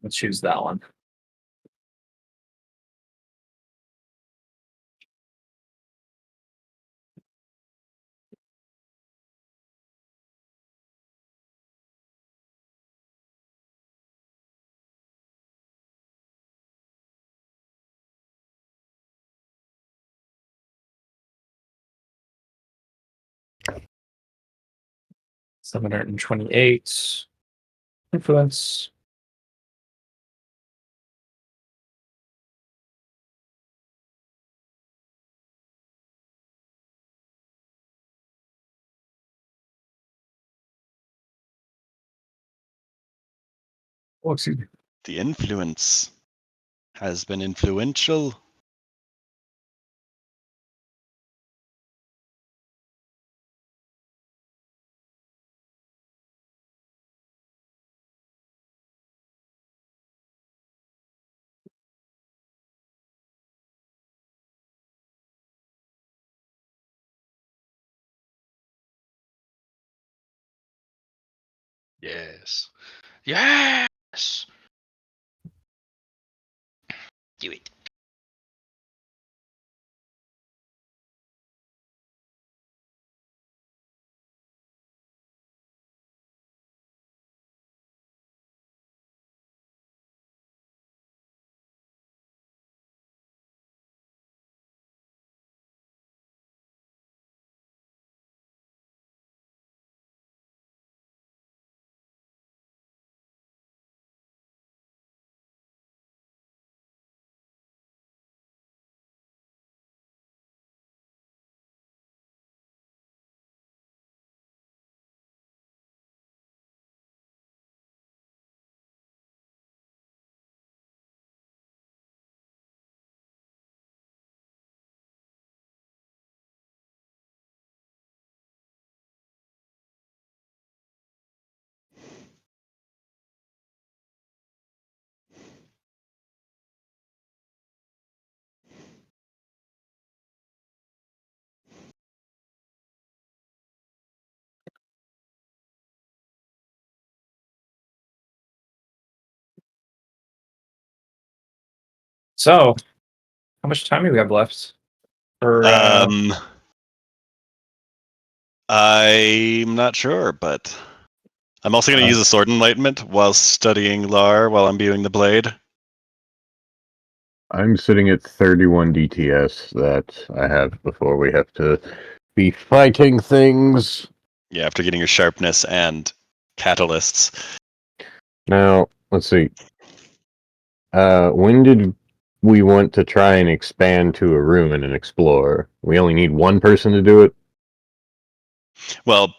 Let's choose that one. $728 influence. Oh, excuse me. The influence has been influential. Yes. Yes. Do it. So, how much time do we have left? For I'm not sure, but I'm also going to use a sword enlightenment while studying Lar while I'm viewing the blade. I'm sitting at 31 DTS that I have before we have to be fighting things. Yeah, after getting your sharpness and catalysts. Now, let's see. When did we want to try and expand to a ruin and explore? We only need one person to do it? Well,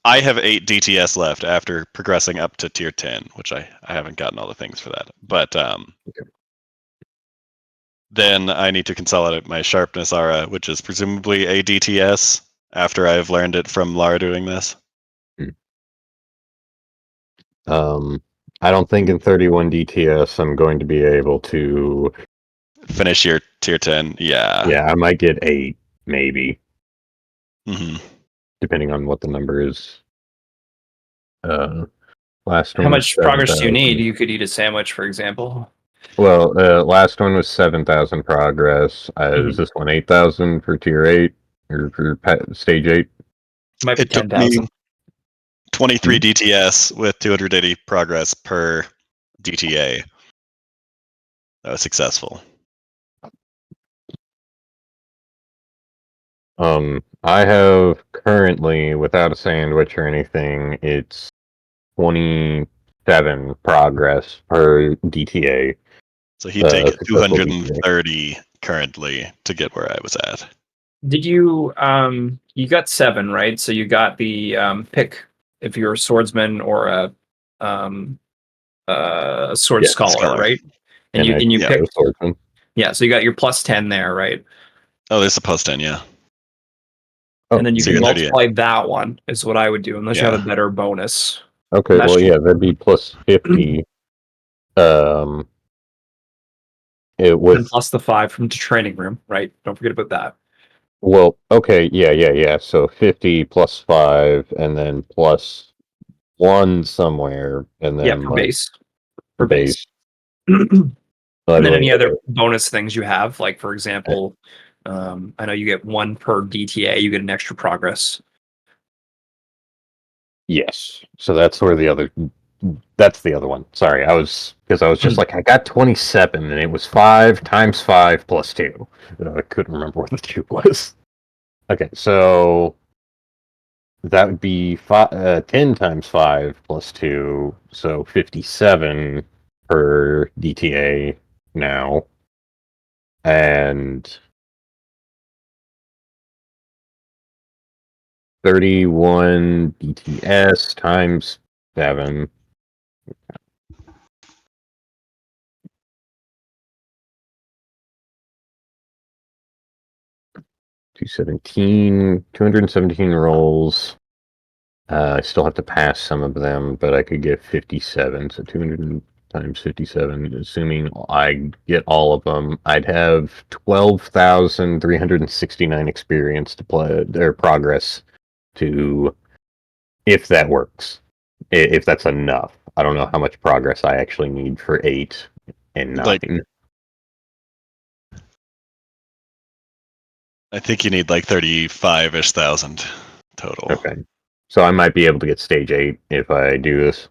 I have 8 DTS left after progressing up to tier 10, which I haven't gotten all the things for that. But Okay. then I need to consolidate my sharpness aura, which is presumably a DTS after I've learned it from Lar doing this. I don't think in 31 DTS I'm going to be able to Finish your tier 10, yeah. Yeah, I might get 8, maybe, Hmm. depending on what the number is. Last how one was much progress do you 7,000. need? You could eat a sandwich, for example. Well, last one was 7,000 progress. Is this one 8,000 for tier 8 or for stage 8? Might be It took 10,000. me 23 DTS with 280 progress per DTA. That was successful. I have currently, without a sandwich or anything, it's 27 progress per DTA. So he'd take Successful DTA. 230 currently to get where I was at. Did you you got 7, right? So you got the pick if you're a swordsman or a sword Yeah, scholar, scholar. right? And And you yeah, picked swordsman. yeah, so you got your +10 there, right? Oh, there's a +10, yeah. Oh, And then you So can you're 38. multiply that one is what I would do, unless you have Yeah. a better bonus. okay, That well, should- yeah, that'd be plus 50. It And with plus the 5 from the training room, right? Don't forget about that. well, okay, yeah. So 50 plus 5, and then plus 1 somewhere, and Yeah, then for like base. For base. base. And By the then way, any other bonus things you have, like for example, I know you get 1 per DTA, you get an extra progress. yes. So that's where that's the other one. Sorry, I was just like I got 27, and it was 5 times 5 plus 2. I couldn't remember what the 2 was. Okay, so that would be 10 times 5 plus 2, so 57 per DTA now. And 31 DTS times 7. 217 rolls. I still have to pass some of them, but I could get 57. So 200 times 57, assuming I get all of them, I'd have 12,369 experience to play their progress to, if that works, if that's enough. I don't know how much progress I actually need for 8 and 9. Like, I think you need like 35-ish thousand total. Okay. So I might be able to get stage 8 if I do this.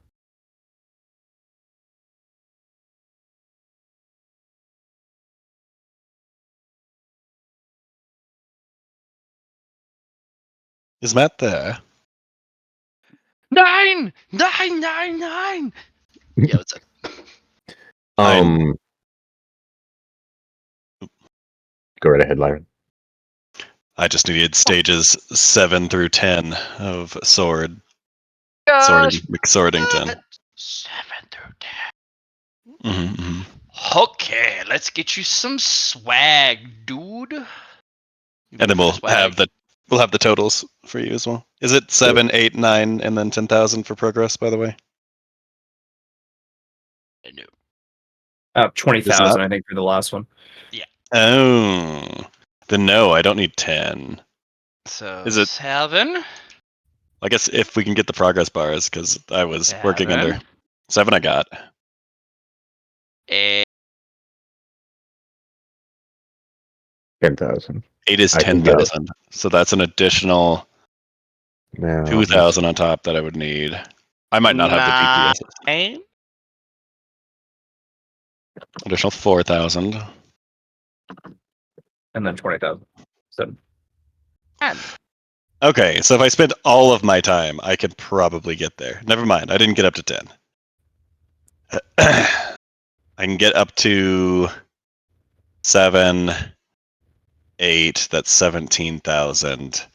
Is Matt there? 9! 9, 9, 9! Yeah, what's up? Go right ahead, Lyron. I just needed stages 7 through 10 of Gosh! McSwordington. 7 through 10. Mm-hmm. Okay, let's get you some swag, dude. And then we'll have the totals for you as well. Is it 7, 8, 9, and then 10,000 for progress? By the way, 20,000, I think, for the last one. oh, then no, I don't need 10. So Is it 7? I guess if we can get the progress bars, because I was working under 7. 7. I got 8. 10,000. 8 is I can get it. 10,000, so that's an additional Now, 2,000 on top that I would need. I might not have the DPS. 9. Additional 4,000. And then 20,000. So 10. Okay, so if I spend all of my time, I could probably get there. Never mind, I didn't get up to 10. I can get up to 7, 8, that's 17,000.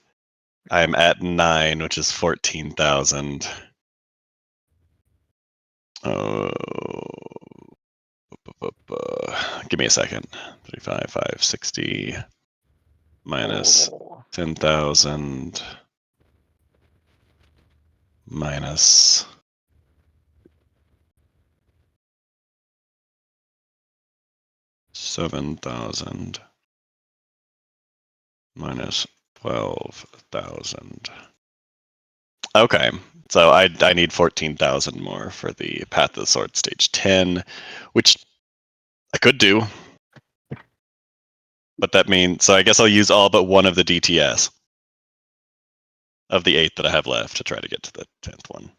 I'm at 9, which is 14,000. Oh, give me a second. 35, 5, 60 minus 10,000 minus 7,000 minus 12,000. Okay, so I need 14,000 more for the Path of the Sword stage 10, which I could do. But that means, so I guess I'll use all but one of the DTS. of the 8 that I have left to try to get to the 10th one.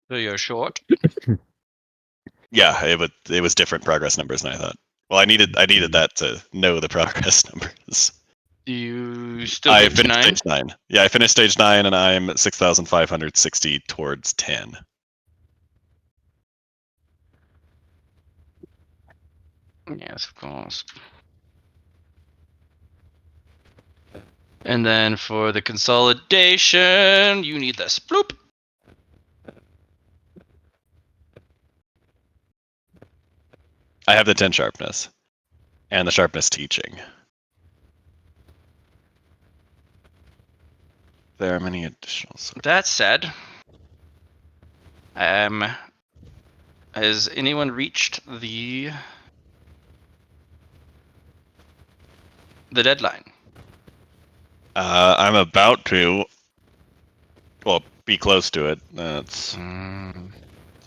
So you're short. Yeah, it was different progress numbers than I thought. Well, I needed that to know the progress numbers. You still I go to finished 9? stage 9. Yeah, I finished stage 9, and I'm 6,560 towards 10. Yes, of course. And then for the consolidation, you need this. Bloop. I have the 10 sharpness and the sharpness teaching. There are many additional. That said, has anyone reached the deadline? I'm about to. Well, be close to it. That's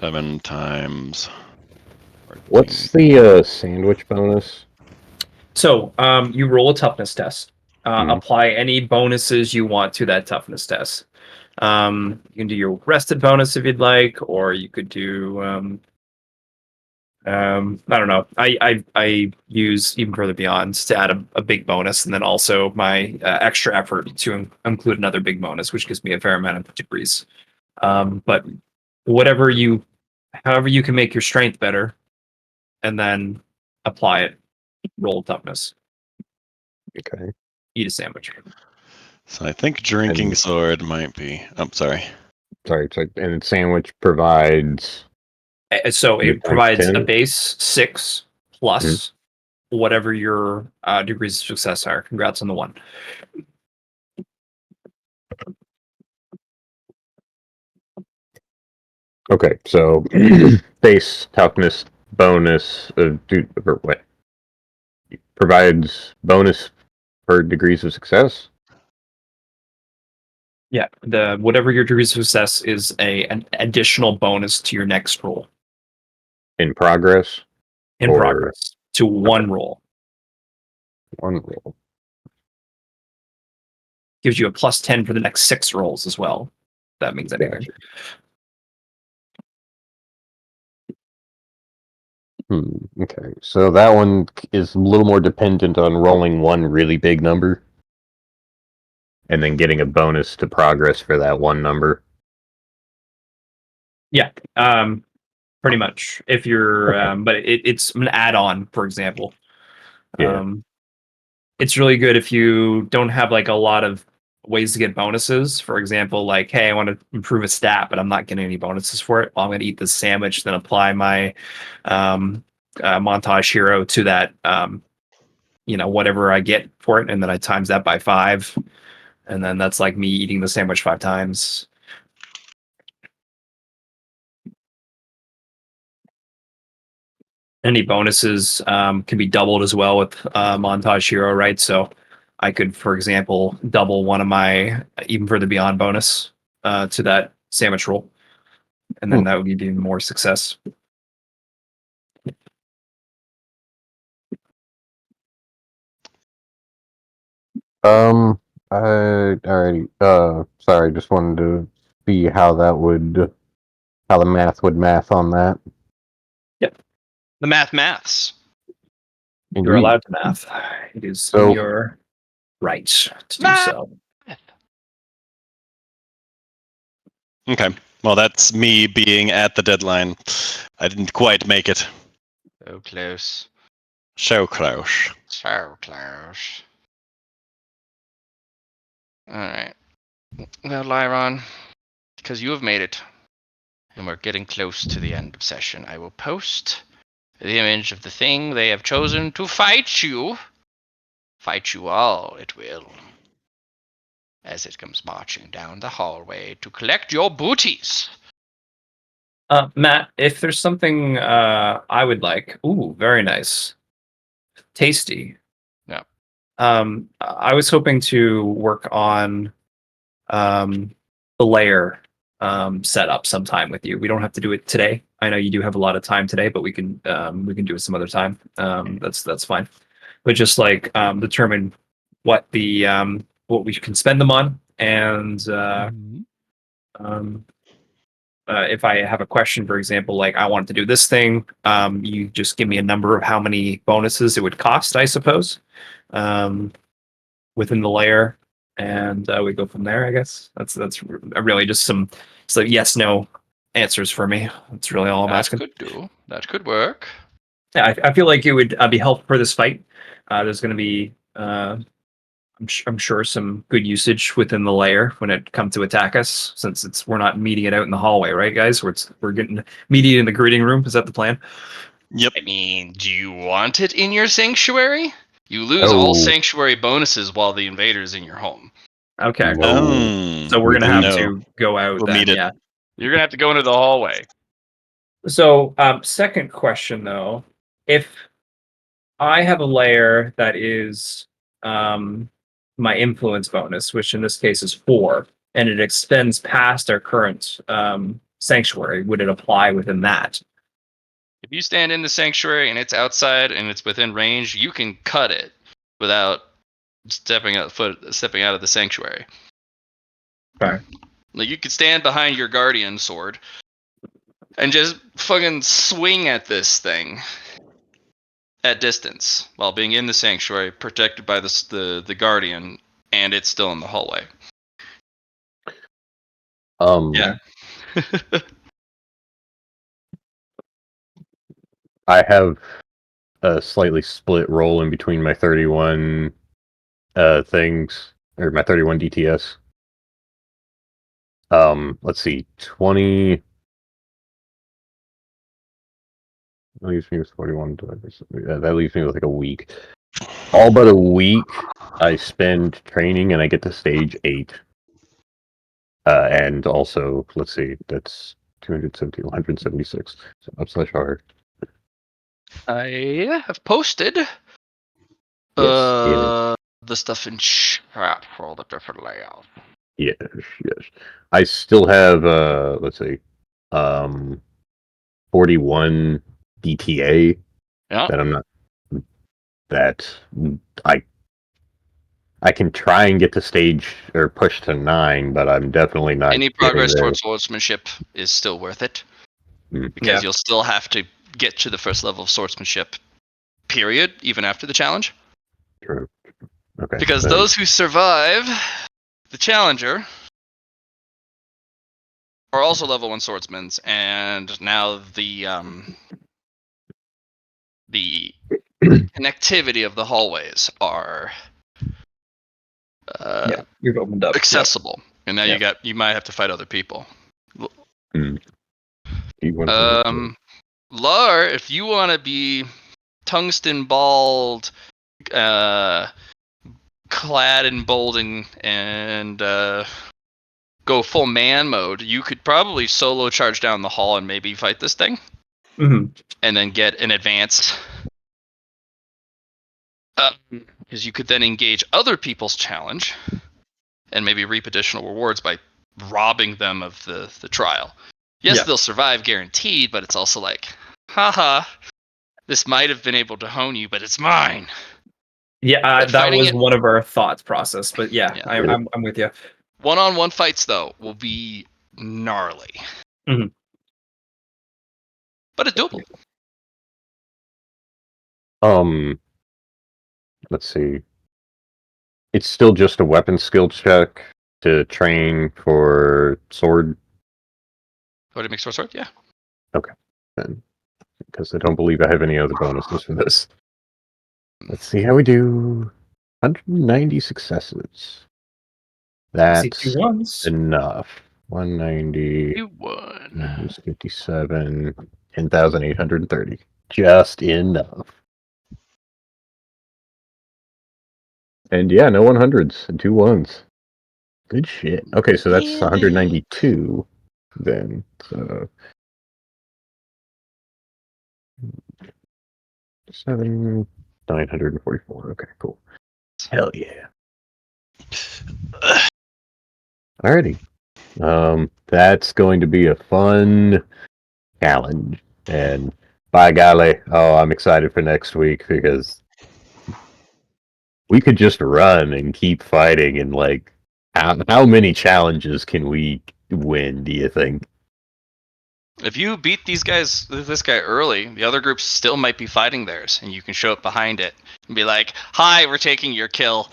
7 times. 14. What's the sandwich bonus? So you roll a toughness test. Mhm. Apply any bonuses you want to that toughness test. You can do your rested bonus if you'd like, or you could do I don't know. I use even further beyond to add a big bonus, and then also my extra effort to include another big bonus, which gives me a fair amount of degrees. But whatever you, however you can make your strength better, and then apply it. Roll toughness. Okay. Eat a sandwich. So I think drinking And- sword might be. I'm sorry. Sorry, and sandwich provides So You it times provides a 10? base 6 plus whatever your degrees of success are. Congrats on the one. Okay, so base toughness bonus or what provides bonus for degrees of success. Yeah, the whatever your degrees of success is an additional bonus to your next roll In progress in or progress to one roll. one roll. Gives you a plus 10 for the next 6 rolls as well. If that means anything. Gotcha. Okay, so that one is a little more dependent on rolling one really big number and then getting a bonus to progress for that one number. Yeah, pretty much. If you're, Okay. but it's an add-on, for example. Yeah. It's really good if you don't have like a lot of ways to get bonuses. For example, like, hey, I want to improve a stat, but I'm not getting any bonuses for it. Well, I'm going to eat this sandwich, then apply my montage hero to that, whatever I get for it, and then I times that by 5, and then that's like me eating the sandwich 5 times. Any bonuses can be doubled as well with montage hero, right? So I could, for example, double one of my even further beyond bonus to that sandwich roll, and then that would give you more success. I already. Sorry, just wanted to see how how the math would math on that. Yep, The maths. you're Indeed. allowed to math. It is So- in your right to do so. Okay. Well, that's me being at the deadline. I didn't quite make it. So close. So close. So close. Alright. Well, Lyron, because you have made it, and we're getting close to the end of session, I will post the image of the thing they have chosen to fight you. Fight you all, it will. As it comes marching down the hallway to collect your booties. Matt, if there's something I would like, ooh, very nice, tasty. Yeah. I was hoping to work on the layer setup sometime with you. We don't have to do it today. I know you do have a lot of time today, but we can do it some other time. That's fine. but just like determine what the what we can spend them on, and um, if I have a question, for example, like I wanted to do this thing, you just give me a number of how many bonuses it would cost, I suppose, um, within the layer, and we go from there. I guess really just some yes no answers for me. That's really all I'm That asking. could do. That could work. Yeah, I feel like it would be helpful for this fight. There's going to be I'm sure some good usage within the layer when it comes to attack us, since we're not meeting it out in the hallway, right, guys? We're getting meeting in the greeting room. Is that the plan? Yep. I mean, do you want it in your sanctuary? You lose Oh. all sanctuary bonuses while the invader's in your home. Okay, No. so we're gonna we have no. to go out. We'll then, meet it. yeah. You're gonna have to go into the hallway. So, second question though, if I have a layer that is my influence bonus, which in this case is 4, and it extends past our current sanctuary, would it apply within that? If you stand in the sanctuary and it's outside and it's within range, you can cut it without stepping out of the sanctuary. Okay. Like you could stand behind your guardian sword and just fucking swing at this thing at distance while being in the sanctuary, protected by the guardian, and it's still in the hallway. Yeah. Yeah. I have a slightly split roll in between my 31 things, or my 31 DTS. Let's see, 20 that leaves me with 41. That leaves me with like a week. All but a week I spend training and I get to stage 8. And also, let's see, that's 270, 176. So /R. I have posted Yes, the stuff in chat for all the different layouts. yes, yes. I still have let's see, 41 DTA Yeah. that I'm not that I I can try and get to stage or push to 9, but I'm definitely not Any getting progress there. towards swordsmanship is still worth it. Mm. Because Yeah. you'll still have to get to the first level of swordsmanship, period, even after the challenge. True. Okay. Because then- those who survive the challenger are also level 1 swordsmen, and now the connectivity of the hallways are Yeah, you've opened up. accessible. And now Yeah. you might have to fight other people. E100. Lar, if you want to be tungsten balled, clad in bolding, and go full man mode, you could probably solo charge down the hall and maybe fight this thing, Mhm. and then get an advance. Because you could then engage other people's challenge, and maybe reap additional rewards by robbing them of the trial. Yes, Yeah. they'll survive guaranteed, but it's also like, haha, this might have been able to hone you, but it's mine. Yeah, But that fighting was it- one of our thoughts process, but yeah, Yeah. I'm with you. One-on-one fights, though, will be gnarly. Mhm. But it's doable. Let's see. It's still just a weapon skill check to train for sword. Go to mixed sword? Yeah. Then, because I don't believe I have any other bonuses for this. Let's see how we do. 190 successes. I see That's 2 ones. enough. 190 You won. minus 57, 10,830. Just enough. And yeah, no 100s and 2 1s. Good shit. Okay, so that's 192 then. So 944. Okay, cool. Hell yeah. Alrighty. That's going to be a fun challenge. And by golly, I'm excited for next week because We could just run and keep fighting, and like, how many challenges can we win? Do you think? If you beat this guy early, the other groups still might be fighting theirs, and you can show up behind it and be like, "Hi, we're taking your kill,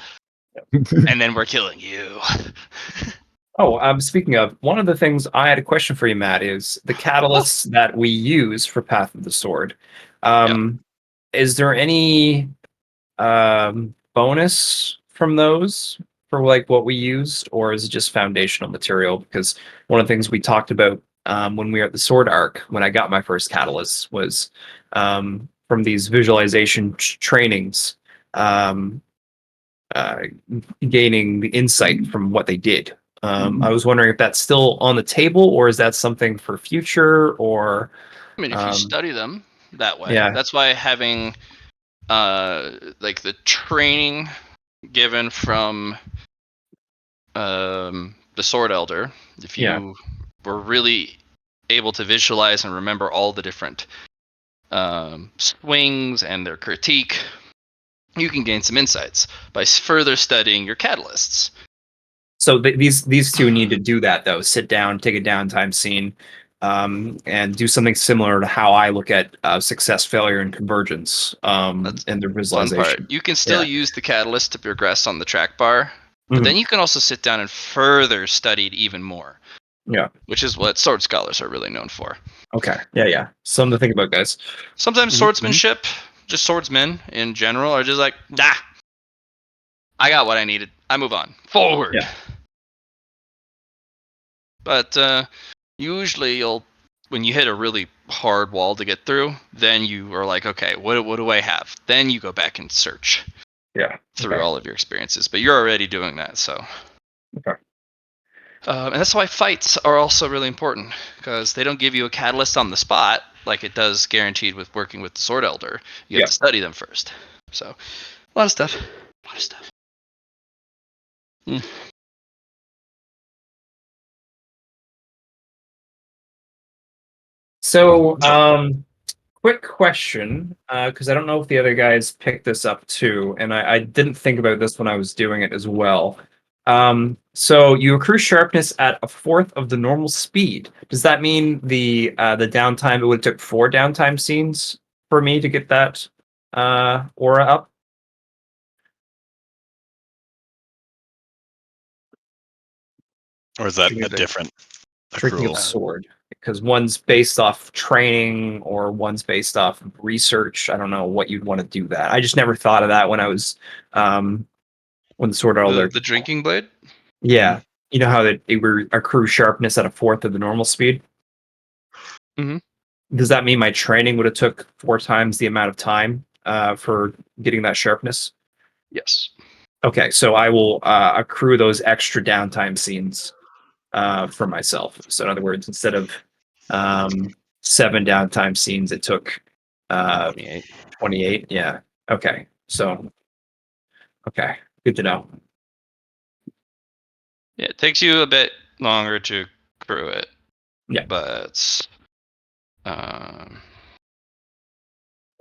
and then we're killing you." Oh, speaking of, one of the things I had a question for you, Matt, is the catalysts that we use for Path of the Sword. Is there any bonus from those for like what we used, or is it just foundational material? Because one of the things we talked about when we were at the Sword Arc, when I got my first catalyst, was from these visualization trainings, um, uh, gaining the insight from what they did. I was wondering if that's still on the table, or is that something for future, or I mean, if you study them that way, yeah. that's why having like the training given from the Sword Elder, if you were really able to visualize and remember all the different swings and their critique, you can gain some insights by further studying your catalysts. So these two need to do that though. Sit down, take a downtime scene, and do something similar to how I look at success, failure, and convergence That's and their fun visualization. part. You can still use the catalyst to progress on the track bar, but Mhm. then you can also sit down and further study it even more. Yeah. Which is what sword scholars are really known for. Okay. Yeah. Something to think about, guys. Sometimes Mhm, swordsmanship, just swordsmen in general, are just like, nah, I got what I needed. I move on. Forward. Yeah. But usually when you hit a really hard wall to get through, then you are like, okay, what do I have? Then you go back and search Yeah. through Okay. all of your experiences. But you're already doing that, so. Okay. And that's why fights are also really important, because they don't give you a catalyst on the spot like it does guaranteed with working with the Sword Elder. You have to study them first. So, a lot of stuff. So, quick question, because I don't know if the other guys picked this up too, and I didn't think about this when I was doing it as well. So you accrue sharpness at a fourth of the normal speed. Does that mean the downtime, it would have took 4 downtime scenes for me to get that aura up? Or is that Give me a the- different Drinking of the accrual? sword, because one's based off training or one's based off research. I don't know what you'd want to do that. I just never thought of that when I was when the sword elder. the drinking blade? Yeah, you know how it would accrue sharpness at a fourth of the normal speed. Mhm. Does that mean my training would have took 4 times the amount of time for getting that sharpness? Yes. Okay, so I will accrue those extra downtime scenes for myself. So in other words, instead of 7 downtime scenes, it took 28. 28. Yeah. Okay. So okay, good to know. Yeah, it takes you a bit longer to accrue it. Yeah. But um,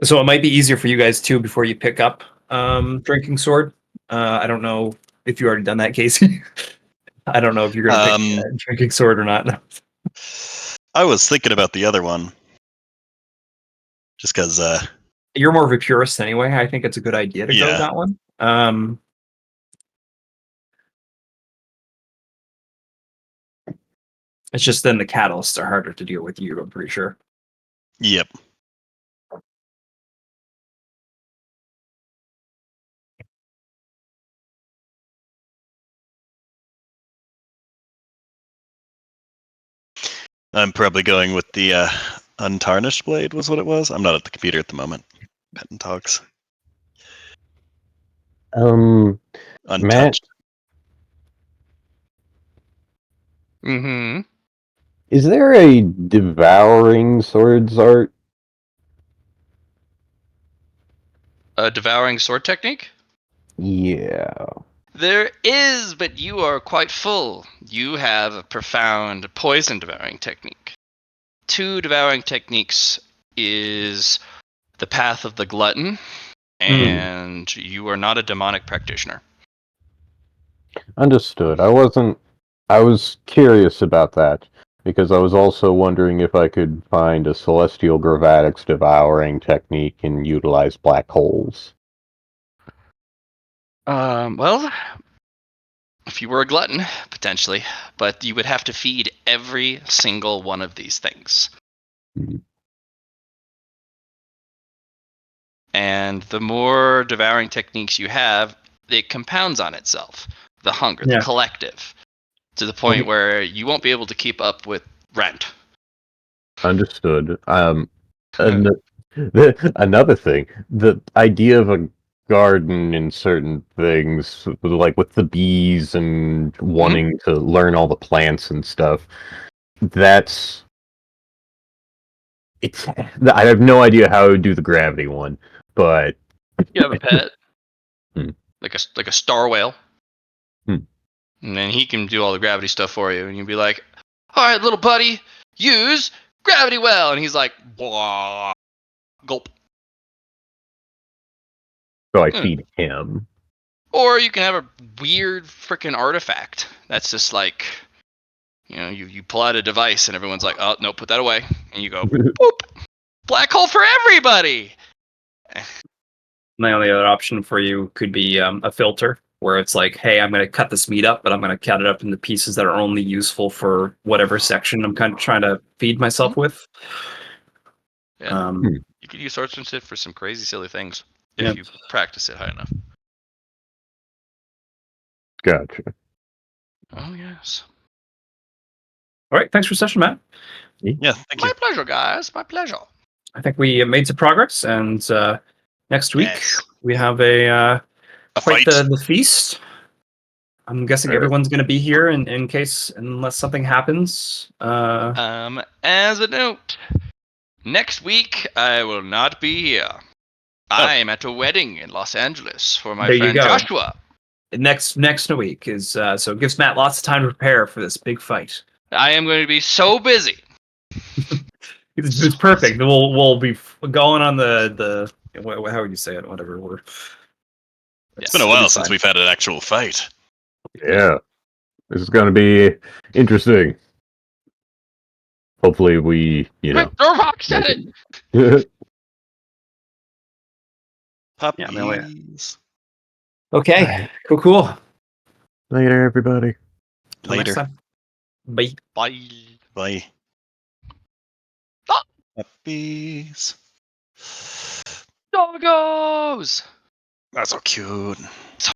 So it might be easier for you guys too before you pick up drinking sword. I don't know if you already done that, Casey. I don't know if you're gonna pick drinking sword or not. I was thinking about the other one, just because. You're more of a purist anyway. I think it's a good idea to go Yeah. that one. It's just then the catalysts are harder to deal with you, I'm pretty sure. Yep. I'm probably going with the untarnished blade. Was what it was. I'm not at the computer at the moment. Petting talks. Matt, Untouched. is there a devouring swords art? A devouring sword technique? Yeah. There is, but you are quite full. You have a profound poison devouring technique. 2 devouring techniques is the path of the glutton and you are not a demonic practitioner. Understood. I was curious about that because I was also wondering if I could find a celestial gravatics devouring technique and utilize black holes. Well, if you were a glutton, potentially, but you would have to feed every single one of these things. Hmm. And the more devouring techniques you have, it compounds on itself. The hunger, the Yeah. collective, to the point Okay. where you won't be able to keep up with rent. Understood. And another thing, the idea of a garden and certain things, like with the bees and wanting to learn all the plants and stuff, that's it's. I have no idea how I would do the gravity one, but You have a pet, Hmm. like a star whale, Hmm. and then he can do all the gravity stuff for you, and you'd be like, "All right, little buddy, use gravity well," and he's like, "Blah, gulp." so I Hmm. feed him. Or you can have a weird freaking artifact that's just like, you pull out a device and everyone's like, "Oh no, put that away," and you go, "Boop, black hole for everybody." My only other option for you could be a filter, where it's like, hey, I'm going to cut this meat up, but I'm going to cut it up into pieces that are only useful for whatever section I'm kind of trying to feed myself with. Yeah. Um, You could use swordsmanship for some crazy, silly things Yeah. if you practice it high enough. Gotcha. Oh yes, all right, thanks for the session, Matt. Yeah, thank you. my pleasure, guys. My pleasure. I think we made some progress, and next week Yes. we have A quite fight. the feast. I'm guessing Right. everyone's going to be here in case, unless something happens. As a note, next week I will not be here. I am at a wedding in Los Angeles for my There you friend go. Joshua. Next week is so it gives Matt lots of time to prepare for this big fight. I am going to be so busy. It's perfect. We'll be going on the how would you say it? Whatever. It's been a while since we've had an actual fight. Yeah, this is going to be interesting. Hopefully, we Quick, throw rocks at it. it. Puppies. Yeah, okay. Cool. Later, everybody. Till next Later. time. Bye. Bye. Bye. Ah! Puppies. Doggos. That's so cute.